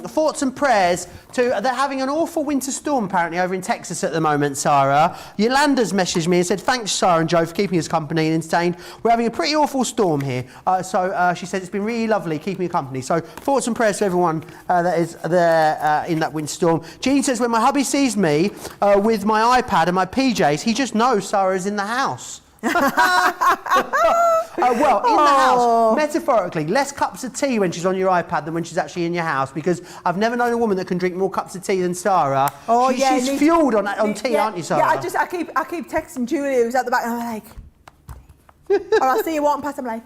thoughts and prayers to. They're having an awful winter storm apparently over in Texas at the moment, Sara. Yolanda's messaged me and said, thanks, Sara and Joe, for keeping us company and entertained. We're having a pretty awful storm here. So she said it's been really lovely keeping you company. So thoughts and prayers to everyone that is there in that winter storm. Jean says, when my hubby sees me with my iPad and my PJs, he just knows Sara's in the house. Well, in the house, metaphorically, less cups of tea when she's on your iPad than when she's actually in your house, because I've never known a woman that can drink more cups of tea than Sara. Oh, She's fueled on tea, aren't you, Sara? Yeah, I keep texting Julia, who's at the back, and I'm like, or I'll see you walking past, I'm like.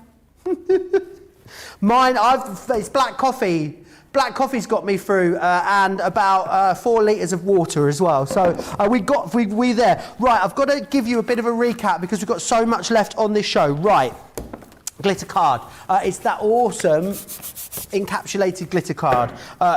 Mine, it's black coffee. Black coffee's got me through, and about 4 litres of water as well. So we there. Right, I've got to give you a bit of a recap because we've got so much left on this show. Right, glitter card. It's that awesome encapsulated glitter card.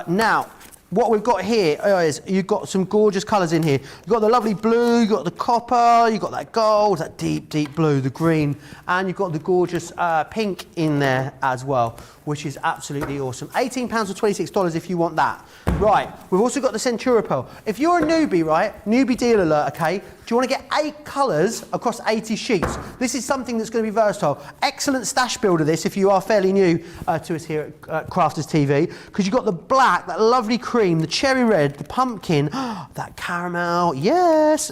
Now, what we've got here is you've got some gorgeous colours in here. You've got the lovely blue, you've got the copper, you've got that gold, that deep, deep blue, the green, and you've got the gorgeous pink in there as well, which is absolutely awesome. £18 or $26 if you want that. Right, we've also got the Centura Pearl. If you're a newbie, right, newbie deal alert, okay, do you want to get 8 colours across 80 sheets? This is something that's going to be versatile. Excellent stash builder this if you are fairly new to us here at Crafters TV, because you've got the black, that lovely cream, the cherry red, the pumpkin, that caramel, yes.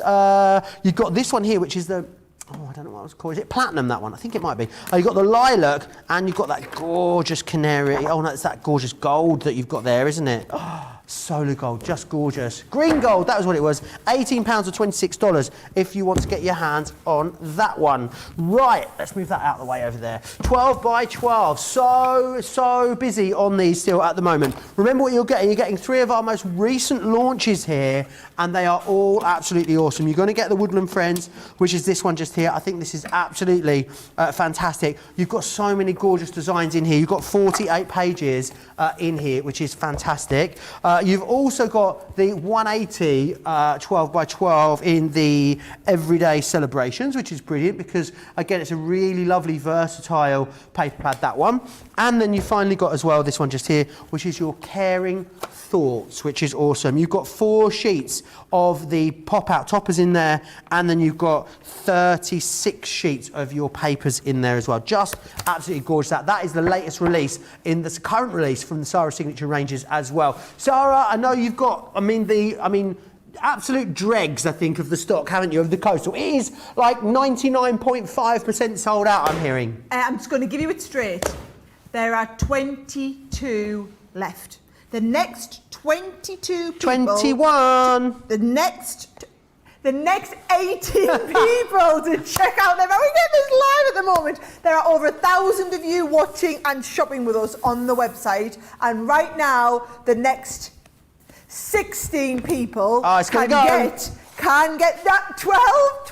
You've got this one here, which is the, I don't know what it was called. Is it platinum, that one? I think it might be. You've got the lilac, and you've got that gorgeous canary. Oh, no, it's that gorgeous gold that you've got there, isn't it? Solar gold, just gorgeous. Green gold, that was what it was. £18 or $26 if you want to get your hands on that one. Right, let's move that out of the way over there. 12 by 12, so busy on these still at the moment. Remember what you're getting. You're getting 3 of our most recent launches here, and they are all absolutely awesome. You're going to get the Woodland Friends, which is this one just here. I think this is absolutely fantastic. You've got so many gorgeous designs in here. You've got 48 pages in here, which is fantastic. You've also got the 180 12 by 12 in the everyday celebrations, which is brilliant because, again, it's a really lovely, versatile paper pad, that one. And then you finally got as well this one just here, which is your Caring Thoughts, which is awesome. You've got 4 sheets of the pop-out toppers in there, and then you've got 36 sheets of your papers in there as well. Just absolutely gorgeous. That is the latest release in this current release from the Sara Signature ranges as well. Sara, I know you've got, absolute dregs, I think, of the stock, haven't you, of the coastal? It is like 99.5% sold out, I'm hearing. I'm just going to give you it straight. There are 22 left. The next 22 people... 21! The next 18 people to check out them. We get this live at the moment. There are over 1,000 of you watching and shopping with us on the website. And right now, the next 16 people can get that 12,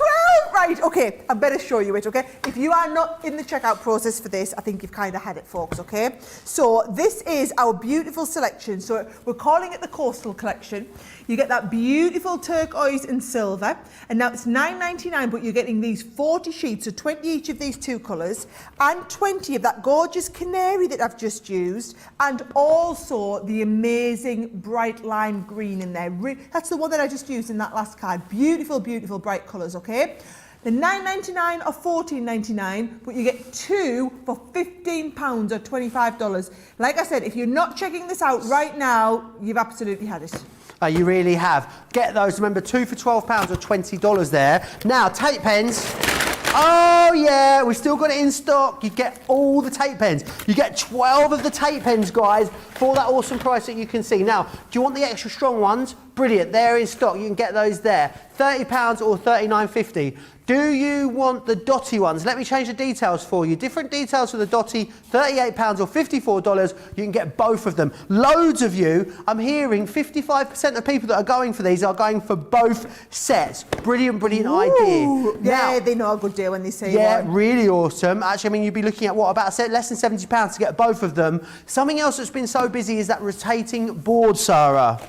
right, okay, I better show you it, okay? If you are not in the checkout process for this, I think you've kind of had it, folks, okay? So this is our beautiful selection. So we're calling it the Coastal Collection. You get that beautiful turquoise and silver, and now it's $9.99, but you're getting these 40 sheets, so 20 each of these 2 colours, and 20 of that gorgeous canary that I've just used, and also the amazing bright lime green in there. That's the one that I just used in that last card. Beautiful, beautiful bright colours, okay? The $9.99 or $14.99, but you get 2 for £15 or $25. Like I said, if you're not checking this out right now, you've absolutely had it. You really have. Get those, remember, 2 for £12 or $20 there. Now, tape pens. Oh yeah, we've still got it in stock. You get all the tape pens. You get 12 of the tape pens, guys, for that awesome price that you can see. Now, do you want the extra strong ones? Brilliant, they're in stock. You can get those there. £30 or $39.50. Do you want the dotty ones? Let me change the details for you. Different details for the dotty, £38 or $54. You can get both of them. Loads of you, I'm hearing 55% of people that are going for these are going for both sets. Brilliant, brilliant idea. Yeah, they know a good deal when they say yeah, one. really awesome. Actually, I mean, you'd be looking at what, about a set, less than £70 to get both of them. Something else that's been so busy is that rotating board, Sara.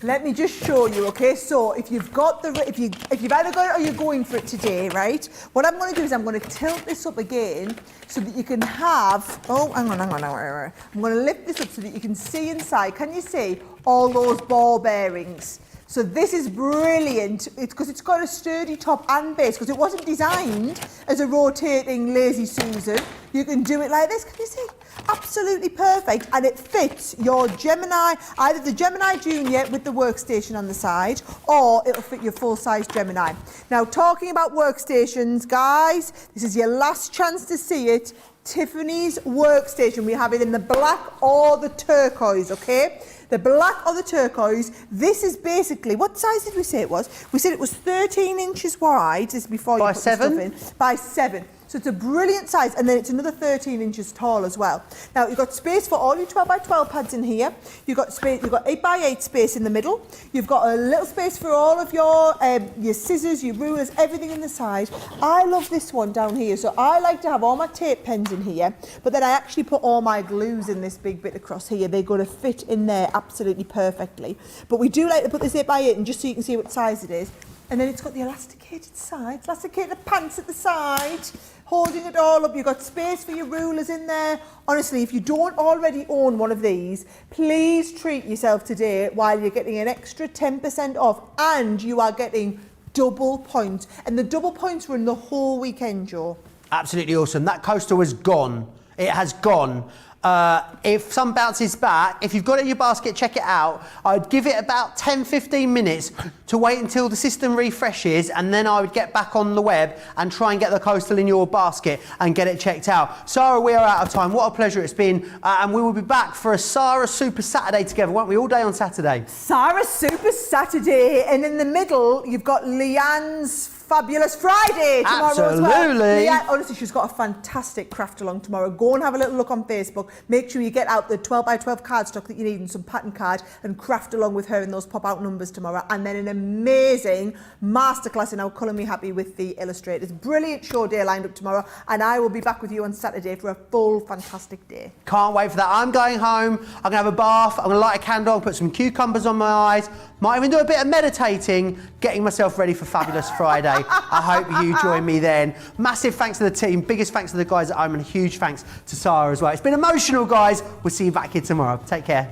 Let me just show you, okay? So if you've got the, if you've either got it or you're going for it today, right? What I'm going to do is I'm going to tilt this up again so that you can have, oh, hang on. I'm going to lift this up so that you can see inside. Can you see all those ball bearings? So this is brilliant. It's because it's got a sturdy top and base, because it wasn't designed as a rotating lazy Susan. You can do it like this. Can you see? Absolutely perfect, and it fits your Gemini, either the Gemini Junior with the workstation on the side, or it'll fit your full-size Gemini. Now, talking about workstations, guys, this is your last chance to see it. Tiffany's workstation. We have it in the black or the turquoise, okay? The black or the turquoise. This is basically, what size did we say it was? We said it was 13 inches wide. This is before you put the stuff in. By 7. So it's a brilliant size, and then it's another 13 inches tall as well. Now, you've got space for all your 12 by 12 pads in here. You've got space, you've got 8 by 8 space in the middle. You've got a little space for all of your scissors, your rulers, everything in the side. I love this one down here. So I like to have all my tape pens in here, but then I actually put all my glues in this big bit across here. They're going to fit in there absolutely perfectly. But we do like to put this 8 by 8 in just so you can see what size it is. And then it's got the elasticated sides, elasticated pants at the side, holding it all up. You've got space for your rulers in there. Honestly, if you don't already own one of these, please treat yourself today while you're getting an extra 10% off, and you are getting double points. And the double points run the whole weekend, Joe. Absolutely awesome. That coaster was gone. It has gone. If some bounces back, if you've got it in your basket, check it out. I'd give it about 10-15 minutes to wait until the system refreshes, and then I would get back on the web and try and get the coastal in your basket and get it checked out. Sara, we are out of time. What a pleasure it's been. And we will be back for a Sara Super Saturday together, won't we? All day on Saturday. Sara Super Saturday, and in the middle you've got Leanne's Fabulous Friday tomorrow as well. Absolutely. Leanne, honestly, she's got a fantastic craft along tomorrow. Go and have a little look on Facebook. Make sure you get out the 12x12 cardstock that you need and some pattern card and craft along with her in those pop-out numbers tomorrow. And then an amazing masterclass in How Colour Me Happy with the illustrators. Brilliant show day lined up tomorrow, and I will be back with you on Saturday for a full fantastic day. Can't wait for that. I'm going home. I'm going to have a bath. I'm going to light a candle, put some cucumbers on my eyes. Might even do a bit of meditating, getting myself ready for Fabulous Friday. I hope you join me then. Massive thanks to the team. Biggest thanks to the guys at home, and huge thanks to Sara as well. It's been emotional, guys. We'll see you back here tomorrow. Take care.